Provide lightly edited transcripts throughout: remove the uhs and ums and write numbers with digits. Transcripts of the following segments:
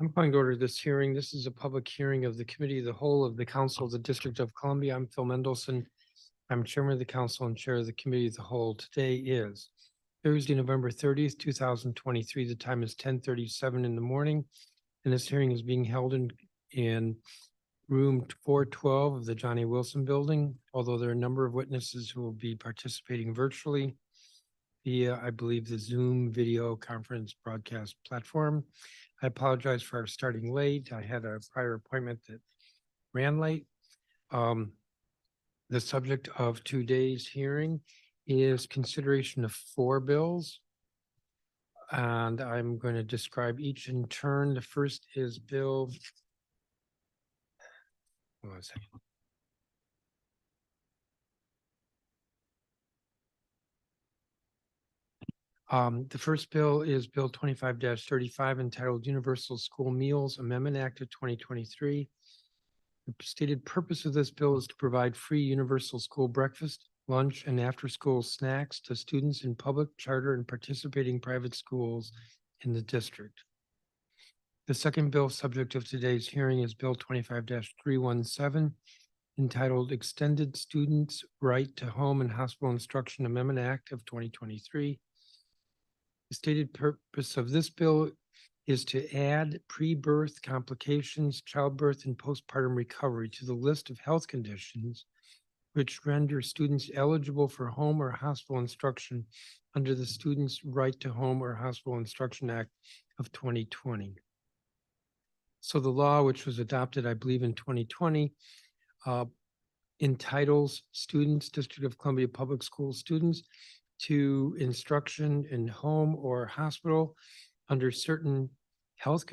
I'm calling to order this hearing. This is a public hearing of the Committee of the Whole of the Council of the District of Columbia. I'm Phil Mendelson. I'm Chairman of the Council and Chair of the Committee of the Whole. Today is Thursday, November 30th, 2023. The time is 10:37 in the morning, and this hearing is being held in room 412 of the John A. Wilson Building, although there are a number of witnesses who will be participating virtually via, I believe, the Zoom video conference broadcast platform. I apologize for starting late. I had a prior appointment that ran late. The subject of today's hearing is consideration of 4 bills. And I'm going to describe each in turn. The first is Bill. Hold on a second. The first bill is Bill 25-35 entitled Universal School Meals Amendment Act of 2023. The stated purpose of this bill is to provide free universal school breakfast, lunch, and after-school snacks to students in public, charter, and participating private schools in the district. The second bill subject of today's hearing is Bill 25-317 entitled Extended Students' Right to Home and Hospital Instruction Amendment Act of 2023. The stated purpose of this bill is to add pre-birth complications, childbirth, and postpartum recovery to the list of health conditions which render students eligible for home or hospital instruction under the Students' Right to Home or Hospital Instruction Act of 2020. So the law, which was adopted, I believe, in 2020, entitles students, District of Columbia Public School students, to instruction in home or hospital under certain health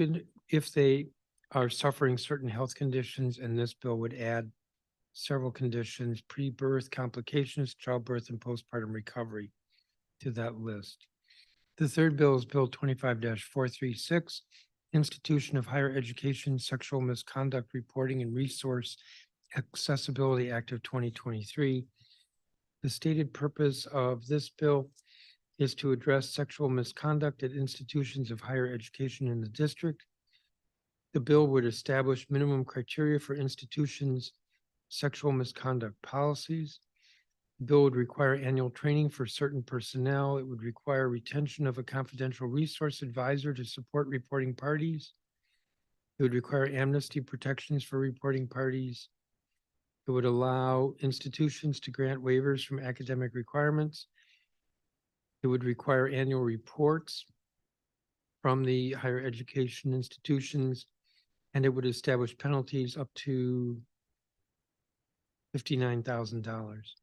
if they are suffering certain health conditions, and this bill would add several conditions, pre-birth complications, childbirth, and postpartum recovery to that list. The third bill is Bill 25-436, Institution of Higher Education Sexual Misconduct Reporting and Resource Accessibility Act of 2023. The stated purpose of this bill is to address sexual misconduct at institutions of higher education in the district. The bill would establish minimum criteria for institutions' sexual misconduct policies. The bill would require annual training for certain personnel. It would require retention of a confidential resource advisor to support reporting parties. It would require amnesty protections for reporting parties. It would allow institutions to grant waivers from academic requirements. It would require annual reports from the higher education institutions, and it would establish penalties up to $59,000.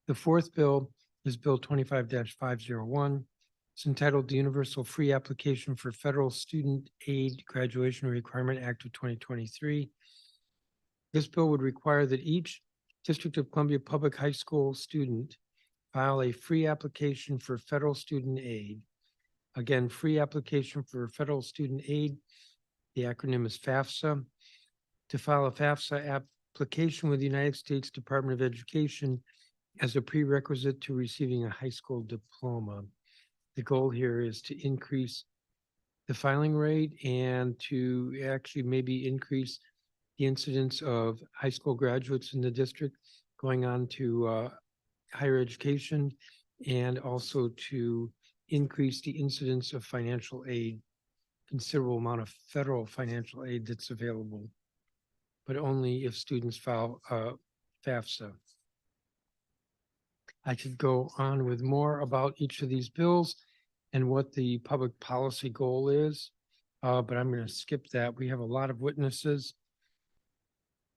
The fourth bill is Bill 25-501. It's entitled the Universal Free Application for Federal Student Aid Graduation Requirement Act of 2023. This bill would require that each District of Columbia Public High School student file a free application for federal student aid. Again, free application for federal student aid. The acronym is FAFSA. To file a FAFSA application with the United States Department of Education as a prerequisite to receiving a high school diploma. The goal here is to increase the filing rate and to actually maybe increase the incidence of high school graduates in the district going on to higher education, and also to increase the incidence of financial aid, considerable amount of federal financial aid that's available, but only if students file FAFSA. I could go on with more about each of these bills and what the public policy goal is, but I'm going to skip that. We have a lot of witnesses.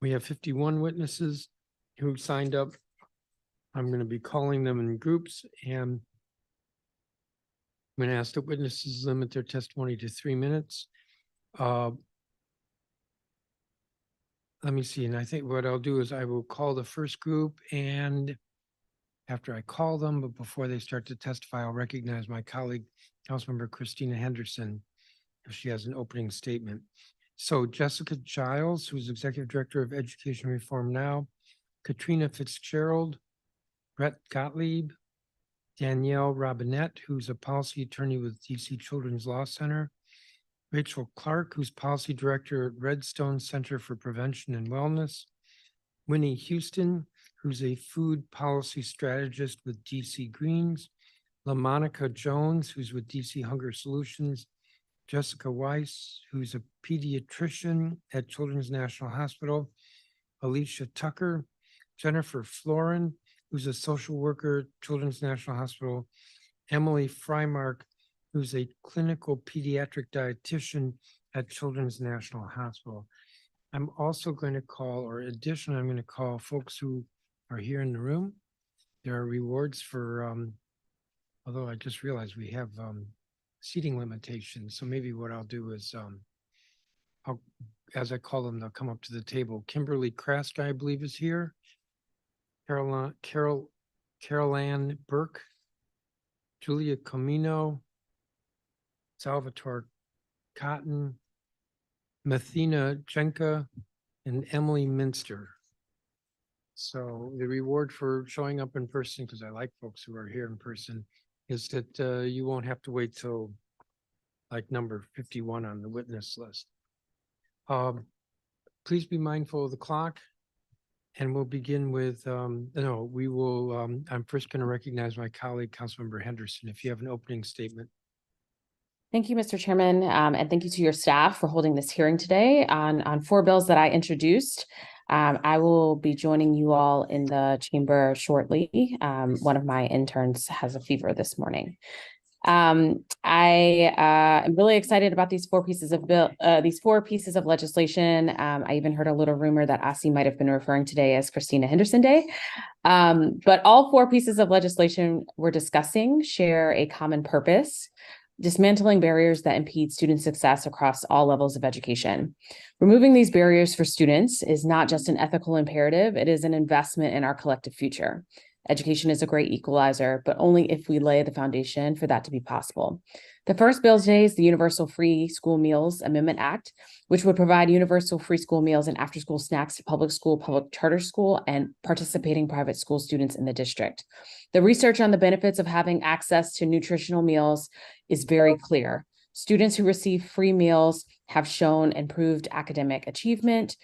We have 51 witnesses who signed up. I'm going to be calling them in groups, and I'm going to ask the witnesses limit their testimony to 3 minutes. Let me see. And I think what I'll do is I will call the first group, and after I call them, but before they start to testify, I'll recognize my colleague, Councilmember Christina Henderson, if she has an opening statement. So Jessica Giles, who's Executive Director of Education Reform Now, Katrina Fitzgerald, Brett Gottlieb, Danielle Robinette, who's a policy attorney with DC Children's Law Center, Rachel Clark, who's Policy Director at Redstone Center for Prevention and Wellness. Winnie Houston, who's a Food Policy Strategist with DC Greens. LaMonica Jones, who's with DC Hunger Solutions. Jessica Weiss, who's a pediatrician at Children's National Hospital. Alicia Tucker. Jennifer Florin, who's a social worker at Children's National Hospital. Emily Freimark, who's a clinical pediatric dietitian at Children's National Hospital. I'm also going to call, or additionally, I'm going to call folks who are here in the room. There are rewards for, although I just realized we have seating limitations. So maybe what I'll do is, as I call them, they'll come up to the table. Kimberly Krask, I believe, is here. Carol Ann Burke, Julia Comino, Salvatore Cotton, Mathina Jenka, and Emily Minster. So the reward for showing up in person, because I like folks who are here in person, is that you won't have to wait till like number 51 on the witness list. Please be mindful of the clock. And we'll begin with, I'm first going to recognize my colleague, Councilmember Henderson, if you have an opening statement. Thank you, Mr. Chairman, and thank you to your staff for holding this hearing today on 4 bills that I introduced. I will be joining you all in the chamber shortly. One of my interns has a fever this morning. I am really excited about these 4 pieces of legislation. I even heard a little rumor that ASI might have been referring today as Christina Henderson Day. But all 4 pieces of legislation we're discussing share a common purpose: dismantling barriers that impede student success across all levels of education. Removing these barriers for students is not just an ethical imperative, it is an investment in our collective future. Education is a great equalizer, but only if we lay the foundation for that to be possible. The first bill today is the Universal Free School Meals Amendment Act, which would provide universal free school meals and after-school snacks to public school, public charter school, and participating private school students in the district. The research on the benefits of having access to nutritional meals is very clear. Students who receive free meals have shown improved academic achievement,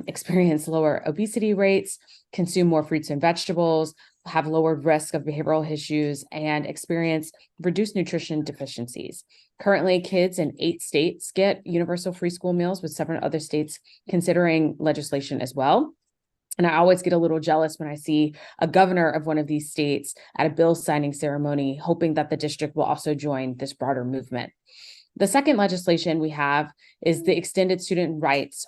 experience lower obesity rates, consume more fruits and vegetables, have lowered risk of behavioral issues, and experience reduced nutrition deficiencies. Currently, kids in 8 states get universal free school meals, with 7 other states considering legislation as well. And I always get a little jealous when I see a governor of one of these states at a bill signing ceremony, hoping that the district will also join this broader movement. The second legislation we have is the Extended Student Rights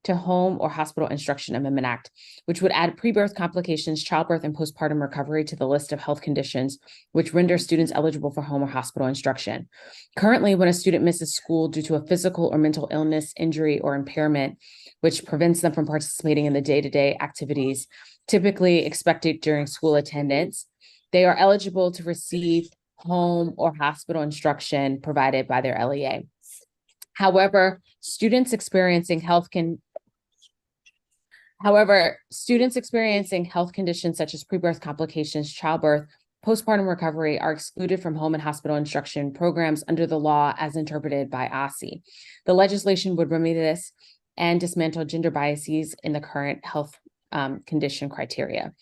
to Home or Hospital Instruction Amendment Act, which would add pre-birth complications, childbirth, and postpartum recovery to the list of health conditions which render students eligible for home or hospital instruction. Currently, when a student misses school due to a physical or mental illness, injury, or impairment, which prevents them from participating in the day-to-day activities typically expected during school attendance, they are eligible to receive home or hospital instruction provided by their LEA. However, students experiencing health conditions such as pre-birth complications, childbirth, postpartum recovery are excluded from home and hospital instruction programs under the law as interpreted by ASI. The legislation would remedy this and dismantle gender biases in the current health condition criteria.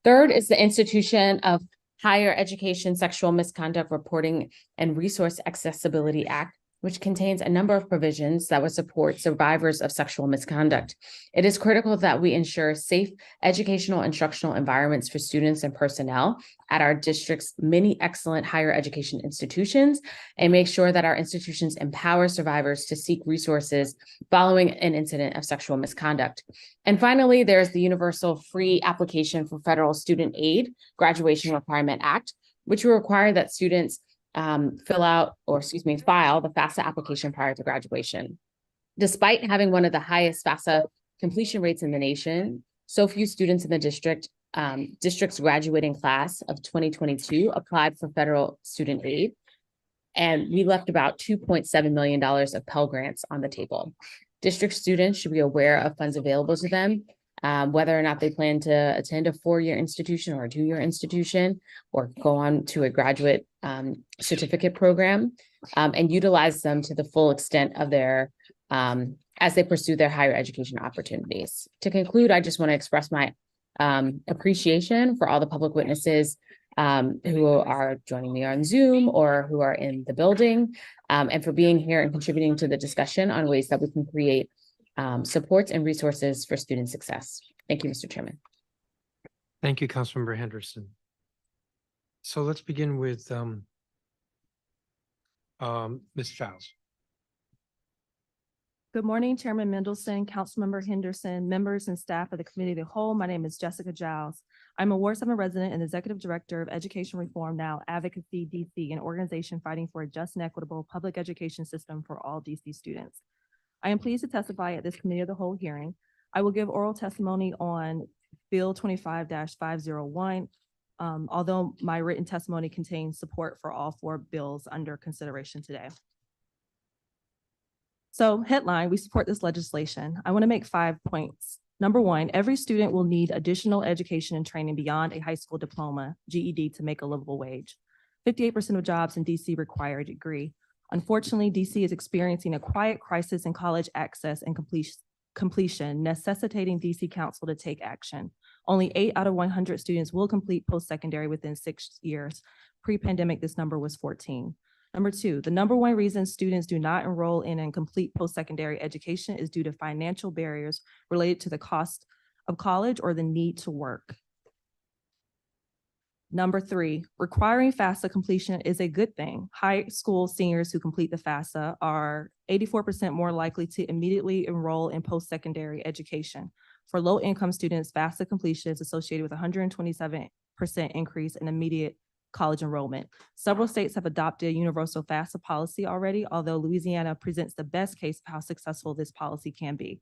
Third is the Institution of Higher Education Sexual Misconduct Reporting and Resource Accessibility Act, which contains a number of provisions that would support survivors of sexual misconduct. It is critical that we ensure safe educational instructional environments for students and personnel at our district's many excellent higher education institutions, and make sure that our institutions empower survivors to seek resources following an incident of sexual misconduct. And finally, there's the Universal Free Application for Federal Student Aid Graduation Requirement Act, which will require that students file the FAFSA application prior to graduation. Despite having one of the highest FAFSA completion rates in the nation, so few students in the district's graduating class of 2022 applied for federal student aid, and we left about $2.7 million of Pell Grants on the table. District students should be aware of funds available to them, whether or not they plan to attend a 4-year institution or a 2-year institution, or go on to a graduate certificate program and utilize them to the full extent of their as they pursue their higher education opportunities. To conclude, I just want to express my appreciation for all the public witnesses who are joining me on Zoom or who are in the building, and for being here and contributing to the discussion on ways that we can create supports and resources for student success. Thank you, Mr. Chairman. Thank you, Councilmember Henderson. So let's begin with Ms. Giles. Good morning, Chairman Mendelson, Councilmember Henderson, members and staff of the Committee of the Whole. My name is Jessica Giles. I'm a Ward 7 resident and Executive Director of Education Reform Now Advocacy DC, an organization fighting for a just and equitable public education system for all DC students. I am pleased to testify at this Committee of the Whole hearing. I will give oral testimony on Bill 25-501, although my written testimony contains support for all 4 bills under consideration today. So headline, we support this legislation. I want to make 5 points. Number 1, every student will need additional education and training beyond a high school diploma, GED, to make a livable wage. 58% of jobs in DC require a degree. Unfortunately, DC is experiencing a quiet crisis in college access and completion, necessitating DC Council to take action. Only 8 out of 100 students will complete post-secondary within 6 years. Pre-pandemic, this number was 14. Number 2, the number 1 reason students do not enroll in and complete post-secondary education is due to financial barriers related to the cost of college or the need to work. Number 3, requiring FAFSA completion is a good thing. High school seniors who complete the FAFSA are 84% more likely to immediately enroll in post-secondary education. For low-income students, FAFSA completion is associated with a 127% increase in immediate college enrollment. Several states have adopted a universal FAFSA policy already, although Louisiana presents the best case of how successful this policy can be.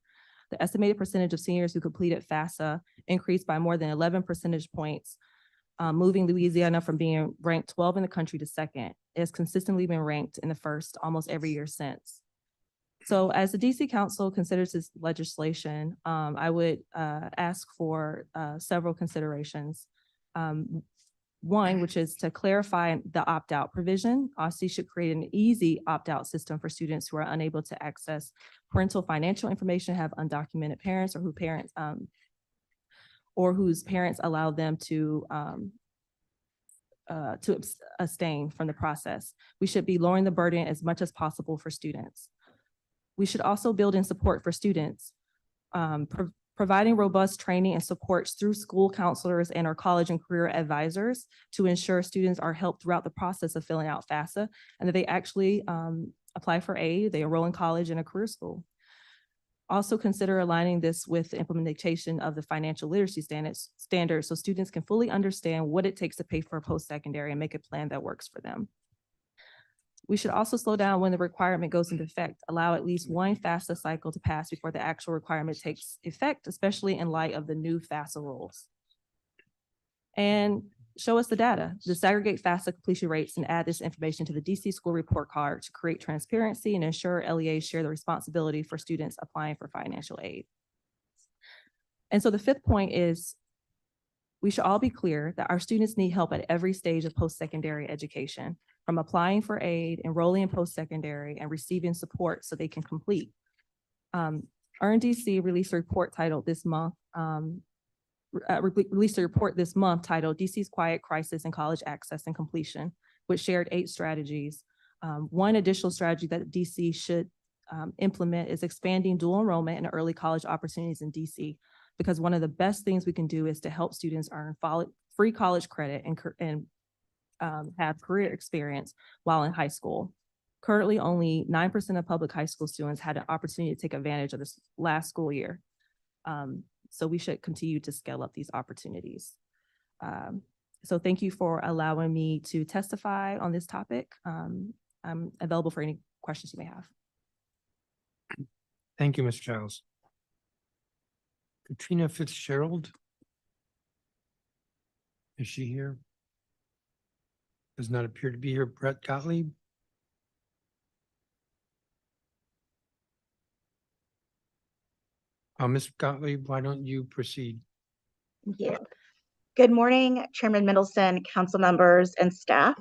The estimated percentage of seniors who completed FAFSA increased by more than 11 percentage points, moving Louisiana from being ranked 12 in the country to 2nd. It has consistently been ranked in the 1st almost every year since. So as the DC Council considers this legislation, I would ask for several considerations. 1, which is to clarify the opt-out provision. OSCE should create an easy opt-out system for students who are unable to access parental financial information, have undocumented parents, or whose parents allow them to abstain from the process. We should be lowering the burden as much as possible for students. We should also build in support for students, providing robust training and supports through school counselors and our college and career advisors to ensure students are helped throughout the process of filling out FAFSA and that they actually apply for aid, they enroll in college and a career school. Also consider aligning this with the implementation of the financial literacy standards so students can fully understand what it takes to pay for post-secondary and make a plan that works for them. We should also slow down when the requirement goes into effect, allow at least 1 FAFSA cycle to pass before the actual requirement takes effect, especially in light of the new FAFSA rules. And show us the data, disaggregate FAFSA completion rates and add this information to the DC school report card to create transparency and ensure LEAs share the responsibility for students applying for financial aid. And so the 5th point is we should all be clear that our students need help at every stage of post-secondary education, from applying for aid, enrolling in post-secondary, and receiving support so they can complete. Earn DC released a report titled this month, titled DC's Quiet Crisis in College Access and Completion, which shared 8 strategies. 1 additional strategy that DC should implement is expanding dual enrollment and early college opportunities in DC, because one of the best things we can do is to help students earn free college credit and have career experience while in high school. Currently, only 9% of public high school students had an opportunity to take advantage of this last school year. So we should continue to scale up these opportunities. So thank you for allowing me to testify on this topic. I'm available for any questions you may have. Thank you, Ms. Giles. Katrina Fitzgerald. Is she here? Does not appear to be here. Brett Gottlieb. Ms. Gottlieb, why don't you proceed? Thank you. Good morning, Chairman Mendelson, council members, and staff.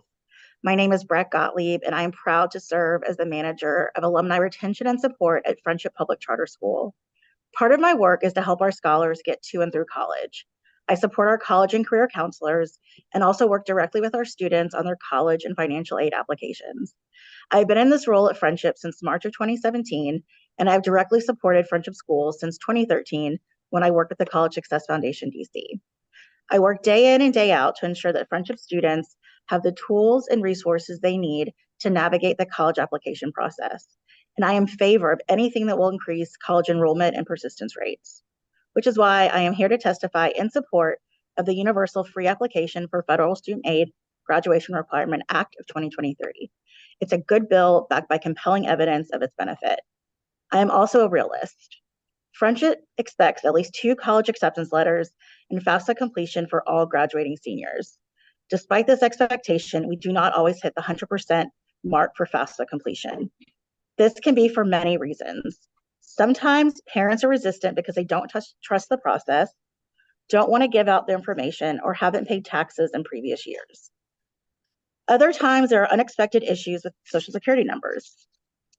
My name is Brett Gottlieb, and I am proud to serve as the manager of alumni retention and support at Friendship Public Charter School. Part of my work is to help our scholars get to and through college. I support our college and career counselors and also work directly with our students on their college and financial aid applications. I've been in this role at Friendship since March of 2017, and I've directly supported Friendship Schools since 2013 when I worked at the College Success Foundation, DC. I work day in and day out to ensure that Friendship students have the tools and resources they need to navigate the college application process. And I am in favor of anything that will increase college enrollment and persistence rates, which is why I am here to testify in support of the Universal Free Application for Federal Student Aid Graduation Requirement Act of 2023. It's a good bill backed by compelling evidence of its benefit. I am also a realist. Friendship expects at least 2 college acceptance letters and FAFSA completion for all graduating seniors. Despite this expectation, we do not always hit the 100% mark for FAFSA completion. This can be for many reasons. Sometimes parents are resistant because they don't trust the process, don't want to give out the information, or haven't paid taxes in previous years. Other times there are unexpected issues with Social Security numbers.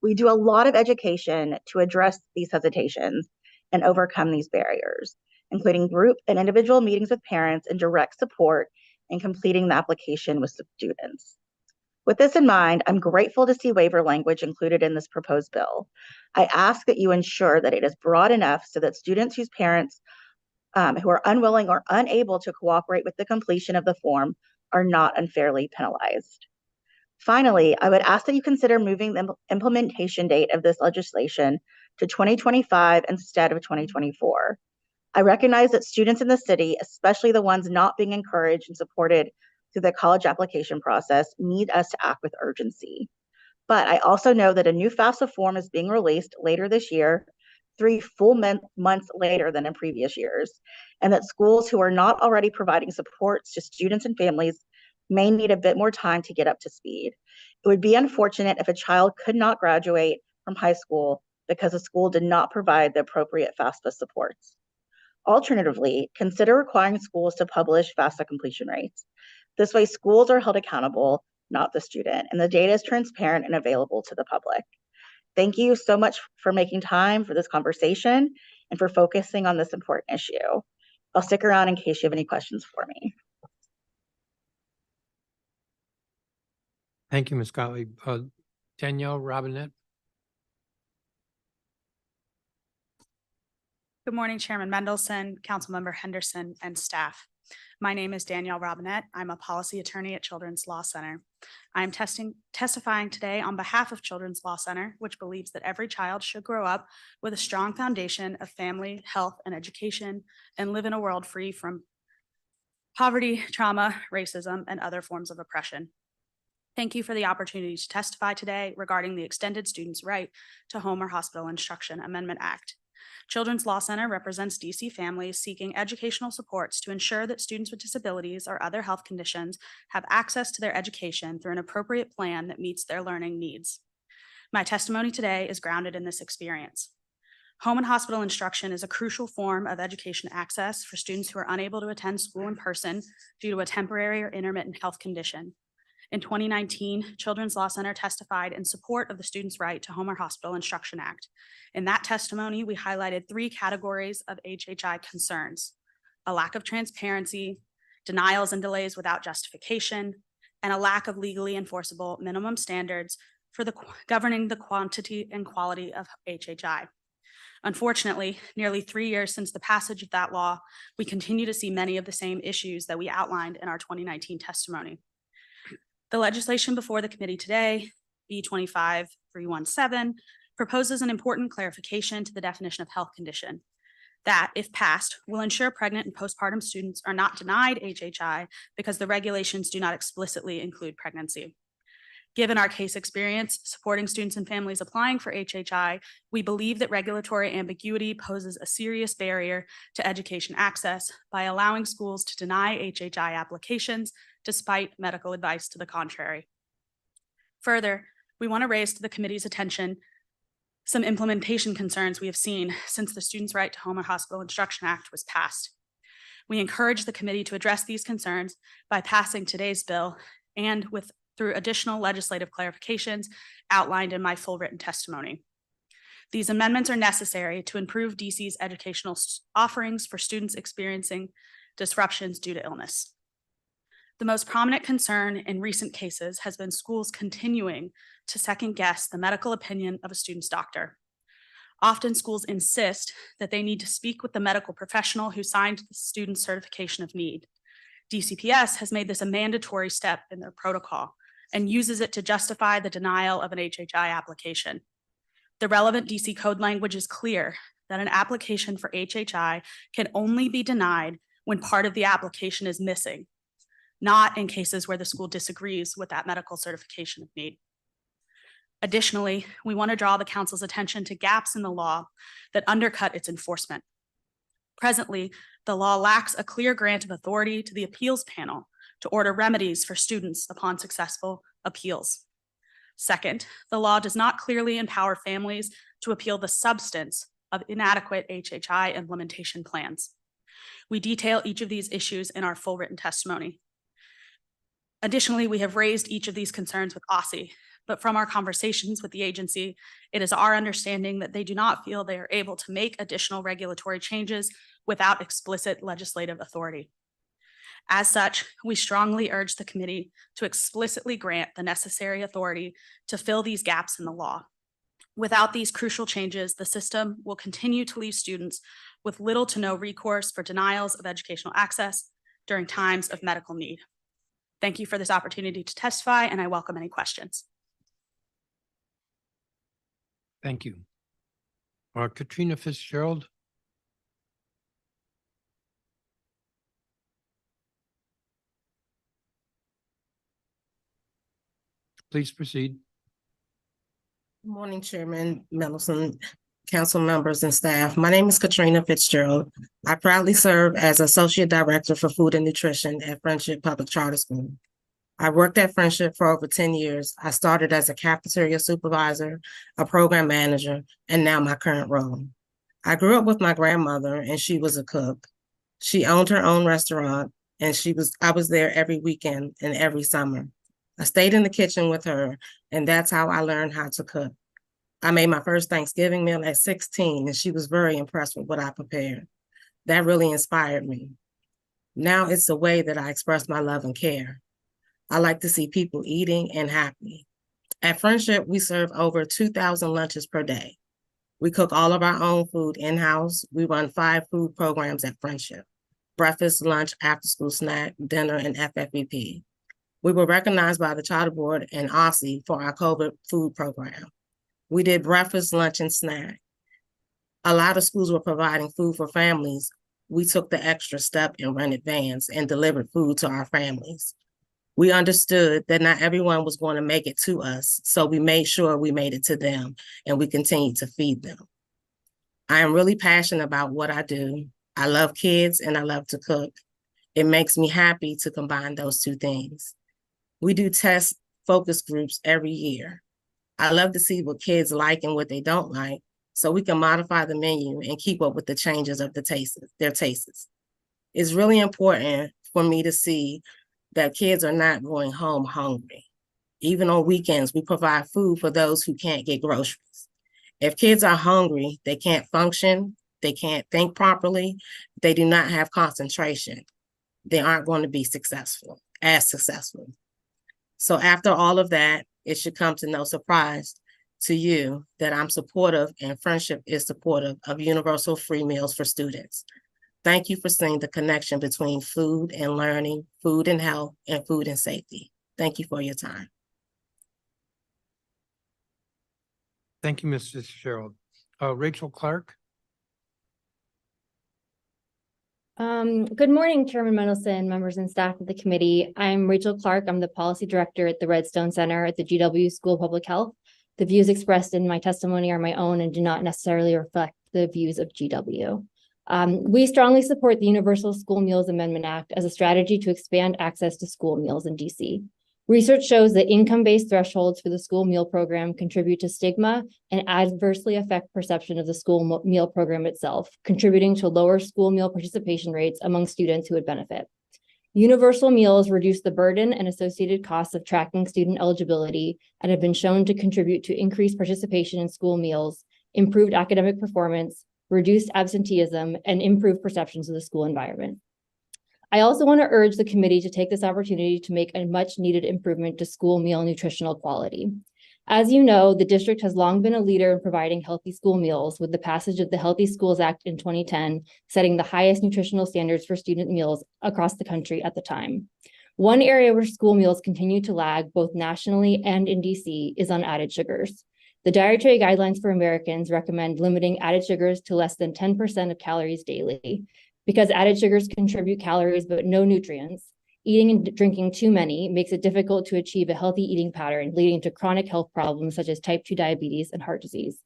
We do a lot of education to address these hesitations and overcome these barriers, including group and individual meetings with parents and direct support in completing the application with students. With this in mind, I'm grateful to see waiver language included in this proposed bill. I ask that you ensure that it is broad enough so that students whose parents who are unwilling or unable to cooperate with the completion of the form are not unfairly penalized. Finally, I would ask that you consider moving the implementation date of this legislation to 2025 instead of 2024. I recognize that students in the city, especially the ones not being encouraged and supported through the college application process, need us to act with urgency. But I also know that a new FAFSA form is being released later this year, 3 full months later than in previous years, and that schools who are not already providing supports to students and families may need a bit more time to get up to speed. It would be unfortunate if a child could not graduate from high school because the school did not provide the appropriate FAFSA supports. Alternatively, consider requiring schools to publish FAFSA completion rates. This way, schools are held accountable, not the student, and the data is transparent and available to the public. Thank you so much for making time for this conversation and for focusing on this important issue. I'll stick around in case you have any questions for me. Thank you, Ms. Gottlieb. Danielle Robinette. Good morning, Chairman Mendelson, Councilmember Henderson, and staff. My name is Danielle Robinette. I'm a policy attorney at Children's Law Center. I am testifying today on behalf of Children's Law Center, which believes that every child should grow up with a strong foundation of family, health, and education, and live in a world free from poverty, trauma, racism, and other forms of oppression. Thank you for the opportunity to testify today regarding the Extended Students' Right to Home or Hospital Instruction Amendment Act. Children's Law Center represents DC families seeking educational supports to ensure that students with disabilities or other health conditions have access to their education through an appropriate plan that meets their learning needs. My testimony today is grounded in this experience. Home and hospital instruction is a crucial form of education access for students who are unable to attend school in person due to a temporary or intermittent health condition. In 2019, Children's Law Center testified in support of the Students' Right to Home or Hospital Instruction Act. In that testimony, we highlighted 3 categories of HHI concerns: a lack of transparency, denials and delays without justification, and a lack of legally enforceable minimum standards for governing the quantity and quality of HHI. Unfortunately, nearly 3 years since the passage of that law, we continue to see many of the same issues that we outlined in our 2019 testimony. The legislation before the committee today, B-25-317, proposes an important clarification to the definition of health condition that, if passed, will ensure pregnant and postpartum students are not denied HHI because the regulations do not explicitly include pregnancy. Given our case experience supporting students and families applying for HHI, we believe that regulatory ambiguity poses a serious barrier to education access by allowing schools to deny HHI applications despite medical advice to the contrary. Further, we want to raise to the committee's attention some implementation concerns we have seen since the Students' Right to Home or Hospital Instruction Act was passed. We encourage the committee to address these concerns by passing today's bill and with through additional legislative clarifications outlined in my full written testimony. These amendments are necessary to improve DC's educational offerings for students experiencing disruptions due to illness. The most prominent concern in recent cases has been schools continuing to second guess the medical opinion of a student's doctor. Often schools insist that they need to speak with the medical professional who signed the student's certification of need. DCPS has made this a mandatory step in their protocol and uses it to justify the denial of an HHI application. The relevant DC code language is clear that an application for HHI can only be denied when part of the application is missing, not in cases where the school disagrees with that medical certification of need. Additionally, we want to draw the council's attention to gaps in the law that undercut its enforcement. Presently, the law lacks a clear grant of authority to the appeals panel to order remedies for students upon successful appeals. Second, the law does not clearly empower families to appeal the substance of inadequate HHI implementation plans. We detail each of these issues in our full written testimony. Additionally, we have raised each of these concerns with OSSI, but from our conversations with the agency, it is our understanding that they do not feel they are able to make additional regulatory changes without explicit legislative authority. As such, we strongly urge the committee to explicitly grant the necessary authority to fill these gaps in the law. Without these crucial changes, the system will continue to leave students with little to no recourse for denials of educational access during times of medical need. Thank you for this opportunity to testify, and I welcome any questions. Thank you. Katrina Fitzgerald. Please proceed. Good morning, Chairman Mendelson, council members, and staff. My name is Katrina Fitzgerald. I proudly serve as Associate Director for Food and Nutrition at Friendship Public Charter School. I worked at Friendship for over 10 years. I started as a cafeteria supervisor, a program manager, and now my current role. I grew up with my grandmother, and she was a cook. She owned her own restaurant, and I was there every weekend and every summer. I stayed in the kitchen with her, and that's how I learned how to cook. I made my first Thanksgiving meal at 16, and she was very impressed with what I prepared. That really inspired me. Now it's the way that I express my love and care. I like to see people eating and happy. At Friendship, we serve over 2,000 lunches per day. We cook all of our own food in-house. We run 5 food programs at Friendship: breakfast, lunch, after-school snack, dinner, and FFVP. We were recognized by the Charter Board and OSSI for our COVID food program. We did breakfast, lunch, and snack. A lot of schools were providing food for families. We took the extra step and rented vans and delivered food to our families. We understood that not everyone was going to make it to us, so we made sure we made it to them, and we continued to feed them. I am really passionate about what I do. I love kids and I love to cook. It makes me happy to combine those two things. We do test focus groups every year. I love to see what kids like and what they don't like, so we can modify the menu and keep up with the changes of their tastes. It's really important for me to see that kids are not going home hungry. Even on weekends, we provide food for those who can't get groceries. If kids are hungry, they can't function, they can't think properly, they do not have concentration. They aren't going to be successful. So after all of that, it should come to no surprise to you that I'm supportive and Friendship is supportive of universal free meals for students. Thank you for seeing the connection between food and learning, food and health, and food and safety. Thank you for your time. Thank you, Ms. Fitzgerald. Rachel Clark. Good morning, Chairman Mendelson, members and staff of the committee. I'm Rachel Clark. I'm the Policy Director at the Redstone Center at the GW School of Public Health. The views expressed in my testimony are my own and do not necessarily reflect the views of GW. We strongly support the Universal School Meals Amendment Act as a strategy to expand access to school meals in DC. Research shows that income-based thresholds for the school meal program contribute to stigma and adversely affect perception of the school meal program itself, contributing to lower school meal participation rates among students who would benefit. Universal meals reduce the burden and associated costs of tracking student eligibility and have been shown to contribute to increased participation in school meals, improved academic performance, reduced absenteeism, and improved perceptions of the school environment. I also want to urge the committee to take this opportunity to make a much needed improvement to school meal nutritional quality. As you know, the district has long been a leader in providing healthy school meals, with the passage of the Healthy Schools Act in 2010, setting the highest nutritional standards for student meals across the country at the time. One area where school meals continue to lag, both nationally and in DC, is on added sugars. The Dietary Guidelines for Americans recommend limiting added sugars to less than 10% of calories daily. Because added sugars contribute calories but no nutrients, eating and drinking too many makes it difficult to achieve a healthy eating pattern, leading to chronic health problems such as type 2 diabetes and heart disease.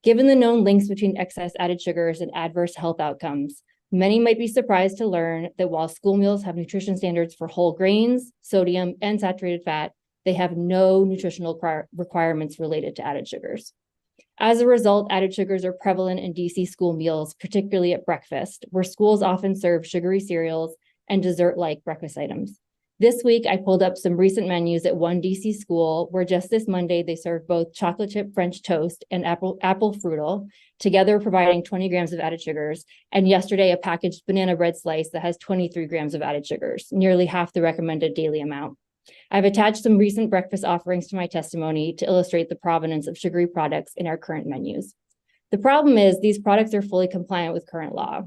Given the known links between excess added sugars and adverse health outcomes, many might be surprised to learn that while school meals have nutrition standards for whole grains, sodium, and saturated fat, they have no nutritional requirements related to added sugars. As a result, added sugars are prevalent in DC school meals, particularly at breakfast, where schools often serve sugary cereals and dessert-like breakfast items. This week, I pulled up some recent menus at one DC school where just this Monday, they served both chocolate chip French toast and apple frudel, together providing 20 grams of added sugars, and yesterday, a packaged banana bread slice that has 23 grams of added sugars, nearly half the recommended daily amount. I've attached some recent breakfast offerings to my testimony to illustrate the provenance of sugary products in our current menus. The problem is these products are fully compliant with current law.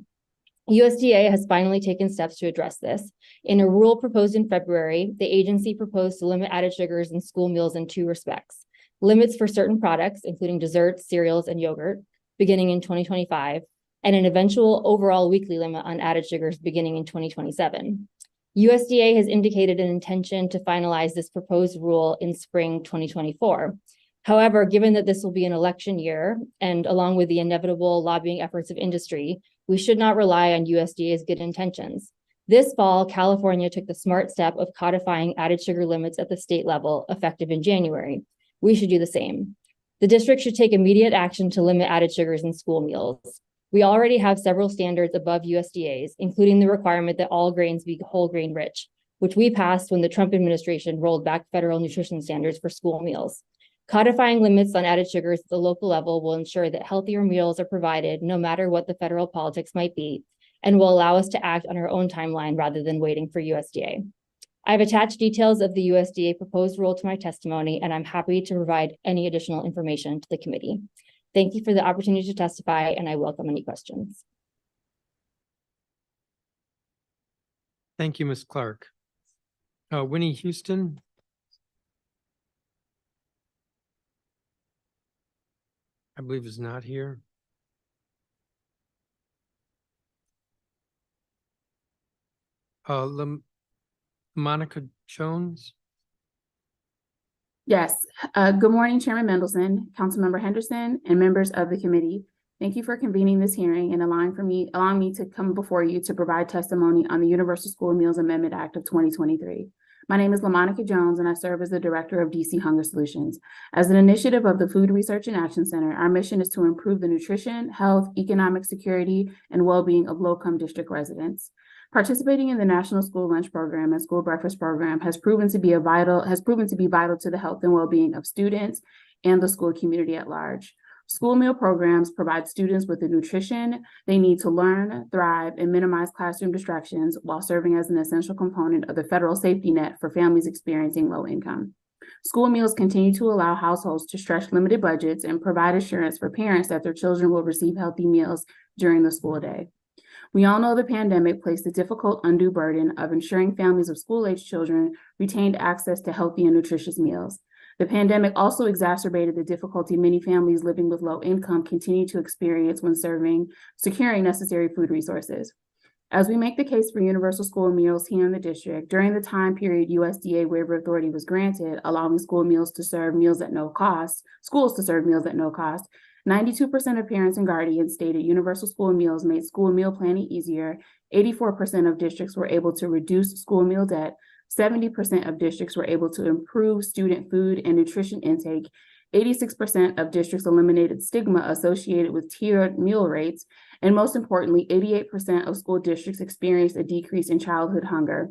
USDA has finally taken steps to address this. In a rule proposed in February, the agency proposed to limit added sugars in school meals in two respects: limits for certain products, including desserts, cereals, and yogurt, beginning in 2025, and an eventual overall weekly limit on added sugars beginning in 2027. USDA has indicated an intention to finalize this proposed rule in spring 2024. However, given that this will be an election year, and along with the inevitable lobbying efforts of industry, we should not rely on USDA's good intentions. This fall, California took the smart step of codifying added sugar limits at the state level, effective in January. We should do the same. The district should take immediate action to limit added sugars in school meals. We already have several standards above USDA's, including the requirement that all grains be whole grain rich, which we passed when the Trump administration rolled back federal nutrition standards for school meals. Codifying limits on added sugars at the local level will ensure that healthier meals are provided no matter what the federal politics might be, and will allow us to act on our own timeline rather than waiting for USDA. I've attached details of the USDA proposed rule to my testimony, and I'm happy to provide any additional information to the committee. Thank you for the opportunity to testify, and I welcome any questions. Thank you, Ms. Clark. Winnie Houston. I believe is not here. Monica Jones. Yes. Good morning, Chairman Mendelson, Councilmember Henderson, and members of the committee. Thank you for convening this hearing and allowing me to come before you to provide testimony on the Universal School Meals Amendment Act of 2023. My name is LaMonica Jones, and I serve as the Director of DC Hunger Solutions. As an initiative of the Food Research and Action Center, our mission is to improve the nutrition, health, economic security, and well-being of low-income district residents. Participating in the National School Lunch Program and School Breakfast Program has proven to be vital to the health and well-being of students and the school community at large. School meal programs provide students with the nutrition they need to learn, thrive, and minimize classroom distractions while serving as an essential component of the federal safety net for families experiencing low income. School meals continue to allow households to stretch limited budgets and provide assurance for parents that their children will receive healthy meals during the school day. We all know the pandemic placed the difficult undue burden of ensuring families of school-age children retained access to healthy and nutritious meals. The pandemic also exacerbated the difficulty many families living with low income continue to experience when securing necessary food resources. As we make the case for universal school meals here in the district, during the time period USDA waiver authority was granted, allowing schools to serve meals at no cost, 92% of parents and guardians stated universal school meals made school meal planning easier. 84% of districts were able to reduce school meal debt. 70% of districts were able to improve student food and nutrition intake. 86% of districts eliminated stigma associated with tiered meal rates. And most importantly, 88% of school districts experienced a decrease in childhood hunger.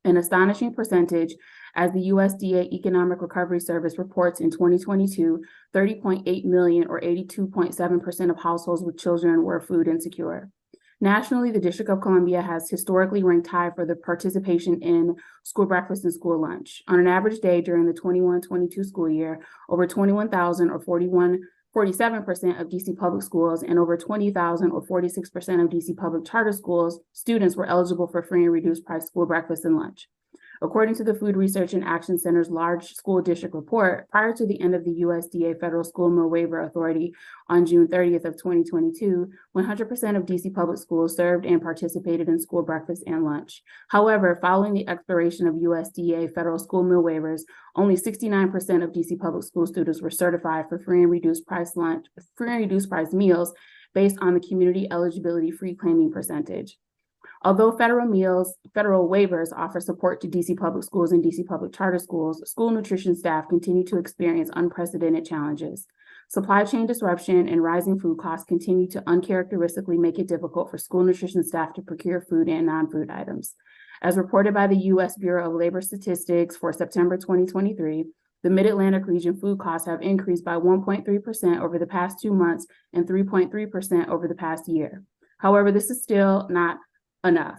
an astonishing percentage, as the USDA Economic Recovery Service reports in 2022, 30.8 million or 82.7% of households with children were food insecure. Nationally, the District of Columbia has historically ranked high for the participation in school breakfast and school lunch. On an average day during the 21-22 school year, over 21,000 or 47% of DC public schools and over 20,000 or 46% of DC public charter schools students were eligible for free and reduced price school breakfast and lunch. According to the Food Research and Action Center's large school district report, prior to the end of the USDA Federal School Meal Waiver Authority on June 30th of 2022, 100% of DC public schools served and participated in school breakfast and lunch. However, following the expiration of USDA Federal School Meal Waivers, only 69% of DC public school students were certified for free and reduced price meals based on the community eligibility free claiming percentage. Although federal waivers offer support to DC public schools and DC public charter schools, school nutrition staff continue to experience unprecedented challenges. Supply chain disruption and rising food costs continue to uncharacteristically make it difficult for school nutrition staff to procure food and non-food items. As reported by the U.S. Bureau of Labor Statistics for September 2023, the Mid-Atlantic region food costs have increased by 1.3% over the past 2 months and 3.3% over the past year. However, this is still not enough.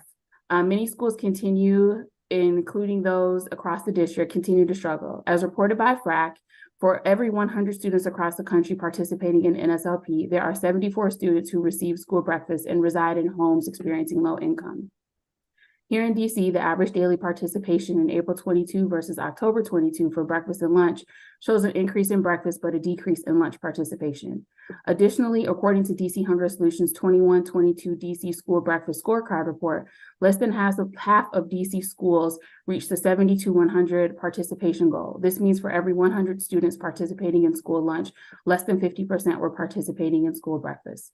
Many schools continue, including those across the district, continue to struggle. As reported by FRAC, for every 100 students across the country participating in NSLP, there are 74 students who receive school breakfast and reside in homes experiencing low income. Here in DC, the average daily participation in April 22 versus October 22 for breakfast and lunch shows an increase in breakfast, but a decrease in lunch participation. Additionally, according to DC Hunger Solutions 21-22 DC School Breakfast Scorecard Report, less than half of DC schools reached the 70-100 participation goal. This means for every 100 students participating in school lunch, less than 50% were participating in school breakfast.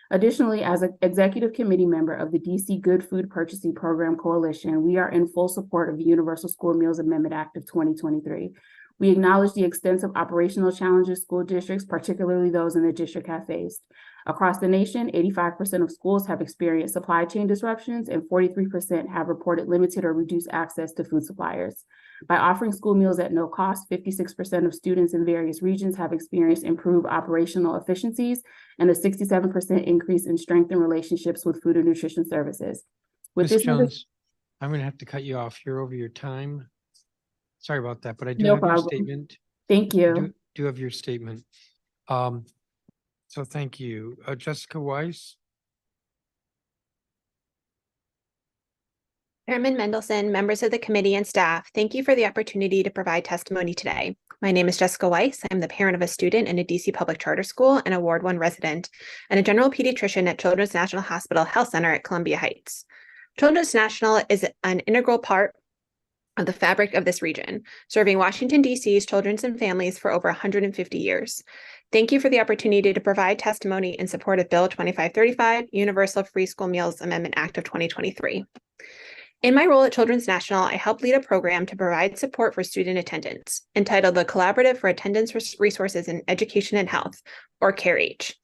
Additionally, as an executive committee member of the DC Good Food Purchasing Program Coalition, we are in full support of the Universal School Meals Amendment Act of 2023. We acknowledge the extensive operational challenges school districts, particularly those in the district, have faced. Across the nation, 85% of schools have experienced supply chain disruptions and 43% have reported limited or reduced access to food suppliers. By offering school meals at no cost, 56% of students in various regions have experienced improved operational efficiencies and a 67% increase in strengthened relationships with food and nutrition services. With Ms. this, Jones, I'm going to have to cut you off. You're over your time. Sorry about that, but I do No have your problem. statement. Thank you. Do have your statement. So thank you. Jessica Weiss. Chairman Mendelson, members of the committee and staff, thank you for the opportunity to provide testimony today. My name is Jessica Weiss. I'm the parent of a student in a DC public charter school and a Ward 1 resident, and a general pediatrician at Children's National Hospital Health Center at Columbia Heights. Children's National is an integral part of the fabric of this region, serving Washington, D.C.'s children and families for over 150 years. Thank you for the opportunity to provide testimony in support of Bill 2535, Universal Free School Meals Amendment Act of 2023. In my role at Children's National, I help lead a program to provide support for student attendance, entitled the Collaborative for Attendance Resources in Education and Health, or CARE-H.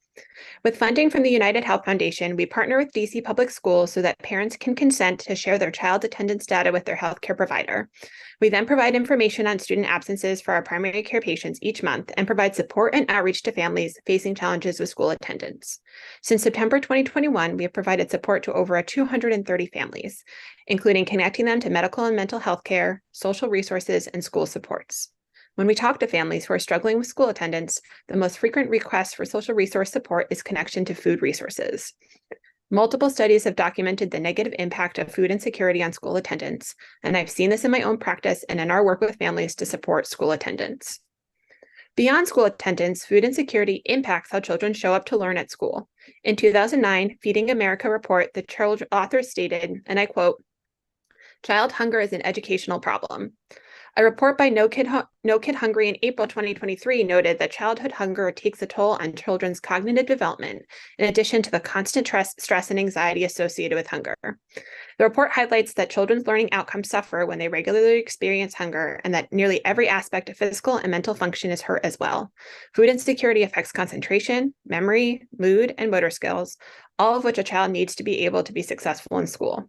With funding from the United Health Foundation, we partner with DC Public Schools so that parents can consent to share their child's attendance data with their healthcare provider. We then provide information on student absences for our primary care patients each month and provide support and outreach to families facing challenges with school attendance. Since September 2021, we have provided support to over 230 families, including connecting them to medical and mental health care, social resources, and school supports. When we talk to families who are struggling with school attendance, the most frequent request for social resource support is connection to food resources. Multiple studies have documented the negative impact of food insecurity on school attendance, and I've seen this in my own practice and in our work with families to support school attendance. Beyond school attendance, food insecurity impacts how children show up to learn at school. In 2009, Feeding America report, the authors stated, and I quote, "Child hunger is an educational problem." A report by No Kid Hungry in April 2023 noted that childhood hunger takes a toll on children's cognitive development, in addition to the constant stress and anxiety associated with hunger. The report highlights that children's learning outcomes suffer when they regularly experience hunger, and that nearly every aspect of physical and mental function is hurt as well. Food insecurity affects concentration, memory, mood, and motor skills, all of which a child needs to be able to be successful in school.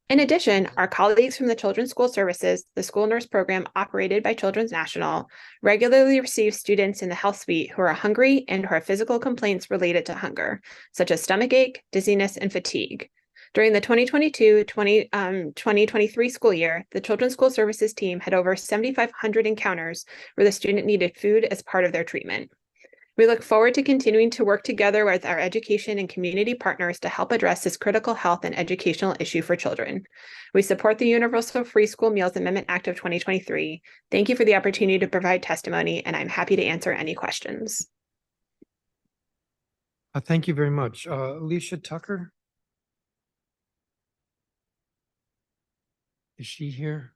In addition, our colleagues from the Children's School Services, the school nurse program operated by Children's National, regularly receive students in the health suite who are hungry and who have physical complaints related to hunger, such as stomachache, dizziness, and fatigue. During the 2022-2023 school year, the Children's School Services team had over 7,500 encounters where the student needed food as part of their treatment. We look forward to continuing to work together with our education and community partners to help address this critical health and educational issue for children. We support the Universal Free School Meals Amendment Act of 2023. Thank you for the opportunity to provide testimony, and I'm happy to answer any questions. Thank you very much. Alicia Tucker? Is she here?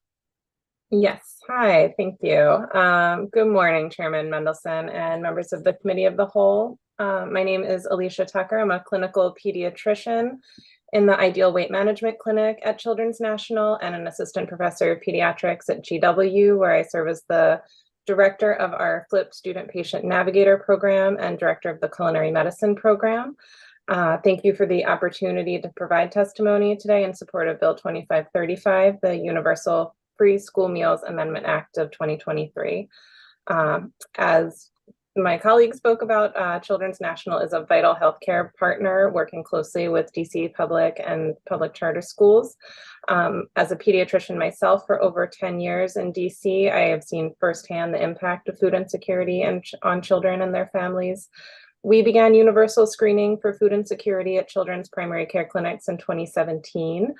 Yes, hi, thank you. Good morning, Chairman Mendelson and members of the Committee of the Whole. My name is Alicia Tucker. I'm a clinical pediatrician in the Ideal Weight Management Clinic at Children's National and an assistant professor of pediatrics at GW, where I serve as the director of our FLIP Student Patient Navigator program and director of the Culinary Medicine program. Thank you for the opportunity to provide testimony today in support of Bill 2535, the Universal Free School Meals Amendment Act of 2023. As my colleague spoke about, Children's National is a vital healthcare partner working closely with DC public and public charter schools. As a pediatrician myself for over 10 years in DC, I have seen firsthand the impact of food insecurity on children and their families. We began universal screening for food insecurity at children's primary care clinics in 2017.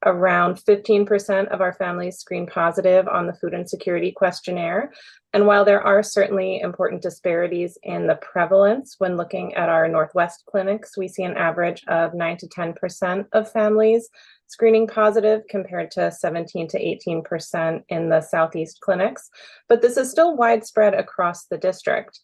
Around 15% of our families screen positive on the food insecurity questionnaire. And while there are certainly important disparities in the prevalence when looking at our Northwest clinics, we see an average of 9 to 10% of families screening positive compared to 17 to 18% in the Southeast clinics. But this is still widespread across the district.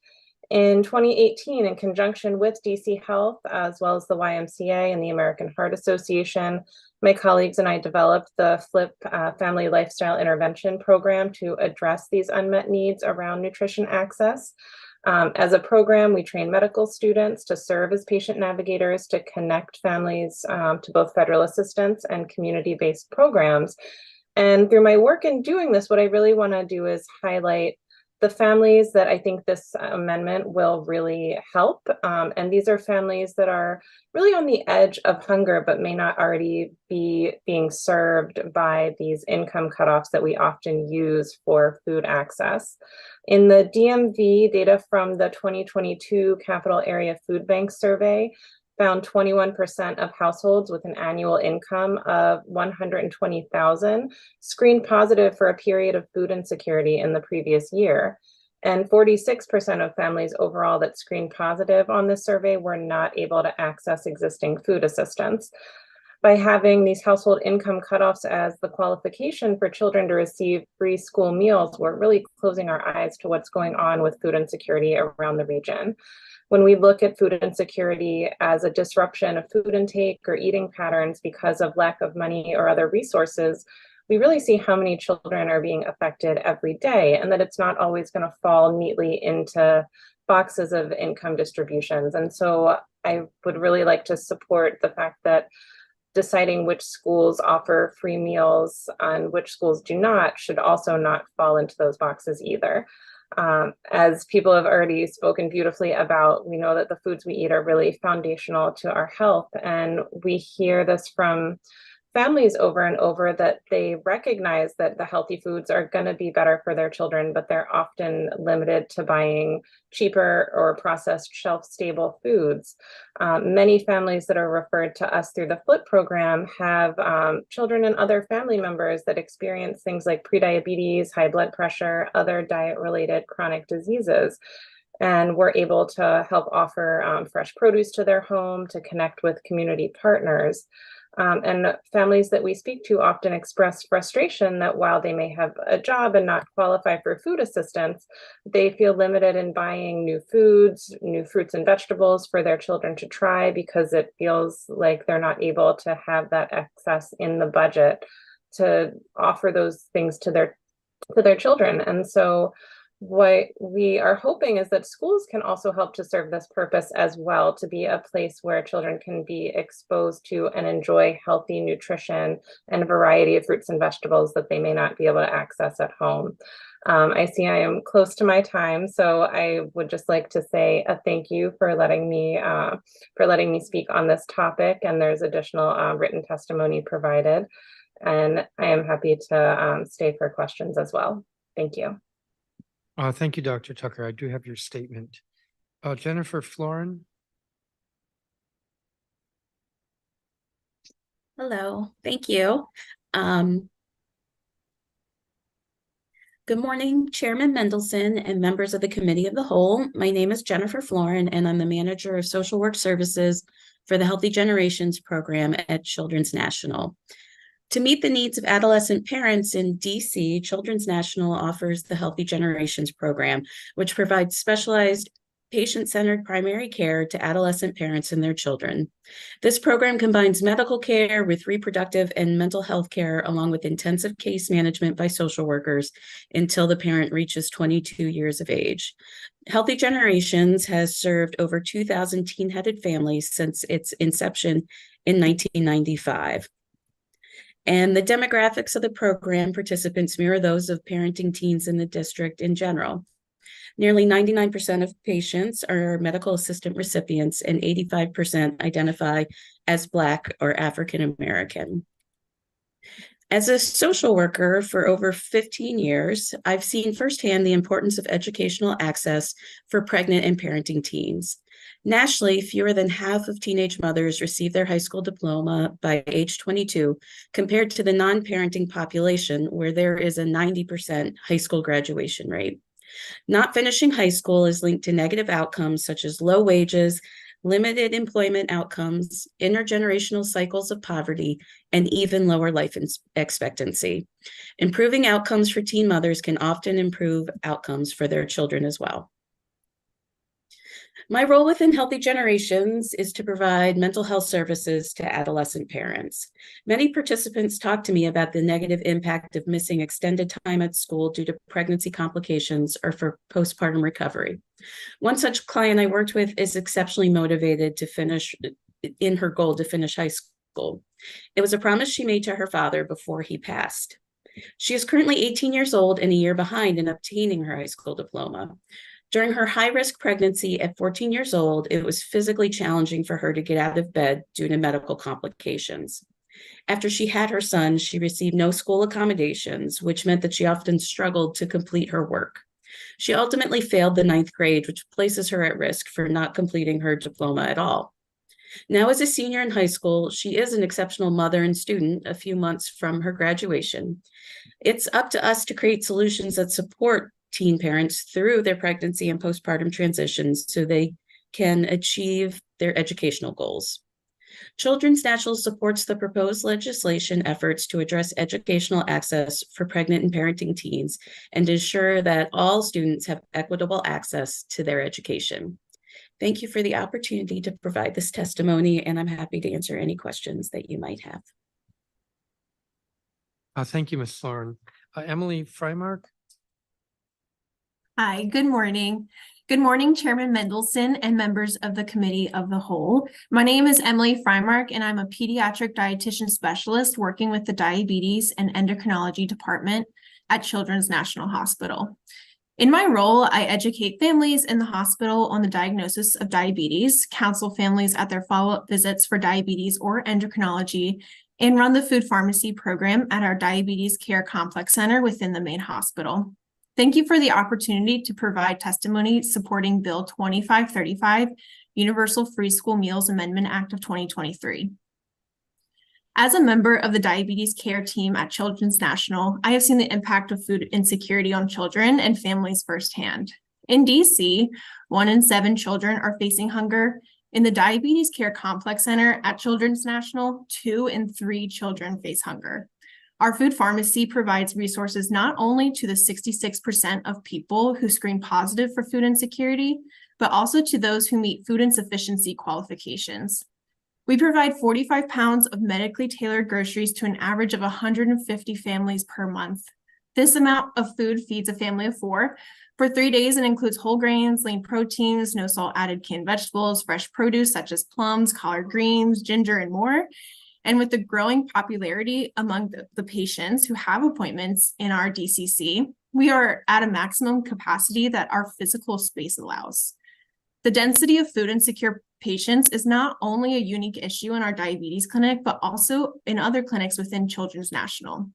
In 2018, in conjunction with DC Health, as well as the YMCA and the American Heart Association, my colleagues and I developed the FLIP Family Lifestyle Intervention Program to address these unmet needs around nutrition access. As a program, we train medical students to serve as patient navigators to connect families to both federal assistance and community-based programs. And through my work in doing this, what I really want to do is highlight the families that I think this amendment will really help. And these are families that are really on the edge of hunger, but may not already be being served by these income cutoffs that we often use for food access. In the DMV, data from the 2022 Capital Area Food Bank Survey found 21% of households with an annual income of $120,000 screened positive for a period of food insecurity in the previous year. And 46% of families overall that screened positive on this survey were not able to access existing food assistance. By having these household income cutoffs as the qualification for children to receive free school meals, we're really closing our eyes to what's going on with food insecurity around the region. When we look at food insecurity as a disruption of food intake or eating patterns because of lack of money or other resources, we really see how many children are being affected every day, and that it's not always going to fall neatly into boxes of income distributions. And so I would really like to support the fact that deciding which schools offer free meals and which schools do not should also not fall into those boxes either. As people have already spoken beautifully about, we know that the foods we eat are really foundational to our health. And we hear this from families over and over that they recognize that the healthy foods are going to be better for their children, but they're often limited to buying cheaper or processed shelf-stable foods. Many families that are referred to us through the FLIP program have children and other family members that experience things like prediabetes, high blood pressure, other diet-related chronic diseases. And we're able to help offer fresh produce to their home, to connect with community partners. And families that we speak to often express frustration that while they may have a job and not qualify for food assistance, they feel limited in buying new foods, new fruits and vegetables for their children to try because it feels like they're not able to have that excess in the budget to offer those things to their children. And so what we are hoping is that schools can also help to serve this purpose as well, to be a place where children can be exposed to and enjoy healthy nutrition and a variety of fruits and vegetables that they may not be able to access at home. I see I am close to my time, so I would just like to say a thank you for letting me speak on this topic, and there's additional written testimony provided, and I am happy to stay for questions as well. Thank you. Thank you, Dr. Tucker. I do have your statement. Jennifer Florin. Hello, thank you. Good morning, Chairman Mendelson and members of the Committee of the Whole. My name is Jennifer Florin, and I'm the Manager of Social Work Services for the Healthy Generations Program at Children's National. To meet the needs of adolescent parents in DC, Children's National offers the Healthy Generations Program, which provides specialized patient-centered primary care to adolescent parents and their children. This program combines medical care with reproductive and mental health care, along with intensive case management by social workers until the parent reaches 22 years of age. Healthy Generations has served over 2,000 teen-headed families since its inception in 1995. And the demographics of the program participants mirror those of parenting teens in the district in general. Nearly 99% of patients are medical assistant recipients, and 85% identify as Black or African American. As a social worker for over 15 years, I've seen firsthand the importance of educational access for pregnant and parenting teens. Nationally, fewer than half of teenage mothers receive their high school diploma by age 22, compared to the non-parenting population, where there is a 90% high school graduation rate. Not finishing high school is linked to negative outcomes such as low wages, limited employment outcomes, intergenerational cycles of poverty, and even lower life expectancy. Improving outcomes for teen mothers can often improve outcomes for their children as well. My role within Healthy Generations is to provide mental health services to adolescent parents. Many participants talk to me about the negative impact of missing extended time at school due to pregnancy complications or for postpartum recovery. One such client I worked with is exceptionally motivated to finish in her goal to finish high school. It was a promise she made to her father before he passed. She is currently 18 years old and a year behind in obtaining her high school diploma. During her high-risk pregnancy at 14 years old, it was physically challenging for her to get out of bed due to medical complications. After she had her son, she received no school accommodations, which meant that she often struggled to complete her work. She ultimately failed the 9th grade, which places her at risk for not completing her diploma at all. Now, as a senior in high school, she is an exceptional mother and student a few months from her graduation. It's up to us to create solutions that support teen parents through their pregnancy and postpartum transitions so they can achieve their educational goals. Children's National supports the proposed legislation efforts to address educational access for pregnant and parenting teens and ensure that all students have equitable access to their education. Thank you for the opportunity to provide this testimony, and I'm happy to answer any questions that you might have. Thank you, Ms. Florin. Emily Freimark. Hi, good morning. Good morning, Chairman Mendelson and members of the Committee of the Whole. My name is Emily Freimark, and I'm a pediatric dietitian specialist working with the Diabetes and Endocrinology Department at Children's National Hospital. In my role, I educate families in the hospital on the diagnosis of diabetes, counsel families at their follow-up visits for diabetes or endocrinology, and run the food pharmacy program at our Diabetes Care Complex Center within the main hospital. Thank you for the opportunity to provide testimony supporting Bill 2535, Universal Free School Meals Amendment Act of 2023. As a member of the diabetes care team at Children's National, I have seen the impact of food insecurity on children and families firsthand. In DC, 1 in 7 children are facing hunger. In the Diabetes Care Complex Center at Children's National, 2 in 3 children face hunger. Our food pharmacy provides resources not only to the 66% of people who screen positive for food insecurity, but also to those who meet food insufficiency qualifications. We provide 45 pounds of medically tailored groceries to an average of 150 families per month. This amount of food feeds a family of 4 for 3 days and includes whole grains, lean proteins, no salt added canned vegetables, fresh produce such as plums, collard greens, ginger, and more. And with the growing popularity among the patients who have appointments in our DCC, we are at a maximum capacity that our physical space allows. The density of food insecure patients is not only a unique issue in our diabetes clinic, but also in other clinics within Children's National.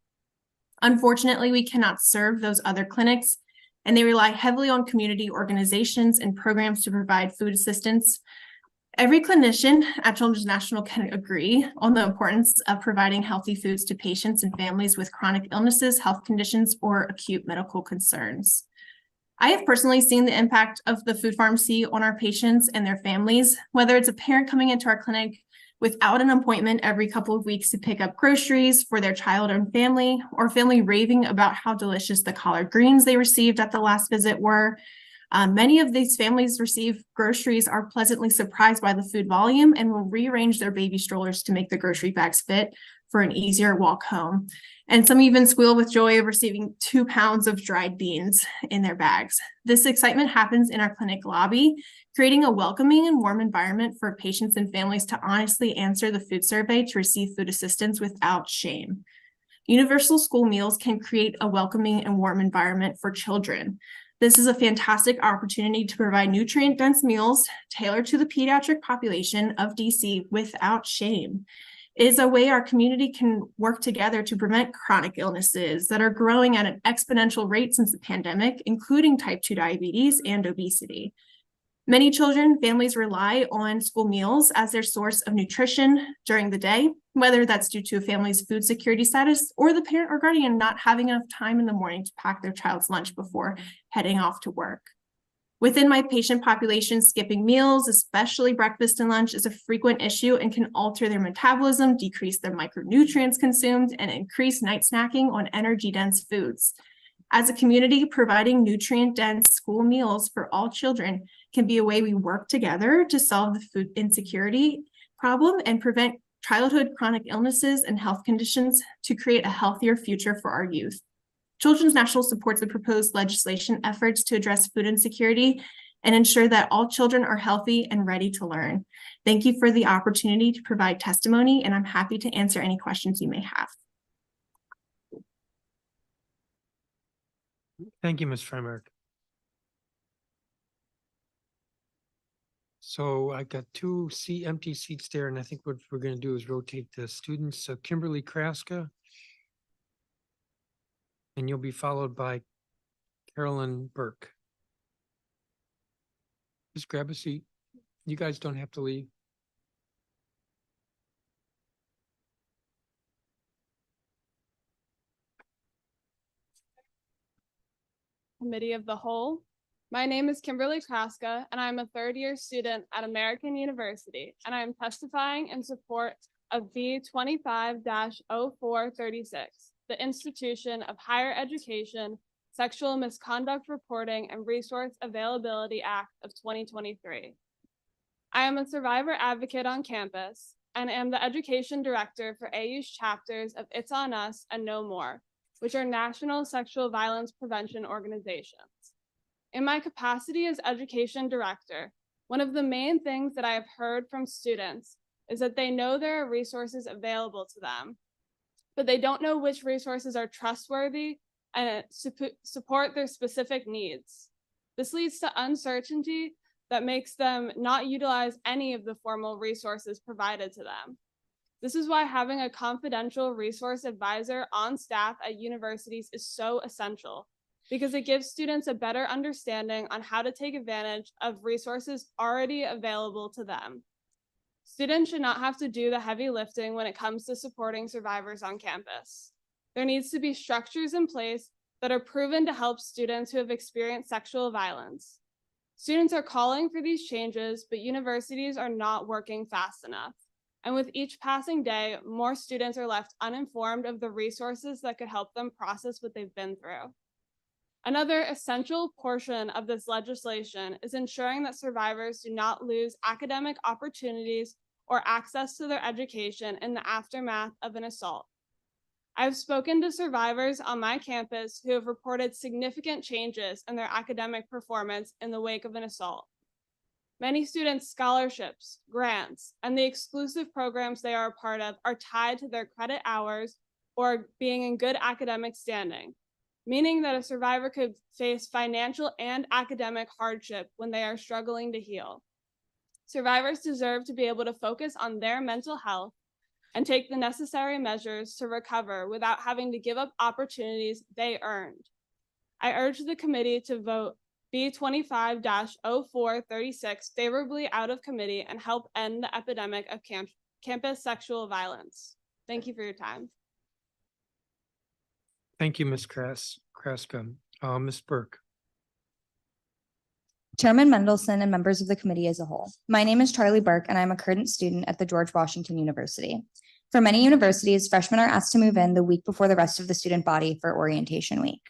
Unfortunately, we cannot serve those other clinics, and they rely heavily on community organizations and programs to provide food assistance. Every clinician at Children's National can agree on the importance of providing healthy foods to patients and families with chronic illnesses, health conditions, or acute medical concerns. I have personally seen the impact of the food pharmacy on our patients and their families, whether it's a parent coming into our clinic without an appointment every couple of weeks to pick up groceries for their child and family, or family raving about how delicious the collard greens they received at the last visit were. Many of these families receive groceries, are pleasantly surprised by the food volume, and will rearrange their baby strollers to make the grocery bags fit for an easier walk home. And some even squeal with joy of receiving 2 pounds of dried beans in their bags. This excitement happens in our clinic lobby, creating a welcoming and warm environment for patients and families to honestly answer the food survey to receive food assistance without shame. Universal school meals can create a welcoming and warm environment for children. This is a fantastic opportunity to provide nutrient-dense meals tailored to the pediatric population of DC without shame. It is a way our community can work together to prevent chronic illnesses that are growing at an exponential rate since the pandemic, including type 2 diabetes and obesity. Many children, families rely on school meals as their source of nutrition during the day, whether that's due to a family's food security status or the parent or guardian not having enough time in the morning to pack their child's lunch before heading off to work. Within my patient population, skipping meals, especially breakfast and lunch, is a frequent issue and can alter their metabolism, decrease their micronutrients consumed, and increase night snacking on energy-dense foods. As a community, providing nutrient-dense school meals for all children can be a way we work together to solve the food insecurity problem and prevent childhood chronic illnesses and health conditions to create a healthier future for our youth. Children's National supports the proposed legislation efforts to address food insecurity and ensure that all children are healthy and ready to learn. Thank you for the opportunity to provide testimony, and I'm happy to answer any questions you may have. Thank you, Ms. Freimark. So I got 2 empty seats there, and I think what we're going to do is rotate the students. So Kimberly Kraska, and you'll be followed by Carolyn Burke. Just grab a seat. You guys don't have to leave. Committee of the Whole. My name is Kimberly Kraska, and I'm a third-year student at American University, and I am testifying in support of B 25-0436, the Institution of Higher Education, Sexual Misconduct Reporting and Resource Availability Act of 2023. I am a survivor advocate on campus and am the education director for AU's chapters of It's On Us and No More, which are national sexual violence prevention organizations. In my capacity as education director, one of the main things that I have heard from students is that they know there are resources available to them, but they don't know which resources are trustworthy and support their specific needs. This leads to uncertainty that makes them not utilize any of the formal resources provided to them. This is why having a confidential resource advisor on staff at universities is so essential, because it gives students a better understanding on how to take advantage of resources already available to them. Students should not have to do the heavy lifting when it comes to supporting survivors on campus. There needs to be structures in place that are proven to help students who have experienced sexual violence. Students are calling for these changes, but universities are not working fast enough. And with each passing day, more students are left uninformed of the resources that could help them process what they've been through. Another essential portion of this legislation is ensuring that survivors do not lose academic opportunities or access to their education in the aftermath of an assault. I've spoken to survivors on my campus who have reported significant changes in their academic performance in the wake of an assault. Many students' scholarships, grants, and the exclusive programs they are a part of are tied to their credit hours or being in good academic standing, meaning that a survivor could face financial and academic hardship when they are struggling to heal. Survivors deserve to be able to focus on their mental health and take the necessary measures to recover without having to give up opportunities they earned. I urge the committee to vote B25-0436 favorably out of committee and help end the epidemic of campus sexual violence. Thank you for your time. Thank you, Ms. Kraska. Ms. Burke. Chairman Mendelson and members of the committee as a whole. My name is Charlie Burke, and I'm a current student at the George Washington University. For many universities, freshmen are asked to move in the week before the rest of the student body for orientation week.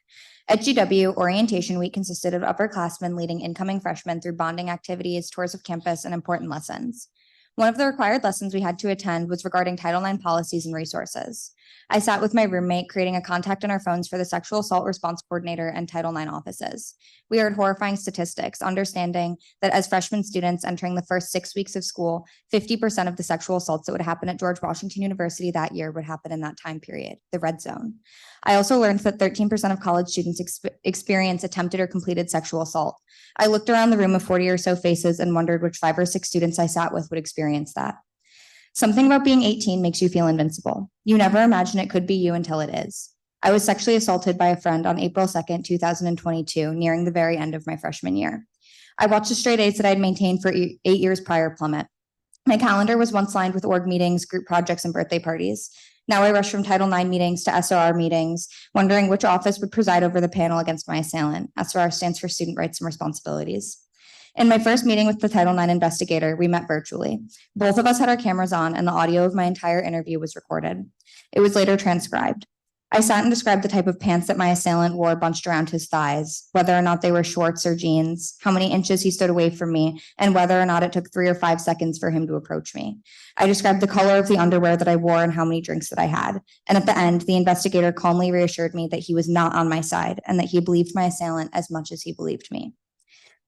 At GW, orientation week consisted of upperclassmen leading incoming freshmen through bonding activities, tours of campus, and important lessons. One of the required lessons we had to attend was regarding Title IX policies and resources. I sat with my roommate, creating a contact on our phones for the Sexual Assault Response Coordinator and Title IX offices. We heard horrifying statistics, understanding that as freshman students entering the first 6 weeks of school, 50% of the sexual assaults that would happen at George Washington University that year would happen in that time period, the red zone. I also learned that 13% of college students experience attempted or completed sexual assault. I looked around the room of 40 or so faces and wondered which 5 or 6 students I sat with would experience that. Something about being 18 makes you feel invincible. You never imagine it could be you until it is. I was sexually assaulted by a friend on April 2nd, 2022, nearing the very end of my freshman year. I watched the straight A's that I'd maintained for 8 years prior plummet. My calendar was once lined with org meetings, group projects, and birthday parties. Now I rush from Title IX meetings to SRR meetings, wondering which office would preside over the panel against my assailant. SRR stands for Student Rights and Responsibilities. In my first meeting with the Title IX investigator, we met virtually. Both of us had our cameras on, and the audio of my entire interview was recorded. It was later transcribed. I sat and described the type of pants that my assailant wore bunched around his thighs, whether or not they were shorts or jeans, how many inches he stood away from me, and whether or not it took 3 or 5 seconds for him to approach me. I described the color of the underwear that I wore and how many drinks that I had. And at the end, the investigator calmly reassured me that he was not on my side and that he believed my assailant as much as he believed me.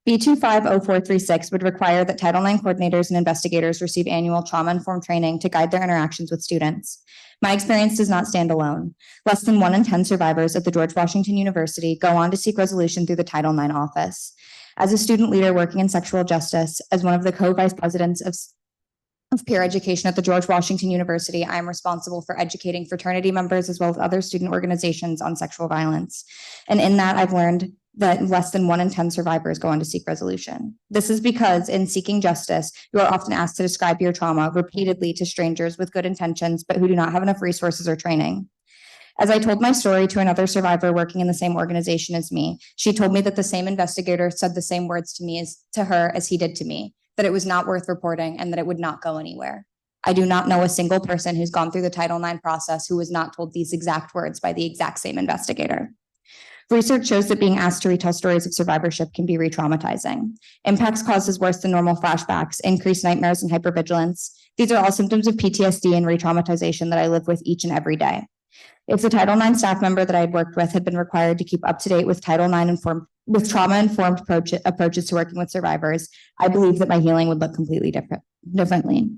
B250436 would require that Title IX coordinators and investigators receive annual trauma-informed training to guide their interactions with students. My experience does not stand alone. Less than 1 in 10 survivors at the George Washington University go on to seek resolution through the Title IX office. As a student leader working in sexual justice, as one of the co-vice presidents of peer education at the George Washington University, I am responsible for educating fraternity members as well as other student organizations on sexual violence. And in that, I've learned that less than 1 in 10 survivors go on to seek resolution. This is because in seeking justice, you are often asked to describe your trauma repeatedly to strangers with good intentions, but who do not have enough resources or training. As I told my story to another survivor working in the same organization as me, she told me that the same investigator said the same words to me to her as he did to me, that it was not worth reporting and that it would not go anywhere. I do not know a single person who's gone through the Title IX process who was not told these exact words by the exact same investigator. Research shows that being asked to retell stories of survivorship can be re-traumatizing. Impacts caused as worse than normal flashbacks, increased nightmares, and hypervigilance. These are all symptoms of PTSD and re-traumatization that I live with each and every day. If the Title IX staff member that I had worked with had been required to keep up to date with trauma-informed approaches to working with survivors, I believe that my healing would look completely differently.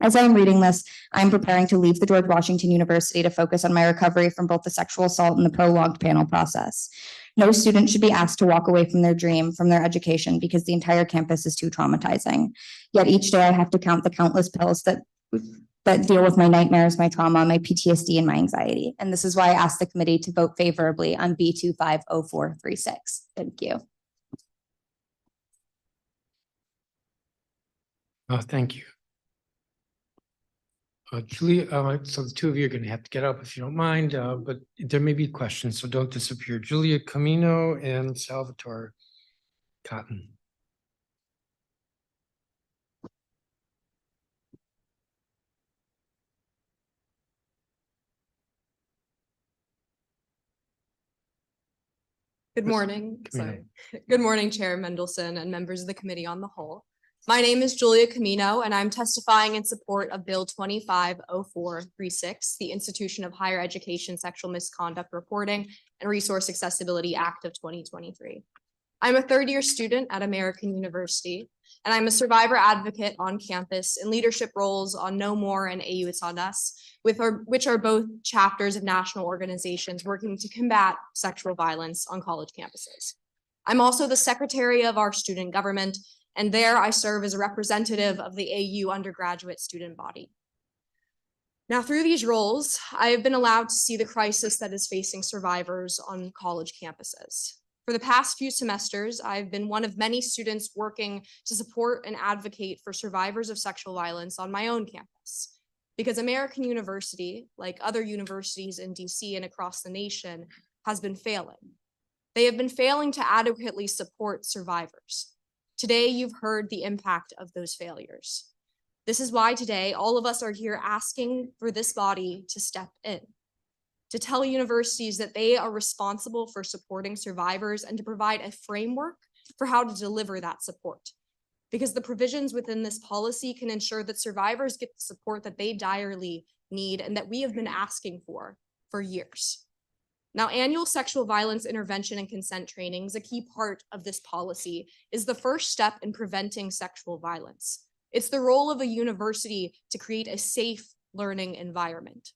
As I am reading this, I'm preparing to leave the George Washington University to focus on my recovery from both the sexual assault and the prolonged panel process. No student should be asked to walk away from their dream, from their education, because the entire campus is too traumatizing. Yet each day I have to count the countless pills that deal with my nightmares, my trauma, my PTSD, and my anxiety. And this is why I asked the committee to vote favorably on B250436. Thank you. Thank you. Julia, so the 2 of you are going to have to get up if you don't mind, but there may be questions, so don't disappear. Julia Camino and Salvatore Cotton. Good morning. Sorry. Good morning, Chair Mendelson and members of the Committee on the Whole. My name is Julia Camino, and I'm testifying in support of Bill 250436, the Institution of Higher Education Sexual Misconduct Reporting and Resource Accessibility Act of 2023. I'm a third-year student at American University, and I'm a survivor advocate on campus in leadership roles on No More and AU It's On Us, which are both chapters of national organizations working to combat sexual violence on college campuses. I'm also the secretary of our student government, and there I serve as a representative of the AU undergraduate student body. Now, through these roles, I have been allowed to see the crisis that is facing survivors on college campuses. For the past few semesters, I've been one of many students working to support and advocate for survivors of sexual violence on my own campus. Because American University, like other universities in DC and across the nation, has been failing. They have been failing to adequately support survivors. Today, you've heard the impact of those failures. This is why today, all of us are here asking for this body to step in, to tell universities that they are responsible for supporting survivors and to provide a framework for how to deliver that support. Because the provisions within this policy can ensure that survivors get the support that they direly need and that we have been asking for years. Now, annual sexual violence intervention and consent training is a key part of this policy, is the first step in preventing sexual violence. It's the role of a university to create a safe learning environment.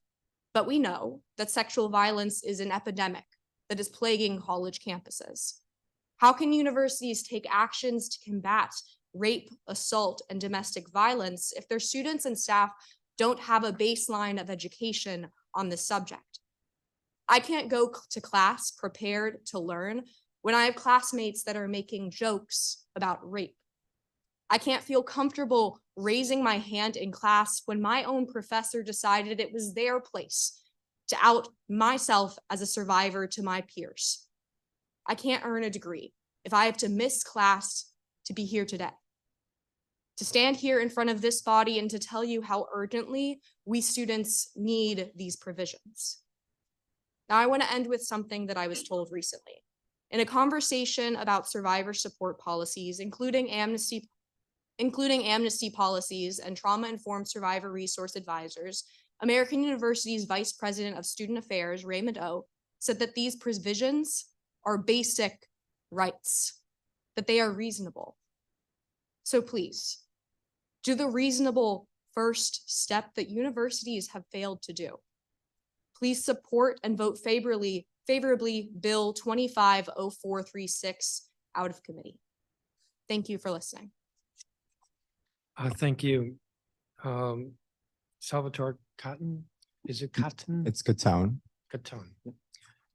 But we know that sexual violence is an epidemic that is plaguing college campuses. How can universities take actions to combat rape, assault, and domestic violence if their students and staff don't have a baseline of education on this subject? I can't go to class prepared to learn when I have classmates that are making jokes about rape. I can't feel comfortable raising my hand in class when my own professor decided it was their place to out myself as a survivor to my peers. I can't earn a degree if I have to miss class to be here today. To stand here in front of this body and to tell you how urgently we students need these provisions. Now, I want to end with something that I was told recently. In a conversation about survivor support policies, including amnesty policies and trauma-informed survivor resource advisors, American University's Vice President of Student Affairs, Raymond O, said that these provisions are basic rights, that they are reasonable. So please, do the reasonable first step that universities have failed to do. Please support and vote favorably Bill 250436 out of committee. Thank you for listening. Thank you. Salvatore Cotton, is it Cotton? It's Catone. Catone.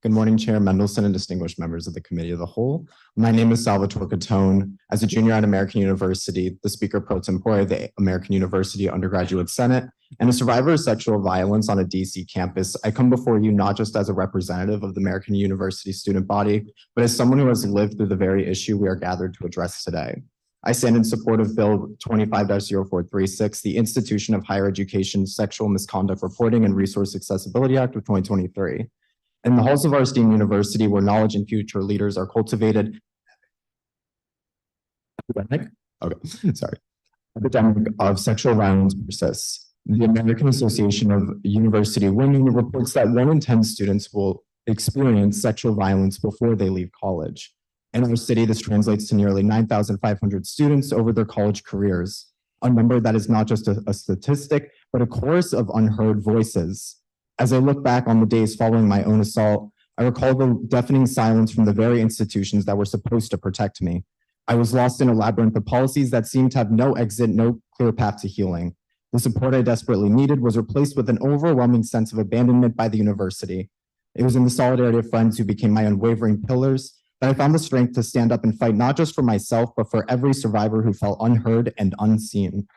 Good morning, Chair Mendelson and distinguished members of the Committee of the Whole. My name is Salvatore Catone. As a junior at American University, the Speaker Pro Tempore of the American University Undergraduate Senate, and a survivor of sexual violence on a DC campus, I come before you not just as a representative of the American University student body, but as someone who has lived through the very issue we are gathered to address today. I stand in support of Bill 25-0436, the Institution of Higher Education Sexual Misconduct Reporting and Resource Accessibility Act of 2023. In the halls of our esteemed university, where knowledge and future leaders are cultivated, epidemic of sexual violence persists. The American Association of University Women reports that 1 in 10 students will experience sexual violence before they leave college. In our city, this translates to nearly 9,500 students over their college careers, a number that is not just a statistic, but a chorus of unheard voices. As I look back on the days following my own assault, I recall the deafening silence from the very institutions that were supposed to protect me. I was lost in a labyrinth of policies that seemed to have no exit, no clear path to healing. The support I desperately needed was replaced with an overwhelming sense of abandonment by the university. It was in the solidarity of friends who became my unwavering pillars that I found the strength to stand up and fight not just for myself, but for every survivor who felt unheard and unseen.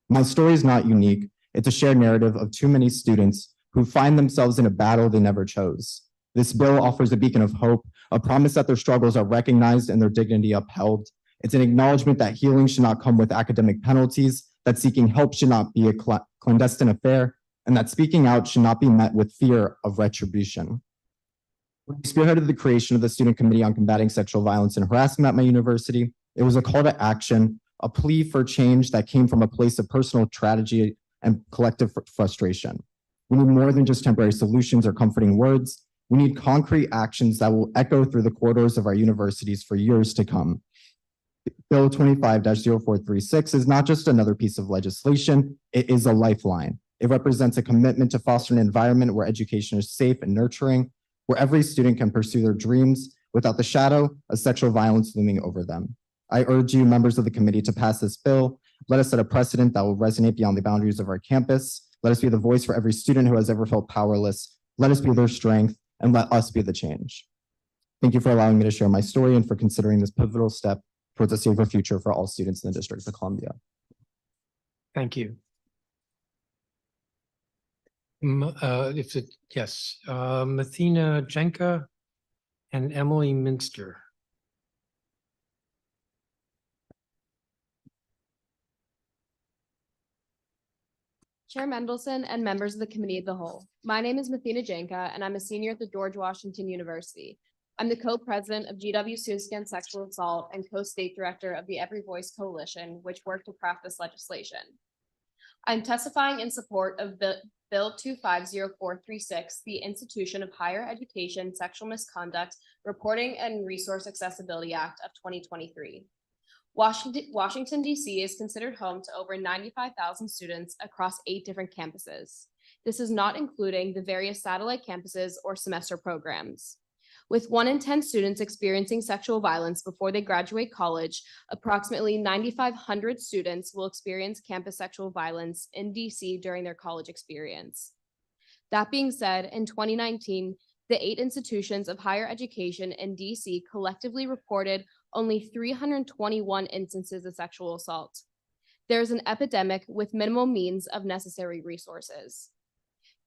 My story is not unique. It's a shared narrative of too many students who find themselves in a battle they never chose. This bill offers a beacon of hope, a promise that their struggles are recognized and their dignity upheld. It's an acknowledgement that healing should not come with academic penalties, that seeking help should not be a clandestine affair, and that speaking out should not be met with fear of retribution. When we spearheaded the creation of the Student Committee on Combating Sexual Violence and Harassment at my university, it was a call to action a plea for change that came from a place of personal tragedy and collective frustration. We need more than just temporary solutions or comforting words. We need concrete actions that will echo through the corridors of our universities for years to come. Bill 25-0436 is not just another piece of legislation, it is a lifeline. It represents a commitment to foster an environment where education is safe and nurturing, where every student can pursue their dreams without the shadow of sexual violence looming over them. I urge you, members of the committee, to pass this bill. Let us set a precedent that will resonate beyond the boundaries of our campus. Let us be the voice for every student who has ever felt powerless. Let us be their strength, and let us be the change. Thank you for allowing me to share my story and for considering this pivotal step towards a safer future for all students in the District of Columbia. Thank you. Mathina Jenka and Emily Minster. Chair Mendelson and members of the Committee of the Whole. My name is Mathina Janka, and I'm a senior at the George Washington University. I'm the co-president of GW Students Against Sexual Assault and co-state director of the Every Voice Coalition, which worked to craft this legislation. I'm testifying in support of Bill 250436, the Institution of Higher Education Sexual Misconduct Reporting and Resource Accessibility Act of 2023. Washington, D.C. is considered home to over 95,000 students across 8 different campuses. This is not including the various satellite campuses or semester programs. With 1 in 10 students experiencing sexual violence before they graduate college, approximately 9,500 students will experience campus sexual violence in DC during their college experience. That being said, in 2019, the 8 institutions of higher education in DC collectively reported only 321 instances of sexual assault. There is an epidemic with minimal means of necessary resources.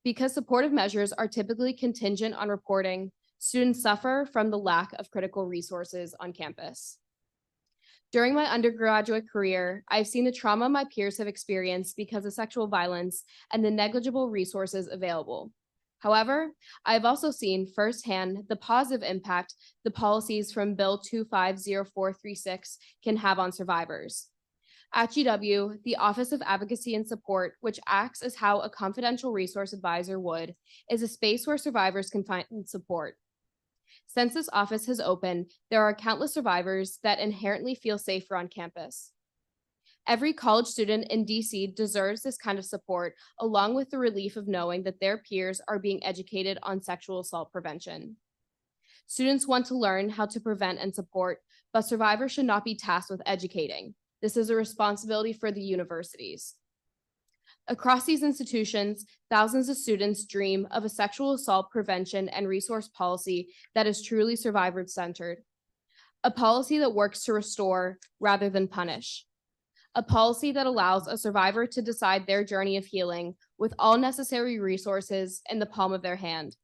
Because supportive measures are typically contingent on reporting, students suffer from the lack of critical resources on campus. During my undergraduate career, I've seen the trauma my peers have experienced because of sexual violence and the negligible resources available. However, I've also seen firsthand the positive impact the policies from Bill 250436 can have on survivors. At GW, the Office of Advocacy and Support, which acts as how a confidential resource advisor would, is a space where survivors can find support. Since this office has opened, there are countless survivors that inherently feel safer on campus. Every college student in DC deserves this kind of support, along with the relief of knowing that their peers are being educated on sexual assault prevention. Students want to learn how to prevent and support, but survivors should not be tasked with educating. This is a responsibility for the universities. Across these institutions, thousands of students dream of a sexual assault prevention and resource policy that is truly survivor-centered. A policy that works to restore rather than punish. A policy that allows a survivor to decide their journey of healing with all necessary resources in the palm of their hand.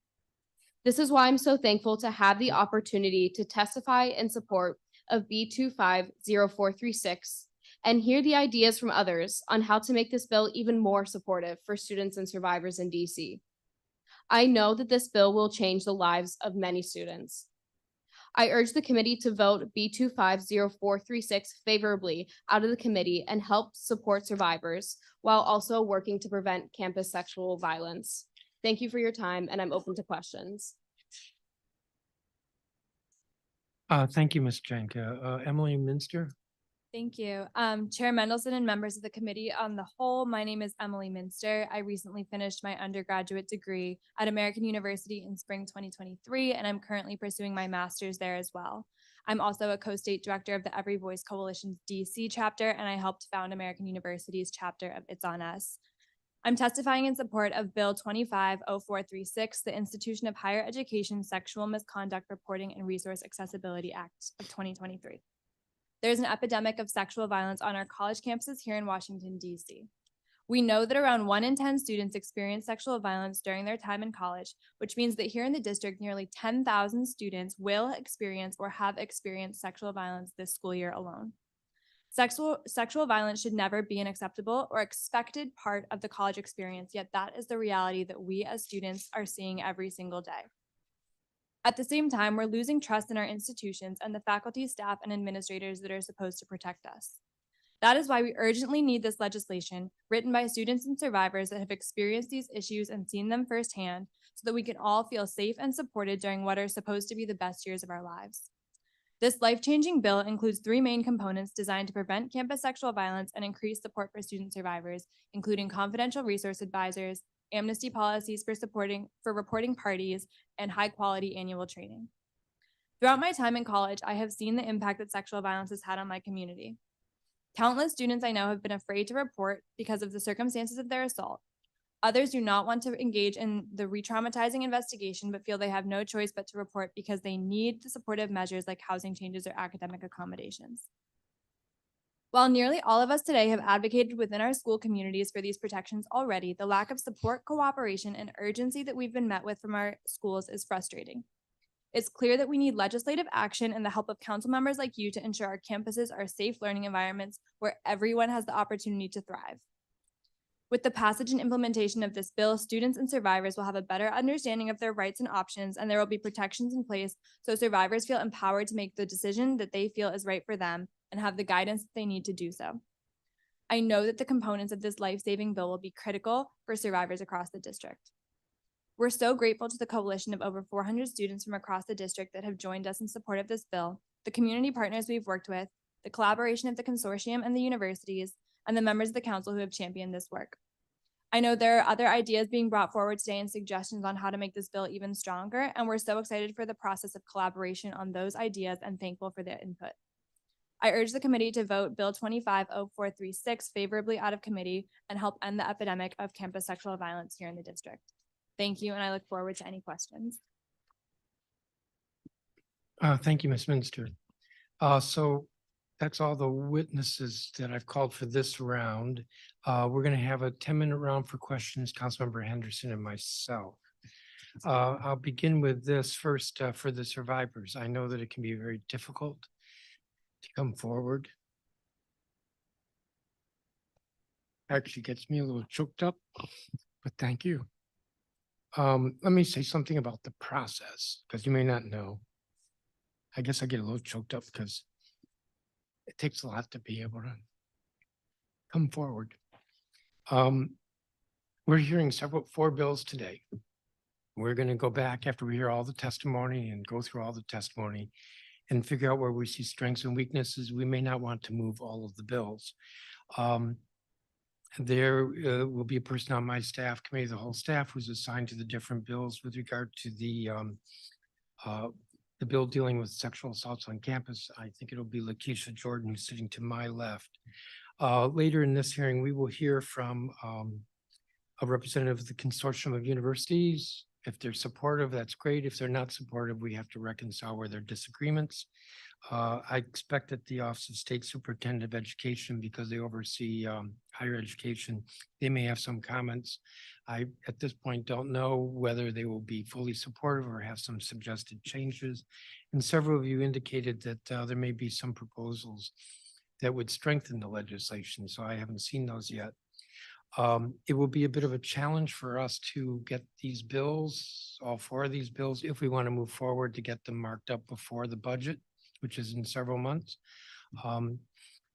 This is why I'm so thankful to have the opportunity to testify in support of B250436 and hear the ideas from others on how to make this bill even more supportive for students and survivors in DC. I know that this bill will change the lives of many students. I urge the committee to vote B250436 favorably out of the committee and help support survivors while also working to prevent campus sexual violence. Thank you for your time, and I'm open to questions. Thank you, Ms. Janka. Emily Minster. Thank you. Chair Mendelson and members of the Committee on the Whole, my name is Emily Minster. I recently finished my undergraduate degree at American University in spring 2023, and I'm currently pursuing my master's there as well. I'm also a co-state director of the Every Voice Coalition's DC chapter, and I helped found American University's chapter of It's On Us. I'm testifying in support of Bill 250436, the Institution of Higher Education Sexual Misconduct Reporting and Resource Accessibility Act of 2023. There's an epidemic of sexual violence on our college campuses here in Washington, D.C. We know that around 1 in 10 students experience sexual violence during their time in college, which means that here in the district, nearly 10,000 students will experience or have experienced sexual violence this school year alone. Sexual violence should never be an acceptable or expected part of the college experience, yet that is the reality that we as students are seeing every single day. At the same time, we're losing trust in our institutions and the faculty, staff, and administrators that are supposed to protect us. That is why we urgently need this legislation written by students and survivors that have experienced these issues and seen them firsthand, so that we can all feel safe and supported during what are supposed to be the best years of our lives. This life-changing bill includes 3 main components designed to prevent campus sexual violence and increase support for student survivors, including confidential resource advisors, amnesty policies for reporting parties, and high-quality annual training. Throughout my time in college, I have seen the impact that sexual violence has had on my community. Countless students I know have been afraid to report because of the circumstances of their assault. Others do not want to engage in the re-traumatizing investigation, but feel they have no choice but to report because they need the supportive measures like housing changes or academic accommodations. While nearly all of us today have advocated within our school communities for these protections already, the lack of support, cooperation, and urgency that we've been met with from our schools is frustrating. It's clear that we need legislative action and the help of council members like you to ensure our campuses are safe learning environments where everyone has the opportunity to thrive. With the passage and implementation of this bill, students and survivors will have a better understanding of their rights and options, and there will be protections in place so survivors feel empowered to make the decision that they feel is right for them and have the guidance that they need to do so. I know that the components of this life-saving bill will be critical for survivors across the district. We're so grateful to the coalition of over 400 students from across the district that have joined us in support of this bill, the community partners we've worked with, the collaboration of the consortium and the universities, and the members of the council who have championed this work. I know there are other ideas being brought forward today and suggestions on how to make this bill even stronger, and we're so excited for the process of collaboration on those ideas and thankful for their input. I urge the committee to vote Bill 250436 favorably out of committee and help end the epidemic of campus sexual violence here in the district. Thank you, and I look forward to any questions. Thank you, Ms. Minster. So that's all the witnesses that I've called for this round. We're going to have a 10-minute round for questions, Councilmember Henderson and myself. I'll begin with this first for the survivors. I know that it can be very difficult to come forward. Actually gets me a little choked up, but thank you. Let me say something about the process, because you may not know. I guess I get a little choked up because it takes a lot to be able to come forward. We're hearing 4 bills today. We're going to go back after we hear all the testimony and go through all the testimony and figure out where we see strengths and weaknesses. We may not want to move all of the bills. There will be a person on my staff committee, the whole staff, who's assigned to the different bills with regard to the bill dealing with sexual assaults on campus. I think it'll be Lakeisha Jordan, who's sitting to my left. Later in this hearing, we will hear from a representative of the consortium of universities. If they're supportive, that's great. If they're not supportive, we have to reconcile where there are disagreements. I expect that the Office of State Superintendent of Education, because they oversee higher education, they may have some comments. I, at this point, don't know whether they will be fully supportive or have some suggested changes. And several of you indicated that there may be some proposals that would strengthen the legislation, so I haven't seen those yet. It will be a bit of a challenge for us to get these bills, all 4 of these bills, if we want to move forward, to get them marked up before the budget, which is in several months.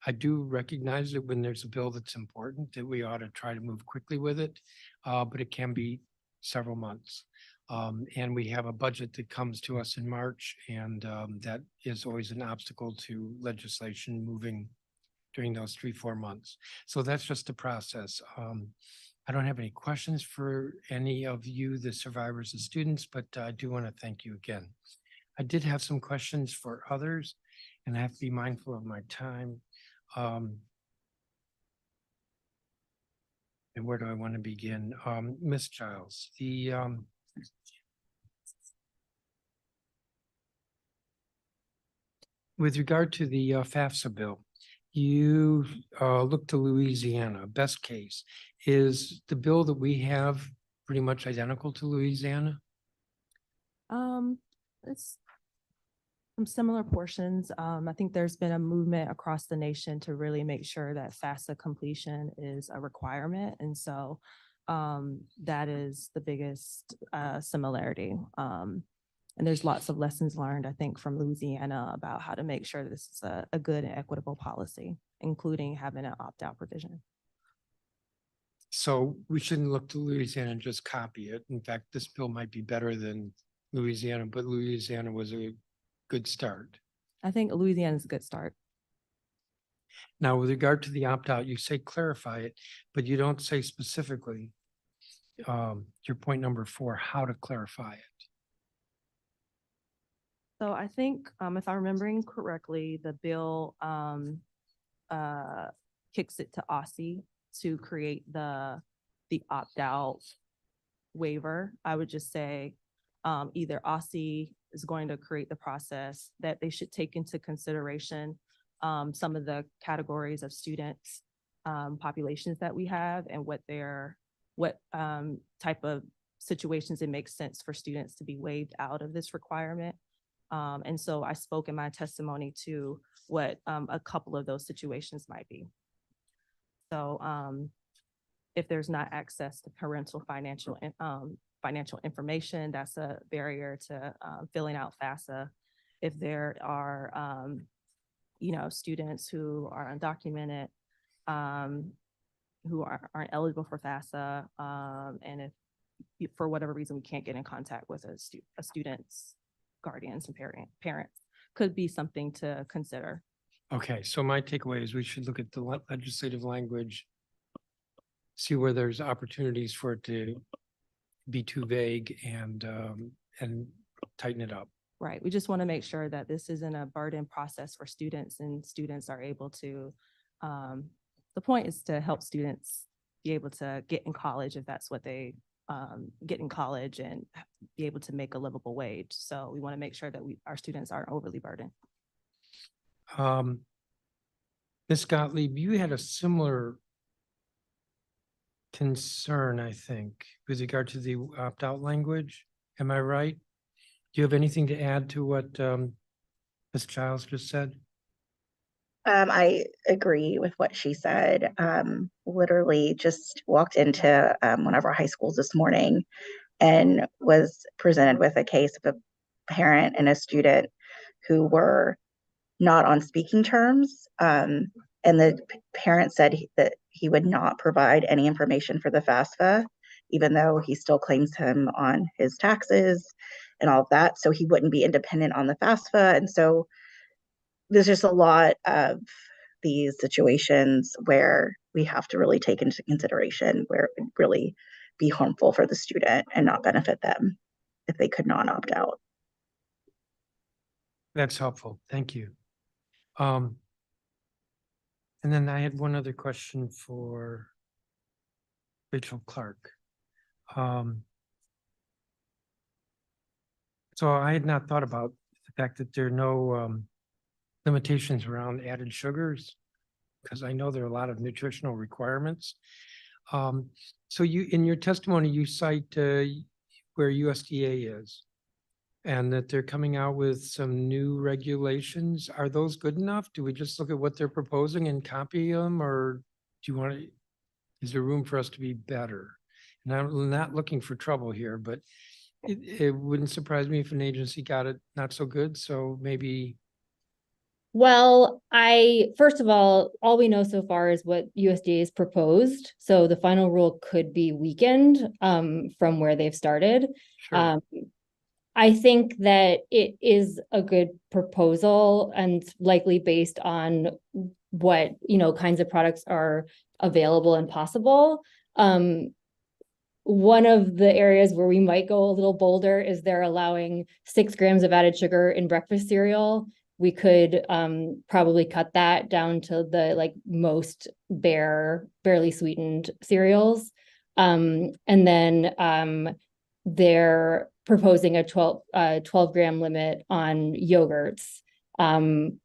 I do recognize that when there's a bill that's important, that we ought to try to move quickly with it, but it can be several months. And we have a budget that comes to us in March, and that is always an obstacle to legislation moving during those 3-4 months. So that's just the process. I don't have any questions for any of you, the survivors and students, but I do want to thank you again. I did have some questions for others, and I have to be mindful of my time. And where do I want to begin? Ms. Giles, with regard to the FAFSA bill, you look to Louisiana, best case. Is the bill that we have pretty much identical to Louisiana? It's some similar portions. I think there's been a movement across the nation to really make sure that FAFSA completion is a requirement. And so that is the biggest similarity. And there's lots of lessons learned, I think, from Louisiana about how to make sure this is a good and equitable policy, including having an opt-out provision. So we shouldn't look to Louisiana and just copy it. In fact, this bill might be better than Louisiana, but Louisiana was a good start. I think Louisiana is a good start. Now, with regard to the opt-out, you say clarify it, but you don't say specifically, your point number 4, how to clarify it. So I think, if I'm remembering correctly, the bill kicks it to OSSI to create the opt-out waiver. I would just say either OSSI is going to create the process that they should take into consideration some of the categories of students, populations that we have, and what type of situations it makes sense for students to be waived out of this requirement. And so I spoke in my testimony to what a couple of those situations might be. So if there's not access to parental financial information, that's a barrier to filling out FAFSA. If there are, students who are undocumented, who aren't eligible for FAFSA, and if for whatever reason we can't get in contact with a student's guardians and parents, could be something to consider. Okay, so my takeaway is we should look at the legislative language, see where there's opportunities for it to be too vague, and tighten it up. Right. We just want to make sure that this isn't a burden process for students, and students are able to, the point is to help students be able to get in college if that's what they get in college, and be able to make a livable wage. So we want to make sure that our students aren't overly burdened. Ms. Gottlieb, you had a similar concern, I think, with regard to the opt-out language. Am I right? Do you have anything to add to what Ms. Childs just said? I agree with what she said. Literally just walked into one of our high schools this morning and was presented with a case of a parent and a student who were not on speaking terms. And the parent said that he would not provide any information for the FAFSA, even though he still claims him on his taxes and all of that. So he wouldn't be independent on the FAFSA. And so there's just a lot of these situations where we have to really take into consideration where it would really be harmful for the student and not benefit them if they could not opt out. That's helpful. Thank you. And then I had one other question for Rachel Clark. So I had not thought about the fact that there are no limitations around added sugars, because I know there are a lot of nutritional requirements. So you, in your testimony, you cite where USDA is, and that they're coming out with some new regulations. Are those good enough? Do we just look at what they're proposing and copy them, or do you want to, is there room for us to be better? And I'm not looking for trouble here, but it wouldn't surprise me if an agency got it not so good. So maybe. Well, first of all we know so far is what USDA has proposed. So the final rule could be weakened from where they've started. Sure. I think that it is a good proposal and likely based on what, kinds of products are available and possible. One of the areas where we might go a little bolder is they're allowing 6 grams of added sugar in breakfast cereal. We could probably cut that down to the most barely sweetened cereals. And then they're proposing a 12 gram limit on yogurts,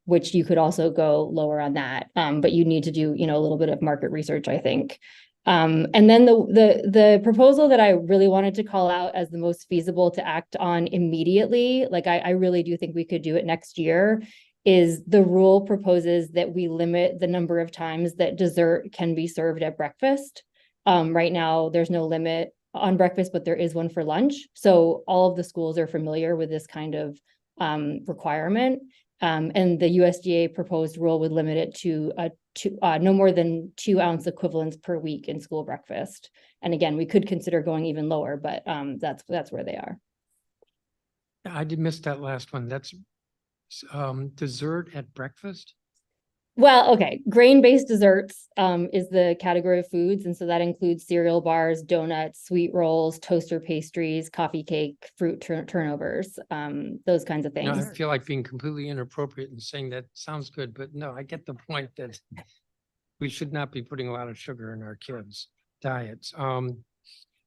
which you could also go lower on that. But you need to do, a little bit of market research, I think. And then the proposal that I really wanted to call out as the most feasible to act on immediately, I really do think we could do it next year, is the rule proposes that we limit the number of times that dessert can be served at breakfast. Right now, there's no limit on breakfast, but there is one for lunch. So all of the schools are familiar with this kind of requirement. And the USDA proposed rule would limit it to no more than 2 ounce equivalents per week in school breakfast. And again, we could consider going even lower, but that's where they are. I did miss that last one. That's dessert at breakfast? Well, okay, grain-based desserts is the category of foods, and so that includes cereal bars, donuts, sweet rolls, toaster pastries, coffee cake, fruit turnovers, those kinds of No, things. I feel like being completely inappropriate and saying that sounds good, but no, I get the point that we should not be putting a lot of sugar in our kids' diets.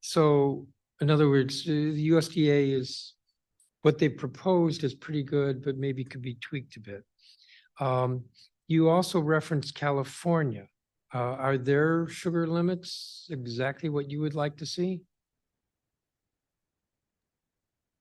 So in other words, the USDA is, what they proposed is pretty good, but maybe could be tweaked a bit. You also referenced California. Are their sugar limits exactly what you would like to see?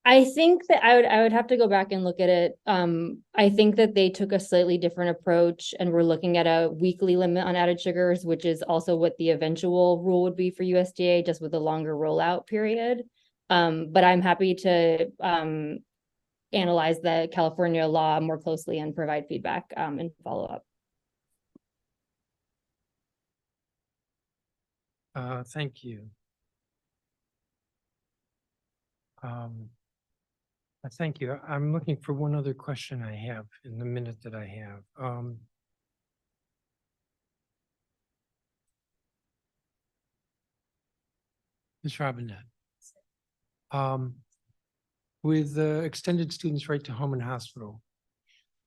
I think that I would have to go back and look at it. I think that they took a slightly different approach and we're looking at a weekly limit on added sugars, which is also what the eventual rule would be for USDA, just with a longer rollout period. But I'm happy to analyze the California law more closely and provide feedback and follow up. Thank you. Thank you. I'm looking for one other question I have in the minute that I have. Ms. Robinette. With extended students right to home and hospital,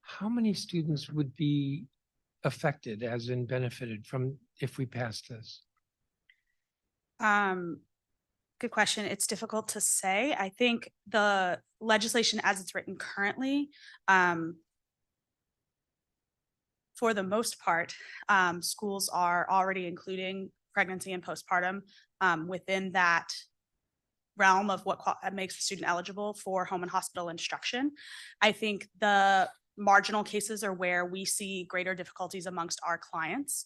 how many students would be affected, as in benefited from, if we pass this? Good question. It's difficult to say. I think the legislation as it's written currently, for the most part, schools are already including pregnancy and postpartum within that realm of what makes the student eligible for home and hospital instruction. I think the marginal cases are where we see greater difficulties amongst our clients.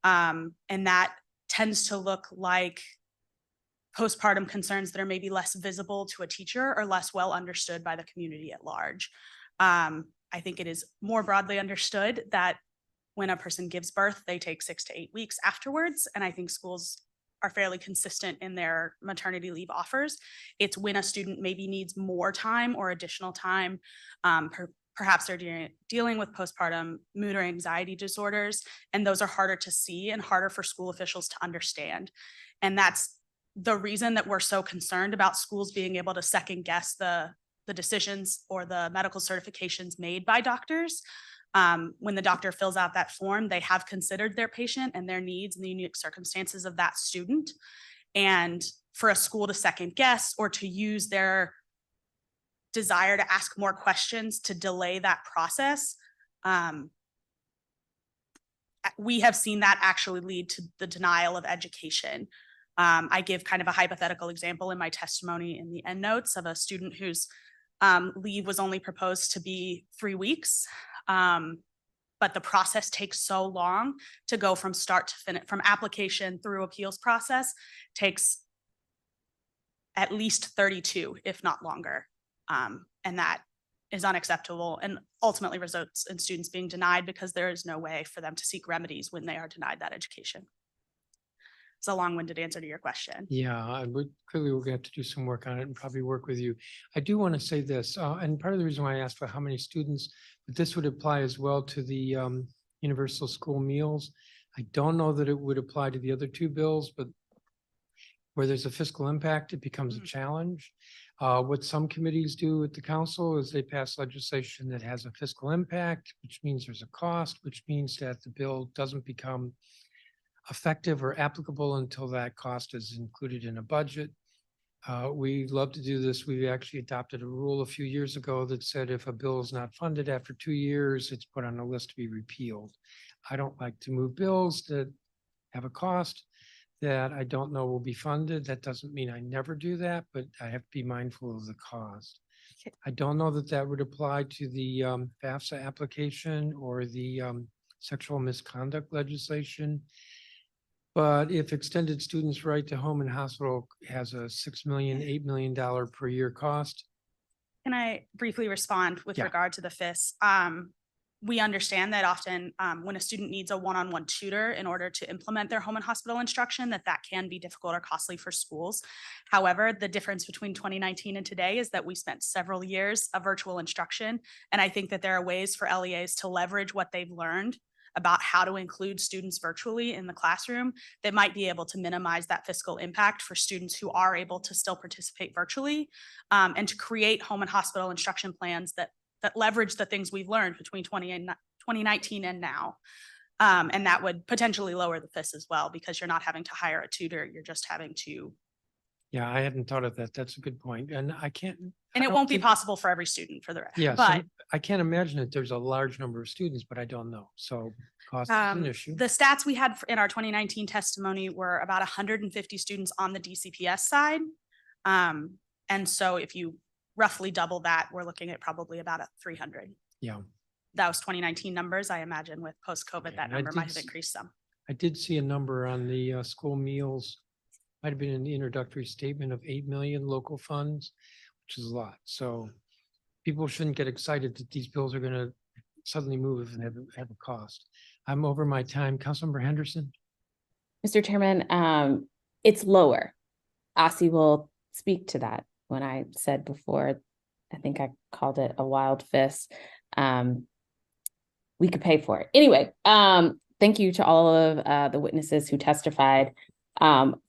And that tends to look like postpartum concerns that are maybe less visible to a teacher or less well understood by the community at large. I think it is more broadly understood that when a person gives birth, they take 6 to 8 weeks afterwards. And I think schools are fairly consistent in their maternity leave offers. It's when a student maybe needs more time or additional time, perhaps they're dealing with postpartum mood or anxiety disorders, and those are harder to see and harder for school officials to understand. And that's the reason that we're so concerned about schools being able to second guess the decisions or the medical certifications made by doctors. When the doctor fills out that form, they have considered their patient and their needs and the unique circumstances of that student. And for a school to second guess or to use their desire to ask more questions to delay that process, we have seen that actually lead to the denial of education. I give kind of a hypothetical example in my testimony in the endnotes of a student whose leave was only proposed to be 3 weeks. But the process takes so long to go from start to finish, from application through appeals process, takes at least 32, if not longer. And that is unacceptable and ultimately results in students being denied because there is no way for them to seek remedies when they are denied that education. It's a long-winded answer to your question. Yeah, clearly we're going to have to do some work on it and probably work with you. I do want to say this, and part of the reason why I asked for how many students, but this would apply as well to the universal school meals. I don't know that it would apply to the other 2 bills, but where there's a fiscal impact, it becomes a challenge. What some committees do at the council is they pass legislation that has a fiscal impact, which means there's a cost, which means that the bill doesn't become effective or applicable until that cost is included in a budget. We love to do this. We actually adopted a rule a few years ago that said if a bill is not funded after 2 years, it's put on a list to be repealed. I don't like to move bills that have a cost that I don't know will be funded. That doesn't mean I never do that, but I have to be mindful of the cost. I don't know that that would apply to the FAFSA application or the sexual misconduct legislation. But if extended students' right to home and hospital has a $6 million, $8 million per year cost. Can I briefly respond with Yeah. regard to the FIS? We understand that often when a student needs a one-on-one tutor in order to implement their home and hospital instruction, that can be difficult or costly for schools. However, the difference between 2019 and today is that we spent several years of virtual instruction. And I think that there are ways for LEAs to leverage what they've learned about how to include students virtually in the classroom that might be able to minimize that fiscal impact for students who are able to still participate virtually, and to create home and hospital instruction plans that leverage the things we've learned between 2019 and now. And that would potentially lower the FIS as well, because you're not having to hire a tutor, you're just having to. Yeah, I hadn't thought of that. That's a good point. And I can't. And I it don't won't be think- possible for every student for the rest. Yes, But I can't imagine that there's a large number of students, but I don't know. So cost is an issue. the stats we had in our 2019 testimony were about 150 students on the DCPS side. And so if you roughly double that, we're looking at probably about 300. Yeah. That was 2019 numbers. I imagine with post-COVID, that and I number might did have increased some. I did see a number on the school meals. Might have been in the introductory statement of 8 million local funds, which is a lot. So people shouldn't get excited that these bills are going to suddenly move and have a cost. I'm over my time. Councilmember Henderson. Mr. Chairman, it's lower. Asi will speak to that. When I said before, I think I called it a wild fist. We could pay for it. Anyway, thank you to all of the witnesses who testified.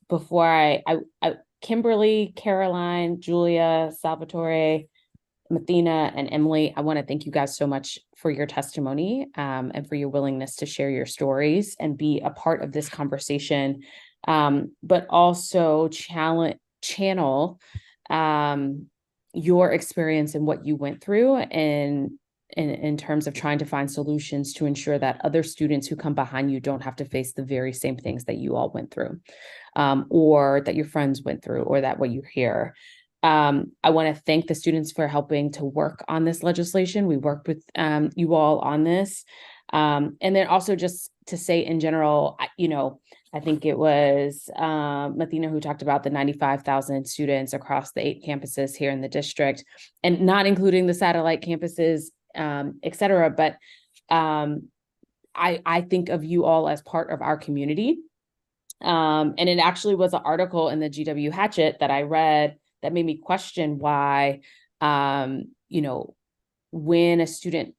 Before I Kimberly, Caroline, Julia, Salvatore, Mathena, and Emily, I want to thank you guys so much for your testimony and for your willingness to share your stories and be a part of this conversation, but also channel your experience and what you went through and in terms of trying to find solutions to ensure that other students who come behind you don't have to face the very same things that you all went through, or that your friends went through, or that what you hear. I want to thank the students for helping to work on this legislation. We worked with you all on this. And then also just to say in general, I think it was Mathena who talked about the 95,000 students across the 8 campuses here in the district, and not including the satellite campuses, et cetera. But I think of you all as part of our community. And it actually was an article in the GW Hatchet that I read that made me question why, when a student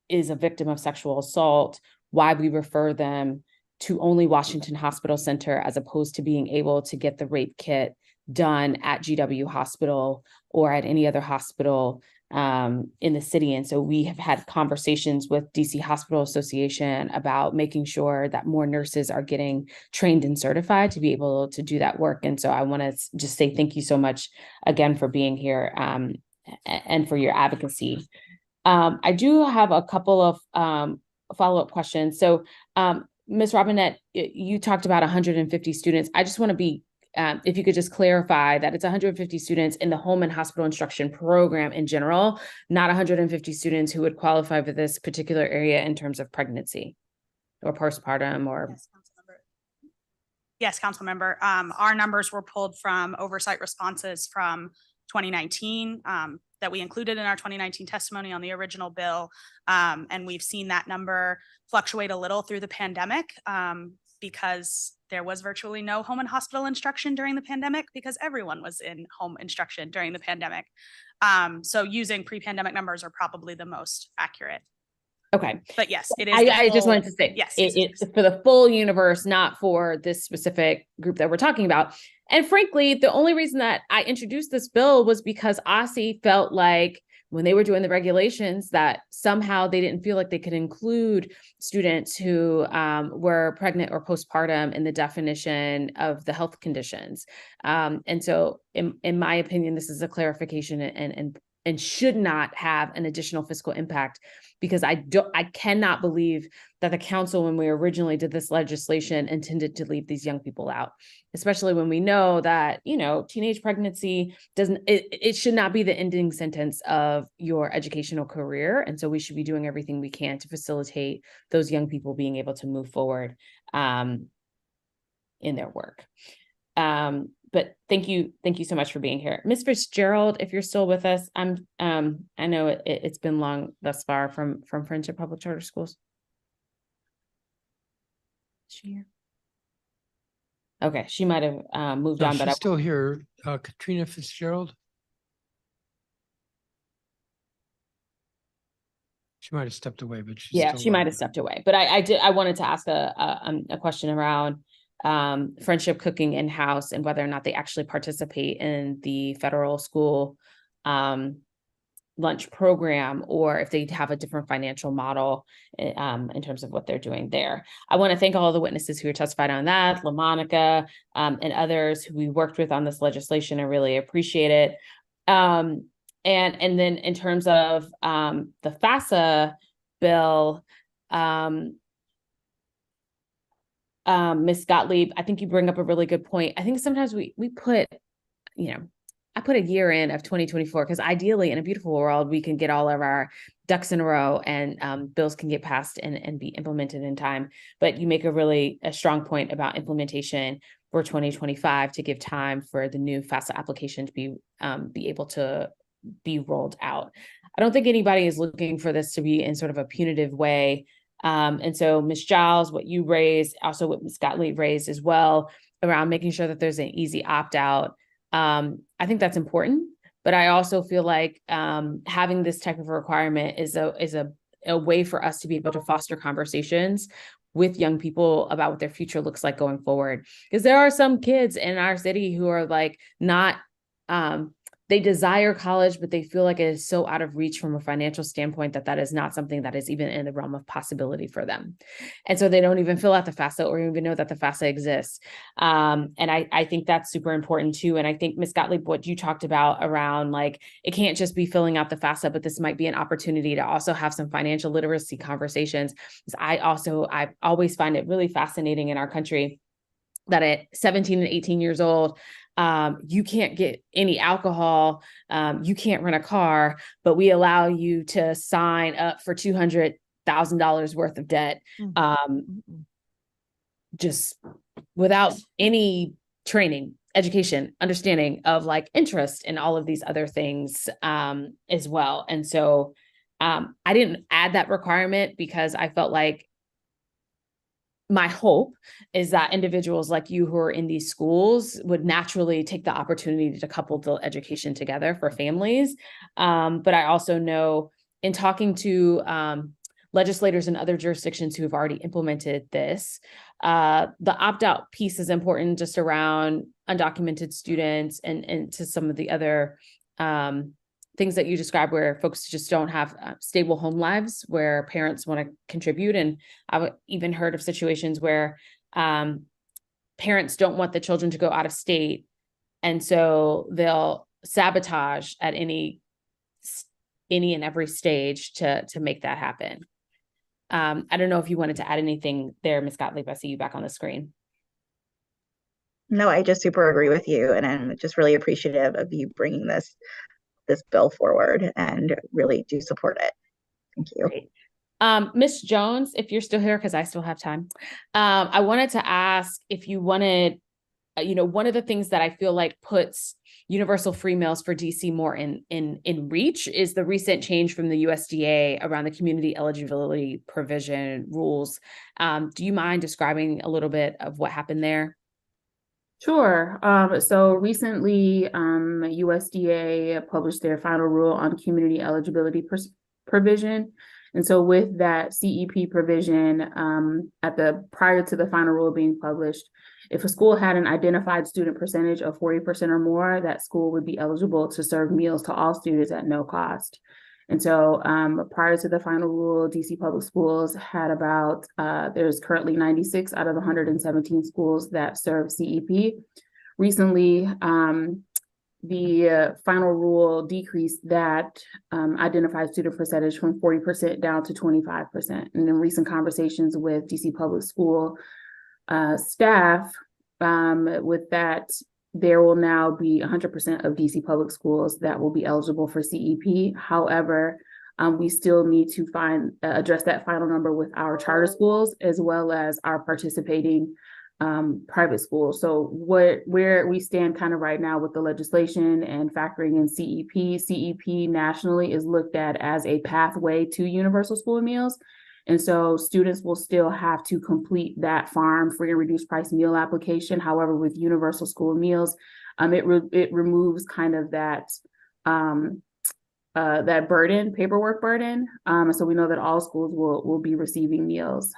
is a victim of sexual assault, why we refer them to only Washington Hospital Center as opposed to being able to get the rape kit done at GW Hospital or at any other hospital in the city. And so we have had conversations with DC Hospital Association about making sure that more nurses are getting trained and certified to be able to do that work. And so I want to just say thank you so much again for being here and for your advocacy. I do have a couple of follow-up questions. So Ms. Robinette, you talked about 150 students. I just want to be if you could just clarify that it's 150 students in the home and hospital instruction program in general, not 150 students who would qualify for this particular area in terms of pregnancy or postpartum or. Yes, council member. Our numbers were pulled from oversight responses from 2019 that we included in our 2019 testimony on the original bill. And we've seen that number fluctuate a little through the pandemic because there was virtually no home and hospital instruction during the pandemic because everyone was in home instruction during the pandemic. So using pre-pandemic numbers are probably the most accurate. Okay. But yes, it is. I just wanted to say, yes, it's for the full universe, not for this specific group that we're talking about. And frankly, the only reason that I introduced this bill was because Aussie felt like when they were doing the regulations that somehow they didn't feel like they could include students who were pregnant or postpartum in the definition of the health conditions. And so in my opinion, this is a clarification and should not have an additional fiscal impact, because I cannot believe that the council, when we originally did this legislation, intended to leave these young people out, especially when we know that, teenage pregnancy it should not be the ending sentence of your educational career. And so we should be doing everything we can to facilitate those young people being able to move forward. in their work. But thank you so much for being here. Ms. Fitzgerald, if you're still with us, I know it's been long thus far from Friendship Public Charter Schools. Is she here? Okay, she might have moved on, but she's still here. Katrina Fitzgerald. She might have stepped away, but she's still she might have stepped away. But I wanted to ask a question around Friendship cooking in-house and whether or not they actually participate in the federal school lunch program, or if they have a different financial model in terms of what they're doing there. I want to thank all the witnesses who testified on that, LaMonica and others who we worked with on this legislation. I really appreciate it. And then in terms of the FAFSA bill, Ms. Gottlieb, I think you bring up a really good point. I think sometimes we put, I put a year in of 2024, because ideally in a beautiful world, we can get all of our ducks in a row and bills can get passed and be implemented in time. But you make a strong point about implementation for 2025 to give time for the new FAFSA application to be able to be rolled out. I don't think anybody is looking for this to be in sort of a punitive way. And so Ms. Giles, what you raised, also what Ms. Gottlieb raised as well, around making sure that there's an easy opt-out. I think that's important, but I also feel like having this type of requirement is a way for us to be able to foster conversations with young people about what their future looks like going forward. Because there are some kids in our city who are like not, they desire college, but they feel like it is so out of reach from a financial standpoint that is not something that is even in the realm of possibility for them. And so they don't even fill out the FAFSA or even know that the FAFSA exists. And I think that's super important too. And I think, Ms. Gottlieb, what you talked about around, like, it can't just be filling out the FAFSA, but this might be an opportunity to also have some financial literacy conversations. I always find it really fascinating in our country that at 17 and 18 years old, you can't get any alcohol, you can't rent a car, but we allow you to sign up for $200,000 worth of debt, just without any training, education, understanding of like interest and all of these other things as well. And so I didn't add that requirement because I felt like my hope is that individuals like you who are in these schools would naturally take the opportunity to couple the education together for families. But I also know, in talking to legislators in other jurisdictions who have already implemented this, the opt-out piece is important, just around undocumented students and to some of the other things that you described, where folks just don't have stable home lives, where parents want to contribute. And I've even heard of situations where parents don't want the children to go out of state. And so they'll sabotage at any and every stage to make that happen. I don't know if you wanted to add anything there, Ms. Gottlieb. I see you back on the screen. No, I just super agree with you. And I'm just really appreciative of you bringing this bill forward, and really do support it. Thank you. Great. Ms. Jones, if you're still here, because I still have time, I wanted to ask if you wanted, one of the things that I feel like puts universal free meals for DC more in reach is the recent change from the USDA around the community eligibility provision rules. Do you mind describing a little bit of what happened there? Sure. So recently, USDA published their final rule on community eligibility provision. And so with that CEP provision, prior to the final rule being published, if a school had an identified student percentage of 40% or more, that school would be eligible to serve meals to all students at no cost. And so prior to the final rule, DC Public Schools had there's currently 96 out of the 117 schools that serve CEP. Recently, the final rule decreased that identified student percentage from 40% down to 25%. And in recent conversations with DC Public School staff, with that, there will now be 100% of DC Public Schools that will be eligible for CEP. However, we still need to address that final number with our charter schools, as well as our participating private schools. So where we stand kind of right now with the legislation and factoring in CEP nationally is looked at as a pathway to universal school meals. And so students will still have to complete that farm free and reduced price meal application. However, with universal school meals, it removes kind of that that burden, paperwork burden. So we know that all schools will be receiving meals.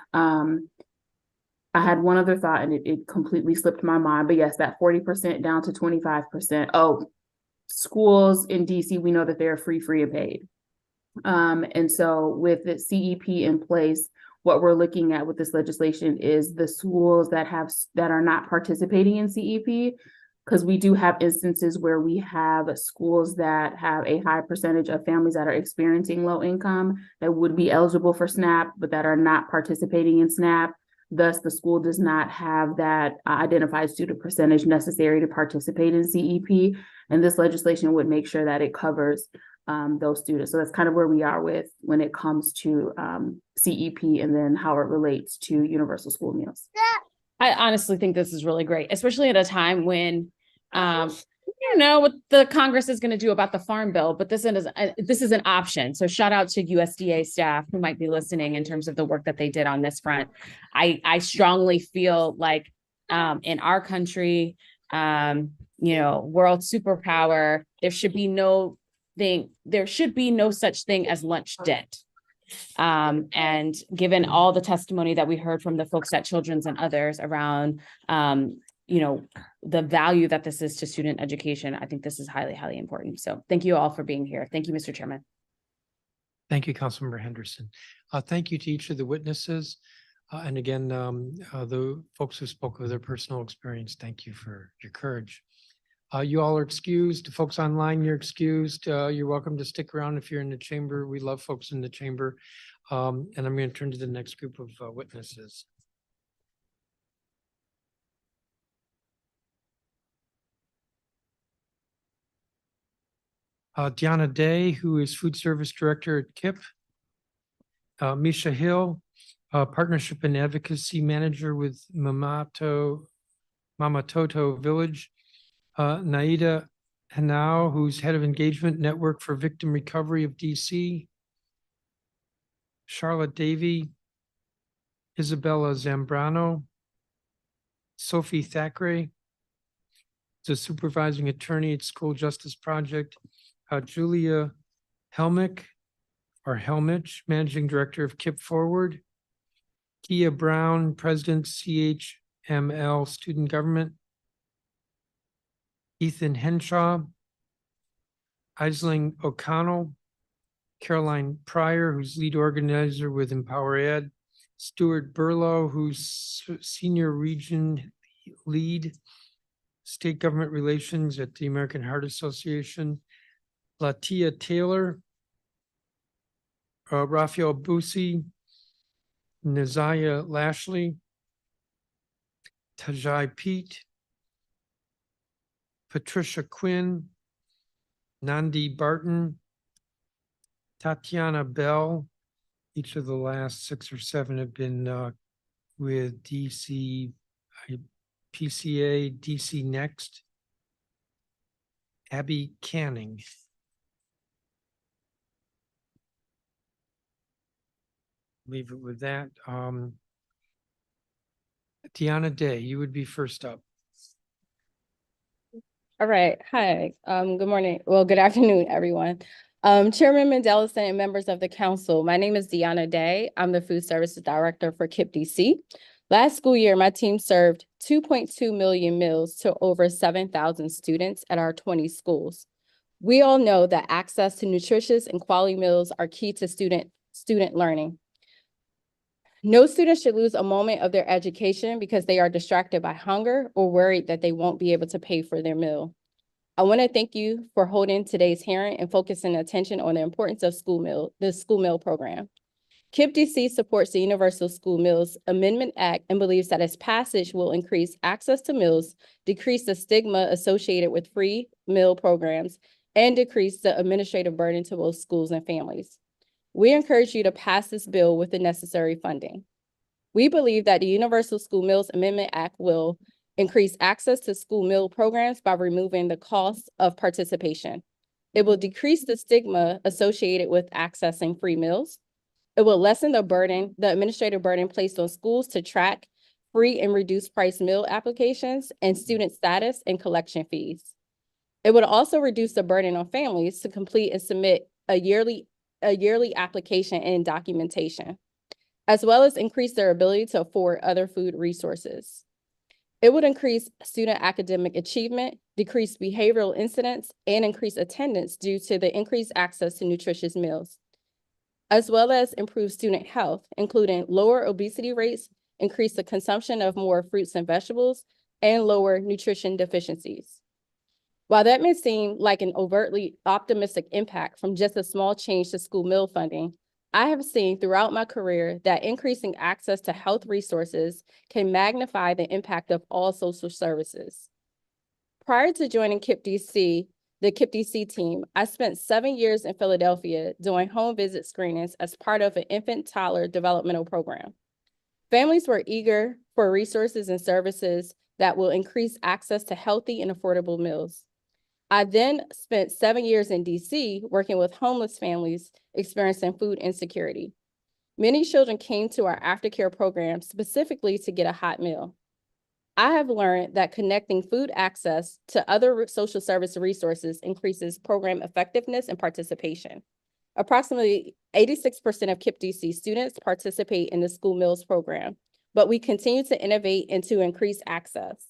I had one other thought and it completely slipped my mind, but yes, that 40% down to 25%. Oh, schools in DC, we know that they're free and paid. And so with the CEP in place, what we're looking at with this legislation is the schools that are not participating in CEP, because we do have instances where we have schools that have a high percentage of families that are experiencing low income that would be eligible for SNAP, but that are not participating in SNAP. Thus, the school does not have that identified student percentage necessary to participate in CEP. And this legislation would make sure that it covers those students. So that's kind of where we are with when it comes to CEP and then how it relates to universal school meals. I honestly think this is really great, especially at a time when you know what the Congress is going to do about the Farm Bill, but this is an option. So shout out to USDA staff who might be listening in terms of the work that they did on this front. I strongly feel like in our country, you know, world superpower, there should be no such thing as lunch debt. And given all the testimony that we heard from the folks at Children's and others around, you know, the value that this is to student education, I think this is highly, highly important. So thank you all for being here. Thank you, Mr. Chairman. Thank you, Councilmember Henderson. Thank you to each of the witnesses. And again, the folks who spoke of their personal experience, thank you for your courage. You all are excused. Folks online, you're excused. You're welcome to stick around if you're in the chamber. We love folks in the chamber. And I'm going to turn to the next group of witnesses. Deanna Day, who is Food Service Director at KIP. Misha Hill, Partnership and Advocacy Manager with Mamatoto Village. Naida Hanau, who's Head of Engagement Network for Victim Recovery of DC. Charlotte Davey, Isabella Zambrano, Sophie Thackeray, the Supervising Attorney at School Justice Project. Julia Helmich, Managing Director of KIP Forward. Kia Brown, President, CHML Student Government. Ethan Henshaw, Aisling O'Connell, Caroline Pryor, who's lead organizer with Empower Ed. Stuart Burlow, who's Senior Region Lead, State Government Relations at the American Heart Association. Latia Taylor, Raphael Busi, Nazaya Lashley, Tajai Pete, Patricia Quinn, Nandi Barton, Tatiana Bell. Each of the last 6 or 7 have been with DC, PCA, DC Next. Abby Canning. Leave it with that. Deanna Day, you would be first up. All right. Hi. Good morning. Well, good afternoon, everyone. Chairman Mendelson and members of the council, my name is Deanna Day. I'm the Food Services Director for KIP DC. Last school year, my team served 2.2 million meals to over 7,000 students at our 20 schools. We all know that access to nutritious and quality meals are key to student learning. No student should lose a moment of their education because they are distracted by hunger or worried that they won't be able to pay for their meal. I want to thank you for holding today's hearing and focusing attention on the importance of the school meal program. KIP DC supports the Universal School Meals Amendment Act and believes that its passage will increase access to meals, decrease the stigma associated with free meal programs, and decrease the administrative burden to both schools and families. We encourage you to pass this bill with the necessary funding. We believe that the Universal School Meals Amendment Act will increase access to school meal programs by removing the cost of participation. It will decrease the stigma associated with accessing free meals. It will lessen the administrative burden placed on schools to track free and reduced price meal applications and student status and collection fees. It would also reduce the burden on families to complete and submit a yearly application and documentation, as well as increase their ability to afford other food resources. It would increase student academic achievement, decrease behavioral incidents, and increase attendance due to the increased access to nutritious meals, as well as improve student health, including lower obesity rates, increase the consumption of more fruits and vegetables, and lower nutrition deficiencies. While that may seem like an overtly optimistic impact from just a small change to school meal funding, I have seen throughout my career that increasing access to health resources can magnify the impact of all social services. Prior to joining the KIPP DC team, I spent 7 years in Philadelphia doing home visit screenings as part of an infant-toddler developmental program. Families were eager for resources and services that will increase access to healthy and affordable meals. I then spent 7 years in DC working with homeless families experiencing food insecurity. Many children came to our aftercare program specifically to get a hot meal. I have learned that connecting food access to other social service resources increases program effectiveness and participation. Approximately 86% of KIPP DC students participate in the school meals program, but we continue to innovate and to increase access.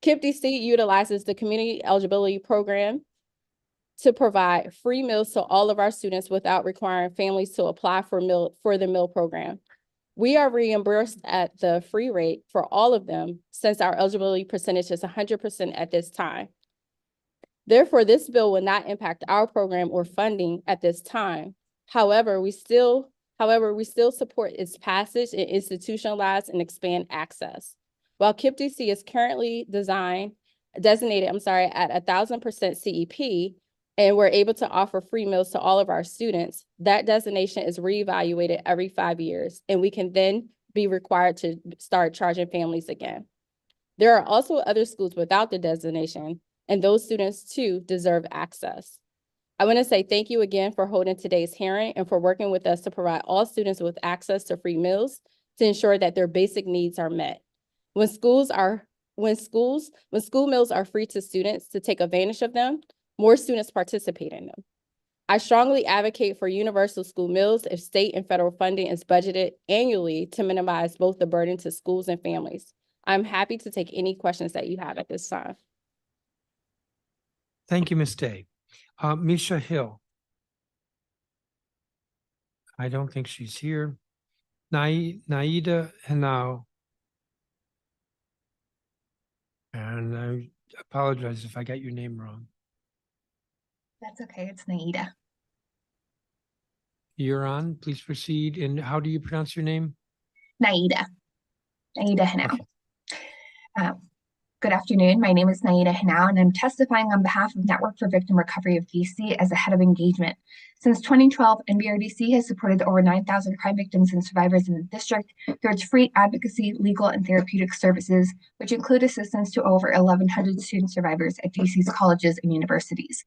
KIPP DC utilizes the Community Eligibility Program to provide free meals to all of our students without requiring families to apply for the meal program. We are reimbursed at the free rate for all of them since our eligibility percentage is 100% at this time. Therefore, this bill will not impact our program or funding at this time. However, we still support its passage and institutionalize and expand access. While KIPP DC is currently designated at 1,000% CEP, and we're able to offer free meals to all of our students, that designation is reevaluated every 5 years, and we can then be required to start charging families again. There are also other schools without the designation, and those students too deserve access. I want to say thank you again for holding today's hearing and for working with us to provide all students with access to free meals to ensure that their basic needs are met. When school meals are free to students to take advantage of them, more students participate in them. I strongly advocate for universal school meals if state and federal funding is budgeted annually to minimize both the burden to schools and families. I'm happy to take any questions that you have at this time. Thank you, Ms. Day. Misha Hill. I don't think she's here. Naida Henao. And I apologize if I got your name wrong. That's okay, it's Naida. You're on, please proceed. And how do you pronounce your name? Naida Henao. Okay. Good afternoon. My name is Naida Henao, and I'm testifying on behalf of Network for Victim Recovery of DC as the head of engagement. Since 2012, NVRDC has supported over 9,000 crime victims and survivors in the district through its free advocacy, legal, and therapeutic services, which include assistance to over 1,100 student survivors at DC's colleges and universities.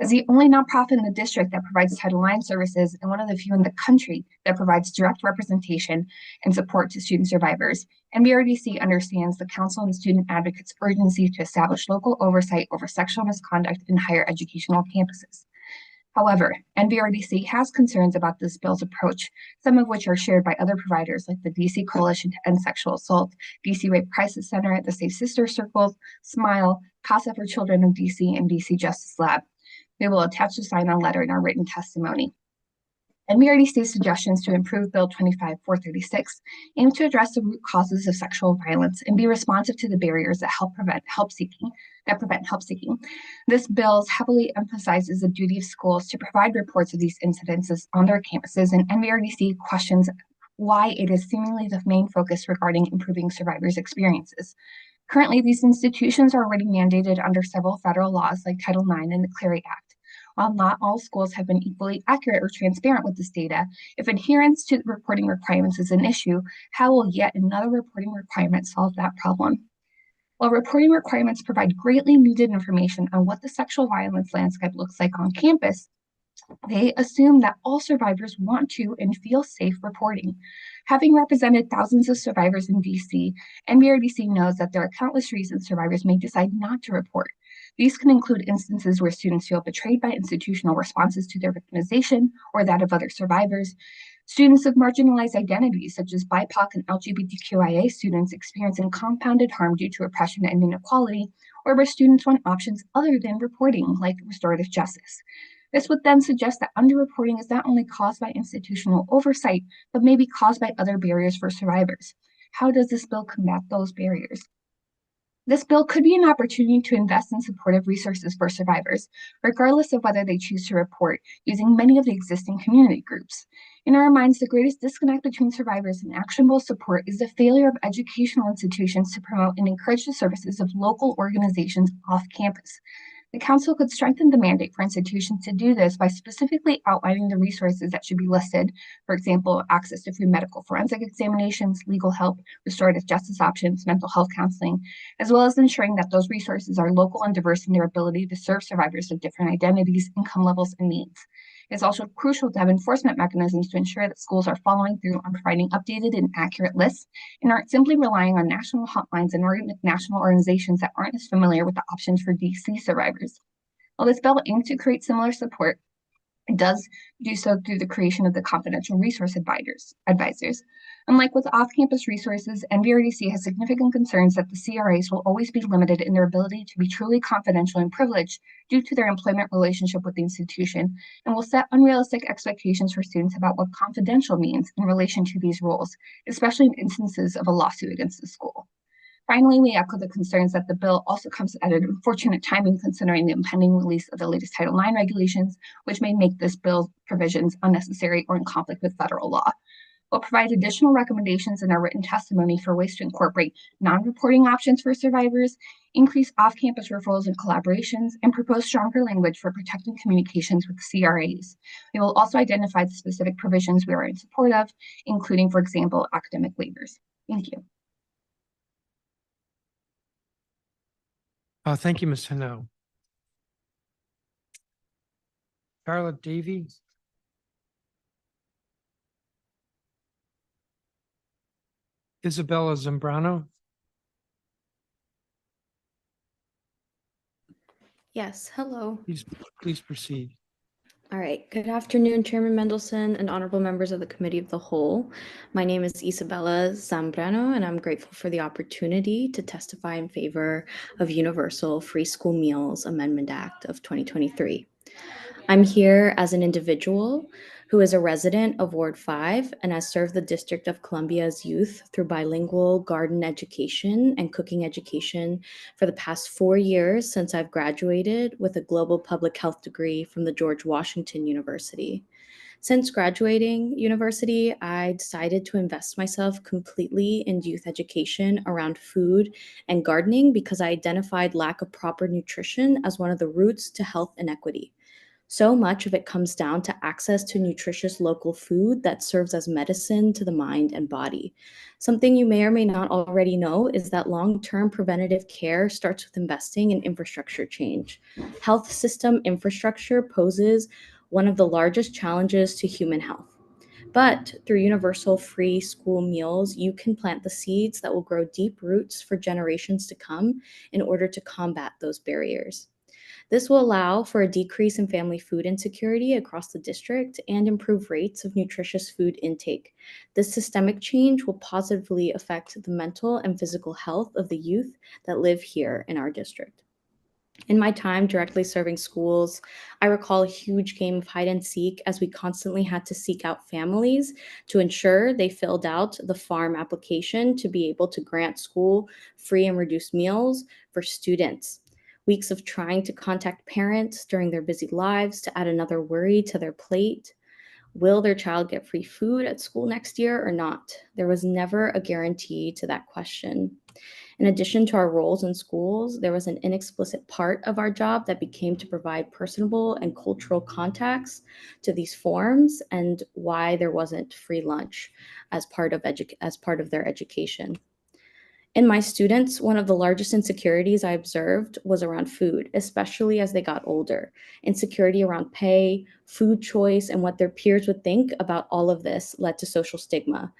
As the only nonprofit in the district that provides Title IX services and one of the few in the country that provides direct representation and support to student survivors, NVRDC understands the council and student advocates' urgency to establish local oversight over sexual misconduct in higher educational campuses. However, NVRDC has concerns about this bill's approach, some of which are shared by other providers like the DC Coalition to End Sexual Assault, DC Rape Crisis Center, the Safe Sister Circles, SMILE, CASA for Children of DC, and DC Justice Lab. We will attach the sign-on letter in our written testimony. NVRDC's suggestions to improve Bill 25-436 aim to address the root causes of sexual violence and be responsive to the barriers that prevent help seeking. This bill heavily emphasizes the duty of schools to provide reports of these incidences on their campuses, and NVRDC questions why it is seemingly the main focus regarding improving survivors' experiences. Currently, these institutions are already mandated under several federal laws like Title IX and the Clery Act. While not all schools have been equally accurate or transparent with this data, if adherence to the reporting requirements is an issue, how will yet another reporting requirement solve that problem? While reporting requirements provide greatly needed information on what the sexual violence landscape looks like on campus, they assume that all survivors want to and feel safe reporting. Having represented thousands of survivors in DC, NBRDC knows that there are countless reasons survivors may decide not to report. These can include instances where students feel betrayed by institutional responses to their victimization or that of other survivors. Students of marginalized identities, such as BIPOC and LGBTQIA students, experiencing compounded harm due to oppression and inequality, or where students want options other than reporting, like restorative justice. This would then suggest that underreporting is not only caused by institutional oversight, but may be caused by other barriers for survivors. How does this bill combat those barriers? This bill could be an opportunity to invest in supportive resources for survivors, regardless of whether they choose to report, using many of the existing community groups. In our minds, the greatest disconnect between survivors and actionable support is the failure of educational institutions to promote and encourage the services of local organizations off campus. The Council could strengthen the mandate for institutions to do this by specifically outlining the resources that should be listed, for example, access to free medical forensic examinations, legal help, restorative justice options, mental health counseling, as well as ensuring that those resources are local and diverse in their ability to serve survivors of different identities, income levels, and needs. It's also crucial to have enforcement mechanisms to ensure that schools are following through on providing updated and accurate lists and aren't simply relying on national hotlines and national organizations that aren't as familiar with the options for DC survivors. While this bill aims to create similar support, it does do so through the creation of the confidential resource advisors. Unlike with off-campus resources, NBRDC has significant concerns that the CRAs will always be limited in their ability to be truly confidential and privileged due to their employment relationship with the institution, and will set unrealistic expectations for students about what confidential means in relation to these roles, especially in instances of a lawsuit against the school. Finally, we echo the concerns that the bill also comes at an unfortunate timing considering the impending release of the latest Title IX regulations, which may make this bill's provisions unnecessary or in conflict with federal law. We'll provide additional recommendations in our written testimony for ways to incorporate non-reporting options for survivors, increase off-campus referrals and collaborations, and propose stronger language for protecting communications with CRAs. We will also identify the specific provisions we are in support of, including, for example, academic waivers. Thank you. Thank you, Ms. Hano. Charlotte Davy. Isabella Zambrano. Yes, hello. Please proceed. All right. Good afternoon, Chairman Mendelson and honorable members of the Committee of the Whole. My name is Isabella Zambrano, and I'm grateful for the opportunity to testify in favor of Universal Free School Meals Amendment Act of 2023. I'm here as an individual who is a resident of Ward 5 and has served the District of Columbia's youth through bilingual garden education and cooking education for the past 4 years since I've graduated with a global public health degree from the George Washington University. Since graduating university, I decided to invest myself completely in youth education around food and gardening because I identified lack of proper nutrition as one of the roots to health inequity. So much of it comes down to access to nutritious local food that serves as medicine to the mind and body. Something you may or may not already know is that long-term preventative care starts with investing in infrastructure change. Health system infrastructure poses one of the largest challenges to human health. But through universal free school meals, you can plant the seeds that will grow deep roots for generations to come in order to combat those barriers. This will allow for a decrease in family food insecurity across the district and improve rates of nutritious food intake. This systemic change will positively affect the mental and physical health of the youth that live here in our district. In my time directly serving schools, I recall a huge game of hide and seek as we constantly had to seek out families to ensure they filled out the farm application to be able to grant school free and reduced meals for students. Weeks of trying to contact parents during their busy lives to add another worry to their plate. Will their child get free food at school next year or not? There was never a guarantee to that question. In addition to our roles in schools, there was an inexplicit part of our job that became to provide personable and cultural context to these forms and why there wasn't free lunch as part of their education. In my students, one of the largest insecurities I observed was around food, especially as they got older. Insecurity around pay, food choice, and what their peers would think about all of this led to social stigma.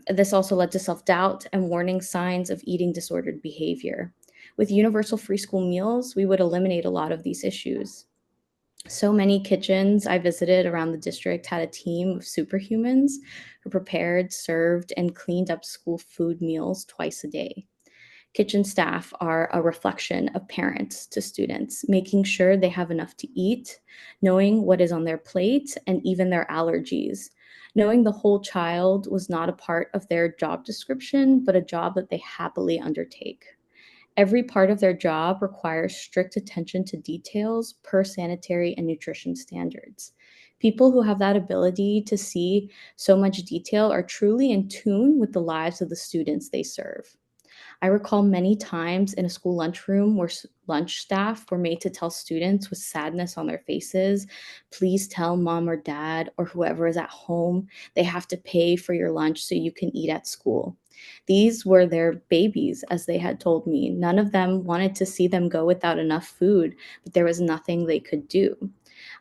This also led to self-doubt and warning signs of eating disordered behavior. With universal free school meals, we would eliminate a lot of these issues. So many kitchens I visited around the district had a team of superhumans who prepared, served, and cleaned up school food meals twice a day. Kitchen staff are a reflection of parents to students, making sure they have enough to eat, knowing what is on their plate, and even their allergies. Knowing the whole child was not a part of their job description, but a job that they happily undertake. Every part of their job requires strict attention to details per sanitary and nutrition standards. People who have that ability to see so much detail are truly in tune with the lives of the students they serve. I recall many times in a school lunchroom where lunch staff were made to tell students with sadness on their faces, please tell mom or dad or whoever is at home they have to pay for your lunch so you can eat at school. These were their babies, as they had told me. None of them wanted to see them go without enough food, but there was nothing they could do.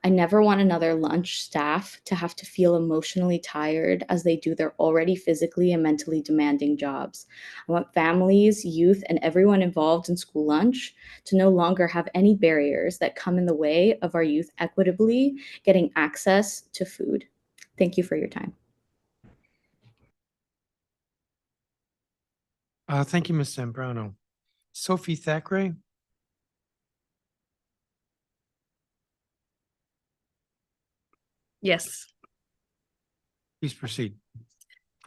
I never want another lunch staff to have to feel emotionally tired as they do their already physically and mentally demanding jobs. I want families, youth, and everyone involved in school lunch to no longer have any barriers that come in the way of our youth equitably getting access to food. Thank you for your time. Thank you, Ms. Zambrano. Sophie Thackeray? Yes. Please proceed.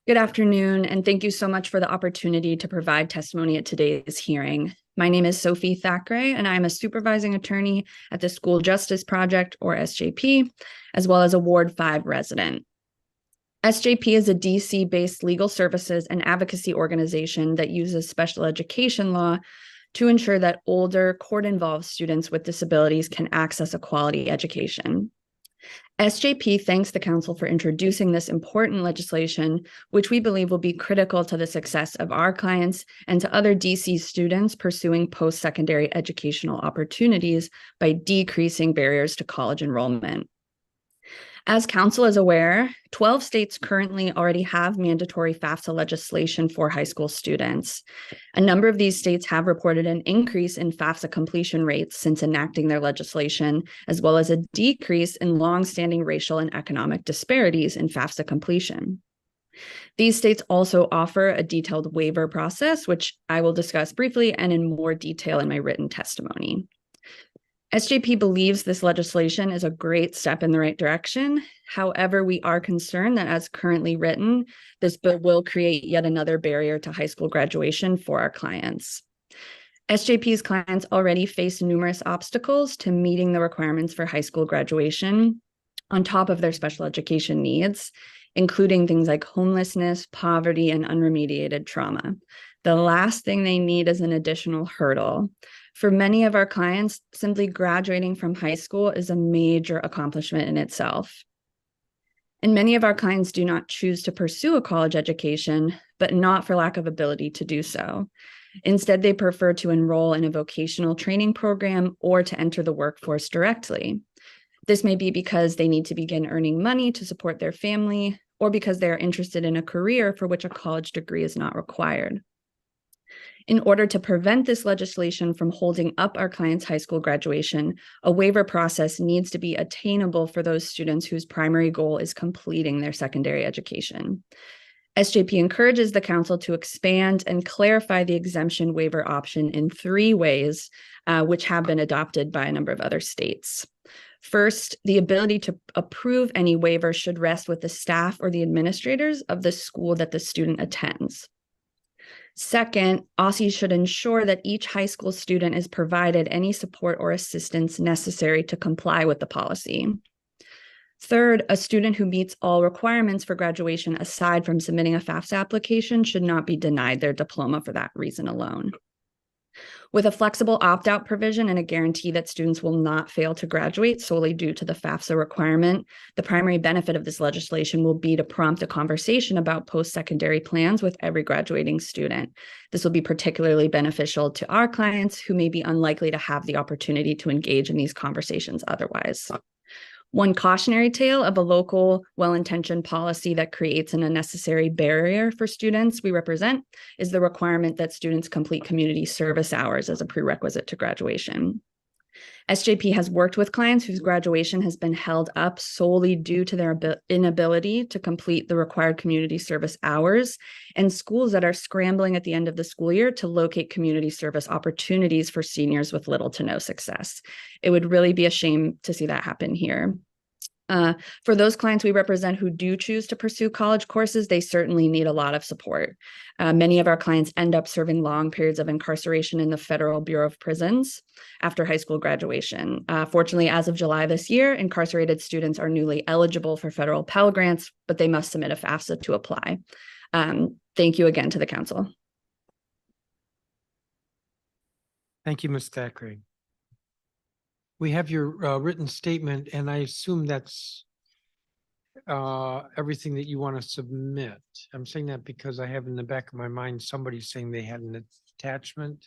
Good afternoon, and thank you so much for the opportunity to provide testimony at today's hearing. My name is Sophie Thackeray, and I am a supervising attorney at the School Justice Project, or SJP, as well as a Ward 5 resident. SJP is a DC-based legal services and advocacy organization that uses special education law to ensure that older, court-involved students with disabilities can access a quality education. SJP thanks the Council for introducing this important legislation, which we believe will be critical to the success of our clients and to other DC students pursuing post-secondary educational opportunities by decreasing barriers to college enrollment. As Council is aware, 12 states currently already have mandatory FAFSA legislation for high school students. A number of these states have reported an increase in FAFSA completion rates since enacting their legislation, as well as a decrease in longstanding racial and economic disparities in FAFSA completion. These states also offer a detailed waiver process, which I will discuss briefly and in more detail in my written testimony. SJP believes this legislation is a great step in the right direction. However, we are concerned that as currently written, this bill will create yet another barrier to high school graduation for our clients. SJP's clients already face numerous obstacles to meeting the requirements for high school graduation on top of their special education needs, including things like homelessness, poverty, and unremediated trauma. The last thing they need is an additional hurdle. For many of our clients, simply graduating from high school is a major accomplishment in itself. And many of our clients do not choose to pursue a college education, but not for lack of ability to do so. Instead, they prefer to enroll in a vocational training program or to enter the workforce directly. This may be because they need to begin earning money to support their family, or because they are interested in a career for which a college degree is not required. In order to prevent this legislation from holding up our clients' high school graduation, a waiver process needs to be attainable for those students whose primary goal is completing their secondary education. SJP encourages the Council to expand and clarify the exemption waiver option in 3 ways, which have been adopted by a number of other states. First, the ability to approve any waiver should rest with the staff or the administrators of the school that the student attends. Second, OSSI should ensure that each high school student is provided any support or assistance necessary to comply with the policy. Third, a student who meets all requirements for graduation aside from submitting a FAFSA application should not be denied their diploma for that reason alone. With a flexible opt-out provision and a guarantee that students will not fail to graduate solely due to the FAFSA requirement, the primary benefit of this legislation will be to prompt a conversation about post-secondary plans with every graduating student. This will be particularly beneficial to our clients who may be unlikely to have the opportunity to engage in these conversations otherwise. One cautionary tale of a local, well-intentioned policy that creates an unnecessary barrier for students we represent is the requirement that students complete community service hours as a prerequisite to graduation. SJP has worked with clients whose graduation has been held up solely due to their inability to complete the required community service hours, and schools that are scrambling at the end of the school year to locate community service opportunities for seniors with little to no success. It would really be a shame to see that happen here. For those clients we represent who do choose to pursue college courses, they certainly need a lot of support. Many of our clients end up serving long periods of incarceration in the Federal Bureau of Prisons after high school graduation. Fortunately, as of July this year, incarcerated students are newly eligible for federal Pell Grants, but they must submit a FAFSA to apply. Thank you again to the council. Thank you, Ms. Thackeray. We have your written statement, and I assume that's everything that you want to submit. I'm saying that because I have in the back of my mind somebody saying they had an attachment.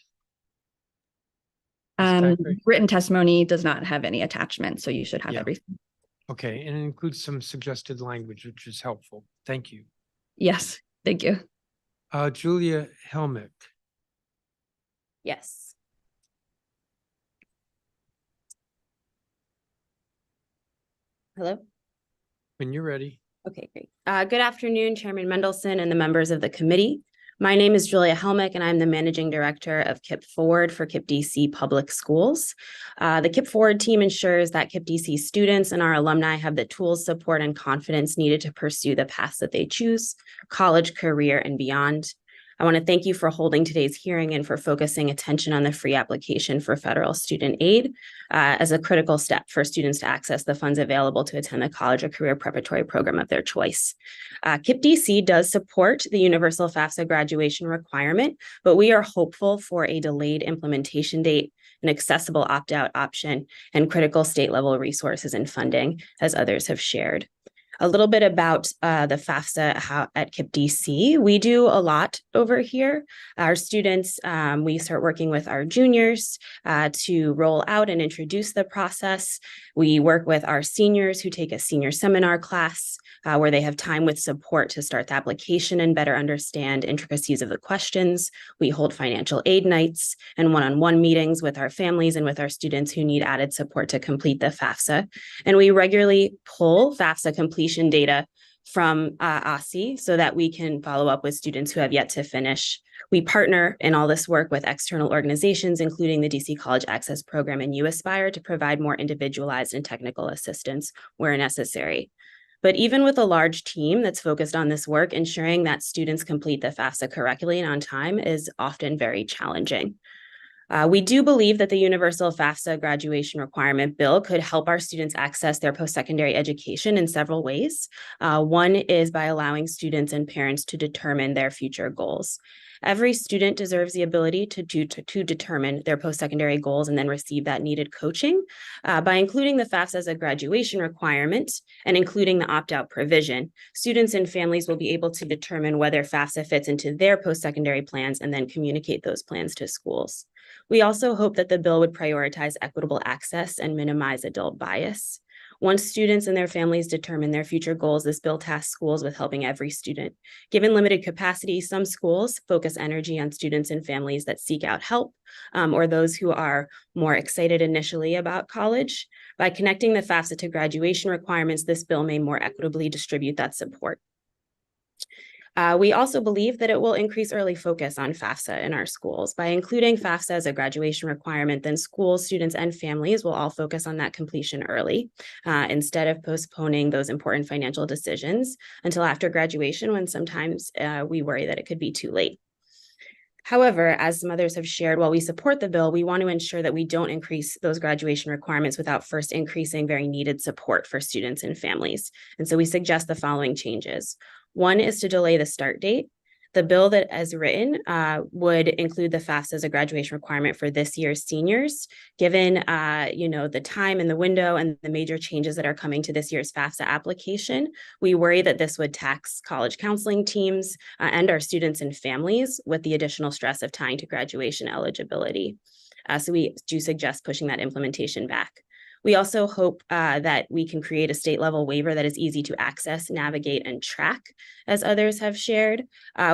Written testimony does not have any attachment, so you should have everything. Okay, and it includes some suggested language, which is helpful. Thank you. Yes, thank you. Julia Helmick. Yes. Hello? When you're ready. Okay, great. Good afternoon, Chairman Mendelson and the members of the committee. My name is Julia Helmick, and I'm the Managing Director of KIP Forward for KIP DC Public Schools. The KIP Forward team ensures that KIP DC students and our alumni have the tools, support, and confidence needed to pursue the paths that they choose, college, career, and beyond. I want to thank you for holding today's hearing and for focusing attention on the free application for federal student aid as a critical step for students to access the funds available to attend the college or career preparatory program of their choice. KIP DC does support the universal FAFSA graduation requirement, but we are hopeful for a delayed implementation date, an accessible opt-out option, and critical state level resources and funding, as others have shared. A little bit about the FAFSA at KIP DC. We do a lot over here. Our students, we start working with our juniors to roll out and introduce the process. We work with our seniors who take a senior seminar class where they have time with support to start the application and better understand intricacies of the questions. We hold financial aid nights and one-on-one meetings with our families and with our students who need added support to complete the FAFSA. And we regularly pull FAFSA completion data from OSSI so that we can follow up with students who have yet to finish. We partner in all this work with external organizations, including the DC College Access Program and UAspire, to provide more individualized and technical assistance where necessary. But even with a large team that's focused on this work, ensuring that students complete the FAFSA correctly and on time is often very challenging. We do believe that the Universal FAFSA graduation requirement bill could help our students access their post-secondary education in several ways. One is by allowing students and parents to determine their future goals. Every student deserves the ability to determine their post-secondary goals and then receive that needed coaching. By including the FAFSA as a graduation requirement and including the opt-out provision, students and families will be able to determine whether FAFSA fits into their post-secondary plans and then communicate those plans to schools. We also hope that the bill would prioritize equitable access and minimize adult bias. Once students and their families determine their future goals, this bill tasks schools with helping every student. Given limited capacity, some schools focus energy on students and families that seek out help or those who are more excited initially about college. By connecting the FAFSA to graduation requirements, this bill may more equitably distribute that support. We also believe that it will increase early focus on FAFSA in our schools. By including FAFSA as a graduation requirement, then schools, students, and families will all focus on that completion early instead of postponing those important financial decisions until after graduation, when sometimes we worry that it could be too late. However, as some others have shared, while we support the bill, we want to ensure that we don't increase those graduation requirements without first increasing very needed support for students and families. And so we suggest the following changes. One is to delay the start date. The bill that as written would include the FAFSA as a graduation requirement for this year's seniors. Given the time and the window and the major changes that are coming to this year's FAFSA application, we worry that this would tax college counseling teams and our students and families with the additional stress of tying to graduation eligibility. So we do suggest pushing that implementation back. We also hope that we can create a state level waiver that is easy to access, navigate, and track, as others have shared.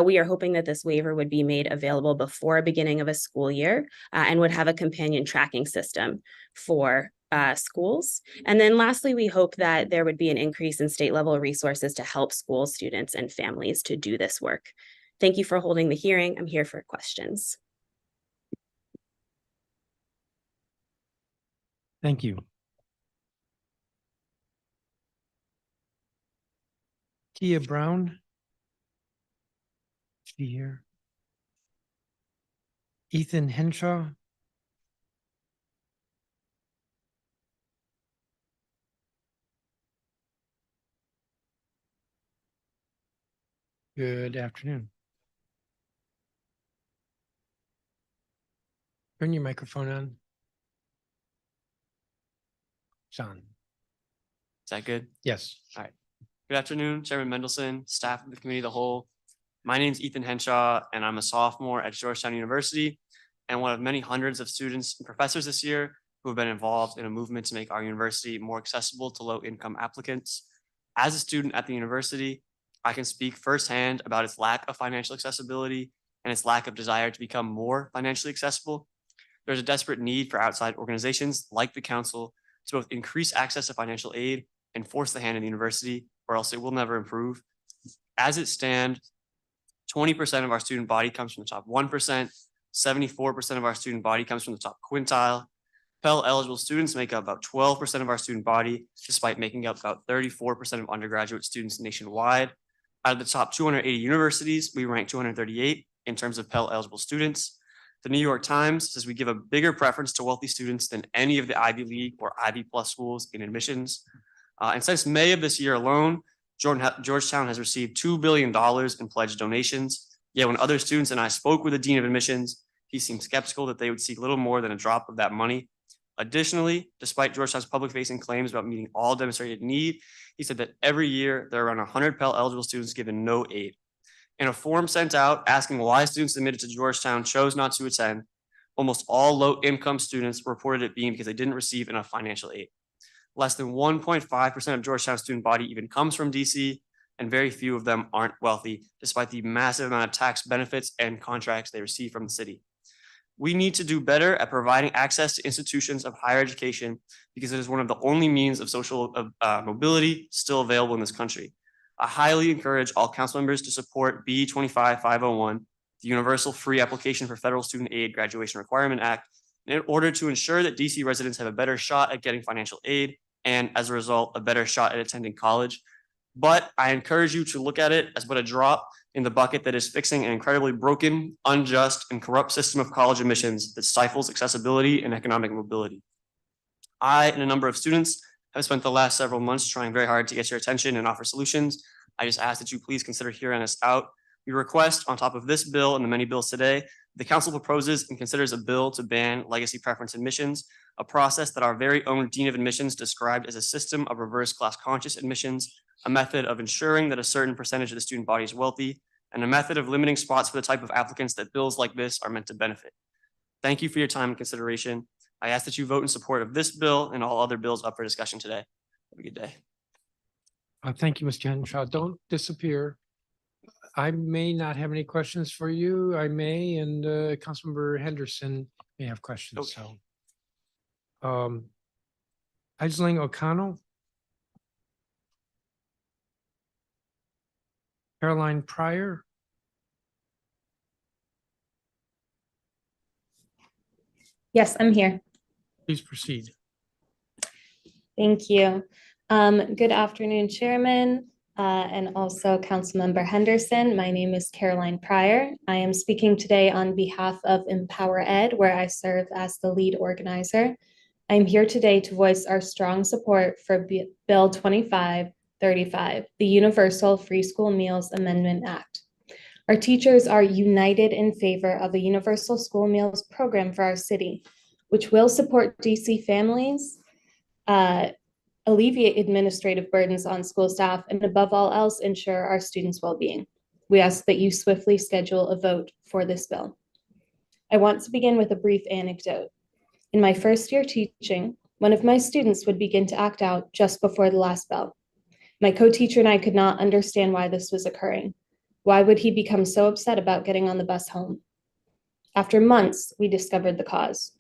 We are hoping that this waiver would be made available before a beginning of a school year and would have a companion tracking system for schools. And then lastly, we hope that there would be an increase in state level resources to help school students and families to do this work. Thank you for holding the hearing. I'm here for questions. Thank you. Tia Brown. Is she here? Ethan Henshaw. Good afternoon. Turn your microphone on. Sean. Is that good? Yes. All right. Good afternoon, Chairman Mendelson, staff of the committee of the whole. My name is Ethan Henshaw, and I'm a sophomore at Georgetown University and one of many hundreds of students and professors this year who have been involved in a movement to make our university more accessible to low-income applicants. As a student at the university, I can speak firsthand about its lack of financial accessibility and its lack of desire to become more financially accessible. There's a desperate need for outside organizations like the council to both increase access to financial aid and force the hand of the university, or else it will never improve. As it stands, 20% of our student body comes from the top 1%, 74% of our student body comes from the top quintile. Pell eligible students make up about 12% of our student body, despite making up about 34% of undergraduate students nationwide. Out of the top 280 universities, we rank 238 in terms of Pell eligible students. The New York Times says we give a bigger preference to wealthy students than any of the Ivy League or Ivy Plus schools in admissions. And since May of this year alone, Georgetown has received $2 billion in pledged donations. Yet when other students and I spoke with the Dean of Admissions, he seemed skeptical that they would seek little more than a drop of that money. Additionally, despite Georgetown's public-facing claims about meeting all demonstrated need, he said that every year there are around 100 Pell eligible students given no aid. In a form sent out asking why students admitted to Georgetown chose not to attend, almost all low-income students reported it being because they didn't receive enough financial aid. Less than 1.5% of Georgetown's student body even comes from DC, and very few of them aren't wealthy, despite the massive amount of tax benefits and contracts they receive from the city. We need to do better at providing access to institutions of higher education because it is one of the only means of social mobility still available in this country. I highly encourage all council members to support B 25501, the Universal Free Application for Federal Student Aid Graduation Requirement Act, in order to ensure that DC residents have a better shot at getting financial aid and, as a result, a better shot at attending college. But I encourage you to look at it as but a drop in the bucket that is fixing an incredibly broken, unjust, and corrupt system of college admissions that stifles accessibility and economic mobility. I and a number of students have spent the last several months trying very hard to get your attention and offer solutions. I just ask that you please consider hearing us out. We request, on top of this bill and the many bills today, the council proposes and considers a bill to ban legacy preference admissions, a process that our very own Dean of Admissions described as a system of reverse class conscious admissions, a method of ensuring that a certain percentage of the student body is wealthy, and a method of limiting spots for the type of applicants that bills like this are meant to benefit. Thank you for your time and consideration. I ask that you vote in support of this bill and all other bills up for discussion today. Have a good day. Thank you, Mr. Henshaw. Don't disappear. I may not have any questions for you. I may, and Councilmember Henderson may have questions. Okay. So, Aisling O'Connell, Caroline Pryor, Yes, I'm here. please proceed. Thank you. Good afternoon, Chairman, and also Councilmember Henderson. My name is Caroline Pryor. I am speaking today on behalf of Empower Ed, where I serve as the lead organizer. I'm here today to voice our strong support for Bill 2535, the Universal Free School Meals Amendment Act. Our teachers are united in favor of a universal school meals program for our city, which will support DC families, alleviate administrative burdens on school staff, and above all else, ensure our students' well-being. We ask that you swiftly schedule a vote for this bill. I want to begin with a brief anecdote. In my first year teaching, one of my students would begin to act out just before the last bell. My co-teacher and I could not understand why this was occurring. Why would he become so upset about getting on the bus home? After months, we discovered the cause.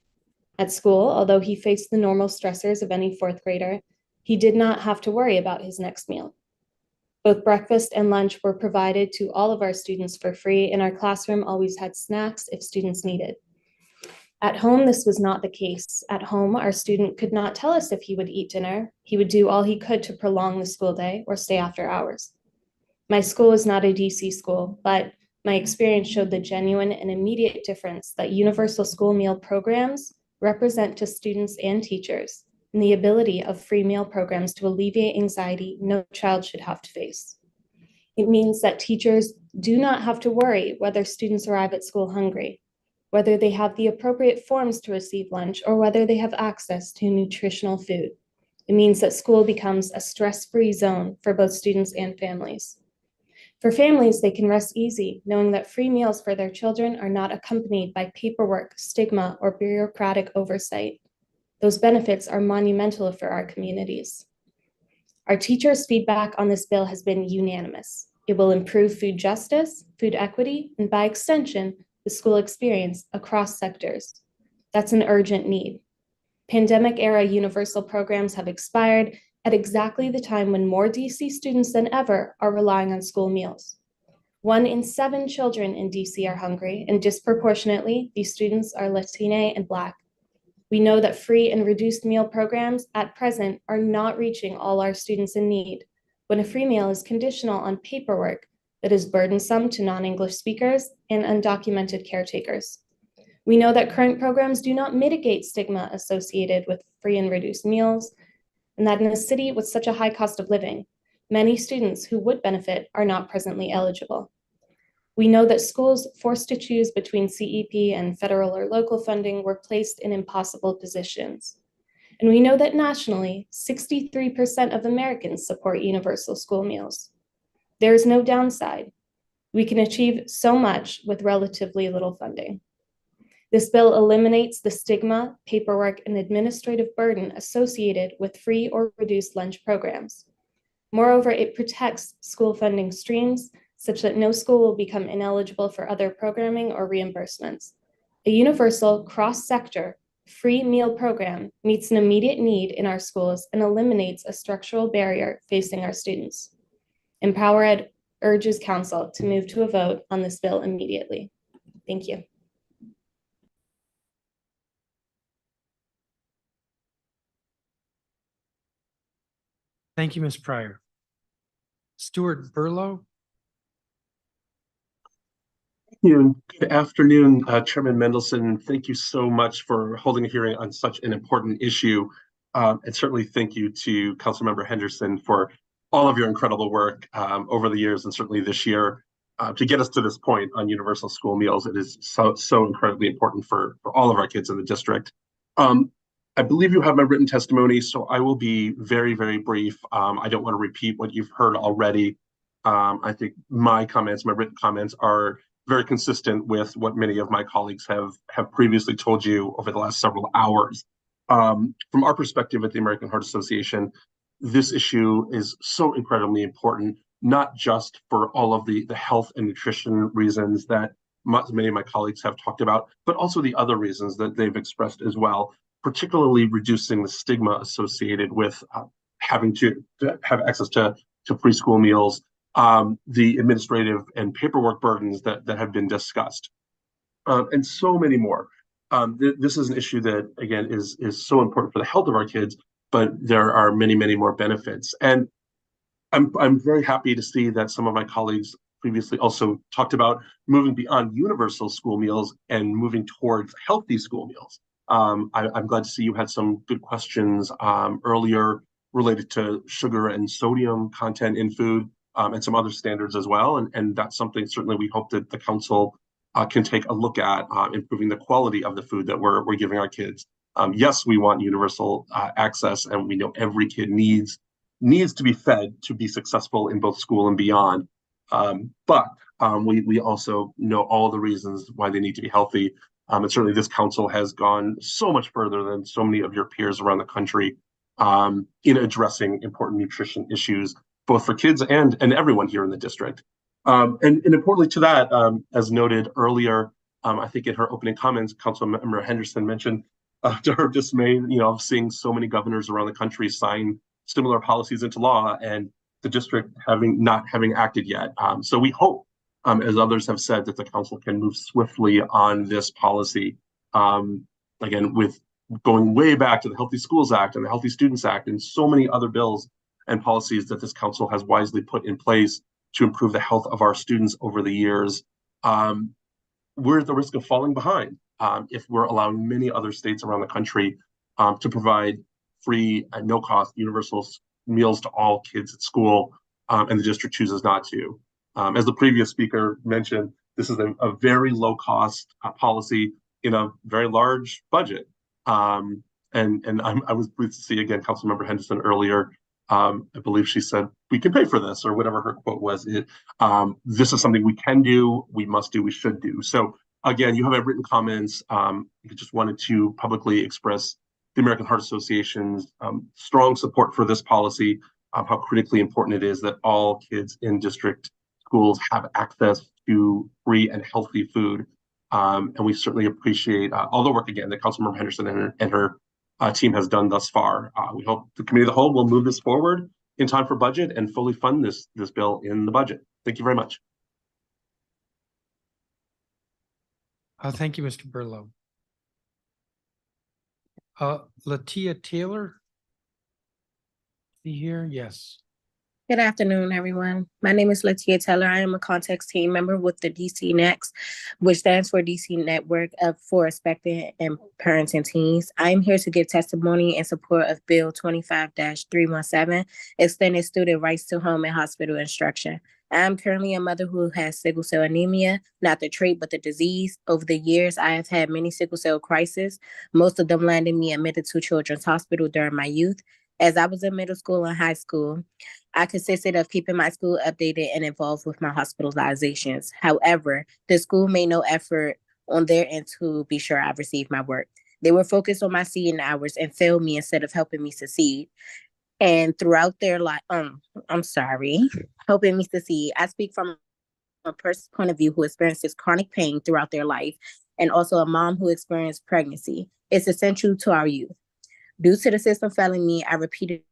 At school, although he faced the normal stressors of any fourth grader, he did not have to worry about his next meal. Both breakfast and lunch were provided to all of our students for free, and our classroom always had snacks if students needed. At home, this was not the case. At home, our student could not tell us if he would eat dinner. He would do all he could to prolong the school day or stay after hours. My school is not a DC school, but my experience showed the genuine and immediate difference that universal school meal programs represent to students and teachers, and the ability of free meal programs to alleviate anxiety no child should have to face. It means that teachers do not have to worry whether students arrive at school hungry, whether they have the appropriate forms to receive lunch, or whether they have access to nutritional food. It means that school becomes a stress-free zone for both students and families. For families, they can rest easy, knowing that free meals for their children are not accompanied by paperwork, stigma, or bureaucratic oversight. Those benefits are monumental for our communities. Our teachers' feedback on this bill has been unanimous. It will improve food justice, food equity, and by extension, the school experience across sectors. That's an urgent need. Pandemic-era universal programs have expired at exactly the time when more DC students than ever are relying on school meals. 1 in 7 children in DC are hungry, and disproportionately, these students are Latina and Black. We know that free and reduced meal programs at present are not reaching all our students in need when a free meal is conditional on paperwork that is burdensome to non-English speakers and undocumented caretakers. We know that current programs do not mitigate stigma associated with free and reduced meals, and that in a city with such a high cost of living, many students who would benefit are not presently eligible. We know that schools forced to choose between CEP and federal or local funding were placed in impossible positions. And we know that nationally, 63% of Americans support universal school meals. There is no downside. We can achieve so much with relatively little funding. This bill eliminates the stigma, paperwork, and administrative burden associated with free or reduced lunch programs. Moreover, it protects school funding streams such that no school will become ineligible for other programming or reimbursements. A universal cross-sector free meal program meets an immediate need in our schools and eliminates a structural barrier facing our students. Empower Ed urges Council to move to a vote on this bill immediately. Thank you. Thank you, Ms. Pryor. Stuart Burlow. Good afternoon, Chairman Mendelson. Thank you so much for holding a hearing on such an important issue. And certainly thank you to Councilmember Henderson for all of your incredible work over the years and certainly this year to get us to this point on universal school meals. It is so incredibly important for all of our kids in the district. I believe you have my written testimony, so I will be very, very brief. I don't want to repeat what you've heard already. I think my written comments are very consistent with what many of my colleagues have previously told you over the last several hours. From our perspective at the American Heart Association, this issue is so incredibly important, not just for all of the health and nutrition reasons that many of my colleagues have talked about, but also the other reasons that they've expressed as well, particularly reducing the stigma associated with having to have access to preschool meals, the administrative and paperwork burdens that have been discussed, and so many more. This is an issue that, again, is so important for the health of our kids, but there are many, many more benefits. And I'm very happy to see that some of my colleagues previously also talked about moving beyond universal school meals and moving towards healthy school meals. I'm glad to see you had some good questions earlier related to sugar and sodium content in food, and some other standards as well. And that's something certainly we hope that the council can take a look at, improving the quality of the food that we're giving our kids. Yes, we want universal access, and we know every kid needs to be fed to be successful in both school and beyond. But we also know all the reasons why they need to be healthy. And certainly this council has gone so much further than so many of your peers around the country in addressing important nutrition issues, both for kids and everyone here in the district. And importantly to that, as noted earlier, I think in her opening comments, Councilmember Henderson mentioned to her dismay, of seeing so many governors around the country sign similar policies into law and the district not having acted yet. So we hope, as others have said, that the council can move swiftly on this policy. Again, with going way back to the Healthy Schools Act and the Healthy Students Act and so many other bills and policies that this council has wisely put in place to improve the health of our students over the years. We're at the risk of falling behind if we're allowing many other states around the country to provide free and no-cost universal meals to all kids at school, and the district chooses not to. As the previous speaker mentioned, this is a very low-cost policy in a very large budget. And I was pleased to see, again, Councilmember Henderson earlier, I believe she said, we can pay for this, or whatever her quote was. This is something we can do, we must do, we should do. So again, you have written comments. I just wanted to publicly express the American Heart Association's strong support for this policy, how critically important it is that all kids in district schools have access to free and healthy food. And we certainly appreciate all the work, again, that Councilmember Henderson and her team has done thus far. We hope the committee of the whole will move this forward in time for budget and fully fund this bill in the budget. Thank you very much. Thank you, Mr. Berlow. Latia Taylor, you here? Yes. Good afternoon, everyone. My name is Latia Taylor. I am a context team member with the DC Next, which stands for DC Network for Expectant and Parents and Teens. I am here to give testimony in support of Bill 25-317, extended student rights to home and hospital instruction. I am currently a mother who has sickle cell anemia, not the trait, but the disease. Over the years, I have had many sickle cell crises, most of them landing me admitted to Children's Hospital during my youth. As I was in middle school and high school, I consisted of keeping my school updated and involved with my hospitalizations. However, the school made no effort on their end to be sure I received my work. They were focused on my seeing hours and failed me instead of helping me succeed. And throughout their life, helping me succeed. I speak from a person's point of view who experiences chronic pain throughout their life, and also a mom who experienced pregnancy. It's essential to our youth. Due to the system failing me, I repeated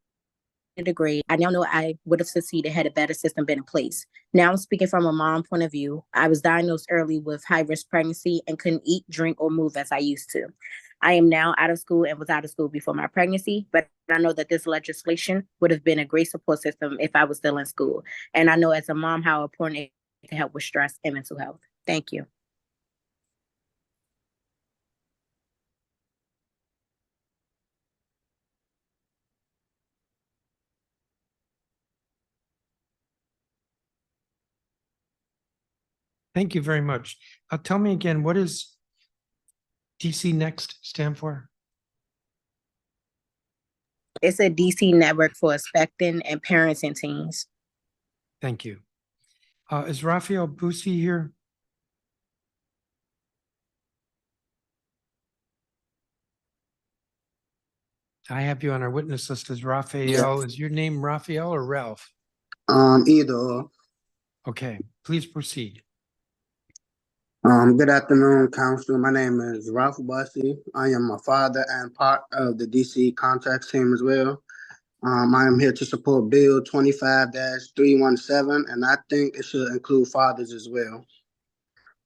a grade. I now know I would have succeeded had a better system been in place. Now I'm speaking from a mom point of view. I was diagnosed early with high-risk pregnancy and couldn't eat, drink, or move as I used to. I am now out of school and was out of school before my pregnancy, but I know that this legislation would have been a great support system if I was still in school. And I know as a mom how important it is to help with stress and mental health. Thank you. Thank you very much. Tell me again, what does DC Next stand for? It's a DC network for expectant and parents and teens. Thank you. Is Raphael Boosie here? I have you on our witness list as Raphael. Yes. Is your name Raphael or Ralph? Either or. Okay, please proceed. Good afternoon, Council. My name is Ralph Bussey. I am a father and part of the DC contracts team as well. I am here to support Bill 25-317, and I think it should include fathers as well.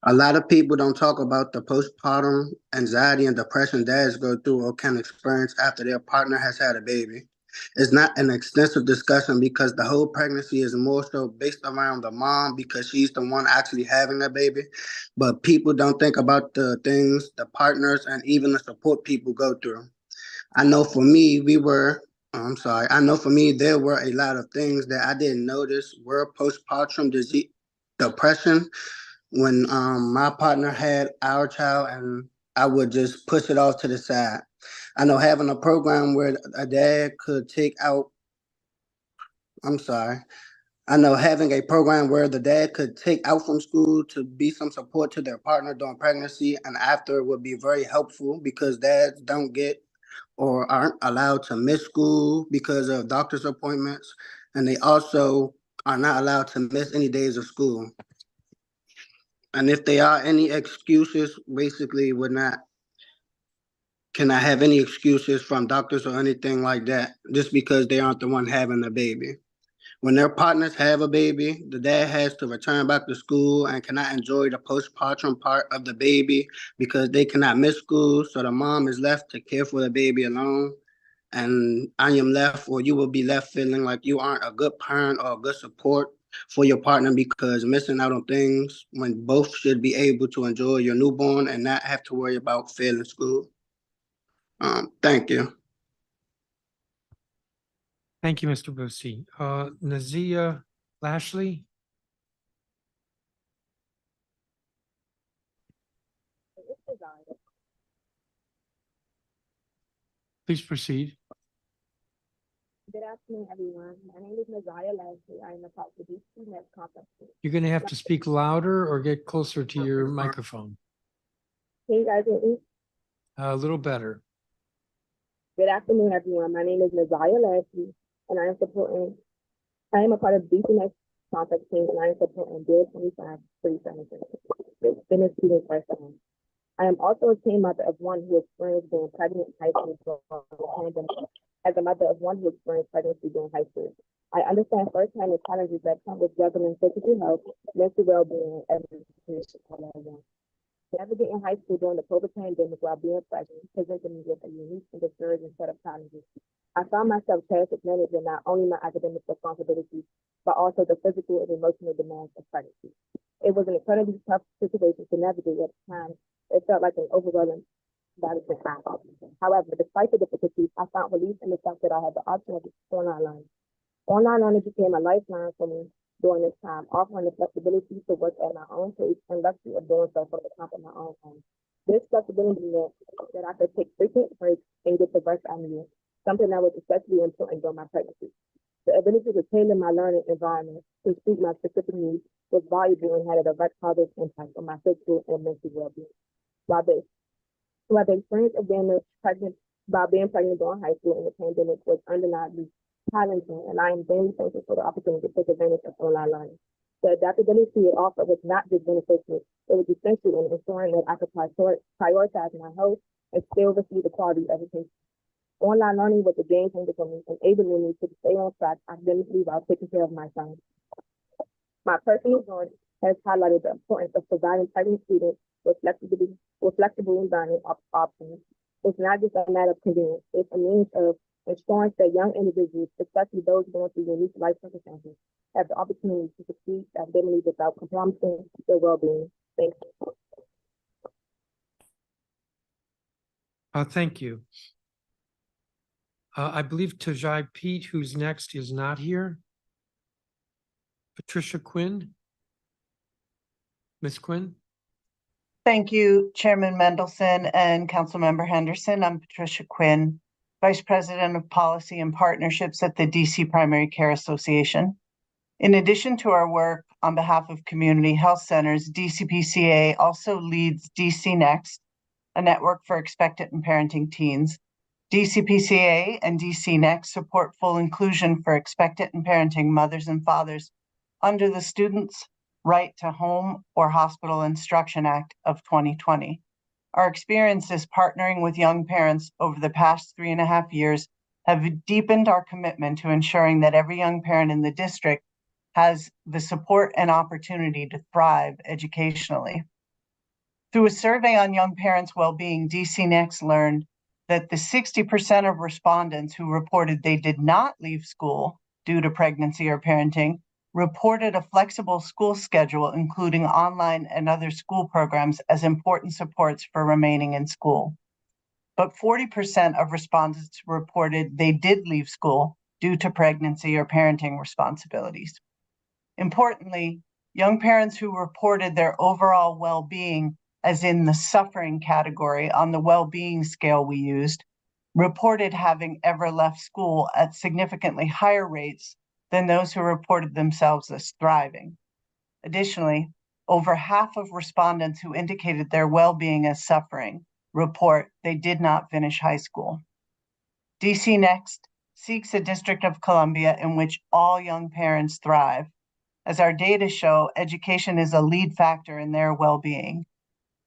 A lot of people don't talk about the postpartum anxiety and depression dads go through or can experience after their partner has had a baby. It's not an extensive discussion because the whole pregnancy is more so based around the mom because she's the one actually having a baby. But people don't think about the things the partners and even the support people go through. I know for me, I know for me, there were a lot of things that I didn't notice were postpartum disease, depression when my partner had our child and I would just push it off to the side. I know having a program where a dad could take out, I'm sorry, I know having a program where the dad could take out from school to be some support to their partner during pregnancy and after would be very helpful because dads don't get or aren't allowed to miss school because of doctor's appointments. And they also are not allowed to miss any days of school. And if there are any excuses, basically cannot have any excuses from doctors or anything like that just because they aren't the one having the baby. When their partners have a baby, the dad has to return back to school and cannot enjoy the postpartum part of the baby because they cannot miss school. So the mom is left to care for the baby alone. And I am left, or you will be left feeling like you aren't a good parent or a good support for your partner because missing out on things when both should be able to enjoy your newborn and not have to worry about failing school. Thank you. Thank you, Mr. Bussey. Nazia Lashley? Please proceed. Good afternoon, everyone. My name is Nazia Lashley. I am a part of the DC Next Conference. You're going to have to speak louder or get closer to your microphone. Can you guys hear me? A little better. Good afternoon, everyone. My name is Nazia Lashley, and I am a part of the DC Next Conference team, and I am supporting Bill 2537, the Finnish student first time. I am also a teen mother of one who experienced being pregnant in high school during the pandemic. As a mother of one who experienced pregnancy during high school, I understand firsthand the challenges that come with juggling physical health, mental well-being, and education all at once. Navigating high school during the COVID pandemic while being pregnant presented me with a unique and discouraging set of challenges. I found myself tasked with managing not only my academic responsibilities, but also the physical and emotional demands of pregnancy. It was an incredibly tough situation to navigate at the time. It felt like an overwhelming management. However, despite the difficulties, I found relief in the fact that I had the option of online learning. Online learning became a lifeline for me during this time, offering the flexibility to work at my own pace and luxury of doing so from the comfort of my own home. This flexibility meant that I could take frequent breaks and get the rest I needed, something that was especially important during my pregnancy. The ability to tailor my learning environment to suit my specific needs was valuable and had a direct positive impact on my physical and mental well-being. While the experience of being pregnant during high school and the pandemic was undeniably challenging, and I am very thankful for the opportunity to take advantage of online learning. The adaptability it offered was not just beneficial, it was essential in ensuring that I could prioritize my health and still receive the quality education. Online learning was a game changer for me, enabling me to stay on track academically while taking care of my son. My personal journey has highlighted the importance of providing pregnant students with flexible learning options. It's not just a matter of convenience, it's a means of ensuring that young individuals, especially those going through unique life circumstances, have the opportunity to succeed academically without compromising their well-being. Thank you. Thank you. I believe Tajai Pete, who's next, is not here. Patricia Quinn. Ms. Quinn. Thank you, Chairman Mendelson and Councilmember Henderson. I'm Patricia Quinn, Vice President of Policy and Partnerships at the DC Primary Care Association. In addition to our work on behalf of community health centers, DCPCA also leads DC Next, a network for expectant and parenting teens. DCPCA and DC Next support full inclusion for expectant and parenting mothers and fathers under the Students' Right to Home or Hospital Instruction Act of 2020. Our experiences partnering with young parents over the past 3.5 years have deepened our commitment to ensuring that every young parent in the district has the support and opportunity to thrive educationally. Through a survey on young parents' well-being, DC Next learned that the 60% of respondents who reported they did not leave school due to pregnancy or parenting reported a flexible school schedule, including online and other school programs, as important supports for remaining in school. But 40% of respondents reported they did leave school due to pregnancy or parenting responsibilities. Importantly, young parents who reported their overall well-being, as in the suffering category on the well-being scale we used, reported having ever left school at significantly higher rates than those who reported themselves as thriving. Additionally, over half of respondents who indicated their well-being as suffering report they did not finish high school. DC Next seeks a District of Columbia in which all young parents thrive. As our data show, education is a lead factor in their well-being.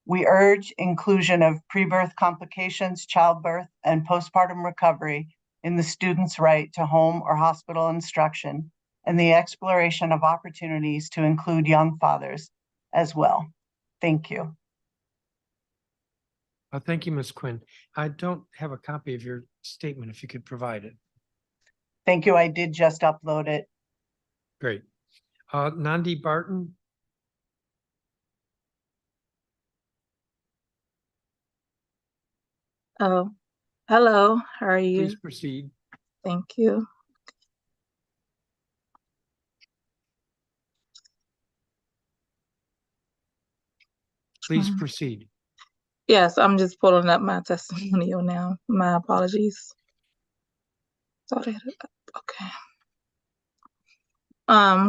We urge inclusion of pre-birth complications, childbirth, and postpartum recovery in the student's right to home or hospital instruction, and the exploration of opportunities to include young fathers as well. Thank you. Thank you, Ms. Quinn. I don't have a copy of your statement, if you could provide it. Thank you. I did just upload it. Great. Nandi Barton. Oh, hello. How are you? Please proceed. Thank you. Please proceed. Yes, I'm just pulling up my testimonial now. My apologies. Thought I had it up. Okay.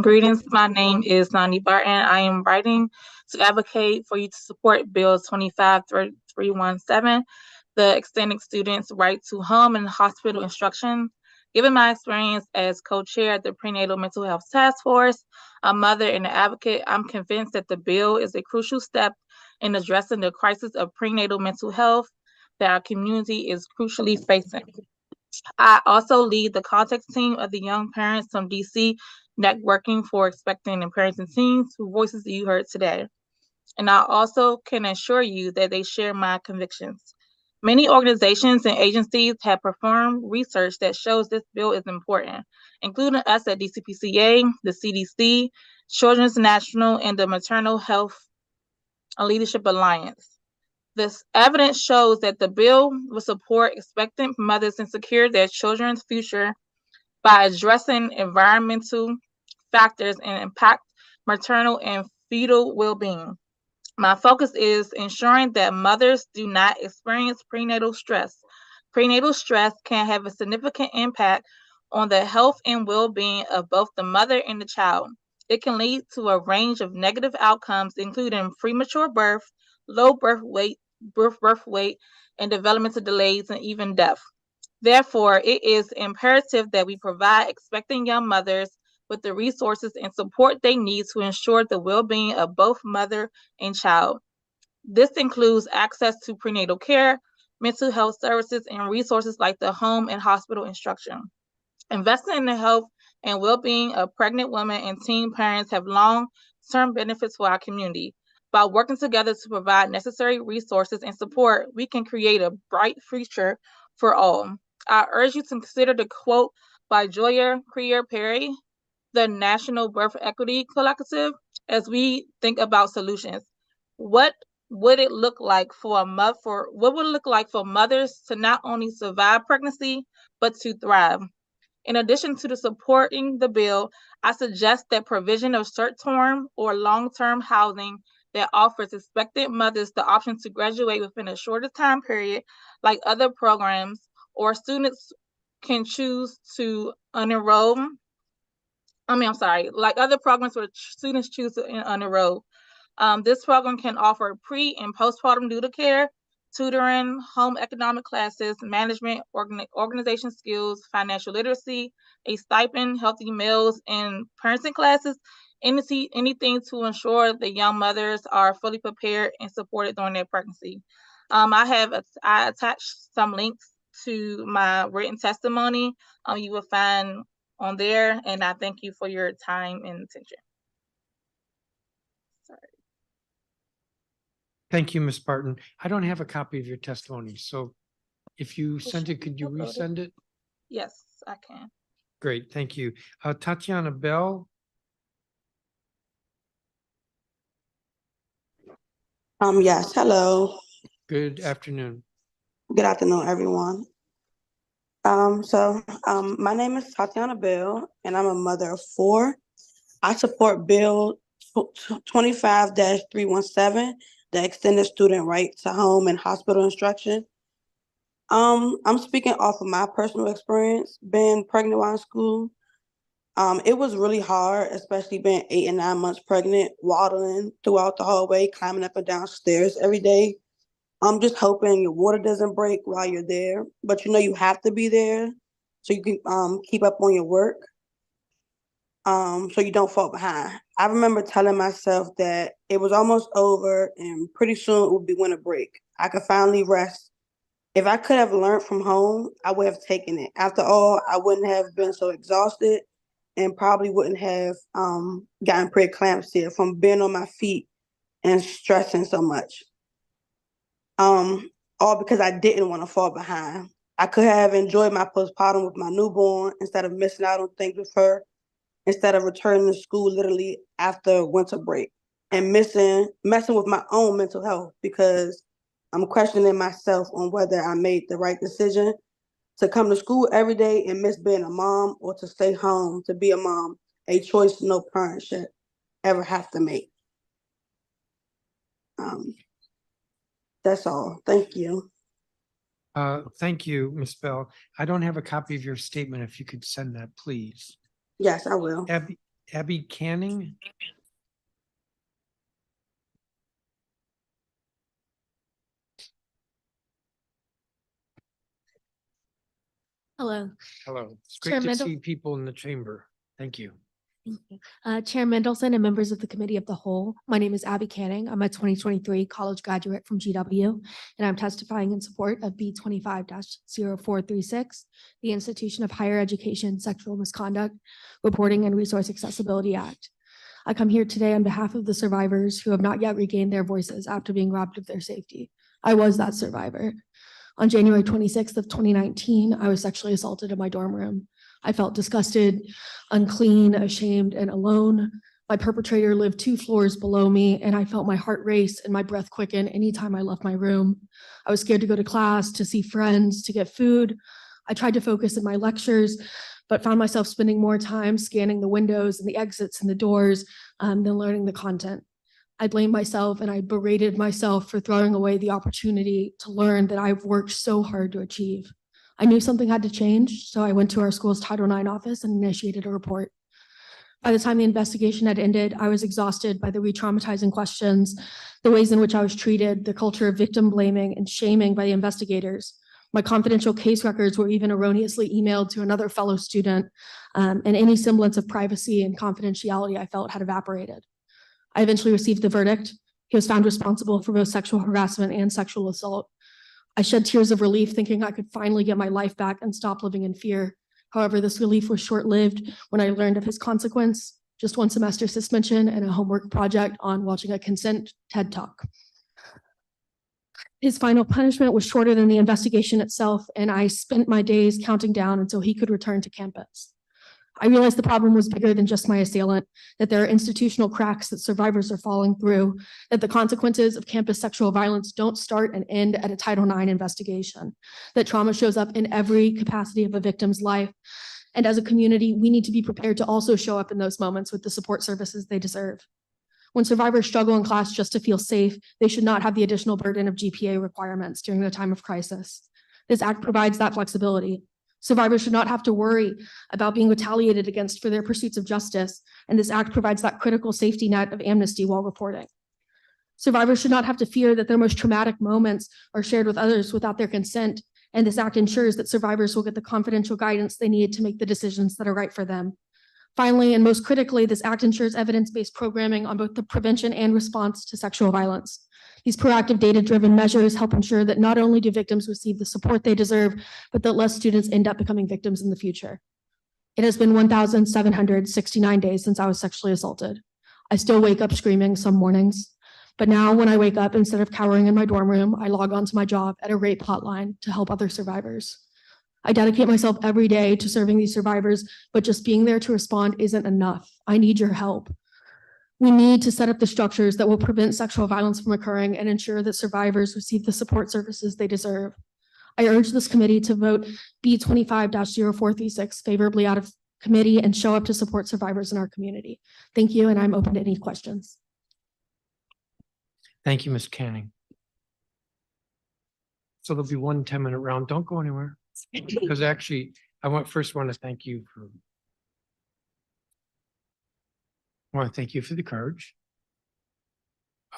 Greetings. My name is Nani Barton. I am writing to advocate for you to support Bill 25317, the extending students' right to home and hospital instruction. Given my experience as co-chair at the Prenatal Mental Health Task Force, a mother and an advocate, I'm convinced that the bill is a crucial step in addressing the crisis of prenatal mental health that our community is crucially facing. I also lead the context team of the Young Parents from DC Networking for Expecting and Parenting Teens, whose voices you heard today. And I also can assure you that they share my convictions. Many organizations and agencies have performed research that shows this bill is important, including us at DCPCA, the CDC, Children's National, and the Maternal Health Leadership Alliance. This evidence shows that the bill will support expectant mothers and secure their children's future by addressing environmental factors and impact maternal and fetal well-being. My focus is ensuring that mothers do not experience prenatal stress. Prenatal stress can have a significant impact on the health and well-being of both the mother and the child. It can lead to a range of negative outcomes, including premature birth, low birth weight, and developmental delays, and even death. Therefore, it is imperative that we provide expecting young mothers with the resources and support they need to ensure the well-being of both mother and child. This includes access to prenatal care, mental health services, and resources like the home and hospital instruction. Investing in the health and well-being of pregnant women and teen parents have long-term benefits for our community. By working together to provide necessary resources and support, we can create a bright future for all. I urge you to consider the quote by Joya Creer-Perry, the National Birth Equity Collective, as we think about solutions. What would it look like for mothers to not only survive pregnancy, but to thrive? In addition to supporting the bill, I suggest that provision of short-term or long-term housing that offers expectant mothers the option to graduate within a shorter time period, like other programs, or students can choose to unenroll. Like other programs where students choose to unenroll. This program can offer pre- and postpartum duty care, tutoring, home economic classes, management, organization skills, financial literacy, a stipend, healthy meals, and parenting classes, anything to ensure the young mothers are fully prepared and supported during their pregnancy. I attached some links to my written testimony. You will find on there, and I thank you for your time and attention. Thank you, Ms. Barton. I don't have a copy of your testimony, so If you sent it, could you uploaded. resend it? Yes, I can. Great, thank you. Tatiana Bell, Yes, hello. good afternoon. Good afternoon, everyone. My name is Tatiana Bell, and I'm a mother of 4. I support Bill 25-317, the extended student right to home and hospital instruction. I'm speaking off of my personal experience being pregnant while in school. It was really hard, especially being 8 and 9 months pregnant, waddling throughout the hallway, climbing up and down stairs every day. I'm just hoping your water doesn't break while you're there, but you know you have to be there so you can keep up on your work, so you don't fall behind. I remember telling myself that it was almost over and pretty soon it would be winter break. I could finally rest. If I could have learned from home, I would have taken it. After all, I wouldn't have been so exhausted and probably wouldn't have gotten preeclampsia from being on my feet and stressing so much. All because I didn't want to fall behind. I could have enjoyed my postpartum with my newborn instead of missing out on things with her, instead of returning to school literally after winter break and messing with my own mental health because I'm questioning myself on whether I made the right decision to come to school every day and miss being a mom or to stay home to be a mom, a choice no parent should ever have to make. That's all. Thank you. Thank you, Ms. Bell. I don't have a copy of your statement. If you could send that, please. Yes, I will. Abby Canning? Hello. Hello. It's Chair great to Mendel- see people in the chamber. Thank you. Thank you. Chair Mendelson and members of the Committee of the Whole, my name is Abby Canning. I'm a 2023 college graduate from GW, and I'm testifying in support of B 25-0436, the Institution of Higher Education Sexual Misconduct Reporting and Resource Accessibility Act. I come here today on behalf of the survivors who have not yet regained their voices after being robbed of their safety. I was that survivor. On January 26th of 2019, I was sexually assaulted in my dorm room. I felt disgusted, unclean, ashamed, and alone. My perpetrator lived 2 floors below me, and I felt my heart race and my breath quicken anytime I left my room. I was scared to go to class, to see friends, to get food. I tried to focus in my lectures, but found myself spending more time scanning the windows and the exits and the doors than learning the content. I blamed myself and I berated myself for throwing away the opportunity to learn that I've worked so hard to achieve. I knew something had to change, so I went to our school's Title IX office and initiated a report. By the time the investigation had ended, I was exhausted by the re-traumatizing questions, the ways in which I was treated, the culture of victim blaming and shaming by the investigators. My confidential case records were even erroneously emailed to another fellow student, and any semblance of privacy and confidentiality I felt had evaporated. I eventually received the verdict. He was found responsible for both sexual harassment and sexual assault. I shed tears of relief, thinking I could finally get my life back and stop living in fear. However, this relief was short-lived when I learned of his consequence, just 1 semester suspension and a homework project on watching a consent TED Talk. His final punishment was shorter than the investigation itself, and I spent my days counting down until he could return to campus. I realized the problem was bigger than just my assailant, that there are institutional cracks that survivors are falling through, that the consequences of campus sexual violence don't start and end at a Title IX investigation, that trauma shows up in every capacity of a victim's life. And as a community, we need to be prepared to also show up in those moments with the support services they deserve. When survivors struggle in class just to feel safe, they should not have the additional burden of GPA requirements during the time of crisis. This act provides that flexibility. Survivors should not have to worry about being retaliated against for their pursuits of justice, and this act provides that critical safety net of amnesty while reporting. Survivors should not have to fear that their most traumatic moments are shared with others without their consent, and this act ensures that survivors will get the confidential guidance they need to make the decisions that are right for them. Finally, and most critically, this act ensures evidence-based programming on both the prevention and response to sexual violence. These proactive data-driven measures help ensure that not only do victims receive the support they deserve, but that less students end up becoming victims in the future. It has been 1,769 days since I was sexually assaulted. I still wake up screaming some mornings, But now when I wake up, instead of cowering in my dorm room, I log on to my job at a rape hotline to help other survivors. I dedicate myself every day to serving these survivors, but just being there to respond isn't enough. I need your help. We need to set up the structures that will prevent sexual violence from occurring and ensure that survivors receive the support services they deserve. I urge this committee to vote B25-0436 favorably out of committee and show up to support survivors in our community. Thank you, and I'm open to any questions. Thank you, Ms. Canning. So there'll be one 10-minute round. Don't go anywhere. Because actually, first want to thank you for the courage.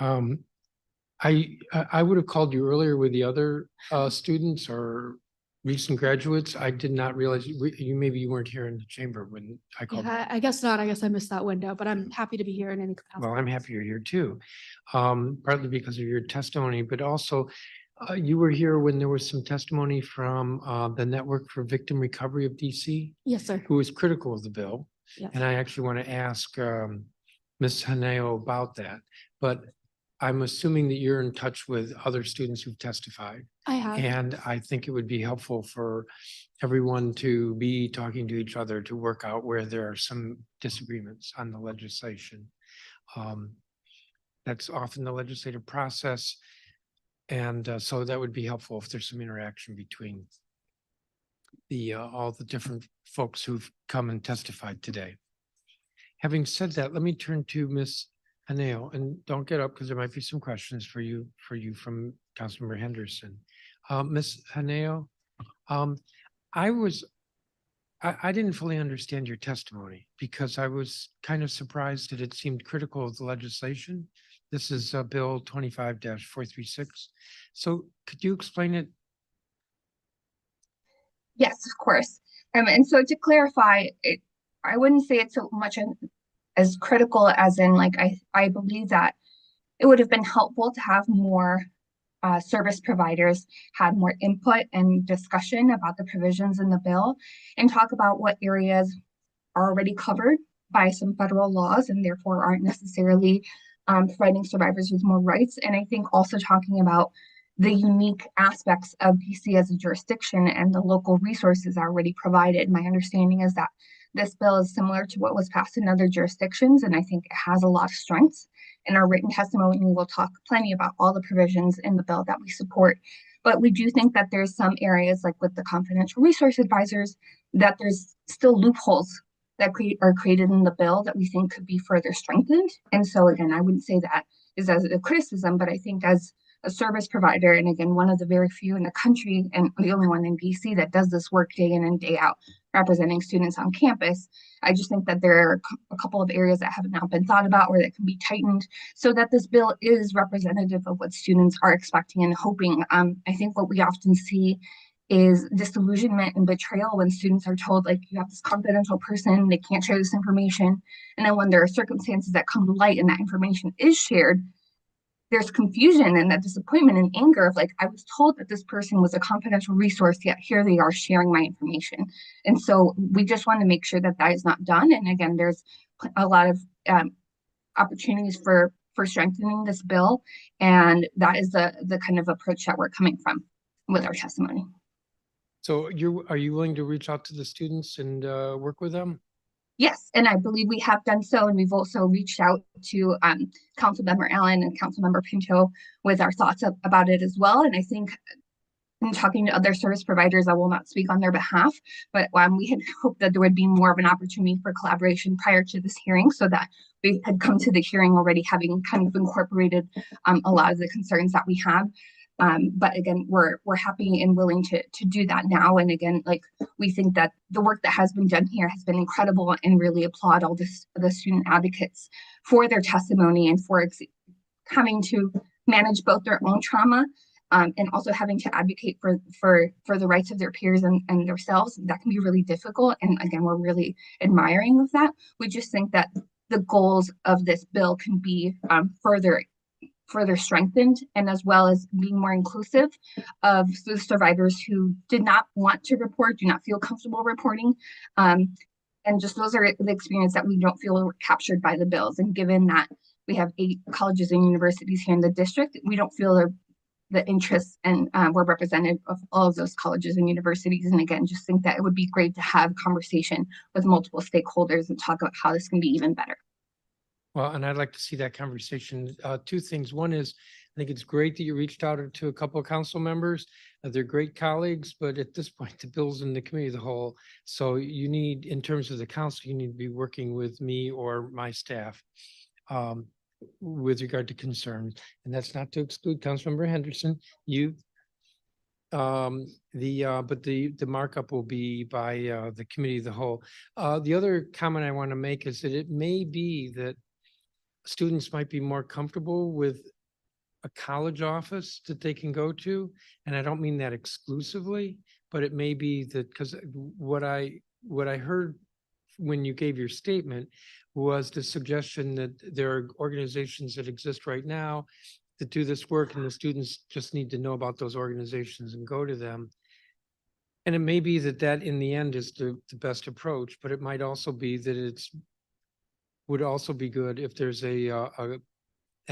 I would have called you earlier with the other students or recent graduates. I did not realize maybe you weren't here in the chamber when I called. Yeah, I guess not. I guess I missed that window, but I'm happy to be here in any capacity. Well, I'm happy you're here too, partly because of your testimony, but also you were here when there was some testimony from the Network for Victim Recovery of DC. Yes, sir. Who was critical of the bill. Yes. And I actually want to ask Ms. Haneo about that. But I'm assuming that you're in touch with other students who've testified. I have. And I think it would be helpful for everyone to be talking to each other to work out where there are some disagreements on the legislation. That's often the legislative process. And so that would be helpful if there's some interaction between all the different folks who've come and testified today. Having said that, let me turn to Ms. Haneo, and don't get up because there might be some questions for you from Councilmember Henderson. Ms. Haneo, I didn't fully understand your testimony because I was kind of surprised that it seemed critical of the legislation. This is Bill 25-436. So could you explain it? Yes, of course. And so to clarify, I wouldn't say it's so much as critical as in like I believe that it would have been helpful to have more service providers had more input and discussion about the provisions in the bill and talk about what areas are already covered by some federal laws and therefore aren't necessarily providing survivors with more rights. And I think also talking about the unique aspects of DC as a jurisdiction and the local resources already provided. My understanding is that this bill is similar to what was passed in other jurisdictions, and I think it has a lot of strengths. In our written testimony, we'll talk plenty about all the provisions in the bill that we support. But we do think that there's some areas, like with the confidential resource advisors, that there's still loopholes that are created in the bill that we think could be further strengthened. And so again, I wouldn't say that is as a criticism, but I think as a service provider, and again, one of the very few in the country and the only one in DC that does this work day in and day out, representing students on campus, I just think that there are a couple of areas that have not been thought about or that can be tightened so that this bill is representative of what students are expecting and hoping. I think what we often see is disillusionment and betrayal when students are told, like, you have this confidential person, they can't share this information. And then when there are circumstances that come to light and that information is shared, there's confusion and that disappointment and anger of like, I was told that this person was a confidential resource, yet here they are sharing my information. And so we just want to make sure that that is not done. And again, there's a lot of opportunities for strengthening this bill. And that is the kind of approach that we're coming from with our testimony. So are you willing to reach out to the students and work with them? Yes, and I believe we have done so, and we've also reached out to Councilmember Allen and Councilmember Pinto with our thoughts about it as well. And I think in talking to other service providers, I will not speak on their behalf, but we had hoped that there would be more of an opportunity for collaboration prior to this hearing so that we had come to the hearing already having kind of incorporated a lot of the concerns that we have. But again, we're happy and willing to do that now. And again, like, we think that the work that has been done here has been incredible and really applaud all the student advocates for their testimony and for having to manage both their own trauma and also having to advocate for the rights of their peers and themselves. That can be really difficult. And again, we're really admiring of that. We just think that the goals of this bill can be further strengthened, and as well as being more inclusive of the survivors who did not want to report, do not feel comfortable reporting. And just those are the experience that we don't feel were captured by the bills. And given that We have 8 colleges and universities here in the district. We don't feel the interests and we're representative of all of those colleges and universities. And again, just think that it would be great to have conversation with multiple stakeholders and talk about how this can be even better. Well, and I'd like to see that conversation. 2 things. One is, I think it's great that you reached out to a couple of council members. They're great colleagues, but at this point, the bill's in the committee of the whole. So you need, in terms of the council, you need to be working with me or my staff with regard to concerns. And that's not to exclude Councilmember Henderson. But the markup will be by the committee of the whole. The other comment I want to make is that it may be that students might be more comfortable with a college office that they can go to. And I don't mean that exclusively, but it may be that, because what I heard when you gave your statement was the suggestion that there are organizations that exist right now that do this work, and the students just need to know about those organizations and go to them. And it may be that in the end is the best approach, but it might also be that would also be good if there's an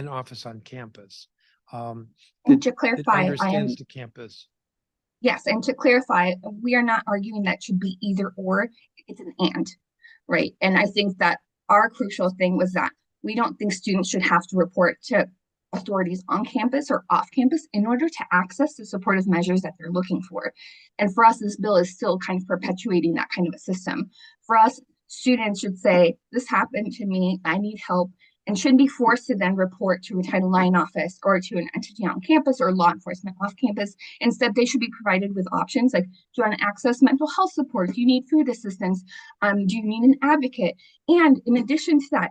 office on campus. And to clarify, that understands the campus. Yes, and to clarify, we are not arguing that should be either or, it's an and, right? And I think that our crucial thing was that we don't think students should have to report to authorities on campus or off campus in order to access the supportive measures that they're looking for. And for us, this bill is still kind of perpetuating that kind of a system. For us, students should say, this happened to me, I need help, and shouldn't be forced to then report to a Title IX office or to an entity on campus or law enforcement off campus. Instead, they should be provided with options like, do you want to access mental health support? Do you need food assistance? Do you need an advocate? And in addition to that,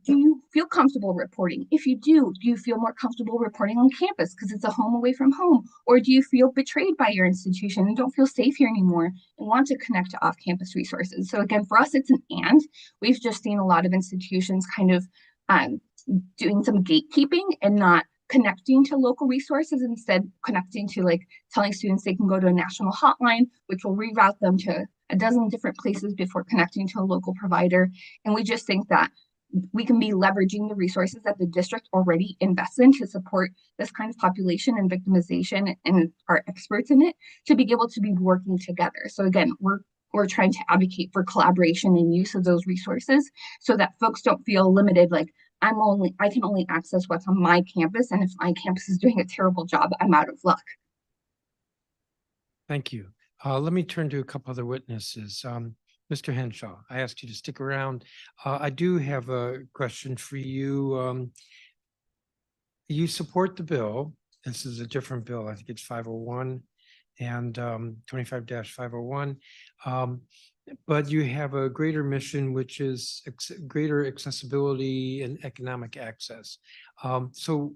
do you feel comfortable reporting? If you do you feel more comfortable reporting on campus because it's a home away from home? Or do you feel betrayed by your institution and don't feel safe here anymore and want to connect to off-campus resources? So again, for us, it's an and. We've just seen a lot of institutions kind of doing some gatekeeping and not connecting to local resources, instead connecting to like telling students they can go to a national hotline, which will reroute them to a dozen different places before connecting to a local provider. And we just think that we can be leveraging the resources that the district already invests in to support this kind of population and victimization and are experts in it to be able to be working together. So again, we're trying to advocate for collaboration and use of those resources so that folks don't feel limited, like I can only access what's on my campus, and if my campus is doing a terrible job, I'm out of luck. Thank you. Let me turn to a couple other witnesses. Mr. Henshaw, I asked you to stick around. I do have a question for you. You support the bill. This is a different bill. I think it's 501 and 25-501. But you have a greater mission, which is greater accessibility and economic access. So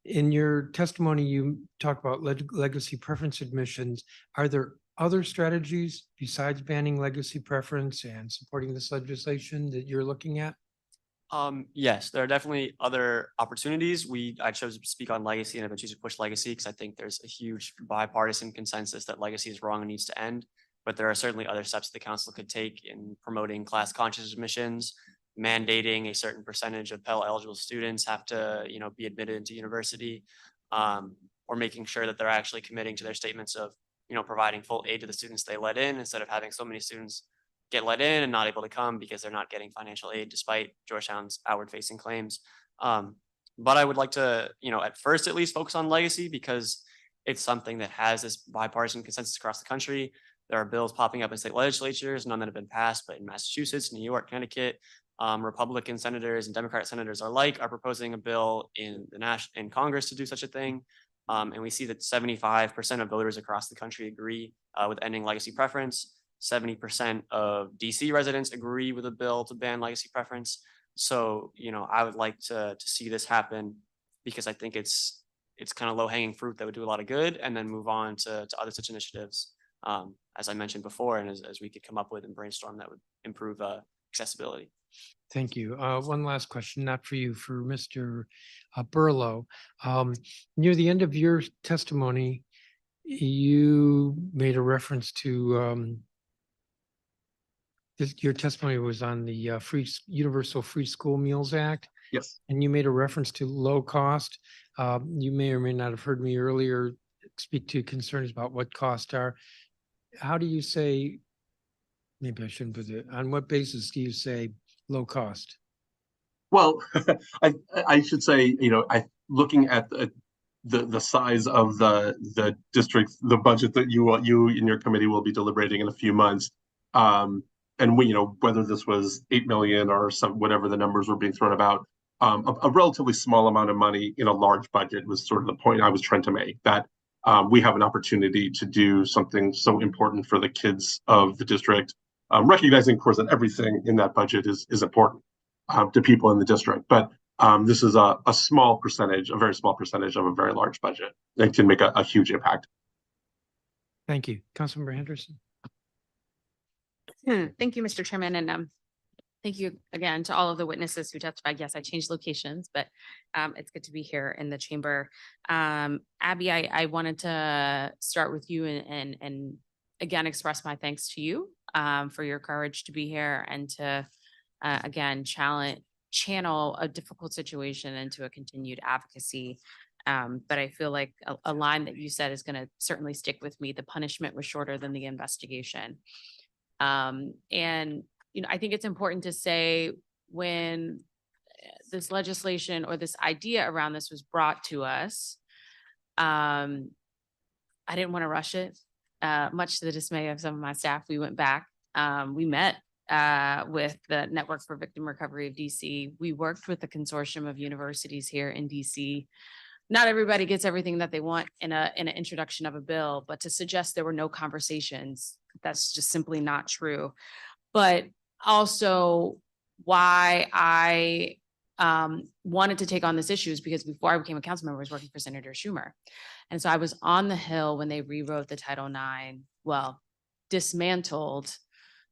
in your testimony, you talk about legacy preference admissions. Are there other strategies besides banning legacy preference and supporting this legislation that you're looking at? Yes, there are definitely other opportunities. I chose to speak on legacy, and I've been choosing to push legacy because I think there's a huge bipartisan consensus that legacy is wrong and needs to end. But there are certainly other steps the council could take in promoting class conscious admissions, mandating a certain percentage of Pell eligible students have to, be admitted into university, or making sure that they're actually committing to their statements of, providing full aid to the students they let in, instead of having so many students get let in and not able to come because they're not getting financial aid despite Georgetown's outward facing claims. But I would like to, at first at least focus on legacy because it's something that has this bipartisan consensus across the country. There are bills popping up in state legislatures, none that have been passed, but in Massachusetts, New York, Connecticut, Republican senators and Democratic senators alike are proposing a bill in Congress to do such a thing. And we see that 75% of voters across the country agree with ending legacy preference. 70% of DC residents agree with a bill to ban legacy preference. So, I would like to see this happen because I think it's kind of low hanging fruit that would do a lot of good, and then move on to other such initiatives, as I mentioned before, and as we could come up with and brainstorm that would improve accessibility. Thank you. One last question, not for you, for Mr. Burlow. Near the end of your testimony, you made a reference to your testimony was on the Universal Free School Meals Act. Yes. And you made a reference to low cost. You may or may not have heard me earlier speak to concerns about what costs are. How do you say, maybe I shouldn't put it, on what basis do you say low cost? Well, I should say, looking at the size of the district, the budget that you and your committee will be deliberating in a few months, and whether this was 8 million or whatever the numbers were being thrown about, a relatively small amount of money in a large budget was sort of the point I was trying to make, that we have an opportunity to do something so important for the kids of the district, recognizing, of course, that everything in that budget is important to people in the district. But this is a small percentage, a very small percentage of a very large budget that can make a huge impact. Thank you. Councilmember Henderson. Thank you, Mr. Chairman. And thank you again to all of the witnesses who testified. Yes, I changed locations, but it's good to be here in the chamber. Abby, I wanted to start with you and again express my thanks to you for your courage to be here and to again channel a difficult situation into a continued advocacy. But I feel like a line that you said is going to certainly stick with me. The punishment was shorter than the investigation. And I think it's important to say when this legislation or this idea around this was brought to us, I didn't want to rush it, much to the dismay of some of my staff. We went back, we met with the Network for Victim Recovery of DC. We worked with the consortium of universities here in DC. Not everybody gets everything that they want in an introduction of a bill, but to suggest there were no conversations, that's just simply not true. But also why I wanted to take on this issue is because before I became a council member, I was working for Senator Schumer. And so I was on the Hill when they rewrote the Title IX, dismantled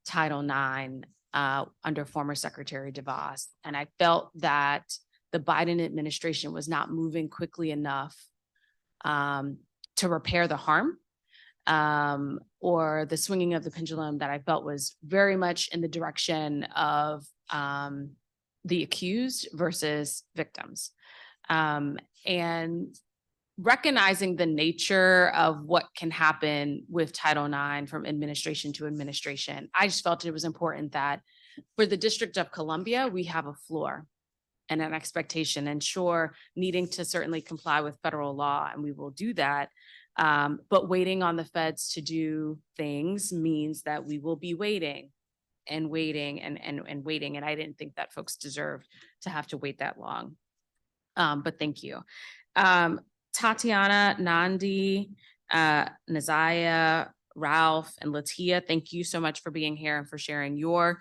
Title IX under former Secretary DeVos. And I felt that the Biden administration was not moving quickly enough to repair the harm or the swinging of the pendulum that I felt was very much in the direction of the accused versus victims. And recognizing the nature of what can happen with Title IX from administration to administration, I just felt it was important that for the District of Columbia, we have a floor and an expectation, and sure, needing to certainly comply with federal law, and we will do that. But waiting on the feds to do things means that we will be waiting and waiting and waiting. And I didn't think that folks deserved to have to wait that long. But thank you. Tatiana, Nandi, Nazaya, Ralph, and Latia, thank you so much for being here and for sharing your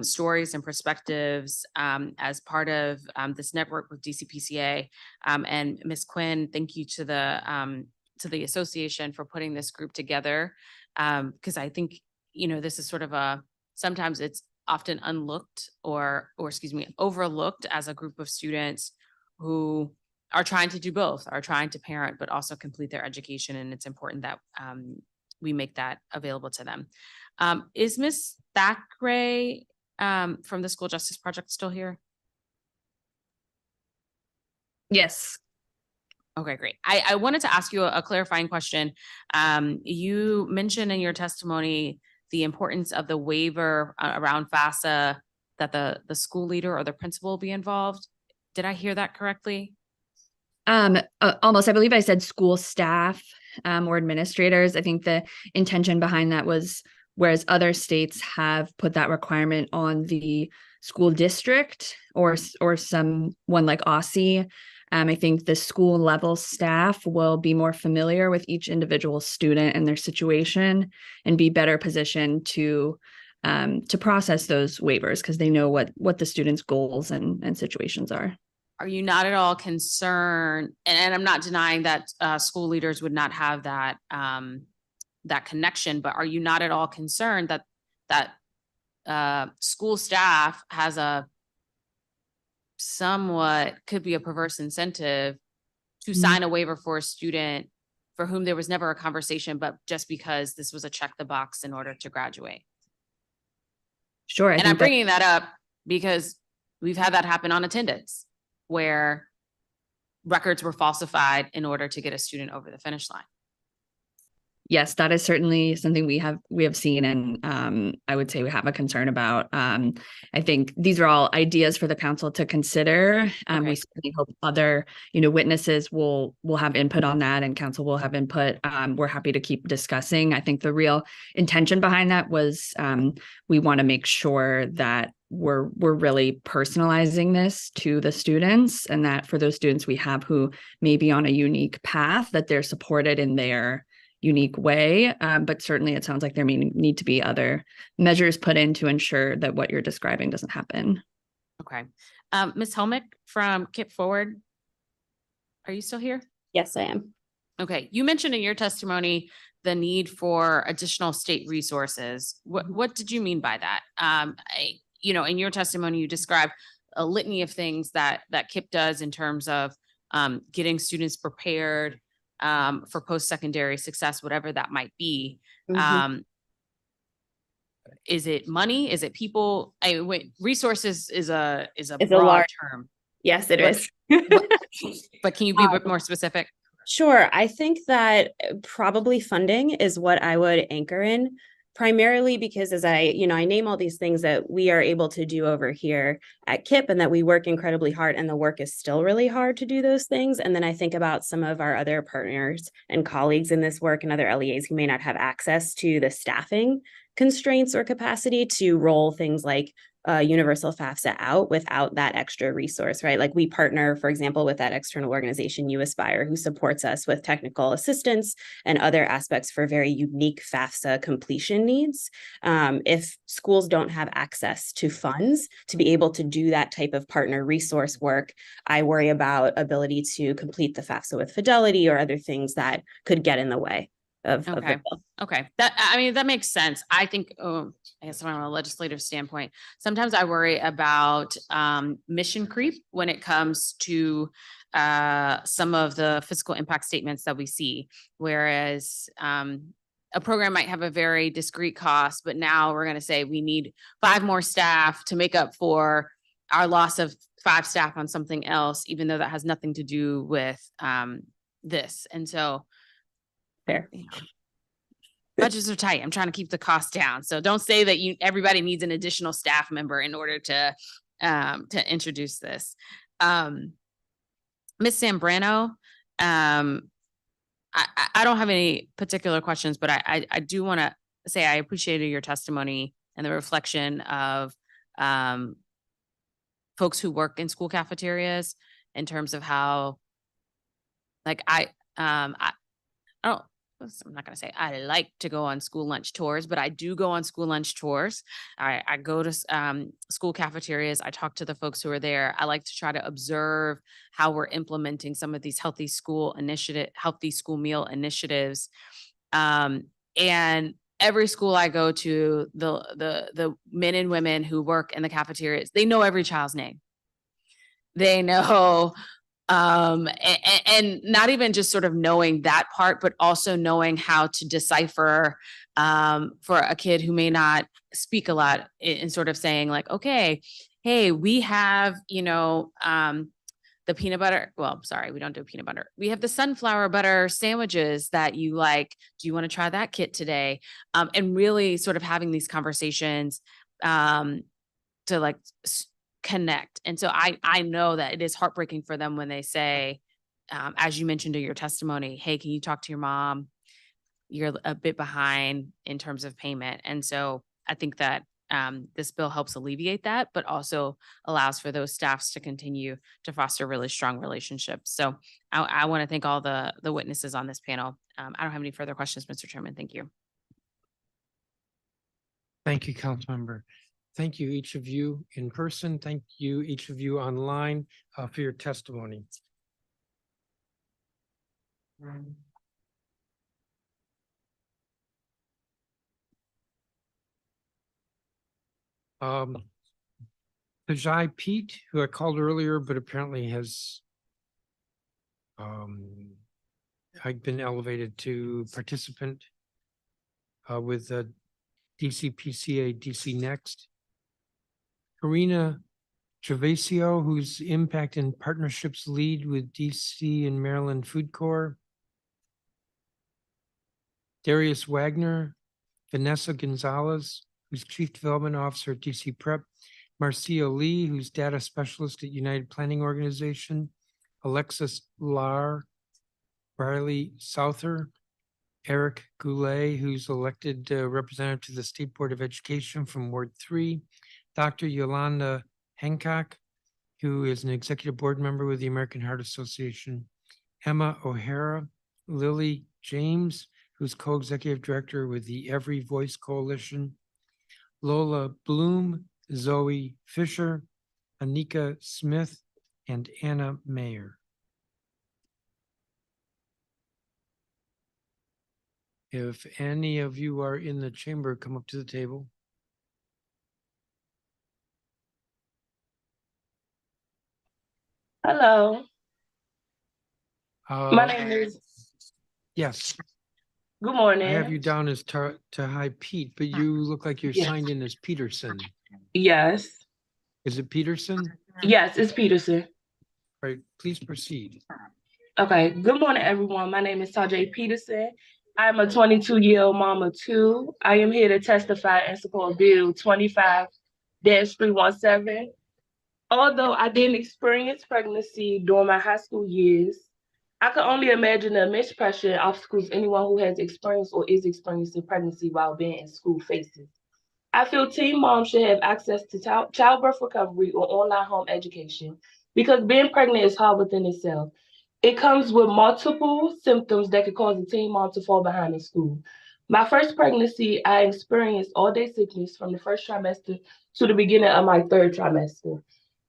stories and perspectives as part of this network with DCPCA. And Ms. Quinn, thank you to the association for putting this group together, because I think, this is sort of sometimes it's often overlooked as a group of students who are trying to do both, are trying to parent, but also complete their education. And it's important that we make that available to them. Is Ms. Thackeray from the School Justice Project still here? Yes. Okay, great. I wanted to ask you a clarifying question. You mentioned in your testimony the importance of the waiver around FAFSA, that the school leader or the principal be involved. Did I hear that correctly? Almost. I believe I said school staff or administrators. I think the intention behind that was, whereas other states have put that requirement on the school district or someone like OSSI, I think the school level staff will be more familiar with each individual student and their situation and be better positioned to process those waivers because they know what the student's goals and situations are. Are you not at all concerned? And I'm not denying that school leaders would not have that connection, but are you not at all concerned that school staff has could be a perverse incentive to sign a waiver for a student for whom there was never a conversation, but just because this was a check the box in order to graduate? Sure. And I'm bringing that up because we've had that happen on attendance where records were falsified in order to get a student over the finish line. Yes, that is certainly something we have seen, and I would say we have a concern about. I think these are all ideas for the council to consider. We certainly hope other, witnesses will have input on that, and council will have input. We're happy to keep discussing. I think the real intention behind that was we want to make sure that we're really personalizing this to the students, and that for those students we have who may be on a unique path, that they're supported in their unique way. But certainly it sounds like there may need to be other measures put in to ensure that what you're describing doesn't happen. Okay. Ms. Helmick from KIPP Forward, are you still here? Yes, I am. Okay. You mentioned in your testimony the need for additional state resources. What did you mean by that? In your testimony, you described a litany of things that KIPP does in terms of getting students prepared for post-secondary success, whatever that might be. Is it money? Is it people? Resources is a broad term. Yes, it is. But can you be a bit more specific? Sure. I think that probably funding is what I would anchor in, primarily because as I name all these things that we are able to do over here at KIPP, and that we work incredibly hard, and the work is still really hard to do those things. And then I think about some of our other partners and colleagues in this work and other LEAs who may not have access to the staffing constraints or capacity to roll things like universal FAFSA out without that extra resource, right? Like we partner, for example, with that external organization, You Aspire, who supports us with technical assistance and other aspects for very unique FAFSA completion needs. If schools don't have access to funds to be able to do that type of partner resource work, I worry about ability to complete the FAFSA with fidelity or other things that could get in the way of the bill. Okay. That makes sense. I think, I guess from a legislative standpoint, sometimes I worry about mission creep when it comes to some of the fiscal impact statements that we see, whereas a program might have a very discrete cost, but now we're going to say we need 5 more staff to make up for our loss of 5 staff on something else, even though that has nothing to do with this. And so budgets are tight. I'm trying to keep the cost down. So don't say that everybody needs an additional staff member in order to introduce this. Ms. Zambrano, I don't have any particular questions, but I do want to say I appreciated your testimony and the reflection of folks who work in school cafeterias in terms of how, like, I'm not going to say I like to go on school lunch tours, but I do go on school lunch tours. I go to school cafeterias. I talk to the folks who are there. I like to try to observe how we're implementing some of these healthy school meal initiatives. And every school I go to, the men and women who work in the cafeterias, they know every child's name. They know and not even just sort of knowing that part, but also knowing how to decipher for a kid who may not speak a lot in sort of saying like, okay, hey, we have, the peanut butter. Well, sorry, we don't do peanut butter. We have the sunflower butter sandwiches that you like. Do you want to try that kit today? And really sort of having these conversations to like connect. And so I know that it is heartbreaking for them when they say, as you mentioned in your testimony, hey, can you talk to your mom? You're a bit behind in terms of payment. And so I think that this bill helps alleviate that, but also allows for those staffs to continue to foster really strong relationships. So I want to thank all the witnesses on this panel. I don't have any further questions, Mr. Chairman. Thank you. Thank you, Councilmember. Thank you, each of you in person. Thank you, each of you online for your testimony. Tajai Pete, who I called earlier, but apparently has I've been elevated to participant with DCPCA DC Next. Karina Gervasio, who's Impact and Partnerships Lead with DC and Maryland Food Corps. Darius Wagner, Vanessa Gonzalez, who's Chief Development Officer at DC Prep. Marcia Lee, who's Data Specialist at United Planning Organization. Alexis Lar, Riley Souther, Eric Goulet, who's elected representative to the State Board of Education from Ward 3. Dr. Yolanda Hancock, who is an executive board member with the American Heart Association. Emma O'Hara, Lily James, who's co-executive director with the Every Voice Coalition. Lola Bloom, Zoe Fisher, Anika Smith, and Anna Mayer. If any of you are in the chamber, come up to the table. Hello. My name is. Yes. Good morning. I have you down as Tahai Pete, but you look like you're Yes. signed in as Peterson. Yes. Is it Peterson? Yes, it's Peterson. Right, please proceed. Okay. Good morning, everyone. My name is Tajay Peterson. I'm a 22-year-old mom of two. I am here to testify and support Bill 25-317. Although I didn't experience pregnancy during my high school years, I can only imagine the immense pressure and obstacles anyone who has experienced or is experiencing pregnancy while being in school faces. I feel teen moms should have access to childbirth recovery or online home education because being pregnant is hard within itself. It comes with multiple symptoms that could cause a teen mom to fall behind in school. My first pregnancy, I experienced all-day sickness from the first trimester to the beginning of my third trimester.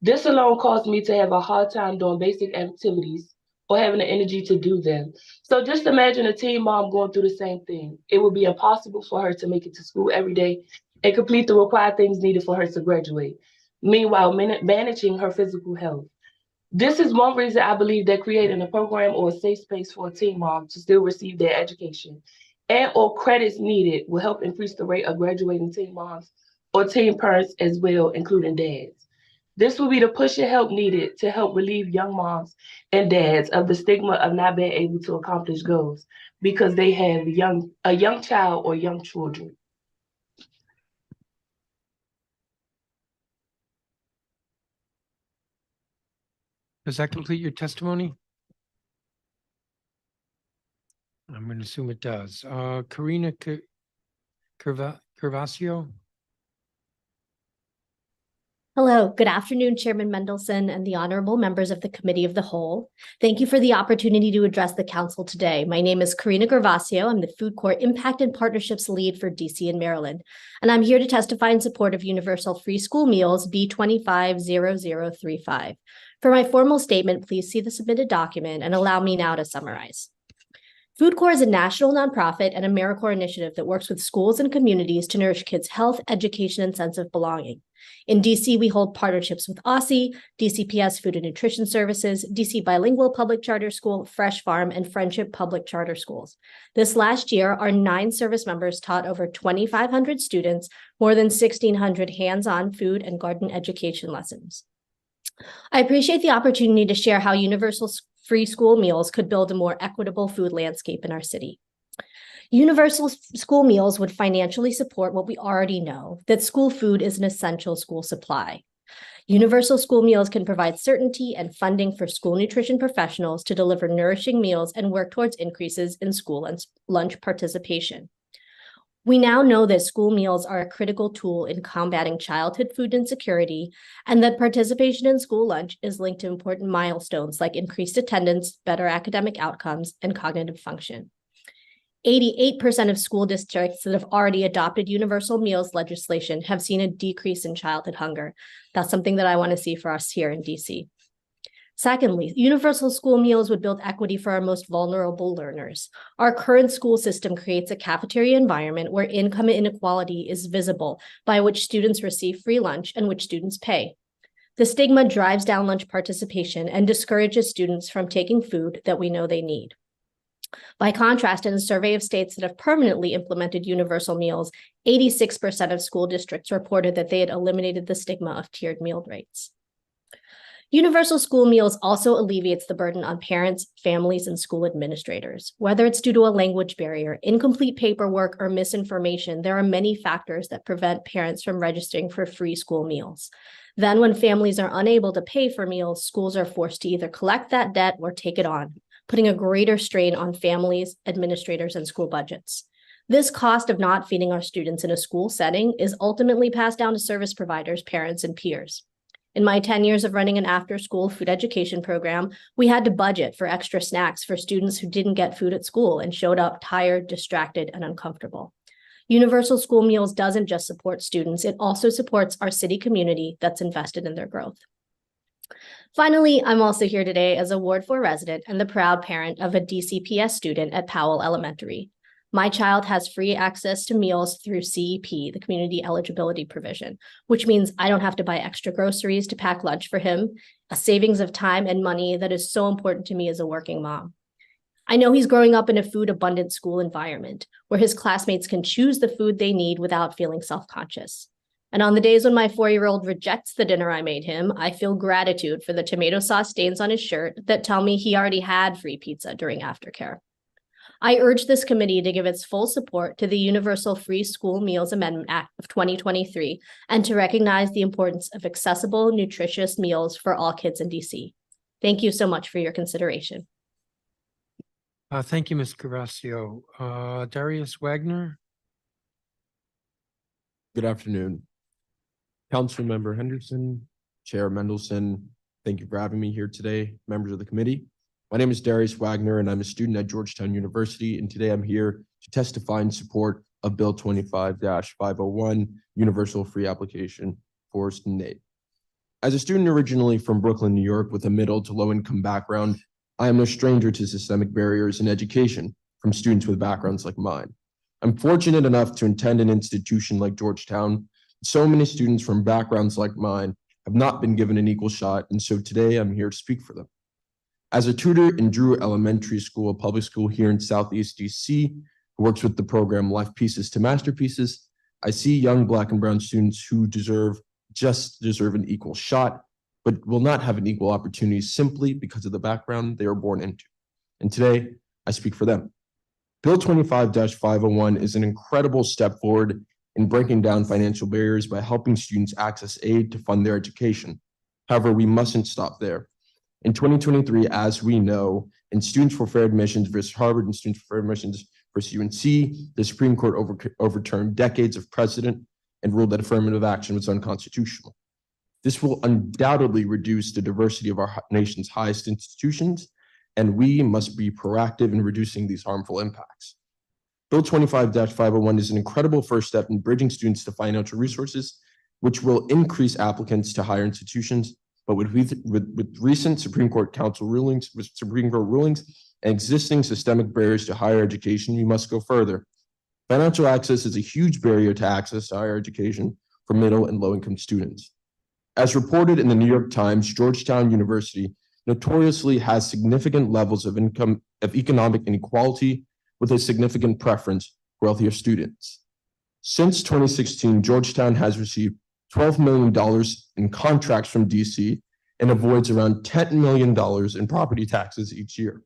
This alone caused me to have a hard time doing basic activities or having the energy to do them. So just imagine a teen mom going through the same thing. It would be impossible for her to make it to school every day and complete the required things needed for her to graduate. Meanwhile, managing her physical health. This is one reason I believe that creating a program or a safe space for a teen mom to still receive their education and or credits needed will help increase the rate of graduating teen moms or teen parents as well, including dads. This will be the push and help needed to help relieve young moms and dads of the stigma of not being able to accomplish goals because they have a young child or young children. Does that complete your testimony? I'm going to assume it does. Karina Gervasio. Hello, good afternoon, Chairman Mendelson and the honorable members of the Committee of the Whole. Thank you for the opportunity to address the council today. My name is Karina Gervasio. I'm the Food Corps Impact and Partnerships Lead for DC and Maryland, and I'm here to testify in support of Universal Free School Meals B250035. For my formal statement, please see the submitted document and allow me now to summarize. Food Corps is a national nonprofit and AmeriCorps initiative that works with schools and communities to nourish kids' health, education, and sense of belonging. In DC, we hold partnerships with OSSI, DCPS Food and Nutrition Services, DC Bilingual Public Charter School, Fresh Farm, and Friendship Public Charter Schools. This last year, our 9 service members taught over 2,500 students more than 1,600 hands-on food and garden education lessons. I appreciate the opportunity to share how universal free school meals could build a more equitable food landscape in our city. Universal school meals would financially support what we already know, that school food is an essential school supply. Universal school meals can provide certainty and funding for school nutrition professionals to deliver nourishing meals and work towards increases in school and lunch participation. We now know that school meals are a critical tool in combating childhood food insecurity, and that participation in school lunch is linked to important milestones like increased attendance, better academic outcomes, and cognitive function. 88% of school districts that have already adopted universal meals legislation have seen a decrease in childhood hunger. That's something that I want to see for us here in DC. Secondly, universal school meals would build equity for our most vulnerable learners. Our current school system creates a cafeteria environment where income inequality is visible, by which students receive free lunch and which students pay. The stigma drives down lunch participation and discourages students from taking food that we know they need. By contrast, in a survey of states that have permanently implemented universal meals, 86% of school districts reported that they had eliminated the stigma of tiered meal rates. Universal school meals also alleviates the burden on parents, families, and school administrators. Whether it's due to a language barrier, incomplete paperwork, or misinformation, there are many factors that prevent parents from registering for free school meals. Then, when families are unable to pay for meals, schools are forced to either collect that debt or take it on, putting a greater strain on families, administrators, and school budgets. This cost of not feeding our students in a school setting is ultimately passed down to service providers, parents, and peers. In my 10 years of running an after-school food education program, we had to budget for extra snacks for students who didn't get food at school and showed up tired, distracted, and uncomfortable. Universal school meals doesn't just support students, it also supports our city community that's invested in their growth. Finally, I'm also here today as a Ward 4 resident and the proud parent of a DCPS student at Powell Elementary. My child has free access to meals through CEP, the Community Eligibility Provision, which means I don't have to buy extra groceries to pack lunch for him, a savings of time and money that is so important to me as a working mom. I know he's growing up in a food-abundant school environment where his classmates can choose the food they need without feeling self-conscious. And on the days when my 4-year-old rejects the dinner I made him, I feel gratitude for the tomato sauce stains on his shirt that tell me he already had free pizza during aftercare. I urge this committee to give its full support to the Universal Free School Meals Amendment Act of 2023 and to recognize the importance of accessible, nutritious meals for all kids in DC. Thank you so much for your consideration. Thank you, Ms. Carrasco. Darius Wagner. Good afternoon. Councilmember Henderson, Chair Mendelson, thank you for having me here today, members of the committee. My name is Darius Wagner, and I'm a student at Georgetown University, and today I'm here to testify in support of Bill 25-501, Universal Free Application for Student Aid. As a student originally from Brooklyn, New York, with a middle to low-income background, I am no stranger to systemic barriers in education from students with backgrounds like mine. I'm fortunate enough to attend an institution like Georgetown. So many students from backgrounds like mine have not been given an equal shot, and so today I'm here to speak for them. As a tutor in Drew Elementary School, a public school here in Southeast DC, who works with the program Life Pieces to Masterpieces, I see young Black and brown students who deserve an equal shot, but will not have an equal opportunity simply because of the background they are born into. And today, I speak for them. Bill 25-501 is an incredible step forward in breaking down financial barriers by helping students access aid to fund their education. However, we mustn't stop there. In 2023, as we know, in Students for Fair Admissions versus Harvard and Students for Fair Admissions versus UNC, the Supreme Court overturned decades of precedent and ruled that affirmative action was unconstitutional. This will undoubtedly reduce the diversity of our nation's highest institutions, and we must be proactive in reducing these harmful impacts. Bill 25-501 is an incredible first step in bridging students to financial resources, which will increase applicants to higher institutions. But with recent Supreme Court rulings and existing systemic barriers to higher education, we must go further. Financial access is a huge barrier to access to higher education for middle and low-income students. As reported in the New York Times, Georgetown University notoriously has significant levels of economic inequality with a significant preference for wealthier students. Since 2016, Georgetown has received $12 million in contracts from DC and avoids around $10 million in property taxes each year.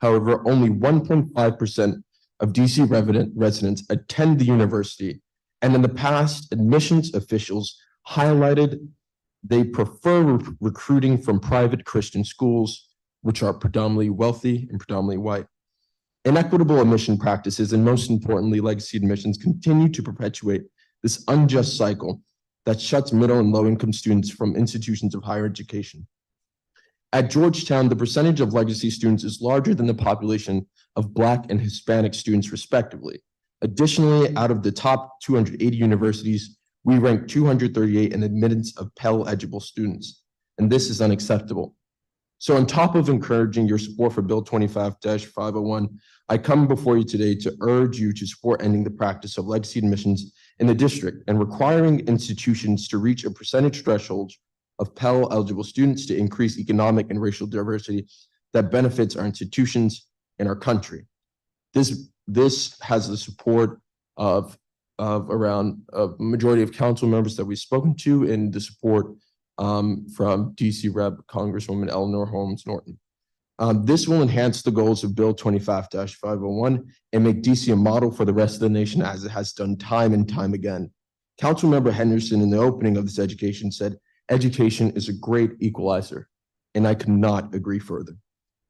However, only 1.5% of DC residents attend the university, and in the past, admissions officials highlighted they prefer recruiting from private Christian schools, which are predominantly wealthy and predominantly white. Inequitable admission practices, and most importantly, legacy admissions, continue to perpetuate this unjust cycle that shuts middle and low-income students from institutions of higher education. At Georgetown, the percentage of legacy students is larger than the population of Black and Hispanic students, respectively. Additionally, out of the top 280 universities, we rank 238 in admittance of Pell-eligible students, and this is unacceptable. So on top of encouraging your support for Bill 25-501, I come before you today to urge you to support ending the practice of legacy admissions in the district and requiring institutions to reach a percentage threshold of Pell-eligible students to increase economic and racial diversity that benefits our institutions in our country. This has the support of around a majority of council members that we've spoken to, and the support from DC Rep. Congresswoman Eleanor Holmes Norton. This will enhance the goals of Bill 25-501 and make DC a model for the rest of the nation, as it has done time and time again. Councilmember Henderson, in the opening of this education, said, "Education is a great equalizer," and I could not agree further.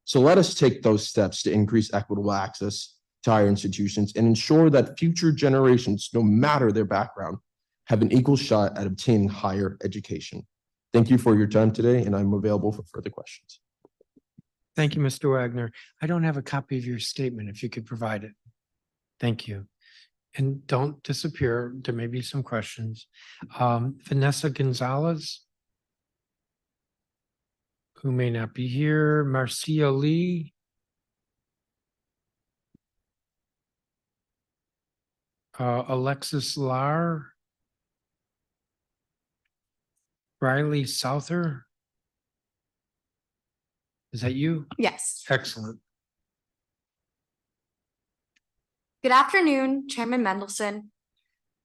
So let us take those steps to increase equitable access to higher institutions and ensure that future generations, no matter their background, have an equal shot at obtaining higher education. Thank you for your time today, and I'm available for further questions. Thank you, Mr. Wagner. I don't have a copy of your statement, if you could provide it. Thank you. And don't disappear. There may be some questions. Vanessa Gonzalez, who may not be here. Marcia Lee. Alexis Lar. Riley Souther. Is that you? Yes. Excellent. Good afternoon, Chairman Mendelson,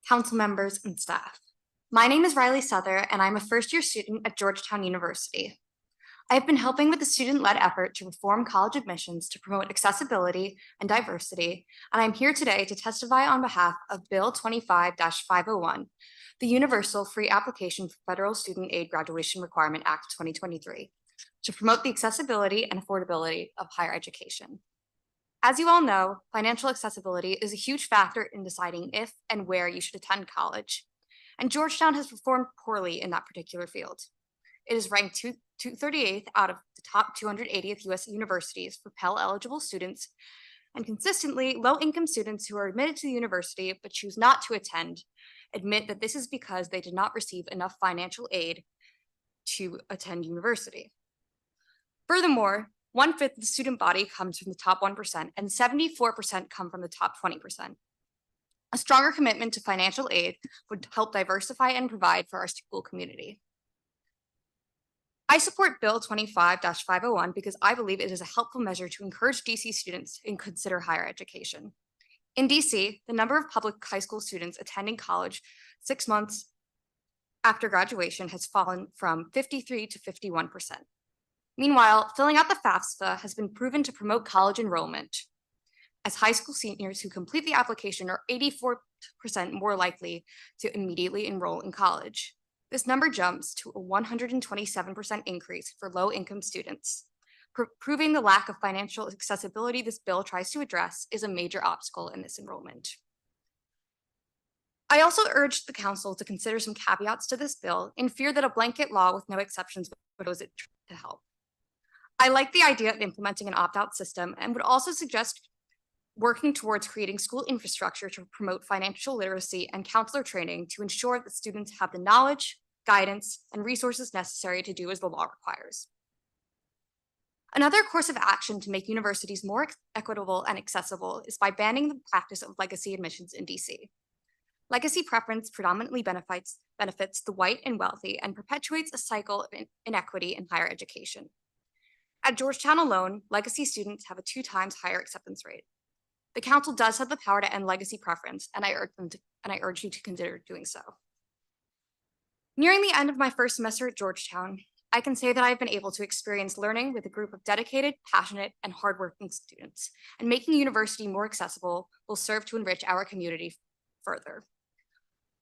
council members, and staff. My name is Riley Souther, and I'm a first-year student at Georgetown University. I have been helping with the student-led effort to reform college admissions to promote accessibility and diversity, and I'm here today to testify on behalf of Bill 25-501, the Universal Free Application for Federal Student Aid Graduation Requirement Act 2023, to promote the accessibility and affordability of higher education. As you all know, financial accessibility is a huge factor in deciding if and where you should attend college, and Georgetown has performed poorly in that particular field. It is ranked 238th out of the top 280th U.S. universities for Pell-eligible students, and consistently, low-income students who are admitted to the university but choose not to attend admit that this is because they did not receive enough financial aid to attend university. Furthermore, 1/5 of the student body comes from the top 1%, and 74% come from the top 20%. A stronger commitment to financial aid would help diversify and provide for our school community. I support Bill 25-501 because I believe it is a helpful measure to encourage DC students to consider higher education. In DC, the number of public high school students attending college 6 months after graduation has fallen from 53 to 51%. Meanwhile, filling out the FAFSA has been proven to promote college enrollment, as high school seniors who complete the application are 84% more likely to immediately enroll in college. This number jumps to a 127% increase for low-income students, proving the lack of financial accessibility this bill tries to address is a major obstacle in this enrollment. I also urge the council to consider some caveats to this bill in fear that a blanket law with no exceptions would pose it to help. I like the idea of implementing an opt-out system and would also suggest working towards creating school infrastructure to promote financial literacy and counselor training to ensure that students have the knowledge, guidance, and resources necessary to do as the law requires. Another course of action to make universities more equitable and accessible is by banning the practice of legacy admissions in DC. Legacy preference predominantly benefits the white and wealthy and perpetuates a cycle of inequity in higher education. At Georgetown alone, legacy students have a 2 times higher acceptance rate. The council does have the power to end legacy preference, and I urge you to consider doing so. Nearing the end of my first semester at Georgetown, I can say that I've been able to experience learning with a group of dedicated, passionate, and hardworking students, and making university more accessible will serve to enrich our community further.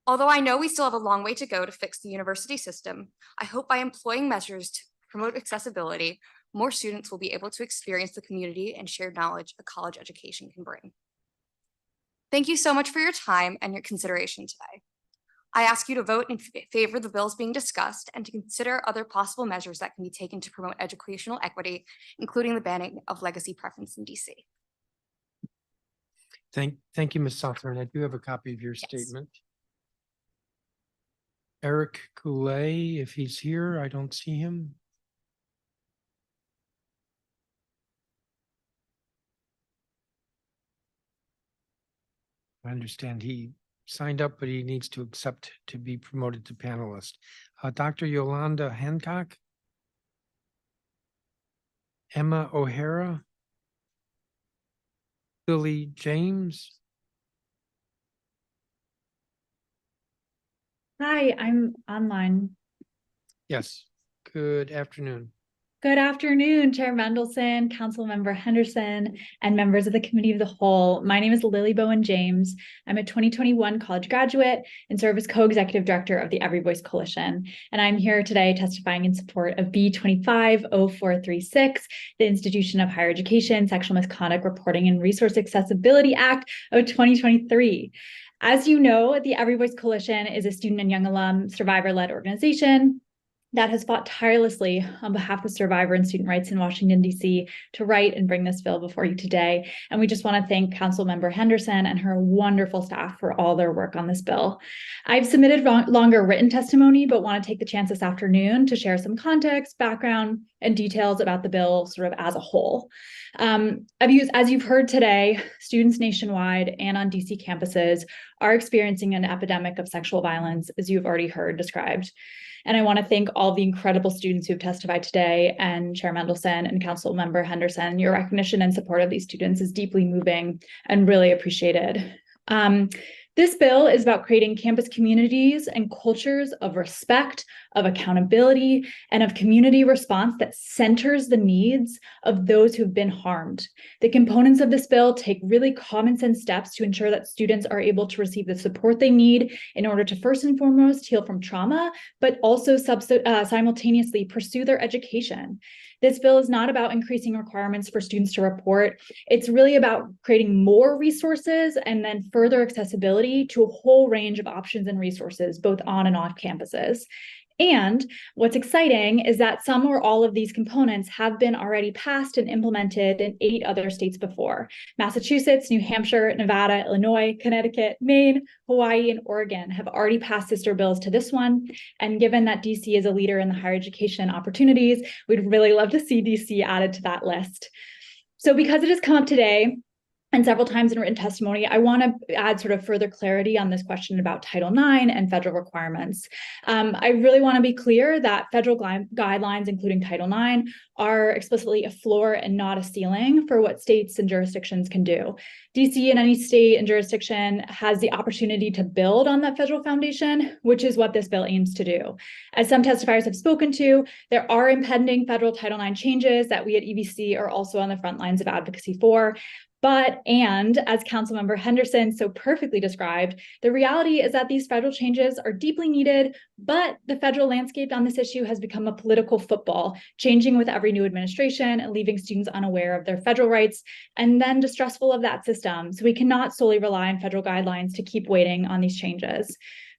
Although I know we still have a long way to go to fix the university system, I hope by employing measures to promote accessibility, more students will be able to experience the community and shared knowledge a college education can bring. Thank you so much for your time and your consideration today. I ask you to vote in favor of the bills being discussed and to consider other possible measures that can be taken to promote educational equity, including the banning of legacy preference in DC. Thank you, Ms. Souther, and I do have a copy of your statement. Eric Goulet, if he's here, I don't see him. I understand he signed up, but he needs to accept to be promoted to panelist. Dr. Yolanda Hancock. Emma O'Hara. Lily James. Hi, I'm online. Yes, good afternoon. Good afternoon, Chair Mendelson, Councilmember Henderson, and members of the Committee of the Whole. My name is Lily Bowen James. I'm a 2021 college graduate and serve as co-executive director of the Every Voice Coalition. And I'm here today testifying in support of B250436, the Institution of Higher Education Sexual Misconduct Reporting and Resource Accessibility Act of 2023. As you know, the Every Voice Coalition is a student and young alum survivor-led organization that has fought tirelessly on behalf of survivor and student rights in Washington, D.C. to write and bring this bill before you today. And we just want to thank Councilmember Henderson and her wonderful staff for all their work on this bill. I've submitted longer written testimony, but want to take the chance this afternoon to share some context, background, and details about the bill sort of as a whole. As you've heard today, students nationwide and on DC campuses are experiencing an epidemic of sexual violence, as you've already heard described. And I want to thank all the incredible students who have testified today, and Chair Mendelson and Councilmember Henderson. Your recognition and support of these students is deeply moving and really appreciated. This bill is about creating campus communities and cultures of respect, of accountability, and of community response that centers the needs of those who've been harmed. The components of this bill take really common sense steps to ensure that students are able to receive the support they need in order to first and foremost heal from trauma, but also simultaneously pursue their education. This bill is not about increasing requirements for students to report. It's really about creating more resources and then further accessibility to a whole range of options and resources, both on and off campuses. And what's exciting is that some or all of these components have been already passed and implemented in 8 other states before. Massachusetts, New Hampshire, Nevada, Illinois, Connecticut, Maine, Hawaii, and Oregon have already passed sister bills to this one. And given that DC is a leader in the higher education opportunities, we'd really love to see DC added to that list. So because it has come up today, and several times in written testimony, I want to add sort of further clarity on this question about Title IX and federal requirements. I really want to be clear that federal guidelines, including Title IX, are explicitly a floor and not a ceiling for what states and jurisdictions can do. DC and any state and jurisdiction has the opportunity to build on that federal foundation, which is what this bill aims to do. As some testifiers have spoken to, there are impending federal Title IX changes that we at EVC are also on the front lines of advocacy for. And as Councilmember Henderson so perfectly described, the reality is that these federal changes are deeply needed, but the federal landscape on this issue has become a political football, changing with every new administration and leaving students unaware of their federal rights and then distrustful of that system. So we cannot solely rely on federal guidelines to keep waiting on these changes.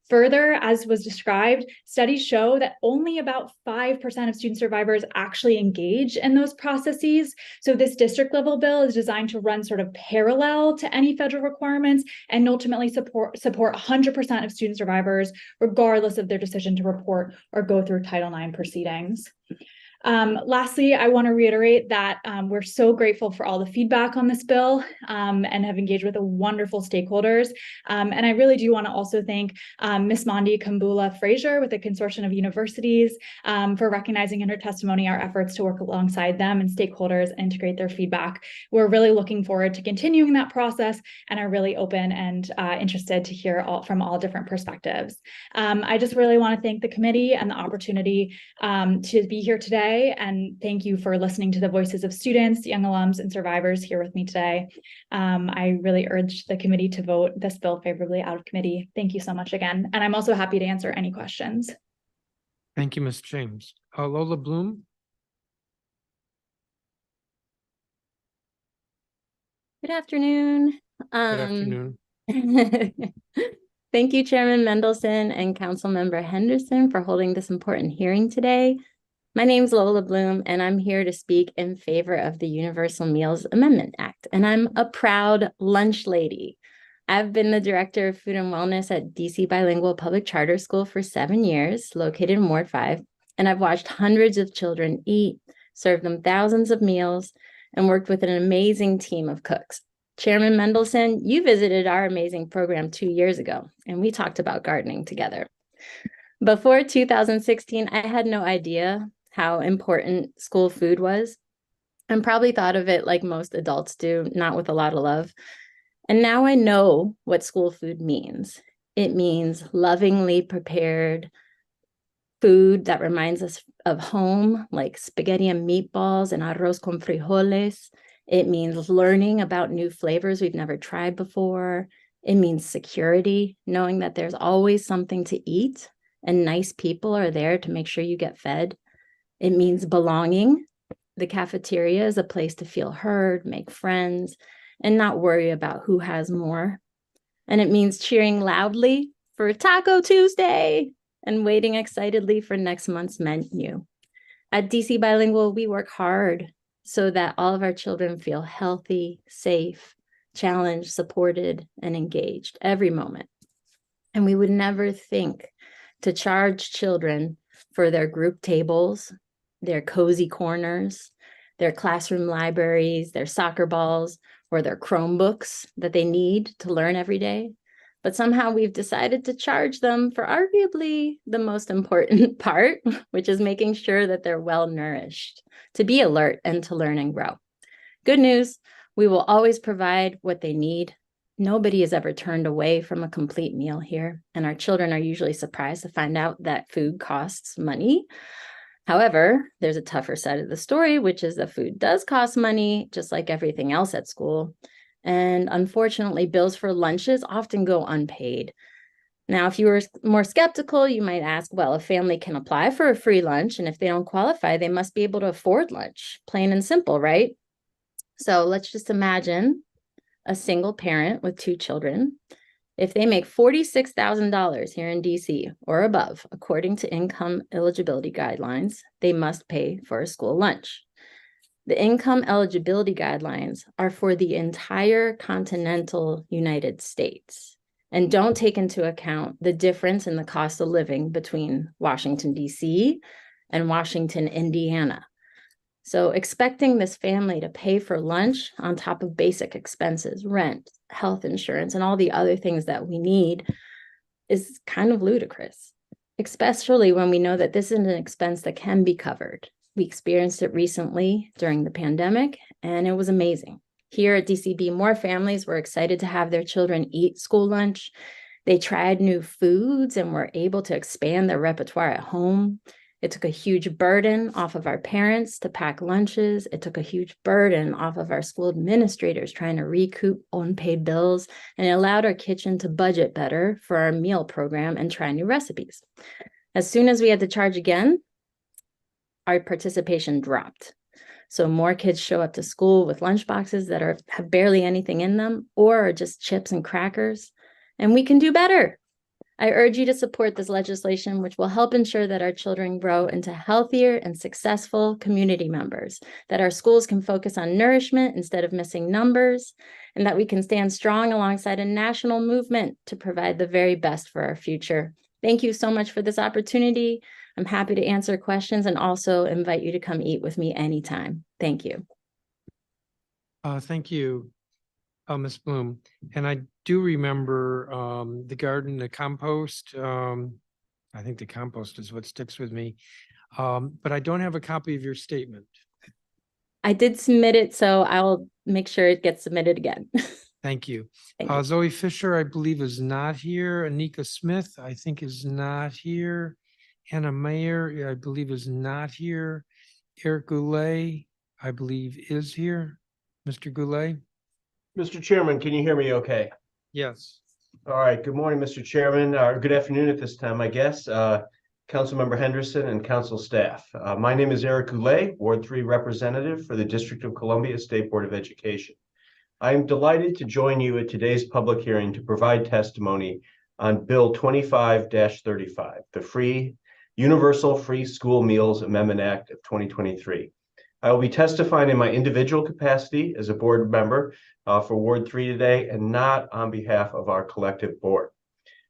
Further, as was described, studies show that only about 5% of student survivors actually engage in those processes. So this district level bill is designed to run sort of parallel to any federal requirements and ultimately support 100% of student survivors, regardless of their decision to report or go through Title IX proceedings. Lastly, I want to reiterate that we're so grateful for all the feedback on this bill and have engaged with the wonderful stakeholders. And I really do want to also thank Ms. Mondi Kambula Frazier with the Consortium of Universities for recognizing in her testimony our efforts to work alongside them and stakeholders and integrate their feedback. We're really looking forward to continuing that process and are really open and interested to hear from all different perspectives. I just really want to thank the committee and the opportunity to be here today. And thank you for listening to the voices of students, young alums, and survivors here with me today. I really urge the committee to vote this bill favorably out of committee. Thank you so much again. And I'm also happy to answer any questions. Thank you, Ms. James. Lola Bloom. Good afternoon. Good afternoon. Thank you, Chairman Mendelson and Councilmember Henderson for holding this important hearing today. My name is Lola Bloom, and I'm here to speak in favor of the Universal Meals Amendment Act, and I'm a proud lunch lady. I've been the Director of Food and Wellness at DC Bilingual Public Charter School for 7 years, located in Ward 5, and I've watched hundreds of children eat, served them thousands of meals, and worked with an amazing team of cooks. Chairman Mendelson, you visited our amazing program 2 years ago, and we talked about gardening together. Before 2016, I had no idea how important school food was. and probably thought of it like most adults do, not with a lot of love. And now I know what school food means. It means lovingly prepared food that reminds us of home, like spaghetti and meatballs and arroz con frijoles. It means learning about new flavors we've never tried before. It means security, knowing that there's always something to eat and nice people are there to make sure you get fed. It means belonging. The cafeteria is a place to feel heard, make friends, and not worry about who has more. And it means cheering loudly for Taco Tuesday and waiting excitedly for next month's menu. At DC Bilingual, we work hard so that all of our children feel healthy, safe, challenged, supported, and engaged every moment. And we would never think to charge children for their group tables, their cozy corners, their classroom libraries, their soccer balls, or their Chromebooks that they need to learn every day. But somehow we've decided to charge them for arguably the most important part, which is making sure that they're well nourished, to be alert and to learn and grow. Good news, we will always provide what they need. Nobody is ever turned away from a complete meal here, and our children are usually surprised to find out that food costs money. However, there's a tougher side of the story, which is that food does cost money, just like everything else at school. And unfortunately, bills for lunches often go unpaid. Now, if you were more skeptical, you might ask, well, a family can apply for a free lunch, and if they don't qualify, they must be able to afford lunch, plain and simple, right? So let's just imagine a single parent with 2 children. If they make $46,000 here in DC or above, according to income eligibility guidelines, they must pay for a school lunch. The income eligibility guidelines are for the entire continental United States and don't take into account the difference in the cost of living between Washington, DC and Washington, Indiana. So expecting this family to pay for lunch on top of basic expenses, rent, health insurance, and all the other things that we need is kind of ludicrous, especially when we know that this is an expense that can be covered. We experienced it recently during the pandemic, and it was amazing. Here at DCB, more families were excited to have their children eat school lunch. They tried new foods and were able to expand their repertoire at home. It took a huge burden off of our parents to pack lunches. It took a huge burden off of our school administrators trying to recoup unpaid bills, and it allowed our kitchen to budget better for our meal program and try new recipes. As soon as we had to charge again, our participation dropped. So more kids show up to school with lunch boxes that have barely anything in them or are just chips and crackers, and we can do better. I urge you to support this legislation, which will help ensure that our children grow into healthier and successful community members, that our schools can focus on nourishment instead of missing numbers, and that we can stand strong alongside a national movement to provide the very best for our future. Thank you so much for this opportunity. I'm happy to answer questions and also invite you to come eat with me anytime. Thank you. Thank you, Ms. Bloom. And I do remember the garden, the compost. I think the compost is what sticks with me. But I don't have a copy of your statement. I did submit it, so I'll make sure it gets submitted again. Thank you. Thank you. Zoe Fisher, I believe, is not here. Anika Smith, I think, is not here. Hannah Mayer, I believe, is not here. Eric Goulet, I believe, is here. Mr. Goulet? Mr. Chairman, can you hear me okay? Yes. All right. Good morning, Mr. Chairman, or good afternoon at this time, I guess. Councilmember Henderson and council staff. My name is Eric Goulet, Ward 3 representative for the District of Columbia State Board of Education. I am delighted to join you at today's public hearing to provide testimony on Bill 25-35, the Universal Free School Meals Amendment Act of 2023. I will be testifying in my individual capacity as a board member for Ward 3 today and not on behalf of our collective board.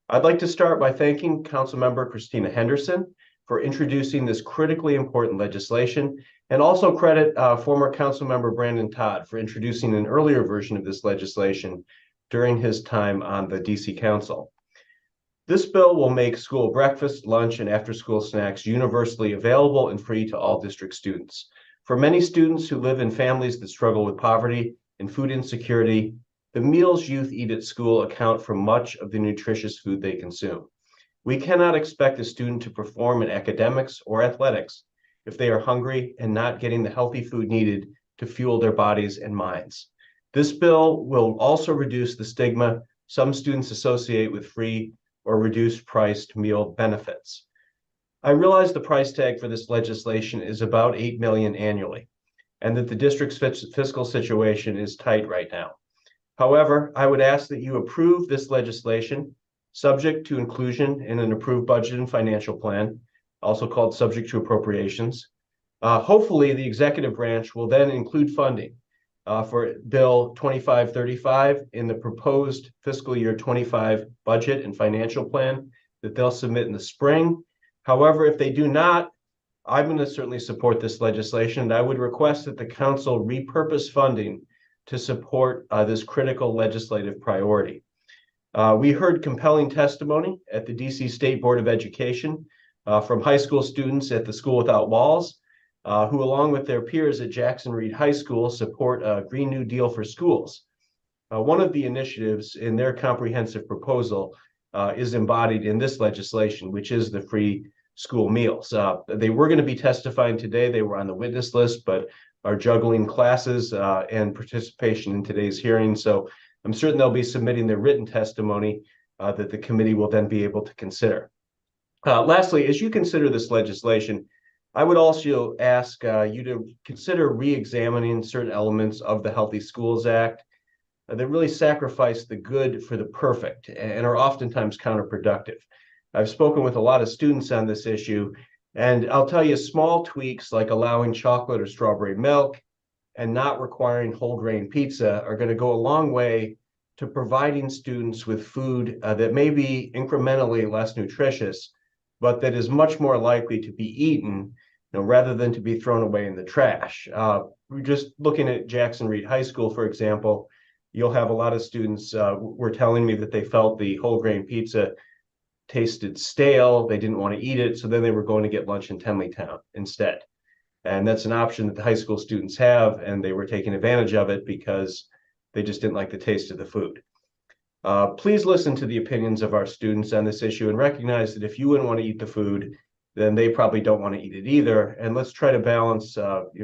I'd like to start by thanking Councilmember Christina Henderson for introducing this critically important legislation, and also credit former Councilmember Brandon Todd for introducing an earlier version of this legislation during his time on the DC Council. This bill will make school breakfast, lunch, and after-school snacks universally available and free to all district students. For many students who live in families that struggle with poverty and food insecurity, the meals youth eat at school account for much of the nutritious food they consume. We cannot expect a student to perform in academics or athletics if they are hungry and not getting the healthy food needed to fuel their bodies and minds. This bill will also reduce the stigma some students associate with free or reduced priced meal benefits. I realize the price tag for this legislation is about $8 million annually, and that the district's fiscal situation is tight right now. However, I would ask that you approve this legislation subject to inclusion in an approved budget and financial plan, also called subject to appropriations. Hopefully, the executive branch will then include funding for Bill 2535 in the proposed fiscal year 25 budget and financial plan that they'll submit in the spring. However, if they do not, I'm going to certainly support this legislation, and I would request that the council repurpose funding to support this critical legislative priority. We heard compelling testimony at the DC State Board of Education from high school students at the School Without Walls, who along with their peers at Jackson Reed High School support a Green New Deal for schools. One of the initiatives in their comprehensive proposal is embodied in this legislation, which is the free school meals. They were going to be testifying today. They were on the witness list, but are juggling classes and participation in today's hearing. So I'm certain they'll be submitting their written testimony that the committee will then be able to consider. Lastly, as you consider this legislation, I would also ask you to consider re-examining certain elements of the Healthy Schools Act that really sacrifice the good for the perfect and are oftentimes counterproductive. I've spoken with a lot of students on this issue, and I'll tell you, small tweaks like allowing chocolate or strawberry milk and not requiring whole grain pizza are going to go a long way to providing students with food that may be incrementally less nutritious, but that is much more likely to be eaten, rather than to be thrown away in the trash. We're just looking at Jackson Reed High School, for example. You'll have a lot of students were telling me that they felt the whole grain pizza tasted stale. They didn't want to eat it, so then they were going to get lunch in Tenleytown instead. And that's an option that the high school students have, and they were taking advantage of it because they just didn't like the taste of the food. Please listen to the opinions of our students on this issue and recognize that if you wouldn't want to eat the food, then they probably don't want to eat it either. And let's try to balance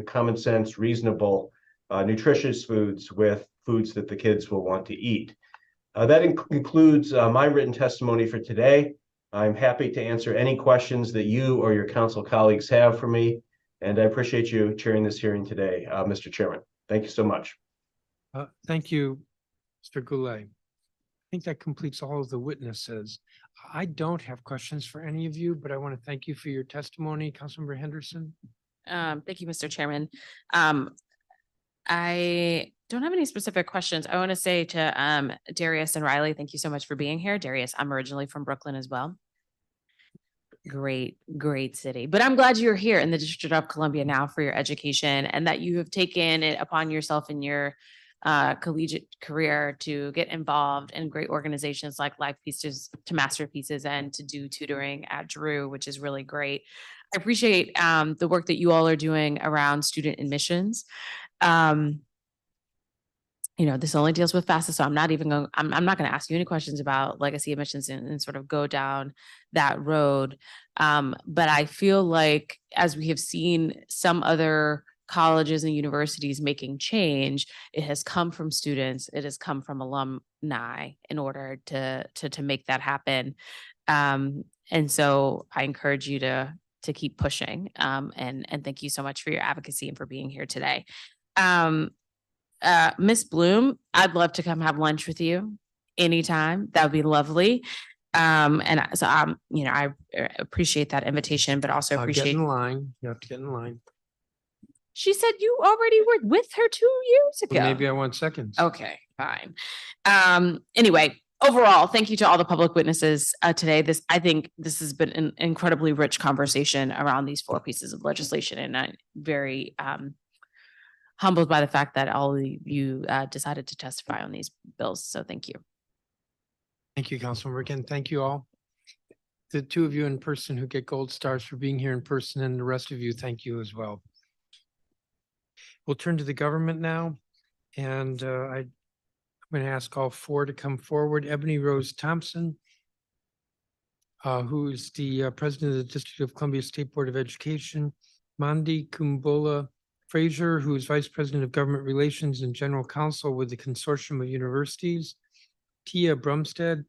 common sense, reasonable, nutritious foods with foods that the kids will want to eat. That includes my written testimony for today. I'm happy to answer any questions that you or your council colleagues have for me. And I appreciate you chairing this hearing today, Mr. Chairman. Thank you so much. Thank you, Mr. Goulet. I think that completes all of the witnesses. I don't have questions for any of you, but I want to thank you for your testimony, Councilmember Henderson. Thank you, Mr. Chairman. I don't have any specific questions. I want to say to Darius and Riley, thank you so much for being here. Darius, I'm originally from Brooklyn as well. Great city. But I'm glad you're here in the District of Columbia now for your education, and that you have taken it upon yourself in your collegiate career to get involved in great organizations like Life Pieces to Masterpieces and to do tutoring at Drew, which is really great. I appreciate the work that you all are doing around student admissions. This only deals with FAFSA, so I'm not going to ask you any questions about legacy admissions and sort of go down that road. But I feel like, as we have seen some other colleges and universities making change, it has come from students, it has come from alumni in order to make that happen. And so I encourage you to keep pushing. And thank you so much for your advocacy and for being here today. Miss Bloom, I'd love to come have lunch with you anytime. That would be lovely. And so I appreciate that invitation, but also appreciate. Get in line. You have to get in line. She said you already were with her 2 years ago. Well, maybe I want seconds. Okay, fine. Anyway, overall, thank you to all the public witnesses today. I think this has been an incredibly rich conversation around these 4 pieces of legislation, and I'm very humbled by the fact that all of you decided to testify on these bills. So thank you. Thank you, Councilmember. Again, thank you all. The 2 of you in person who get gold stars for being here in person, and the rest of you, thank you as well. We'll turn to the government now. And I'm going to ask all four to come forward. Ebony Rose Thompson, who is the president of the District of Columbia State Board of Education. Mandi Kumbola Fraser, who is vice president of government relations and general counsel with the Consortium of Universities. Tia Brumstead,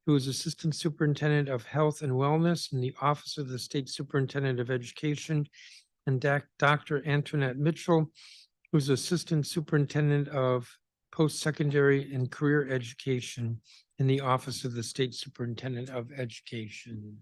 who is assistant superintendent of health and wellness in the office of the state superintendent of education. And Dr. Antoinette Mitchell, who's assistant superintendent of post-secondary and career education in the office of the state superintendent of education.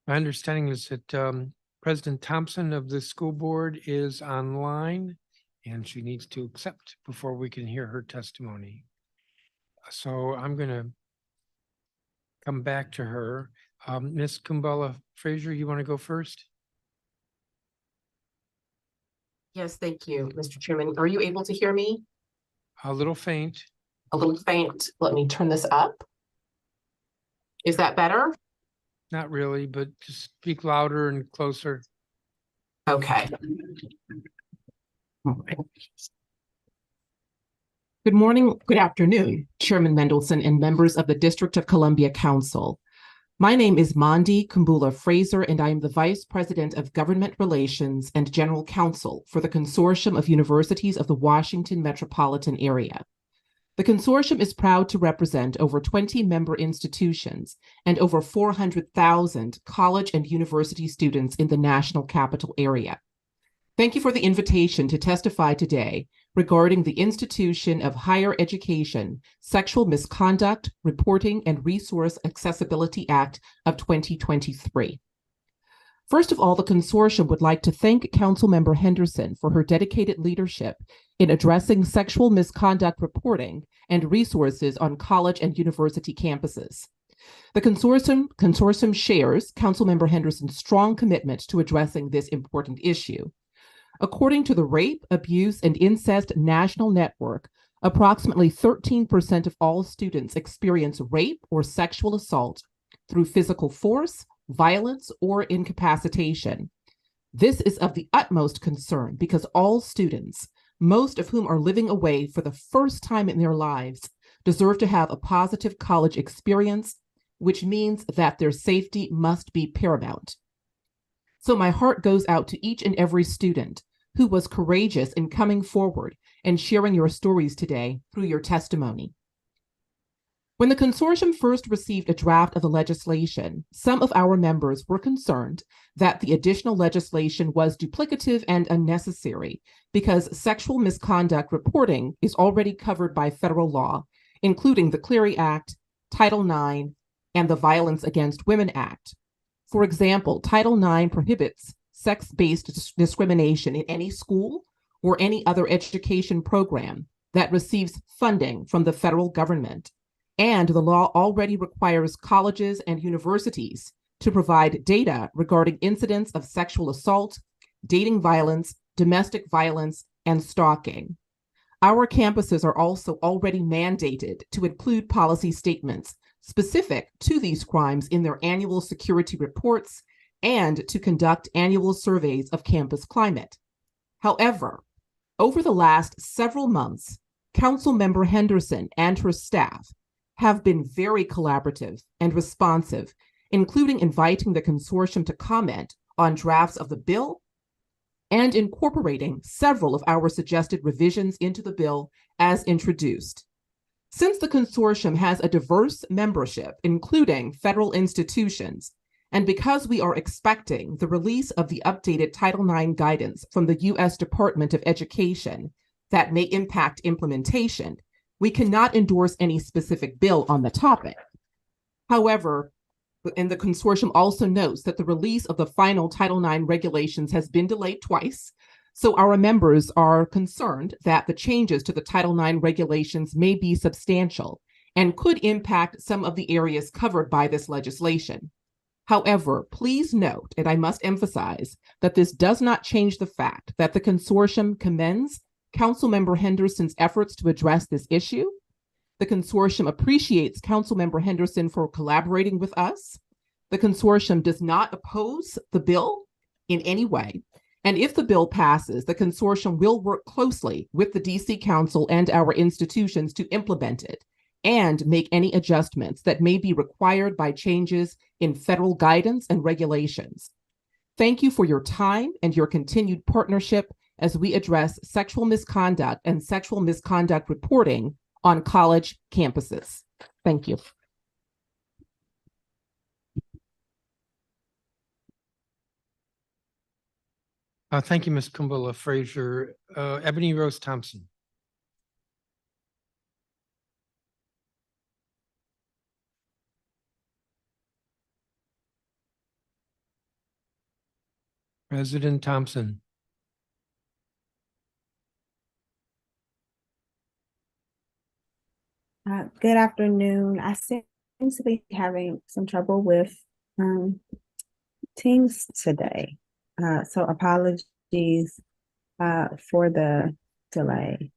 My understanding is that President Thompson of the school board is online, and she needs to accept before we can hear her testimony. So I'm going to come back to her. Ms. Kumbala Fraser, you want to go first? Yes, thank you, Mr. Chairman. Are you able to hear me? A little faint. A little faint. Let me turn this up. Is that better? Not really, but just speak louder and closer. Okay. Good morning, good afternoon, Chairman Mendelson and members of the District of Columbia Council. My name is Mandi Kumbula Fraser, and I am the Vice President of Government Relations and General Counsel for the Consortium of Universities of the Washington Metropolitan Area. The consortium is proud to represent over 20 member institutions and over 400,000 college and university students in the national capital area. Thank you for the invitation to testify today regarding the Institution of Higher Education Sexual Misconduct Reporting and Resource Accessibility Act of 2023. First of all, the consortium would like to thank Councilmember Henderson for her dedicated leadership in addressing sexual misconduct reporting and resources on college and university campuses. The consortium shares Councilmember Henderson's strong commitment to addressing this important issue. According to the Rape, Abuse, and Incest National Network, approximately 13% of all students experience rape or sexual assault through physical force, violence, or incapacitation. This is of the utmost concern because all students, most of whom are living away for the first time in their lives, deserve to have a positive college experience, which means that their safety must be paramount. So my heart goes out to each and every student who was courageous in coming forward and sharing your stories today through your testimony. When the consortium first received a draft of the legislation, some of our members were concerned that the additional legislation was duplicative and unnecessary because sexual misconduct reporting is already covered by federal law, including the Clery Act, Title IX, and the Violence Against Women Act. For example, Title IX prohibits sex-based discrimination in any school or any other education program that receives funding from the federal government. And the law already requires colleges and universities to provide data regarding incidents of sexual assault, dating violence, domestic violence, and stalking. Our campuses are also already mandated to include policy statements specific to these crimes in their annual security reports and to conduct annual surveys of campus climate. However, over the last several months, Councilmember Henderson and her staff have been very collaborative and responsive, including inviting the consortium to comment on drafts of the bill and incorporating several of our suggested revisions into the bill as introduced. Since the consortium has a diverse membership, including federal institutions, and because we are expecting the release of the updated Title IX guidance from the U.S. Department of Education that may impact implementation, we cannot endorse any specific bill on the topic. However, and the consortium also notes that the release of the final Title IX regulations has been delayed twice, so our members are concerned that the changes to the Title IX regulations may be substantial and could impact some of the areas covered by this legislation. However, please note, and I must emphasize, that this does not change the fact that the consortium commends Councilmember Henderson's efforts to address this issue. The consortium appreciates Councilmember Henderson for collaborating with us. The consortium does not oppose the bill in any way. And if the bill passes, the consortium will work closely with the DC Council and our institutions to implement it and make any adjustments that may be required by changes in federal guidance and regulations. Thank you for your time and your continued partnership as we address sexual misconduct and sexual misconduct reporting on college campuses. Thank you. Thank you, Ms. Kumbula Frazier. Ebony Rose Thompson. President Thompson. Good afternoon. I seem to be having some trouble with Teams today. So apologies for the delay.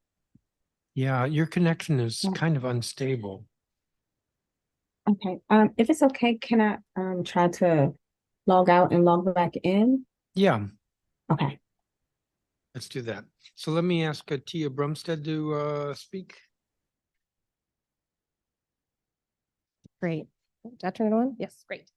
Yeah, your connection is kind of unstable. Okay. If it's okay, can I try to log out and log back in? Yeah. Okay. Let's do that. So let me ask Tia Brumstead to speak. Great. Did I turn it on? Yes, great.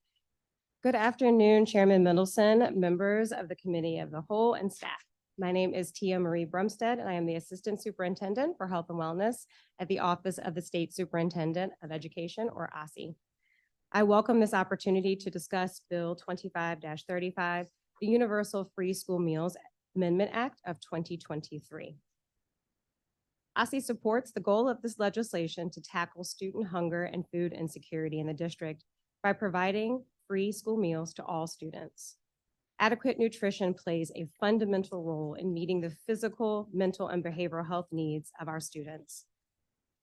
Good afternoon, Chairman Mendelson, members of the Committee of the Whole, and staff. My name is Tia Marie Brumstead, and I am the Assistant Superintendent for Health and Wellness at the Office of the State Superintendent of Education, or OSSE. I welcome this opportunity to discuss Bill 25-35, the Universal Free School Meals Amendment Act of 2023. OSSE supports the goal of this legislation to tackle student hunger and food insecurity in the district by providing free school meals to all students. Adequate nutrition plays a fundamental role in meeting the physical, mental, and behavioral health needs of our students.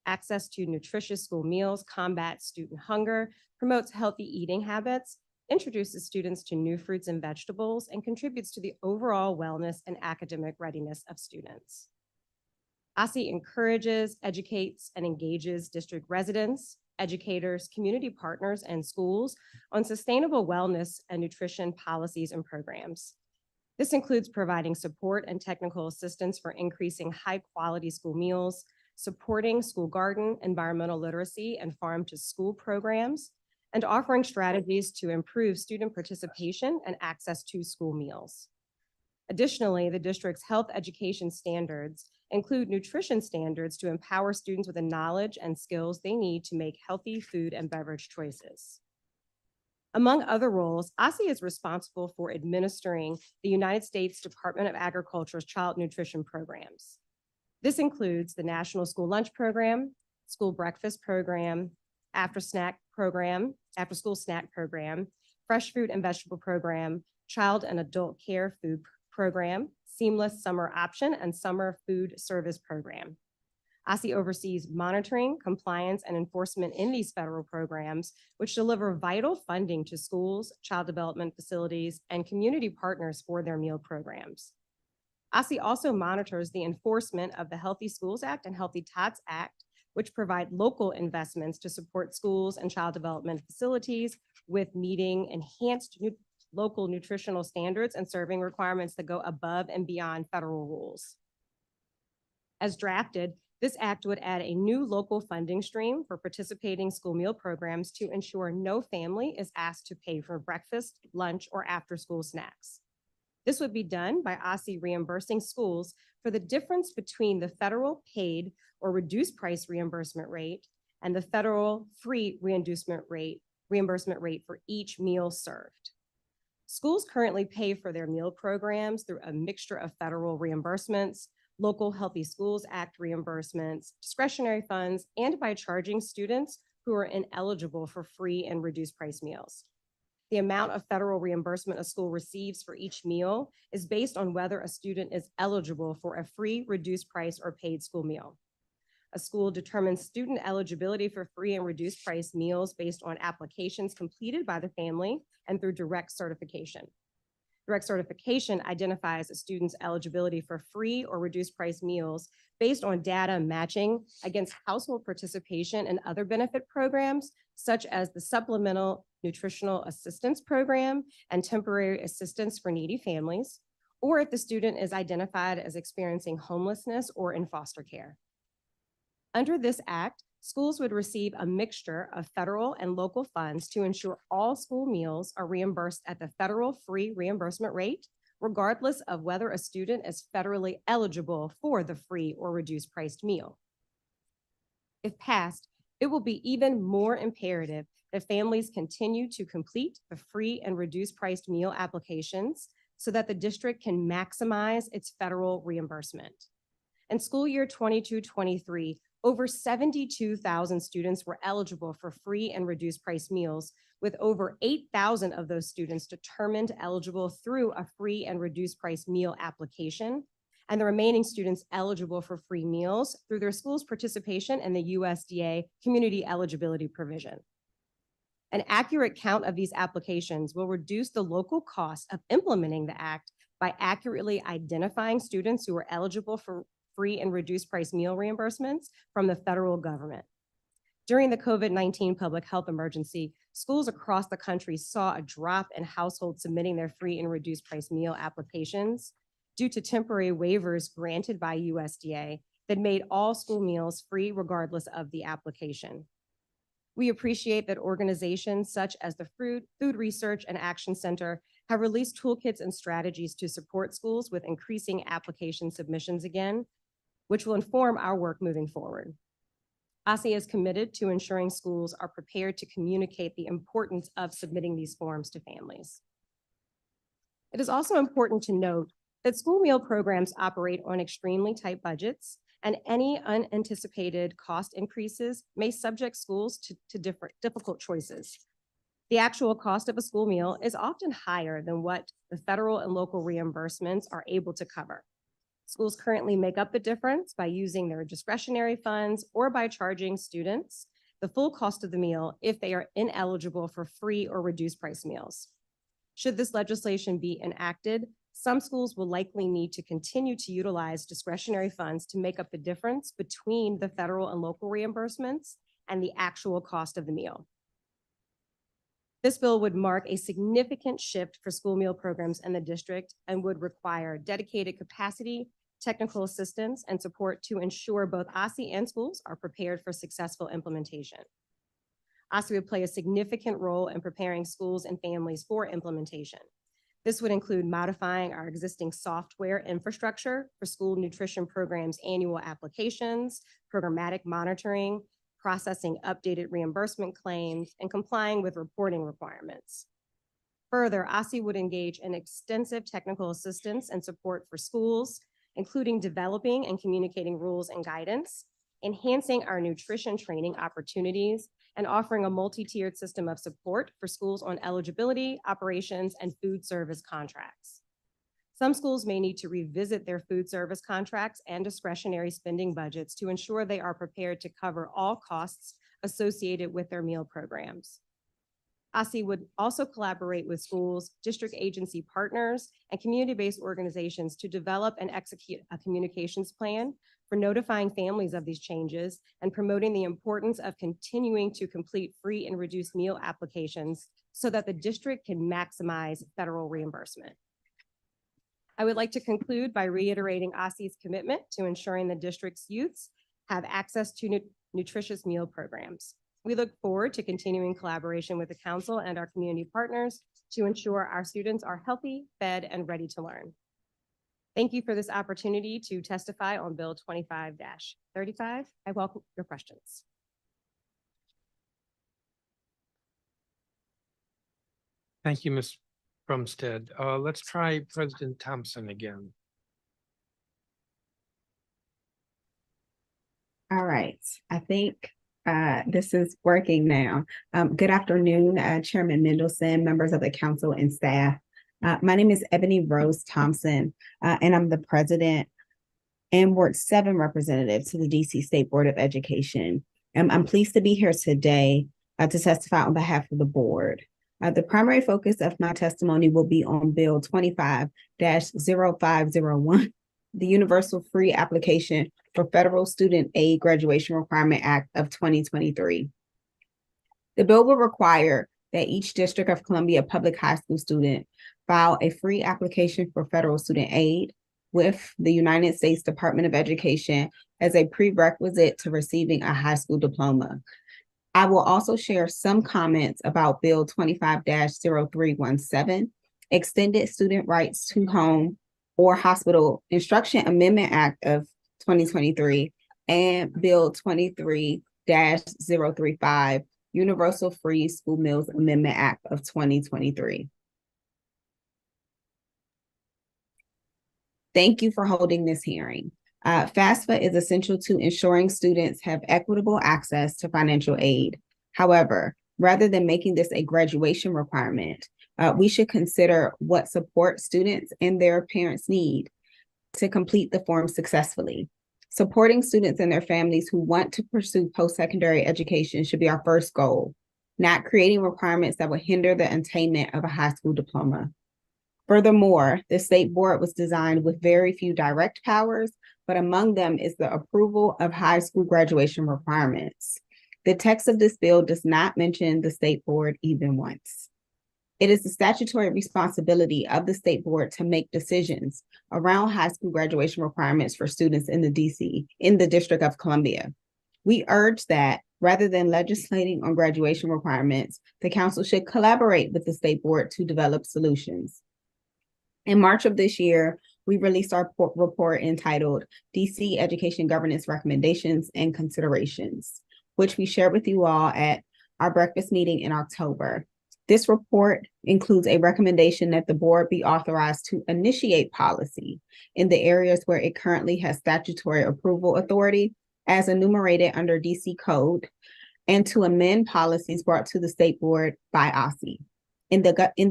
Access to nutritious school meals combats student hunger, promotes healthy eating habits, introduces students to new fruits and vegetables, and contributes to the overall wellness and academic readiness of students. OSSE encourages, educates, and engages district residents, educators, community partners, and schools on sustainable wellness and nutrition policies and programs. This includes providing support and technical assistance for increasing high-quality school meals, supporting school garden, environmental literacy, and farm-to-school programs, and offering strategies to improve student participation and access to school meals. Additionally, the district's health education standards include nutrition standards to empower students with the knowledge and skills they need to make healthy food and beverage choices. Among other roles, OSSE is responsible for administering the United States Department of Agriculture's child nutrition programs. This includes the National School Lunch Program, School Breakfast Program, After School Snack Program, Fresh Fruit and Vegetable Program, Child and Adult Care Food Program, Seamless Summer Option, and Summer Food Service Program. OSSE oversees monitoring, compliance, and enforcement in these federal programs, which deliver vital funding to schools, child development facilities, and community partners for their meal programs. OSSE also monitors the enforcement of the Healthy Schools Act and Healthy Tots Act, which provide local investments to support schools and child development facilities with meeting enhanced local nutritional standards and serving requirements that go above and beyond federal rules. As drafted, this act would add a new local funding stream for participating school meal programs to ensure no family is asked to pay for breakfast, lunch, or after-school snacks. This would be done by OSSE reimbursing schools for the difference between the federal paid or reduced price reimbursement rate and the federal free reimbursement rate for each meal served. Schools currently pay for their meal programs through a mixture of federal reimbursements, local Healthy Schools Act reimbursements, discretionary funds, and by charging students who are ineligible for free and reduced price meals. The amount of federal reimbursement a school receives for each meal is based on whether a student is eligible for a free, reduced price, or paid school meal. A school determines student eligibility for free and reduced price meals based on applications completed by the family and through direct certification. Direct certification identifies a student's eligibility for free or reduced price meals based on data matching against household participation in other benefit programs, such as the Supplemental Nutritional Assistance Program and Temporary Assistance for Needy Families, or if the student is identified as experiencing homelessness or in foster care. Under this act, schools would receive a mixture of federal and local funds to ensure all school meals are reimbursed at the federal free reimbursement rate, regardless of whether a student is federally eligible for the free or reduced priced meal. If passed, it will be even more imperative that families continue to complete the free and reduced priced meal applications so that the district can maximize its federal reimbursement. In school year 22-23, over 72,000 students were eligible for free and reduced price meals, with over 8,000 of those students determined eligible through a free and reduced price meal application, and the remaining students eligible for free meals through their school's participation in the USDA community eligibility provision. An accurate count of these applications will reduce the local cost of implementing the act by accurately identifying students who are eligible for free and reduced price meal reimbursements from the federal government. During the COVID-19 public health emergency, schools across the country saw a drop in households submitting their free and reduced price meal applications due to temporary waivers granted by USDA that made all school meals free regardless of the application. We appreciate that organizations such as the Food Research and Action Center have released toolkits and strategies to support schools with increasing application submissions again, which will inform our work moving forward. OSSI is committed to ensuring schools are prepared to communicate the importance of submitting these forms to families. It is also important to note that school meal programs operate on extremely tight budgets, and any unanticipated cost increases may subject schools to difficult choices. The actual cost of a school meal is often higher than what the federal and local reimbursements are able to cover. Schools currently make up the difference by using their discretionary funds or by charging students the full cost of the meal if they are ineligible for free or reduced price meals. Should this legislation be enacted, some schools will likely need to continue to utilize discretionary funds to make up the difference between the federal and local reimbursements and the actual cost of the meal. This bill would mark a significant shift for school meal programs in the district and would require dedicated capacity, technical assistance, and support to ensure both OSSI and schools are prepared for successful implementation. OSSI would play a significant role in preparing schools and families for implementation. This would include modifying our existing software infrastructure for school nutrition programs' annual applications, programmatic monitoring, processing updated reimbursement claims, and complying with reporting requirements. Further, OSSI would engage in extensive technical assistance and support for schools, including developing and communicating rules and guidance, enhancing our nutrition training opportunities, and offering a multi-tiered system of support for schools on eligibility, operations, and food service contracts. Some schools may need to revisit their food service contracts and discretionary spending budgets to ensure they are prepared to cover all costs associated with their meal programs. OSSI would also collaborate with schools, district agency partners, and community-based organizations to develop and execute a communications plan for notifying families of these changes and promoting the importance of continuing to complete free and reduced meal applications so that the district can maximize federal reimbursement. I would like to conclude by reiterating OSSI's commitment to ensuring the district's youths have access to nutritious meal programs. We look forward to continuing collaboration with the council and our community partners to ensure our students are healthy, fed, and ready to learn. Thank you for this opportunity to testify on Bill 25-35. I welcome your questions. Thank you, Ms. Brumstead. Let's try President Thompson again. All right, I think this is working now. Good afternoon, Chairman Mendelson, members of the council and staff. My name is Ebony Rose Thompson, and I'm the president and Ward 7 representative to the DC State Board of Education. I'm pleased to be here today to testify on behalf of the board. The primary focus of my testimony will be on Bill 25-0501, the Universal Free Application for Federal Student Aid Graduation Requirement Act of 2023. The bill will require that each District of Columbia public high school student file a free application for federal student aid with the United States Department of Education as a prerequisite to receiving a high school diploma. I will also share some comments about Bill 25-0317, Extended Student Rights to Home or Hospital Instruction Amendment Act of 2023, and Bill 23-035, Universal Free School Meals Amendment Act of 2023. Thank you for holding this hearing. FAFSA is essential to ensuring students have equitable access to financial aid. However, rather than making this a graduation requirement, we should consider what support students and their parents need to complete the form successfully. Supporting students and their families who want to pursue post-secondary education should be our first goal, not creating requirements that would hinder the attainment of a high school diploma. Furthermore, the state board was designed with very few direct powers, but among them is the approval of high school graduation requirements. The text of this bill does not mention the state board even once. It is the statutory responsibility of the state board to make decisions around high school graduation requirements for students in the District of Columbia. We urge that rather than legislating on graduation requirements, the council should collaborate with the state board to develop solutions. In March of this year, we released our report entitled DC Education Governance Recommendations and Considerations, which we shared with you all at our breakfast meeting in October. This report includes a recommendation that the board be authorized to initiate policy in the areas where it currently has statutory approval authority as enumerated under DC Code, and to amend policies brought to the state board by OSSE. In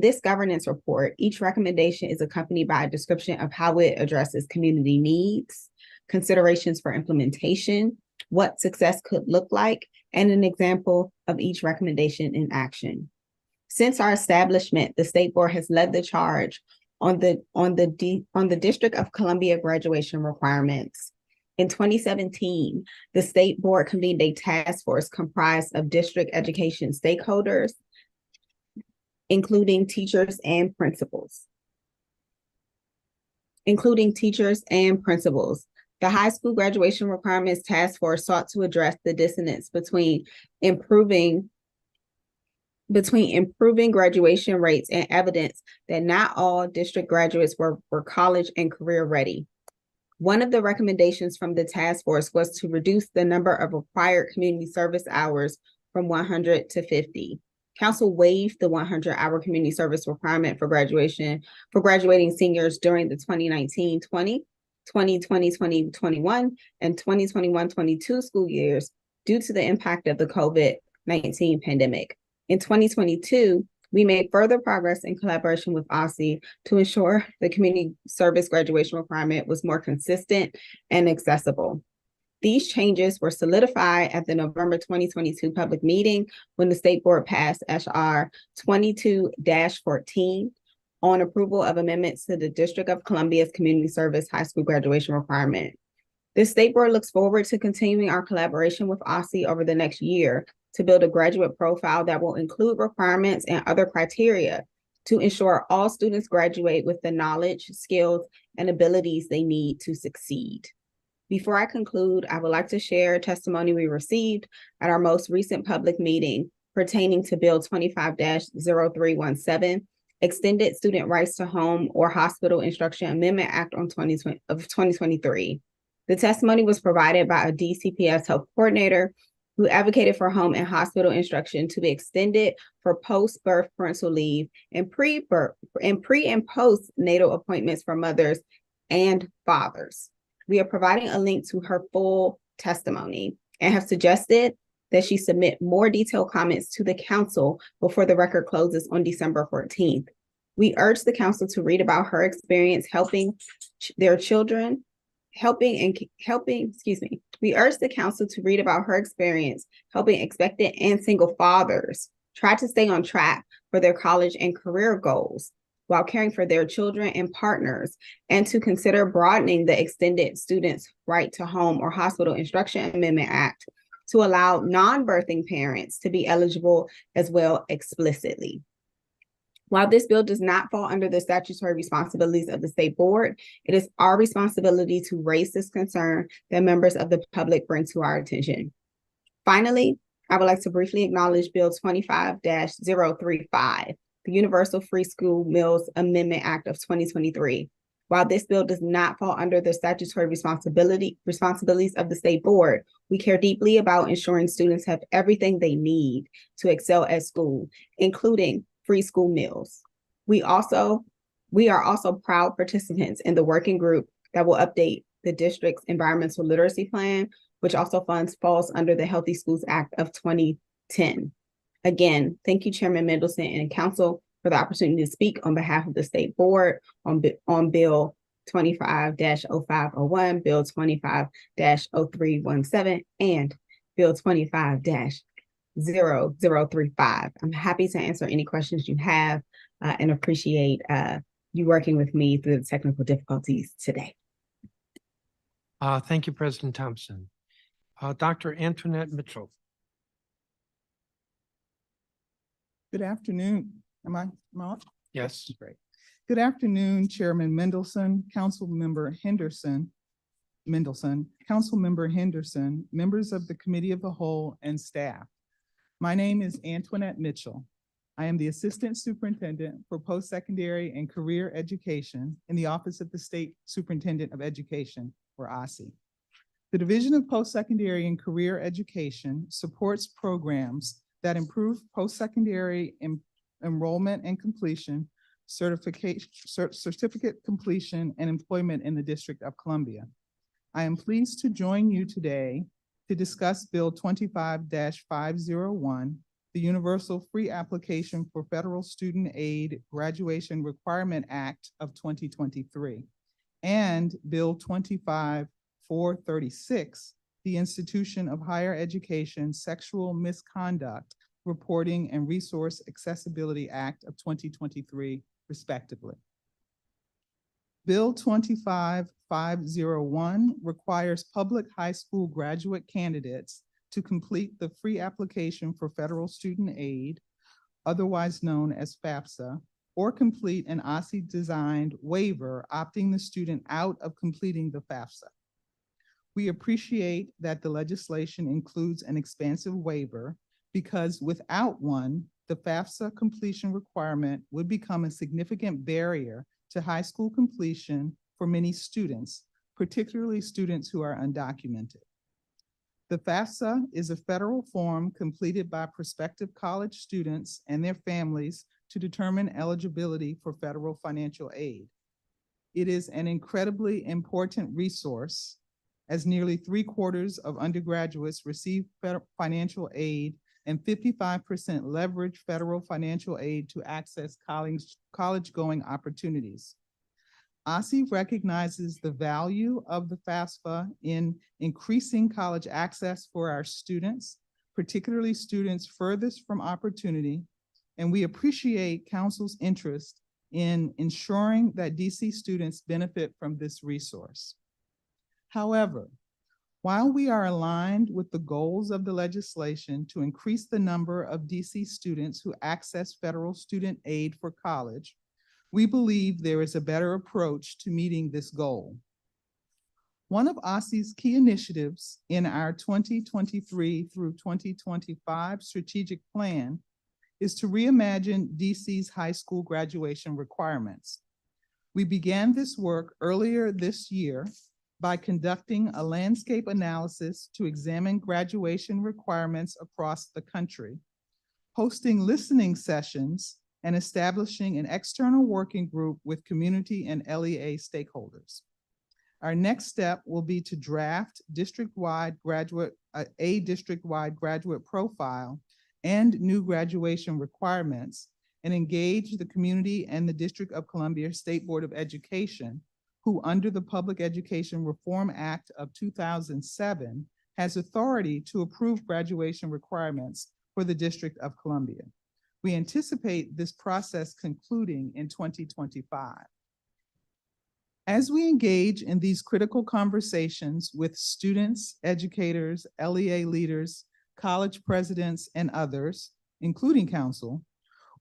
this governance report, each recommendation is accompanied by a description of how it addresses community needs, considerations for implementation, what success could look like, and an example of each recommendation in action. Since our establishment, the state board has led the charge on the District of Columbia graduation requirements. In 2017, the state board convened a task force comprised of district education stakeholders, including teachers and principals. The High School Graduation Requirements Task Force sought to address the dissonance between improving graduation rates and evidence that not all district graduates were college and career ready. One of the recommendations from the task force was to reduce the number of required community service hours from 100 to 50. Council waived the 100-hour community service requirement for graduating seniors during the 2019-20, 2020-2021, and 2021-22 school years due to the impact of the COVID-19 pandemic. In 2022, we made further progress in collaboration with OSSE to ensure the community service graduation requirement was more consistent and accessible. These changes were solidified at the November 2022 public meeting when the state board passed HR 22-14 on approval of amendments to the District of Columbia's community service high school graduation requirement. The state board looks forward to continuing our collaboration with OSSE over the next year to build a graduate profile that will include requirements and other criteria to ensure all students graduate with the knowledge, skills, and abilities they need to succeed. Before I conclude, I would like to share a testimony we received at our most recent public meeting pertaining to Bill 25-0317, Extended Student Rights to Home or Hospital Instruction Amendment Act of 2023. The testimony was provided by a DCPS health coordinator who advocated for home and hospital instruction to be extended for post-birth parental leave and pre and post-natal appointments for mothers and fathers. We are providing a link to her full testimony and have suggested that she submit more detailed comments to the council before the record closes on December 14th. We urge the council to read about her experience helping their children, we urge the council to read about her experience helping expectant and single fathers try to stay on track for their college and career goals while caring for their children and partners, and to consider broadening the Extended Students' Right to Home or Hospital Instruction Amendment Act to allow non-birthing parents to be eligible as well explicitly. While this bill does not fall under the statutory responsibilities of the state board, it is our responsibility to raise this concern that members of the public bring to our attention. Finally, I would like to briefly acknowledge Bill 25-035, the Universal Free School Meals Amendment Act of 2023. While this bill does not fall under the statutory responsibilities of the state board, we care deeply about ensuring students have everything they need to excel at school, including free school meals. We are also proud participants in the working group that will update the district's environmental literacy plan, which also falls under the Healthy Schools Act of 2010. Again, thank you, Chairman Mendelson and Council, for the opportunity to speak on behalf of the state board on Bill 25-0501, Bill 25-0317, and Bill 25-0035. I'm happy to answer any questions you have and appreciate you working with me through the technical difficulties today. Thank you, President Thompson. Dr. Antoinette Mitchell. Good afternoon. Am I on? Yes. Great. Good afternoon, Chairman Mendelson, Councilmember Mendelson, Councilmember Henderson, members of the Committee of the Whole, and staff. My name is Antoinette Mitchell. I am the Assistant Superintendent for Post-Secondary and Career Education in the Office of the State Superintendent of Education, or OSSE. The Division of Post-Secondary and Career Education supports programs that improve post-secondary enrollment and completion, certificate completion, and employment in the District of Columbia. I am pleased to join you today to discuss Bill 25-501, the Universal Free Application for Federal Student Aid Graduation Requirement Act of 2023, and Bill 25-436, the Institution of Higher Education Sexual Misconduct Reporting and Resource Accessibility Act of 2023, respectively. Bill 25-501 requires public high school graduate candidates to complete the free application for federal student aid, otherwise known as FAFSA, or complete an OSSE-designed waiver opting the student out of completing the FAFSA. We appreciate that the legislation includes an expansive waiver because without one, the FAFSA completion requirement would become a significant barrier to high school completion for many students, particularly students who are undocumented. The FAFSA is a federal form completed by prospective college students and their families to determine eligibility for federal financial aid. It is an incredibly important resource, as nearly 3/4 of undergraduates receive financial aid and 55% leverage federal financial aid to access college-going opportunities. OSSE recognizes the value of the FAFSA in increasing college access for our students, particularly students furthest from opportunity, and we appreciate Council's interest in ensuring that DC students benefit from this resource. However, while we are aligned with the goals of the legislation to increase the number of DC students who access federal student aid for college, we believe there is a better approach to meeting this goal. One of OSSE's key initiatives in our 2023 through 2025 strategic plan is to reimagine DC's high school graduation requirements. We began this work earlier this year by conducting a landscape analysis to examine graduation requirements across the country, hosting listening sessions, and establishing an external working group with community and LEA stakeholders. Our next step will be to draft a district-wide graduate profile and new graduation requirements, and engage the community and the District of Columbia State Board of Education, who under the Public Education Reform Act of 2007 has authority to approve graduation requirements for the District of Columbia. We anticipate this process concluding in 2025. As we engage in these critical conversations with students, educators, LEA leaders, college presidents, and others, including council,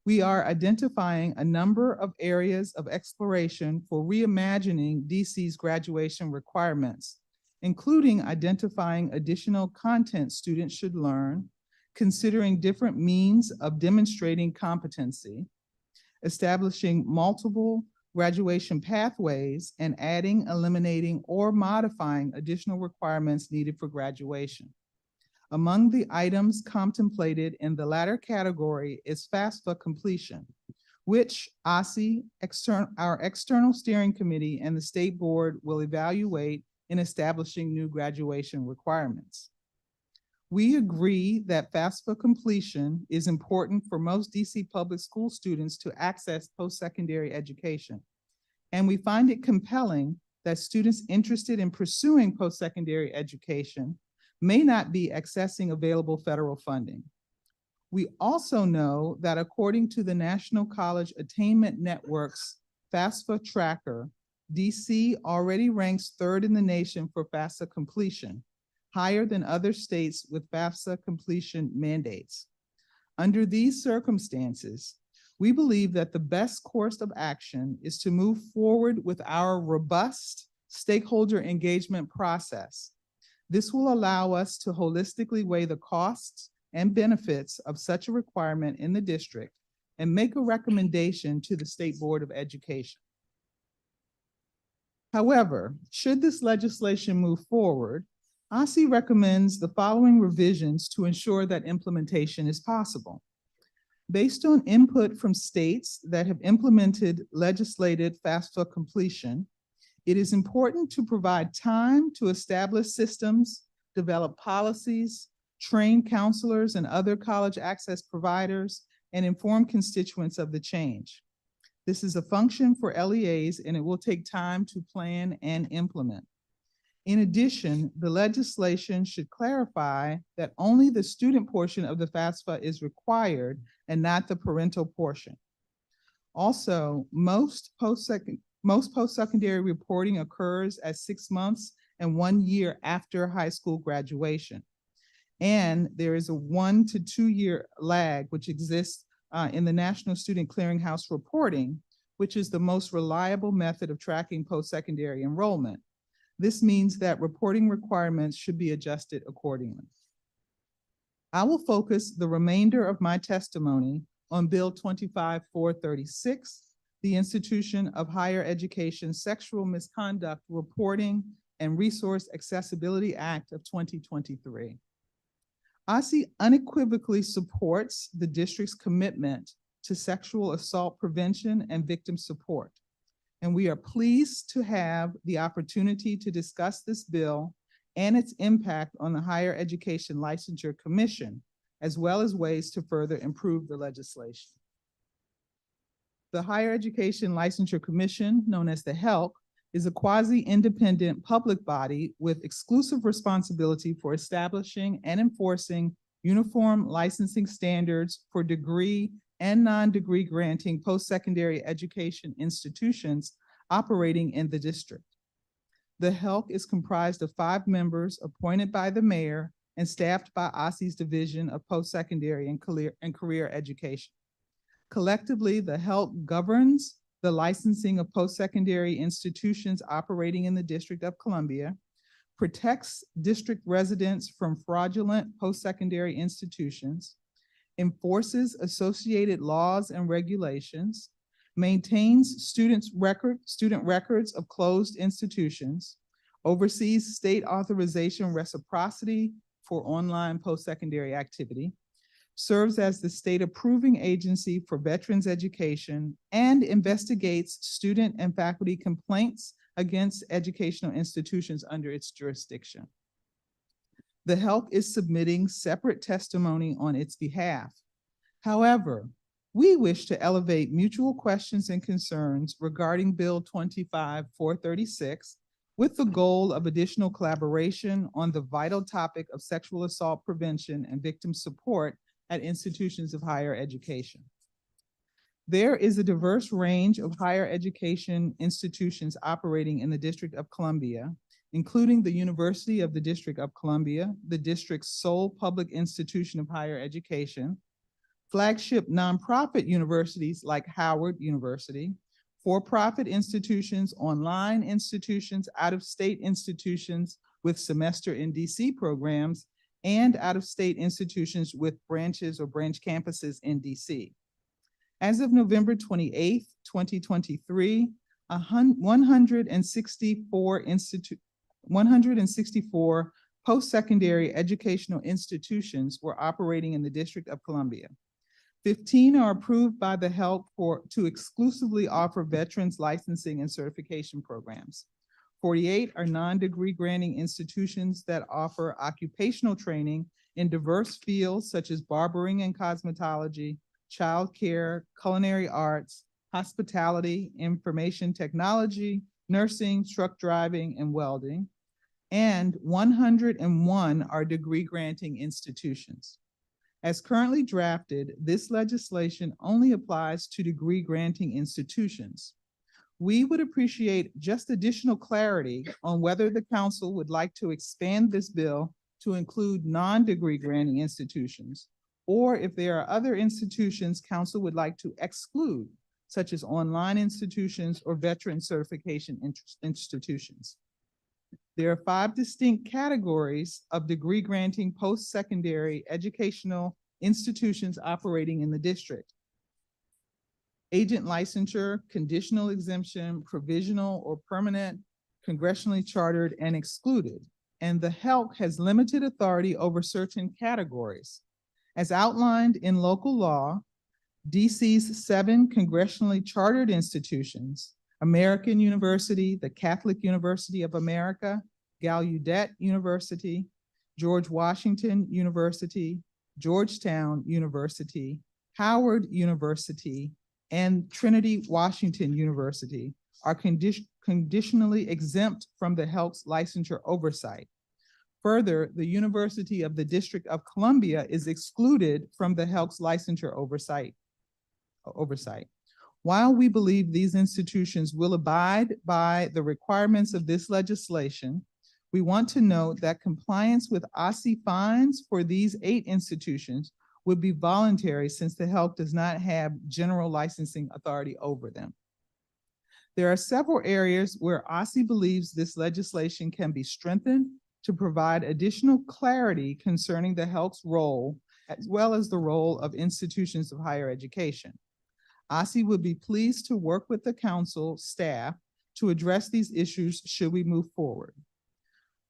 we are identifying a number of areas of exploration for reimagining DC's graduation requirements, including identifying additional content students should learn, considering different means of demonstrating competency, establishing multiple graduation pathways, and adding, eliminating, or modifying additional requirements needed for graduation. Among the items contemplated in the latter category is FAFSA completion, which OSSE, our external steering committee, and the state board will evaluate in establishing new graduation requirements. We agree that FAFSA completion is important for most DC public school students to access post-secondary education. And we find it compelling that students interested in pursuing post-secondary education may not be accessing available federal funding. We also know that according to the National College Attainment Network's FAFSA tracker, DC already ranks third in the nation for FAFSA completion, higher than other states with FAFSA completion mandates. Under these circumstances, we believe that the best course of action is to move forward with our robust stakeholder engagement process. This will allow us to holistically weigh the costs and benefits of such a requirement in the district and make a recommendation to the State Board of Education. However, should this legislation move forward, OSSE recommends the following revisions to ensure that implementation is possible. Based on input from states that have implemented legislated FAFSA completion, it is important to provide time to establish systems, develop policies, train counselors and other college access providers, and inform constituents of the change. This is a function for LEAs, and it will take time to plan and implement. In addition, the legislation should clarify that only the student portion of the FAFSA is required and not the parental portion. Also, most post-secondary reporting occurs at 6 months and 1 year after high school graduation. And there is a 1 to 2 year lag, which exists in the National Student Clearinghouse reporting, which is the most reliable method of tracking post-secondary enrollment. This means that reporting requirements should be adjusted accordingly. I will focus the remainder of my testimony on Bill 25-436, the Institution of Higher Education Sexual Misconduct Reporting and Resource Accessibility Act of 2023. OSSE unequivocally supports the district's commitment to sexual assault prevention and victim support. And we are pleased to have the opportunity to discuss this bill and its impact on the Higher Education Licensure Commission, as well as ways to further improve the legislation. The Higher Education Licensure Commission, known as the HELC, is a quasi-independent public body with exclusive responsibility for establishing and enforcing uniform licensing standards for degree and non-degree granting post-secondary education institutions operating in the district. The HELC is comprised of 5 members appointed by the mayor and staffed by OSSE's Division of Post-Secondary and Career Education. Collectively, the HELC governs the licensing of post-secondary institutions operating in the District of Columbia, protects district residents from fraudulent post-secondary institutions, enforces associated laws and regulations, maintains student records of closed institutions, oversees state authorization reciprocity for online post-secondary activity, serves as the state approving agency for veterans education, and investigates student and faculty complaints against educational institutions under its jurisdiction. The HELC is submitting separate testimony on its behalf. However, we wish to elevate mutual questions and concerns regarding Bill 25-436 with the goal of additional collaboration on the vital topic of sexual assault prevention and victim support at institutions of higher education. There is a diverse range of higher education institutions operating in the District of Columbia, including the University of the District of Columbia, the district's sole public institution of higher education, flagship nonprofit universities like Howard University, for-profit institutions, online institutions, out-of-state institutions with semester in DC programs, and out-of-state institutions with branches or branch campuses in DC. As of November 28th, 2023, 164 post-secondary educational institutions were operating in the District of Columbia. 15 are approved by the HELC to exclusively offer veterans licensing and certification programs. 48 are non-degree granting institutions that offer occupational training in diverse fields such as barbering and cosmetology, childcare, culinary arts, hospitality, information technology, nursing, truck driving, and welding. And 101 are degree granting institutions. As currently drafted, this legislation only applies to degree granting institutions. We would appreciate just additional clarity on whether the council would like to expand this bill to include non-degree granting institutions, or if there are other institutions council would like to exclude, such as online institutions or veteran certification institutions. There are 5 distinct categories of degree granting post-secondary educational institutions operating in the district: agent licensure, conditional exemption, provisional or permanent, congressionally chartered, and excluded. And the HELC has limited authority over certain categories. As outlined in local law, DC's 7 congressionally chartered institutions, American University, the Catholic University of America, Gallaudet University, George Washington University, Georgetown University, Howard University, and Trinity Washington University, are conditionally exempt from the HELC's licensure oversight. Further, the University of the District of Columbia is excluded from the HELC's licensure oversight. While we believe these institutions will abide by the requirements of this legislation, we want to note that compliance with OSSI fines for these 8 institutions would be voluntary, since the HELC does not have general licensing authority over them. There are several areas where OSSI believes this legislation can be strengthened to provide additional clarity concerning the HELC's role, as well as the role of institutions of higher education. OSSI would be pleased to work with the council staff to address these issues should we move forward.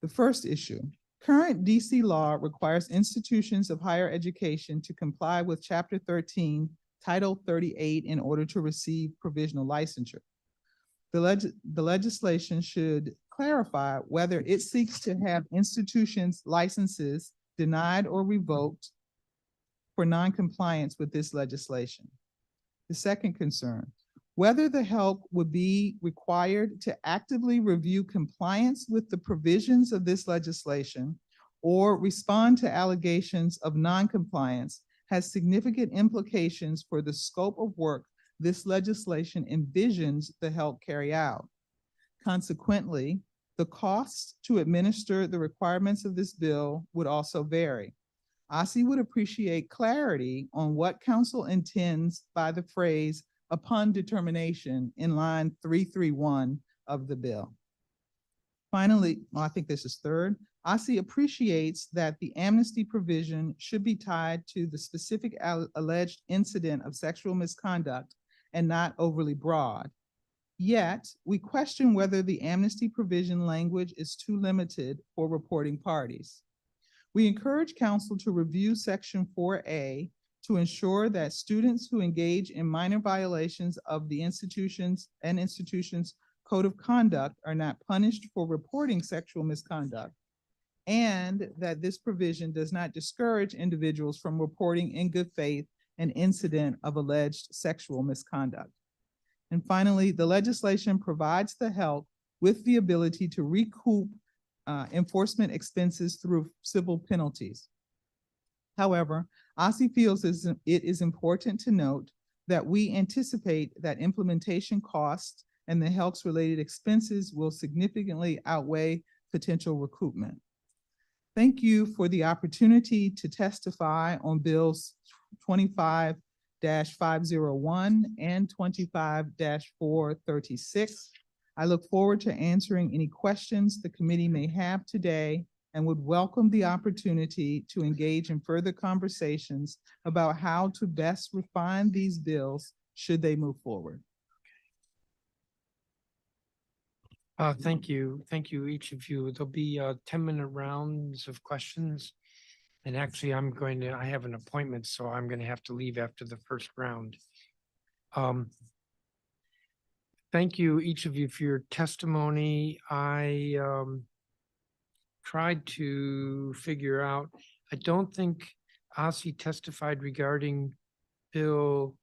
The first issue: current DC law requires institutions of higher education to comply with Chapter 13, Title 38 in order to receive provisional licensure. The legislation should clarify whether it seeks to have institutions' licenses denied or revoked for noncompliance with this legislation. The second concern: whether the HELC would be required to actively review compliance with the provisions of this legislation or respond to allegations of noncompliance has significant implications for the scope of work this legislation envisions the HELC carry out. Consequently, the costs to administer the requirements of this bill would also vary. OSSI would appreciate clarity on what council intends by the phrase "upon determination" in line 331 of the bill. Finally, I think this is third, OSSI appreciates that the amnesty provision should be tied to the specific alleged incident of sexual misconduct and not overly broad. Yet, we question whether the amnesty provision language is too limited for reporting parties. We encourage council to review Section 4A to ensure that students who engage in minor violations of the institution's code of conduct are not punished for reporting sexual misconduct, and that this provision does not discourage individuals from reporting in good faith an incident of alleged sexual misconduct. And finally, the legislation provides the HELC with the ability to recoup enforcement expenses through civil penalties. However, OSSI feels it is important to note that we anticipate that implementation costs and the health-related expenses will significantly outweigh potential recoupment. Thank you for the opportunity to testify on bills 25-501 and 25-436. I look forward to answering any questions the committee may have today and would welcome the opportunity to engage in further conversations about how to best refine these bills should they move forward. Thank you. Thank you, each of you. There'll be 10-minute rounds of questions. And actually, I have an appointment, so I'm going to have to leave after the first round. Thank you, each of you, for your testimony. I tried to figure out, I don't think OSSI testified regarding Bill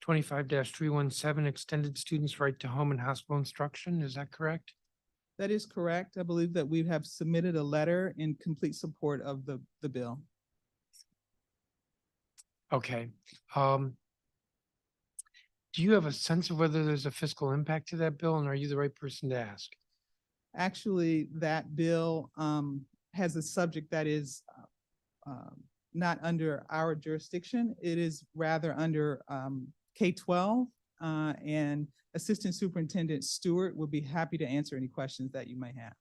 25-317, extended students' right to home and hospital instruction. Is that correct? That is correct. I believe that we have submitted a letter in complete support of the bill. Okay. Do you have a sense of whether there's a fiscal impact to that bill, and are you the right person to ask? Actually, that bill has a subject that is not under our jurisdiction. It is rather under K-12, and Assistant Superintendent Stewart would be happy to answer any questions that you might have.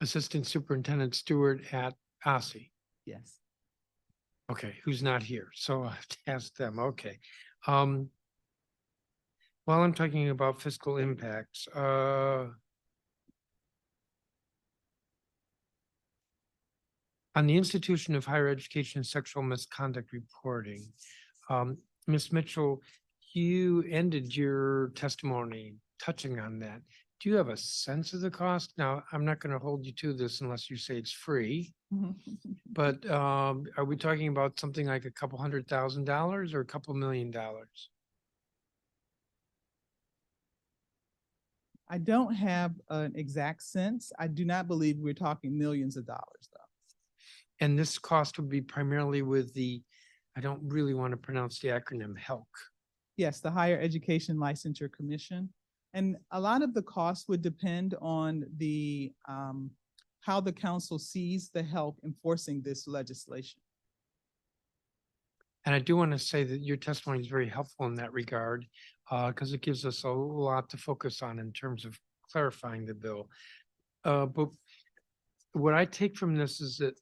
Assistant Superintendent Stewart at OSSI. Yes. Okay, who's not here? So I have to ask them. Okay. While I'm talking about fiscal impacts, on the Institution of Higher Education Sexual Misconduct Reporting, Ms. Mitchell, you ended your testimony touching on that. Do you have a sense of the cost? Now, I'm not going to hold you to this unless you say it's free, but are we talking about something like a couple $100,000 or a couple $1 million? I don't have an exact sense. I do not believe we're talking millions of dollars, though. And this cost would be primarily with I don't really want to pronounce the acronym, HELC. Yes, the Higher Education Licensure Commission. And a lot of the costs would depend on the how the council sees the HELC enforcing this legislation. And I do want to say that your testimony is very helpful in that regard, because it gives us a lot to focus on in terms of clarifying the bill. But what I take from this is that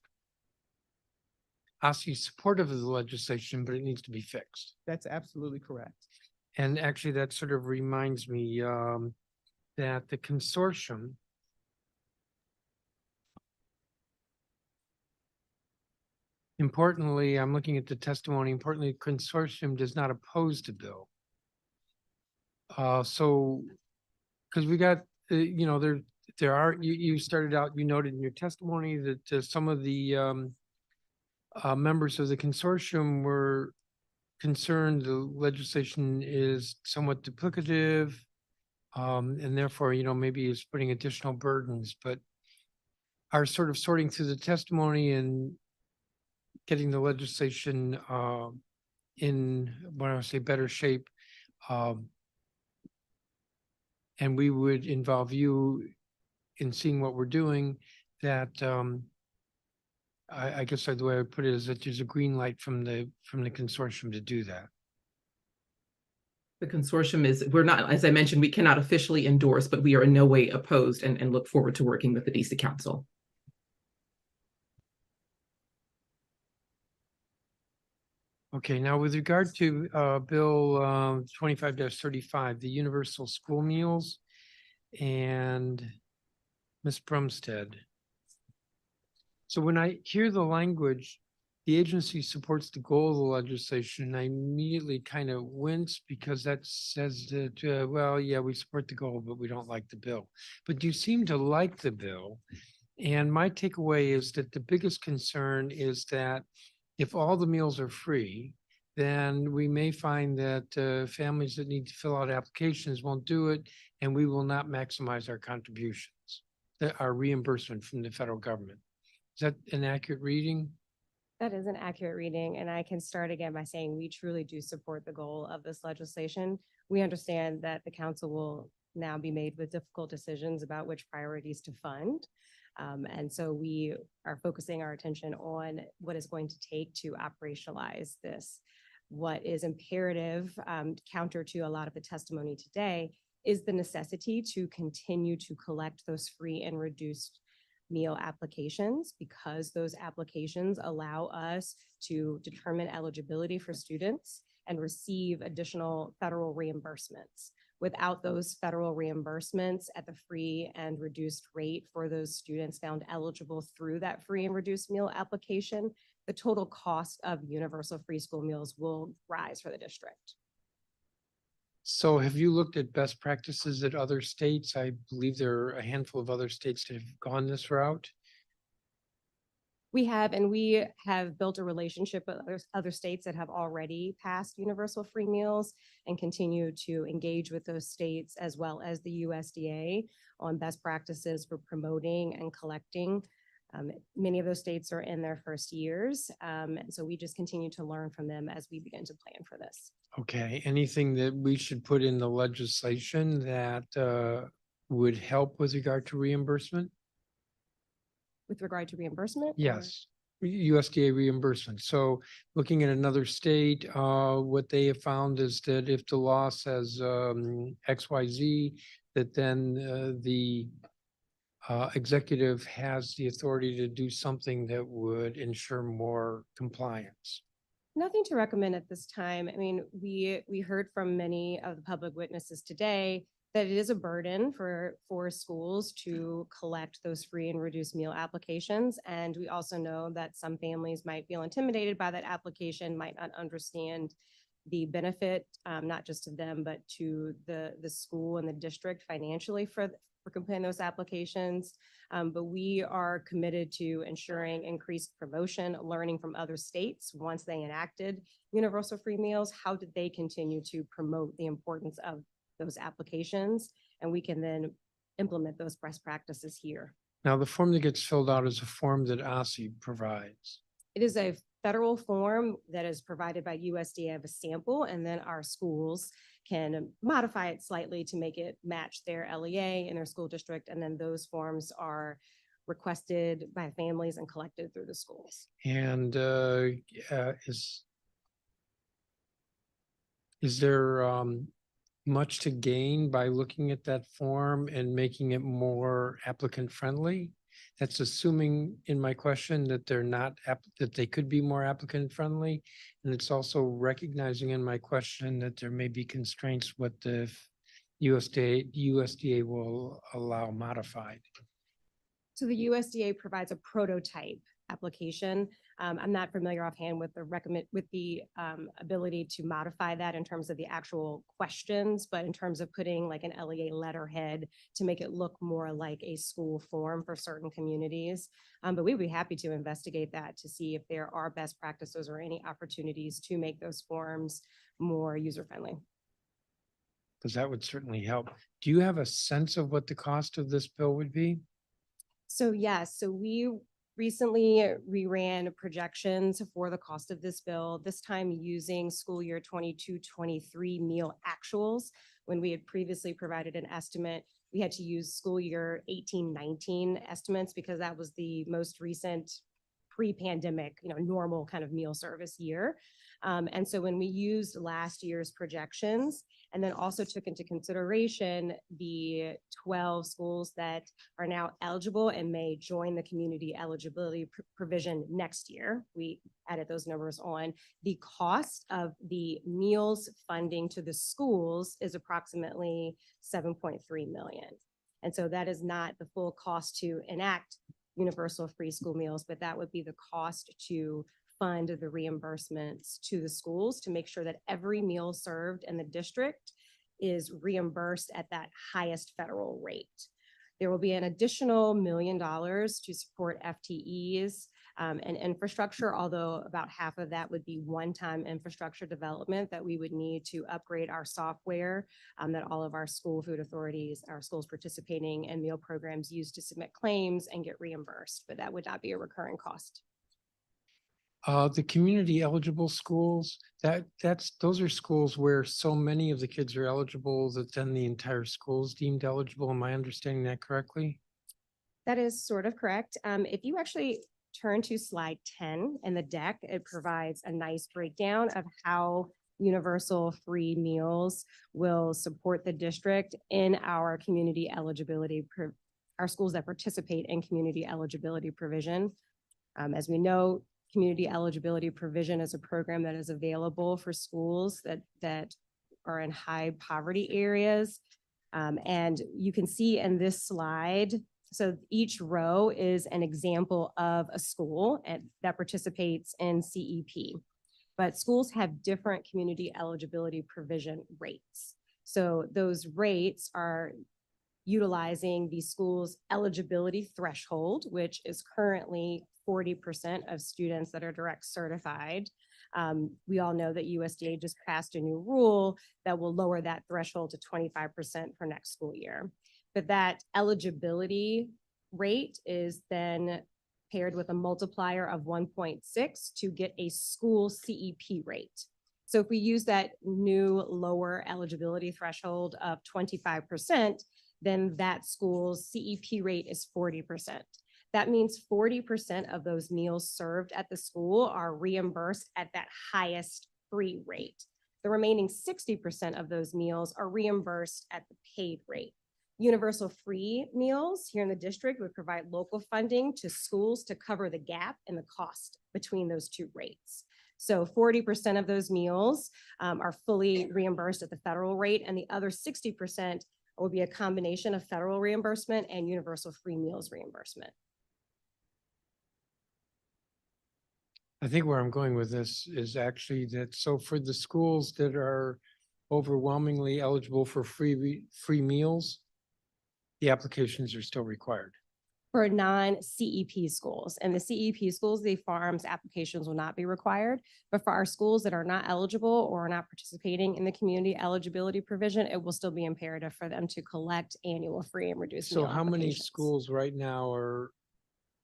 OSSI is supportive of the legislation, but it needs to be fixed. That's absolutely correct. And actually, that sort of reminds me that the consortium importantly, I'm looking at the testimony, importantly, consortium does not oppose the bill. So, because we got, there are, you started out, you noted in your testimony that some of the members of the consortium were concerned the legislation is somewhat duplicative, and therefore, maybe is putting additional burdens, but are sort of sorting through the testimony and getting the legislation in, what I would say, better shape. And we would involve you in seeing what we're doing, that I guess the way I would put it is that there's a green light from the consortium to do that. The consortium we're not, as I mentioned, we cannot officially endorse, but we are in no way opposed and look forward to working with the DC Council. Okay, now with regard to Bill 25-35, the universal school meals, and Ms. Brumstead. So when I hear the language, the agency supports the goal of the legislation, I immediately kind of wince because that says that, well, yeah, we support the goal, but we don't like the bill. But you seem to like the bill. And my takeaway is that the biggest concern is that if all the meals are free, then we may find that families that need to fill out applications won't do it, and we will not maximize our contributions, our reimbursement from the federal government. that an accurate reading? That is an accurate reading, and I can start again by saying we truly do support the goal of this legislation. We understand that the council will now be made with difficult decisions about which priorities to fund. And so we are focusing our attention on what is going to take to operationalize this. What is imperative, counter to a lot of the testimony today, is the necessity to continue to collect those free and reduced meal applications, because those applications allow us to determine eligibility for students and receive additional federal reimbursements. Without those federal reimbursements at the free and reduced rate for those students found eligible through that free and reduced meal application, the total cost of universal free school meals will rise for the district. So have you looked at best practices at other states? I believe there are a handful of other states that have gone this route. We have, and we have built a relationship with other states that have already passed universal free meals and continue to engage with those states as well as the USDA on best practices for promoting and collecting. Many of those states are in their first years. And so we just continue to learn from them as we begin to plan for this. Okay, anything that we should put in the legislation that would help with regard to reimbursement? With regard to reimbursement? Yes, USDA reimbursement. So looking at another state, what they have found is that if the law says XYZ, that then the executive has the authority to do something that would ensure more compliance. Nothing to recommend at this time. I mean, we heard from many of the public witnesses today that it is a burden for schools to collect those free and reduced meal applications. And we also know that some families might feel intimidated by that application, might not understand the benefit, not just to them, but to the school and the district financially for completing those applications. But we are committed to ensuring increased promotion, learning from other states once they enacted universal free meals. How did they continue to promote the importance of those applications? And we can then implement those best practices here. Now, the form that gets filled out is a form that OSSI provides. It is a federal form that is provided by USDA of a sample, and then our schools can modify it slightly to make it match their LEA in their school district. And then those forms are requested by families and collected through the schools. And is there much to gain by looking at that form and making it more applicant friendly? That's assuming in my question that they're not, that they could be more applicant friendly. And it's also recognizing in my question that there may be constraints what the USDA will allow modified. So the USDA provides a prototype application. I'm not familiar offhand with the ability to modify that in terms of the actual questions, but in terms of putting like an LEA letterhead to make it look more like a school form for certain communities. But we'd be happy to investigate that to see if there are best practices or any opportunities to make those forms more user-friendly. Because that would certainly help. Do you have a sense of what the cost of this bill would be? So yes, so we recently reran projections for the cost of this bill, this time using school year 22-23 meal actuals. When we had previously provided an estimate, we had to use school year 18-19 estimates because that was the most recent pre-pandemic, normal kind of meal service year. And so when we used last year's projections and then also took into consideration the 12 schools that are now eligible and may join the community eligibility provision next year, we added those numbers on. The cost of the meals funding to the schools is approximately $7.3 million. And so that is not the full cost to enact universal free school meals, but that would be the cost to fund the reimbursements to the schools to make sure that every meal served in the district is reimbursed at that highest federal rate. There will be an additional $1 million to support FTEs and infrastructure, although about half of that would be one-time infrastructure development that we would need to upgrade our software that all of our school food authorities, our schools participating in meal programs use to submit claims and get reimbursed, but that would not be a recurring cost. The community eligible schools, those are schools where so many of the kids are eligible that then the entire school is deemed eligible. Am I understanding that correctly? That is sort of correct. If you actually turn to slide 10 in the deck, it provides a nice breakdown of how universal free meals will support the district in our community eligibility, our schools that participate in community eligibility provision. As we know, community eligibility provision is a program that is available for schools that are in high poverty areas. And you can see in this slide, so each row is an example of a school that participates in CEP. But schools have different community eligibility provision rates. So those rates are utilizing the school's eligibility threshold, which is currently 40% of students that are direct certified. We all know that USDA just passed a new rule that will lower that threshold to 25% for next school year. But that eligibility rate is then paired with a multiplier of 1.6 to get a school CEP rate. So if we use that new lower eligibility threshold of 25%, then that school's CEP rate is 40%. That means 40% of those meals served at the school are reimbursed at that highest free rate. The remaining 60% of those meals are reimbursed at the paid rate. Universal free meals here in the district would provide local funding to schools to cover the gap in the cost between those two rates. So 40% of those meals are fully reimbursed at the federal rate, and the other 60% will be a combination of federal reimbursement and universal free meals reimbursement. I think where I'm going with this is actually that, so for the schools that are overwhelmingly eligible for free meals, the applications are still required. For non-CEP schools, and the CEP schools, the farms applications will not be required. But for our schools that are not eligible or are not participating in the community eligibility provision, it will still be imperative for them to collect annual free and reduced meal So how many applications. schools right now are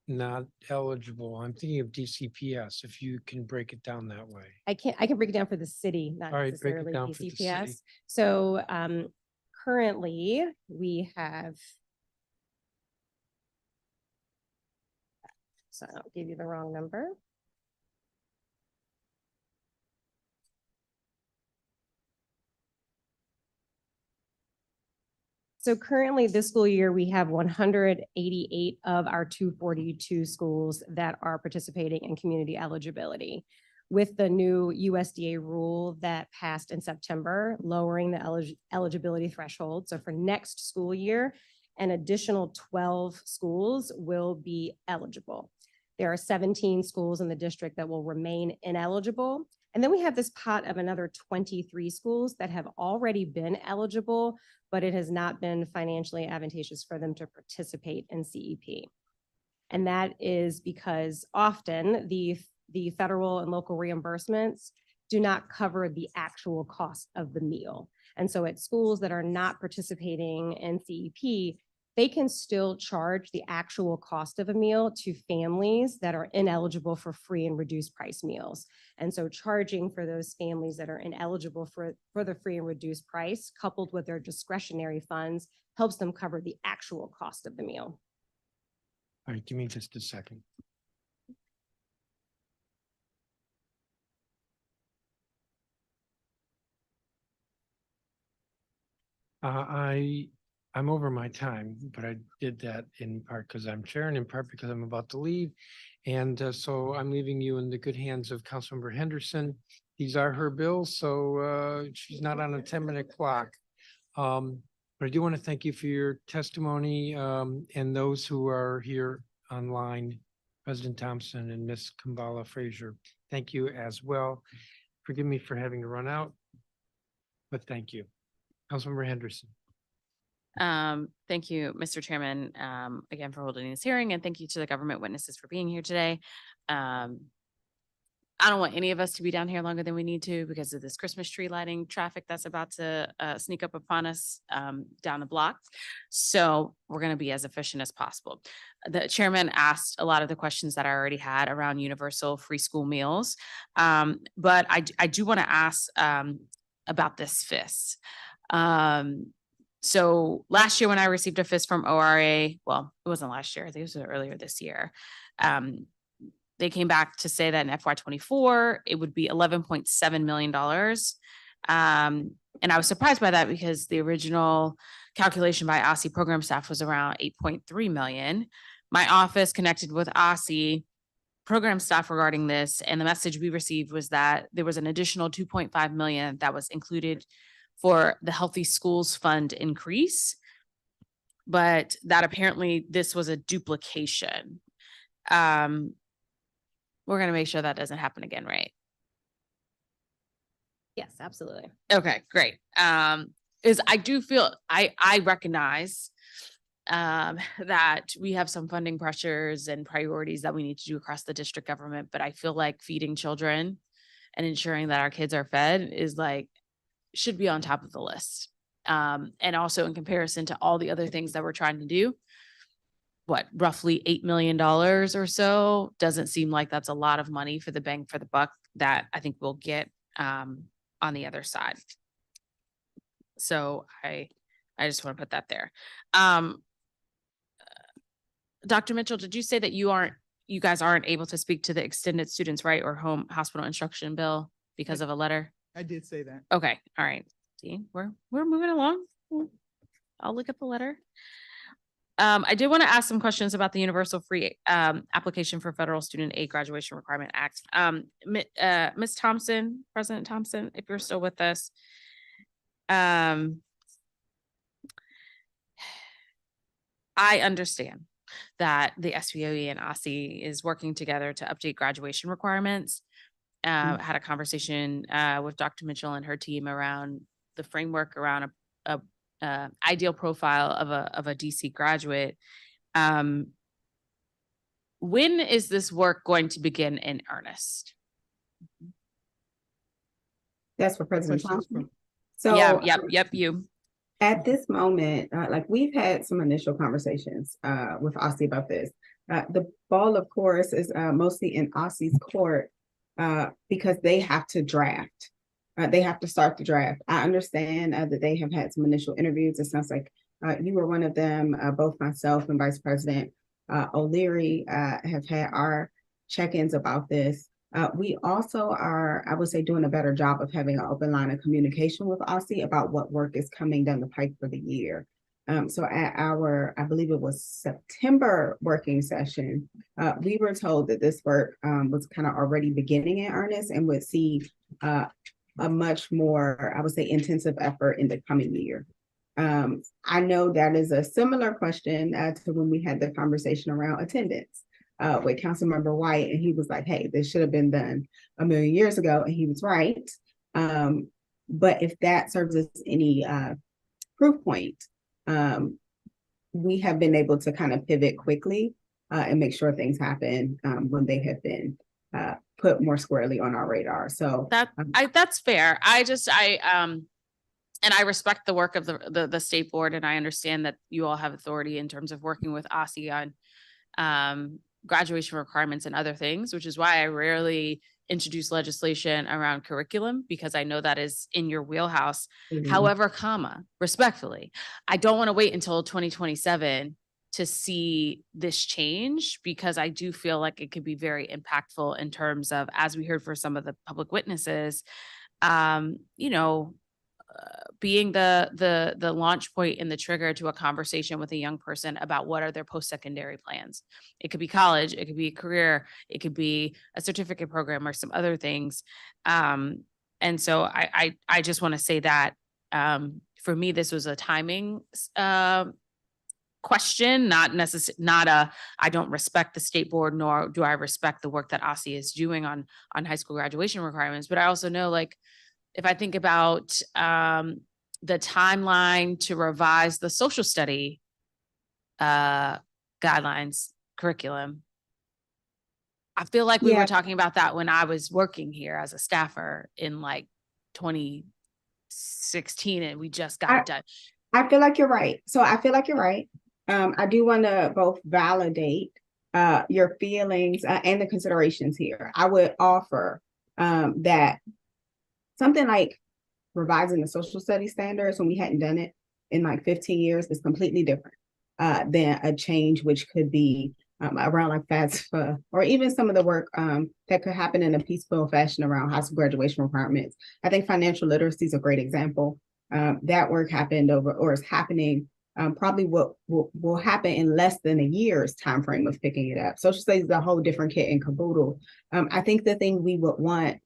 not eligible? I'm thinking of DCPS, if you can break it down that way. I can break it down for the city, not All right, break it necessarily down for the city. DCPS. So currently we have, so I'll give you the wrong number. So currently this school year, we have 188 of our 242 schools that are participating in community eligibility. With the new USDA rule that passed in September, lowering the eligibility threshold. So for next school year, an additional 12 schools will be eligible. There are 17 schools in the district that will remain ineligible. And then we have this pot of another 23 schools that have already been eligible, but it has not been financially advantageous for them to participate in CEP. And that is because often the federal and local reimbursements do not cover the actual cost of the meal. And so at schools that are not participating in CEP, they can still charge the actual cost of a meal to families that are ineligible for free and reduced price meals. And so charging for those families that are ineligible for the free and reduced price, coupled with their discretionary funds, helps them cover the actual cost of the meal. All right, give me just a second. I'm over my time, but I did that in part because I'm chair and in part because I'm about to leave. And so I'm leaving you in the good hands of Councilmember Henderson. These are her bills, so she's not on a 10-minute clock. But I do want to thank you for your testimony and those who are here online, President Thompson and Ms. Kumbala Frazier. Thank you as well. Forgive me for having to run out, but thank you. Councilmember Henderson. Thank you, Mr. Chairman, again for holding this hearing, and thank you to the government witnesses for being here today. I don't want any of us to be down here longer than we need to because of this Christmas tree lighting traffic that's about to sneak up upon us down the block. So we're going to be as efficient as possible. The chairman asked a lot of the questions that I already had around universal free school meals. But I do want to ask about this FIS. So last year when I received a FIS from ORA, well, it wasn't last year, I think it was earlier this year. They came back to say that in FY24, it would be $11.7 million. And I was surprised by that because the original calculation by OSSI program staff was around 8.3 million. My office connected with OSSI program staff regarding this, and the message we received was that there was an additional 2.5 million that was included for the Healthy Schools Fund increase, but that apparently this was a duplication. We're going to make sure that doesn't happen again, right? Yes, absolutely. Okay, great. Is I do feel I recognize that we have some funding pressures and priorities that we need to do across the district government, but I feel like feeding children and ensuring that our kids are fed is should be on top of the list. And also in comparison to all the other things that we're trying to do, roughly $8 million or so doesn't seem like that's a lot of money for the bang for the buck that I think we'll get on the other side. So I just want to put that there. Dr. Mitchell, did you say that you guys aren't able to speak to the extended students right or home hospital instruction bill because of a letter? I did say that. Okay. All right. See, we're moving along. I'll look at the letter. I did want to ask some questions about the Universal Free Application for Federal Student Aid Graduation Requirement Act. Ms. Thompson, President Thompson, if you're still with us. I understand that the SBOE and OSSI is working together to update graduation requirements. Had a conversation with Dr. Mitchell and her team around the framework around a ideal profile of a DC graduate. When is this work going to begin in earnest? That's for President Thompson. So yep, you. At this moment, we've had some initial conversations with OSSI about this. The ball, of course, is mostly in OSSI's court because they have to draft. They have to start the draft. I understand that they have had some initial interviews. It sounds like you were one of them. Both myself and Vice President O'Leary have had our check-ins about this. We also are, I would say, doing a better job of having an open line of communication with OSSI about what work is coming down the pipe for the year. So at our, I believe it was September working session, we were told that this work was kind of already beginning in earnest and would see a much more, I would say, intensive effort in the coming year. I know that is a similar question to when we had the conversation around attendance with Councilmember White, and he was like, hey, this should have been done a million years ago, and he was right. But if that serves as any proof point, we have been able to kind of pivot quickly and make sure things happen when they have been put more squarely on our radar. So that's fair. And I respect the work of the state board, and I understand that you all have authority in terms of working with OSSI on graduation requirements and other things, which is why I rarely introduce legislation around curriculum, because I know that is in your wheelhouse. However, respectfully, I don't want to wait until 2027 to see this change, because I do feel like it could be very impactful in terms of, as we heard for some of the public witnesses, being the launch point and the trigger to a conversation with a young person about what are their post-secondary plans. It could be college, it could be a career, it could be a certificate program or some other things. And so I just want to say that for me, this was a timing question, not I don't respect the state board, nor do I respect the work that OSSI is doing on high school graduation requirements. But I also know, if I think about the timeline to revise the social study guidelines curriculum. I feel like we were talking about that when I was working here as a staffer in like 2016, and we just got it done. I feel like you're right. So I feel like you're right. I do want to both validate your feelings and the considerations here. I would offer that something like revising the social studies standards when we hadn't done it in like 15 years is completely different than a change which could be around like FAFSA, or even some of the work that could happen in a peaceful fashion around high school graduation requirements. I think financial literacy is a great example. That work happened over, or is happening, probably what will happen in less than a year's time frame of picking it up. Social studies is a whole different kit and caboodle. I think the thing we would want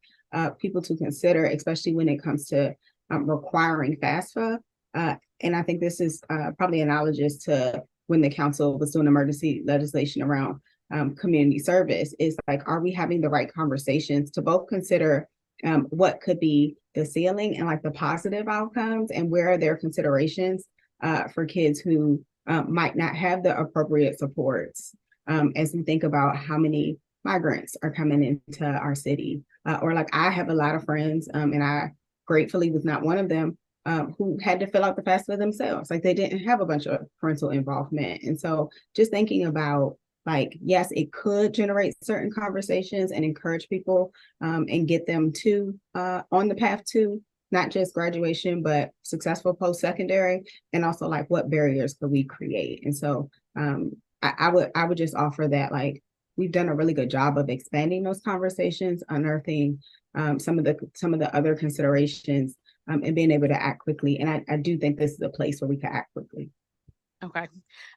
people to consider, especially when it comes to requiring FAFSA, and I think this is probably analogous to when the council was doing emergency legislation around community service, is like, are we having the right conversations to both consider what could be the ceiling and like the positive outcomes, and where are there considerations for kids who might not have the appropriate supports as we think about how many migrants are coming into our city. Or like, I have a lot of friends, and I gratefully was not one of them, who had to fill out the FAFSA themselves. Like, they didn't have a bunch of parental involvement. And so just thinking about, like, yes, it could generate certain conversations and encourage people and get them to on the path to not just graduation, but successful post-secondary, and also like what barriers could we create. And so I would just offer that, like, we've done a really good job of expanding those conversations, unearthing some of the other considerations, and being able to act quickly. And I do think this is a place where we can act quickly. Okay.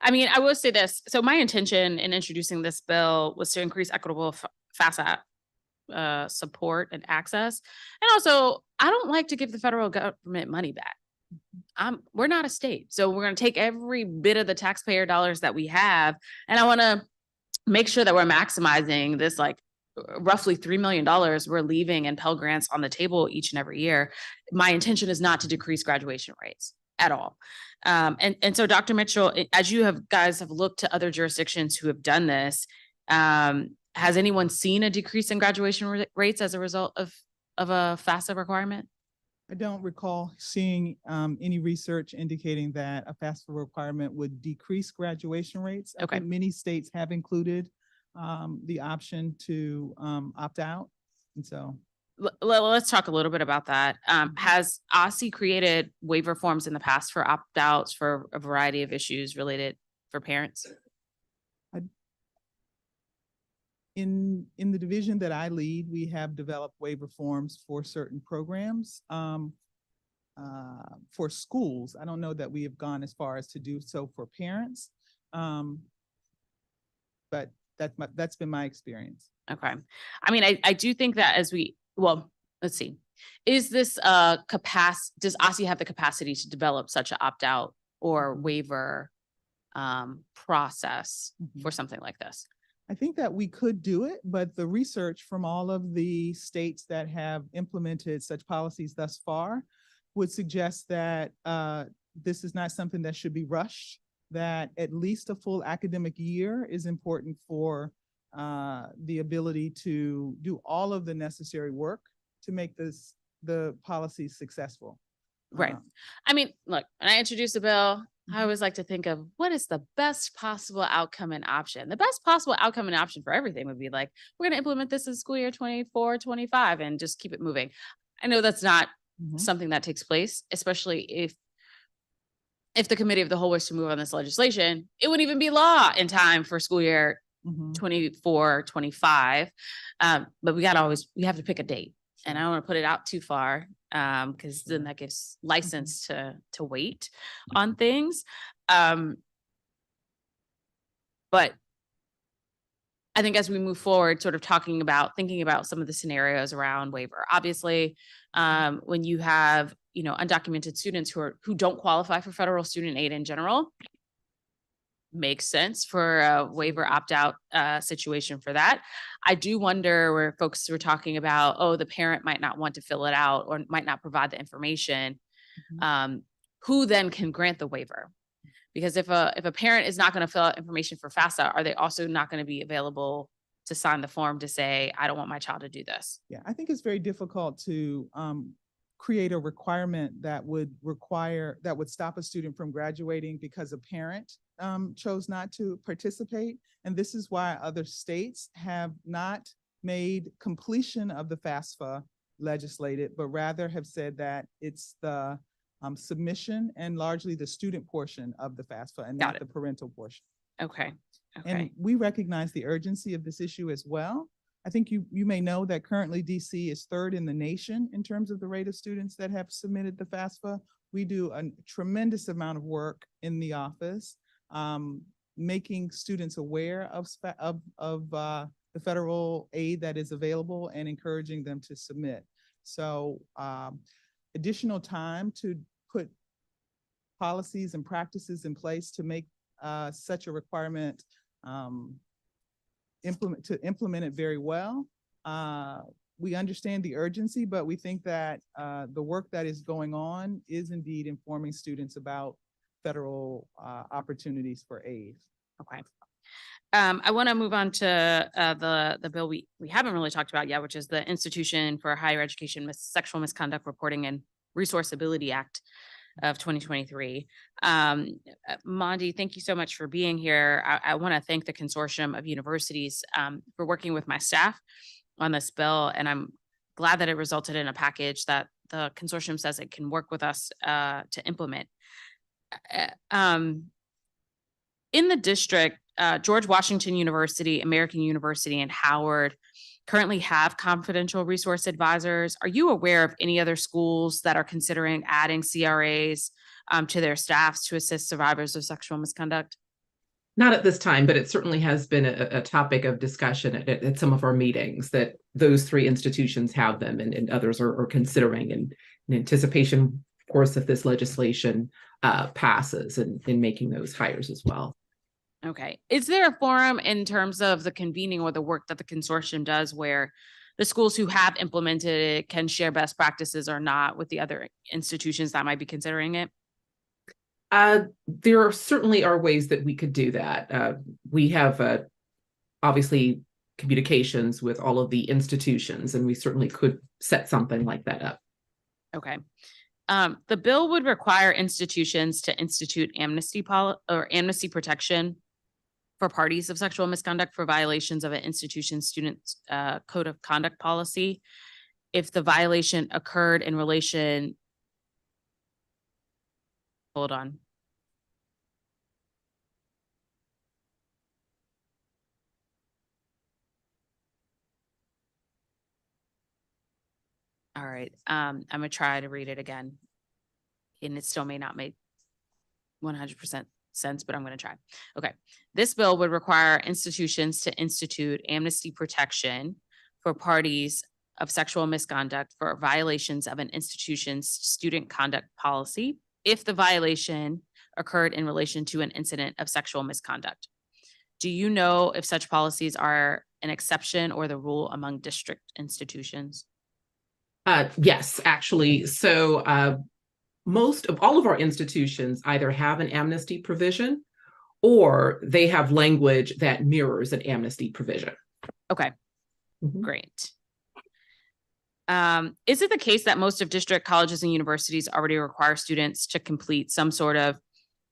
I mean, I will say this. So my intention in introducing this bill was to increase equitable FAFSA support and access. And also, I don't like to give the federal government money back. We're not a state. So we're going to take every bit of the taxpayer dollars that we have, and I want to make sure that we're maximizing this, like, roughly $3 million we're leaving in Pell Grants on the table each and every year. My intention is not to decrease graduation rates at all. And so, Dr. Mitchell, as you guys have looked to other jurisdictions who have done this, has anyone seen a decrease in graduation rates as a result of a FAFSA requirement? I don't recall seeing any research indicating that a FAFSA requirement would decrease graduation rates. I think many states have included the option to opt out. And so let's talk a little bit about that. Has OSSI created waiver forms in the past for opt-outs for a variety of issues related for parents? In the division that I lead, we have developed waiver forms for certain programs. For schools, I don't know that we have gone as far as to do so for parents, but that's been my experience. Okay. I mean, I do think that let's see. Is this does OSSI have the capacity to develop such an opt-out or waiver process for something like this? I think that we could do it, but the research from all of the states that have implemented such policies thus far would suggest that this is not something that should be rushed, that at least a full academic year is important for the ability to do all of the necessary work to make the policy successful. Right. I mean, look, when I introduce a bill, I always like to think of what is the best possible outcome and option. The best possible outcome and option for everything would be like, we're going to implement this in school year 24-25 and just keep it moving. I know that's not something that takes place, especially if the committee of the whole was to move on this legislation, it wouldn't even be law in time for school year 24-25. But we have to pick a date. And I don't want to put it out too far because then that gives license to wait on things. But I think as we move forward, sort of thinking about some of the scenarios around waiver, obviously, when you have, undocumented students who don't qualify for federal student aid in general, makes sense for a waiver opt-out situation for that. I do wonder where folks were talking about, the parent might not want to fill it out or might not provide the information. who then can grant the waiver? Because if a parent is not going to fill out information for FAFSA, are they also not going to be available to sign the form to say, I don't want my child to do this? Yeah, I think it's very difficult to create a requirement that would stop a student from graduating because a parent chose not to participate. And this is why other states have not made completion of the FAFSA legislated, but rather have said that it's the submission and largely the student portion of the FAFSA and not the parental portion. Okay. And we recognize the urgency of this issue as well. I think you may know that currently DC is third in the nation in terms of the rate of students that have submitted the FAFSA. We do a tremendous amount of work in the office, making students aware of the federal aid that is available and encouraging them to submit. So additional time to put policies and practices in place to make such a requirement implement it very well. We understand the urgency, but we think that the work that is going on is indeed informing students about federal opportunities for aid. Okay. I want to move on to the bill we haven't really talked about yet, which is the Institution for Higher Education Sexual Misconduct Reporting and Resourceability Act of 2023. Mondi, thank you so much for being here. I want to thank the Consortium of Universities for working with my staff on this bill, and I'm glad that it resulted in a package that the consortium says it can work with us to implement. In the district, George Washington University, American University, and Howard currently have confidential resource advisors. Are you aware of any other schools that are considering adding CRAs to their staffs to assist survivors of sexual misconduct? Not at this time, but it certainly has been a topic of discussion at some of our meetings that those three institutions have them, and others are considering in anticipation, of course, if this legislation passes and in making those hires as well. Okay. Is there a forum in terms of the convening or the work that the consortium does where the schools who have implemented it can share best practices or not with the other institutions that might be considering it? There certainly are ways that we could do that. We have obviously communications with all of the institutions, and we certainly could set something like that up. Okay. The bill would require institutions to institute amnesty protection for parties of sexual misconduct for violations of an institution's student's code of conduct policy if the violation occurred in relation. Hold on. All right. I'm gonna try to read it again, and it still may not make 100% sense, but I'm going to try. Okay. This bill would require institutions to institute amnesty protection for parties of sexual misconduct for violations of an institution's student conduct policy if the violation occurred in relation to an incident of sexual misconduct. Do you know if such policies are an exception or the rule among district institutions? Yes, actually. So most of all of our institutions either have an amnesty provision or they have language that mirrors an amnesty provision. Okay, great. Is it the case that most of district colleges and universities already require students to complete some sort of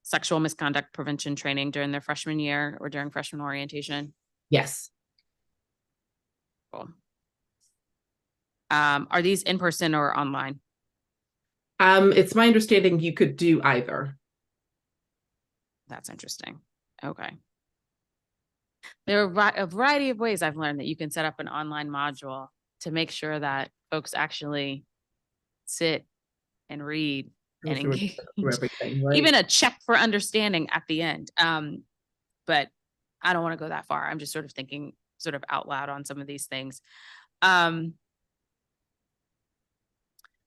sexual misconduct prevention training during their freshman year or during freshman orientation? Yes. Cool. Are these in person or online? It's my understanding you could do either. That's interesting. Okay. There are a variety of ways I've learned that you can set up an online module to make sure that folks actually sit and read and engage. Everything, right? Even a check for understanding at the end. But I don't want to go that far. I'm just sort of thinking sort of out loud on some of these things.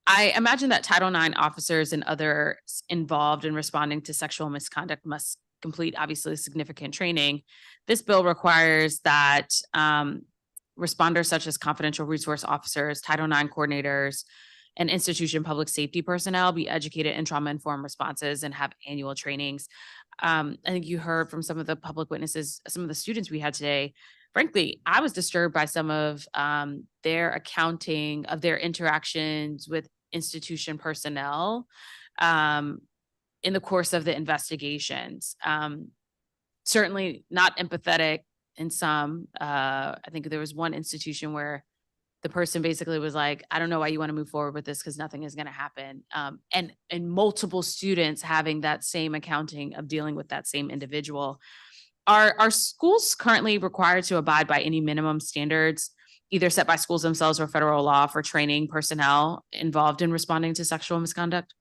I imagine that Title IX officers and others involved in responding to sexual misconduct must complete obviously significant training. This bill requires that responders such as confidential resource officers, Title IX coordinators, and institution public safety personnel be educated in trauma-informed responses and have annual trainings. I think you heard from some of the public witnesses, some of the students we had today. Frankly, I was disturbed by some of their accounting of their interactions with institution personnel in the course of the investigations. Certainly not empathetic in some. I think there was one institution where the person basically was like, I don't know why you want to move forward with this because nothing is going to happen. And multiple students having that same accounting of dealing with that same individual. Are schools currently required to abide by any minimum standards, either set by schools themselves or federal law, for training personnel involved in responding to sexual misconduct?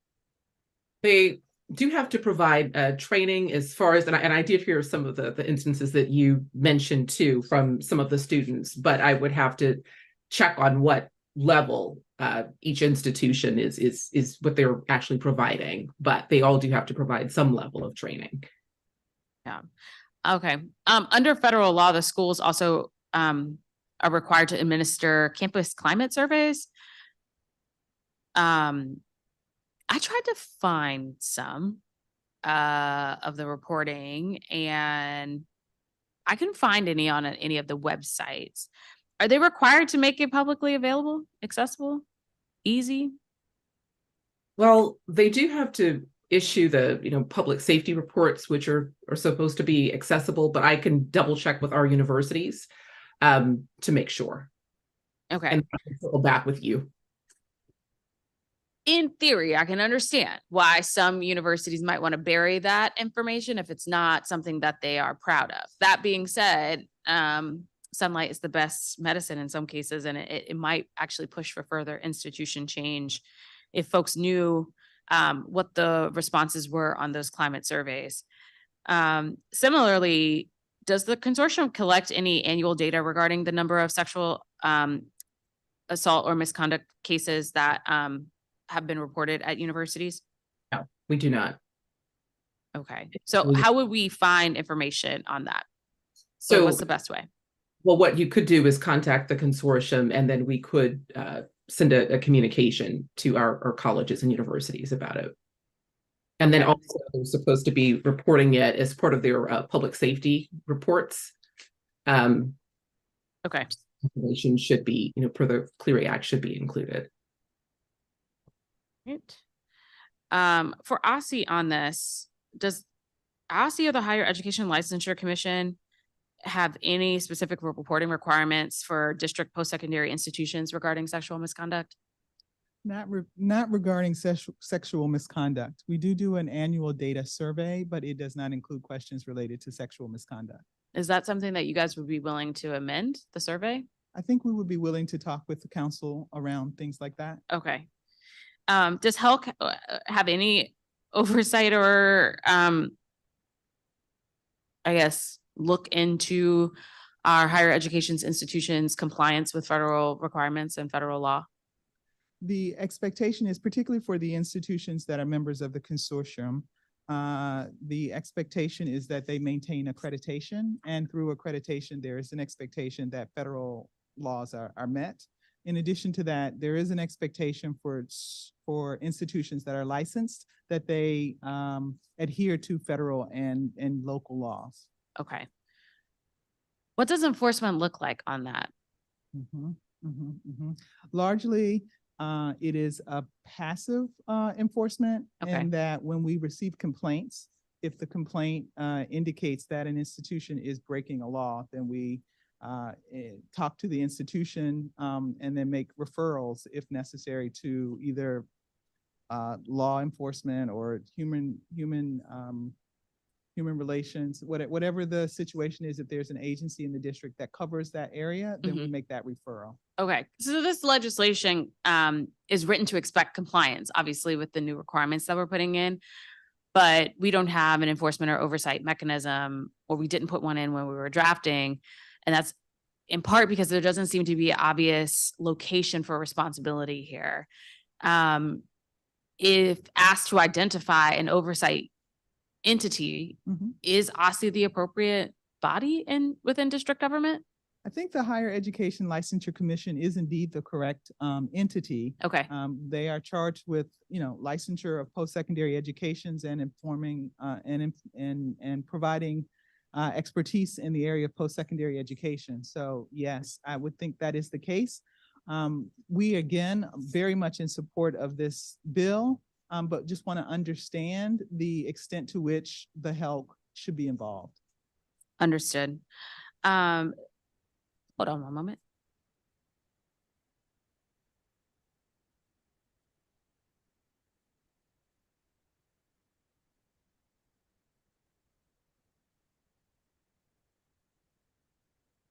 They do have to provide training as far as, and I did hear some of the instances that you mentioned too from some of the students, but I would have to check on what level each institution is what they're actually providing, but they all do have to provide some level of training. Yeah. Okay. Under federal law, the schools also are required to administer campus climate surveys. I tried to find some of the reporting, and I couldn't find any on any of the websites. Are they required to make it publicly available, accessible, easy? Well, they do have to issue the public safety reports, which are supposed to be accessible, but I can double check with our universities to make sure. Okay. And I'll go back with you. In theory, I can understand why some universities might want to bury that information if it's not something that they are proud of. That being said, sunlight is the best medicine in some cases, and it might actually push for further institution change if folks knew what the responses were on those climate surveys. Similarly, does the consortium collect any annual data regarding the number of sexual assault or misconduct cases that have been reported at universities? No, we do not. Okay. So how would we find information on that? So what's the best way? Well, what you could do is contact the consortium, and then we could send a communication to our colleges and universities about it. And then also they're supposed to be reporting it as part of their public safety reports. Okay. Information should be, per the Clery Act, should be included. Right. For OSSI on this, does OSSI or the Higher Education Licensure Commission have any specific reporting requirements for district post-secondary institutions regarding sexual misconduct? Not regarding sexual misconduct. We do an annual data survey, but it does not include questions related to sexual misconduct. Is that something that you guys would be willing to amend the survey? I think we would be willing to talk with the council around things like that. Okay. Does HELC have any oversight or, I guess, look into our higher education's institutions' compliance with federal requirements and federal law? The expectation is, particularly for the institutions that are members of the consortium, the expectation is that they maintain accreditation, and through accreditation, there is an expectation that federal laws are met. In addition to that, there is an expectation for institutions that are licensed that they adhere to federal and local laws. Okay. What does enforcement look like on that? Largely, it is a passive enforcement, and that when we receive complaints, if the complaint indicates that an institution is breaking a law, then we talk to the institution and then make referrals if necessary to either law enforcement or human relations, whatever the situation is. If there's an agency in the district that covers that area, then we make that referral. Okay, so this legislation is written to expect compliance, obviously, with the new requirements that we're putting in, but we don't have an enforcement or oversight mechanism, or we didn't put one in when we were drafting. And that's in part because there doesn't seem to be an obvious location for responsibility here. If asked to identify an oversight entity, is OSSI the appropriate body within district government? I think the Higher Education Licensure Commission is indeed the correct entity. Okay. They are charged with, licensure of post-secondary educations and informing and providing expertise in the area of post-secondary education. So yes, I would think that is the case. We again very much in support of this bill, but just want to understand the extent to which the HELC should be involved. Understood. Hold on one moment.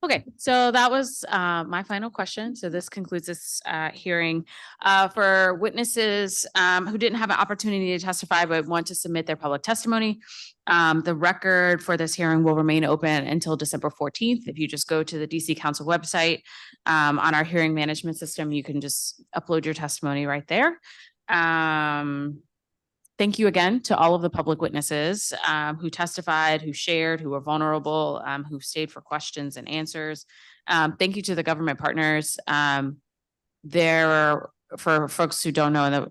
Okay, so that was my final question. So this concludes this hearing. For witnesses who didn't have an opportunity to testify but want to submit their public testimony, the record for this hearing will remain open until December 14th. If you just go to the DC Council website on our hearing management system, you can just upload your testimony right there. Thank you again to all of the public witnesses who testified, who shared, who were vulnerable, who stayed for questions and answers. Thank you to the government partners. For folks who don't know in the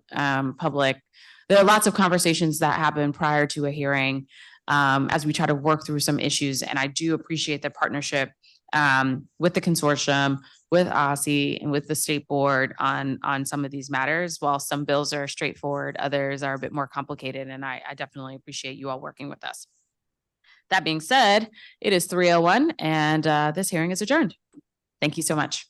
public, there are lots of conversations that happen prior to a hearing as we try to work through some issues. And I do appreciate the partnership with the consortium, with OSSI, and with the state board on some of these matters. While some bills are straightforward, others are a bit more complicated, and I definitely appreciate you all working with us. That being said, it is 3:01 and this hearing is adjourned. Thank you so much.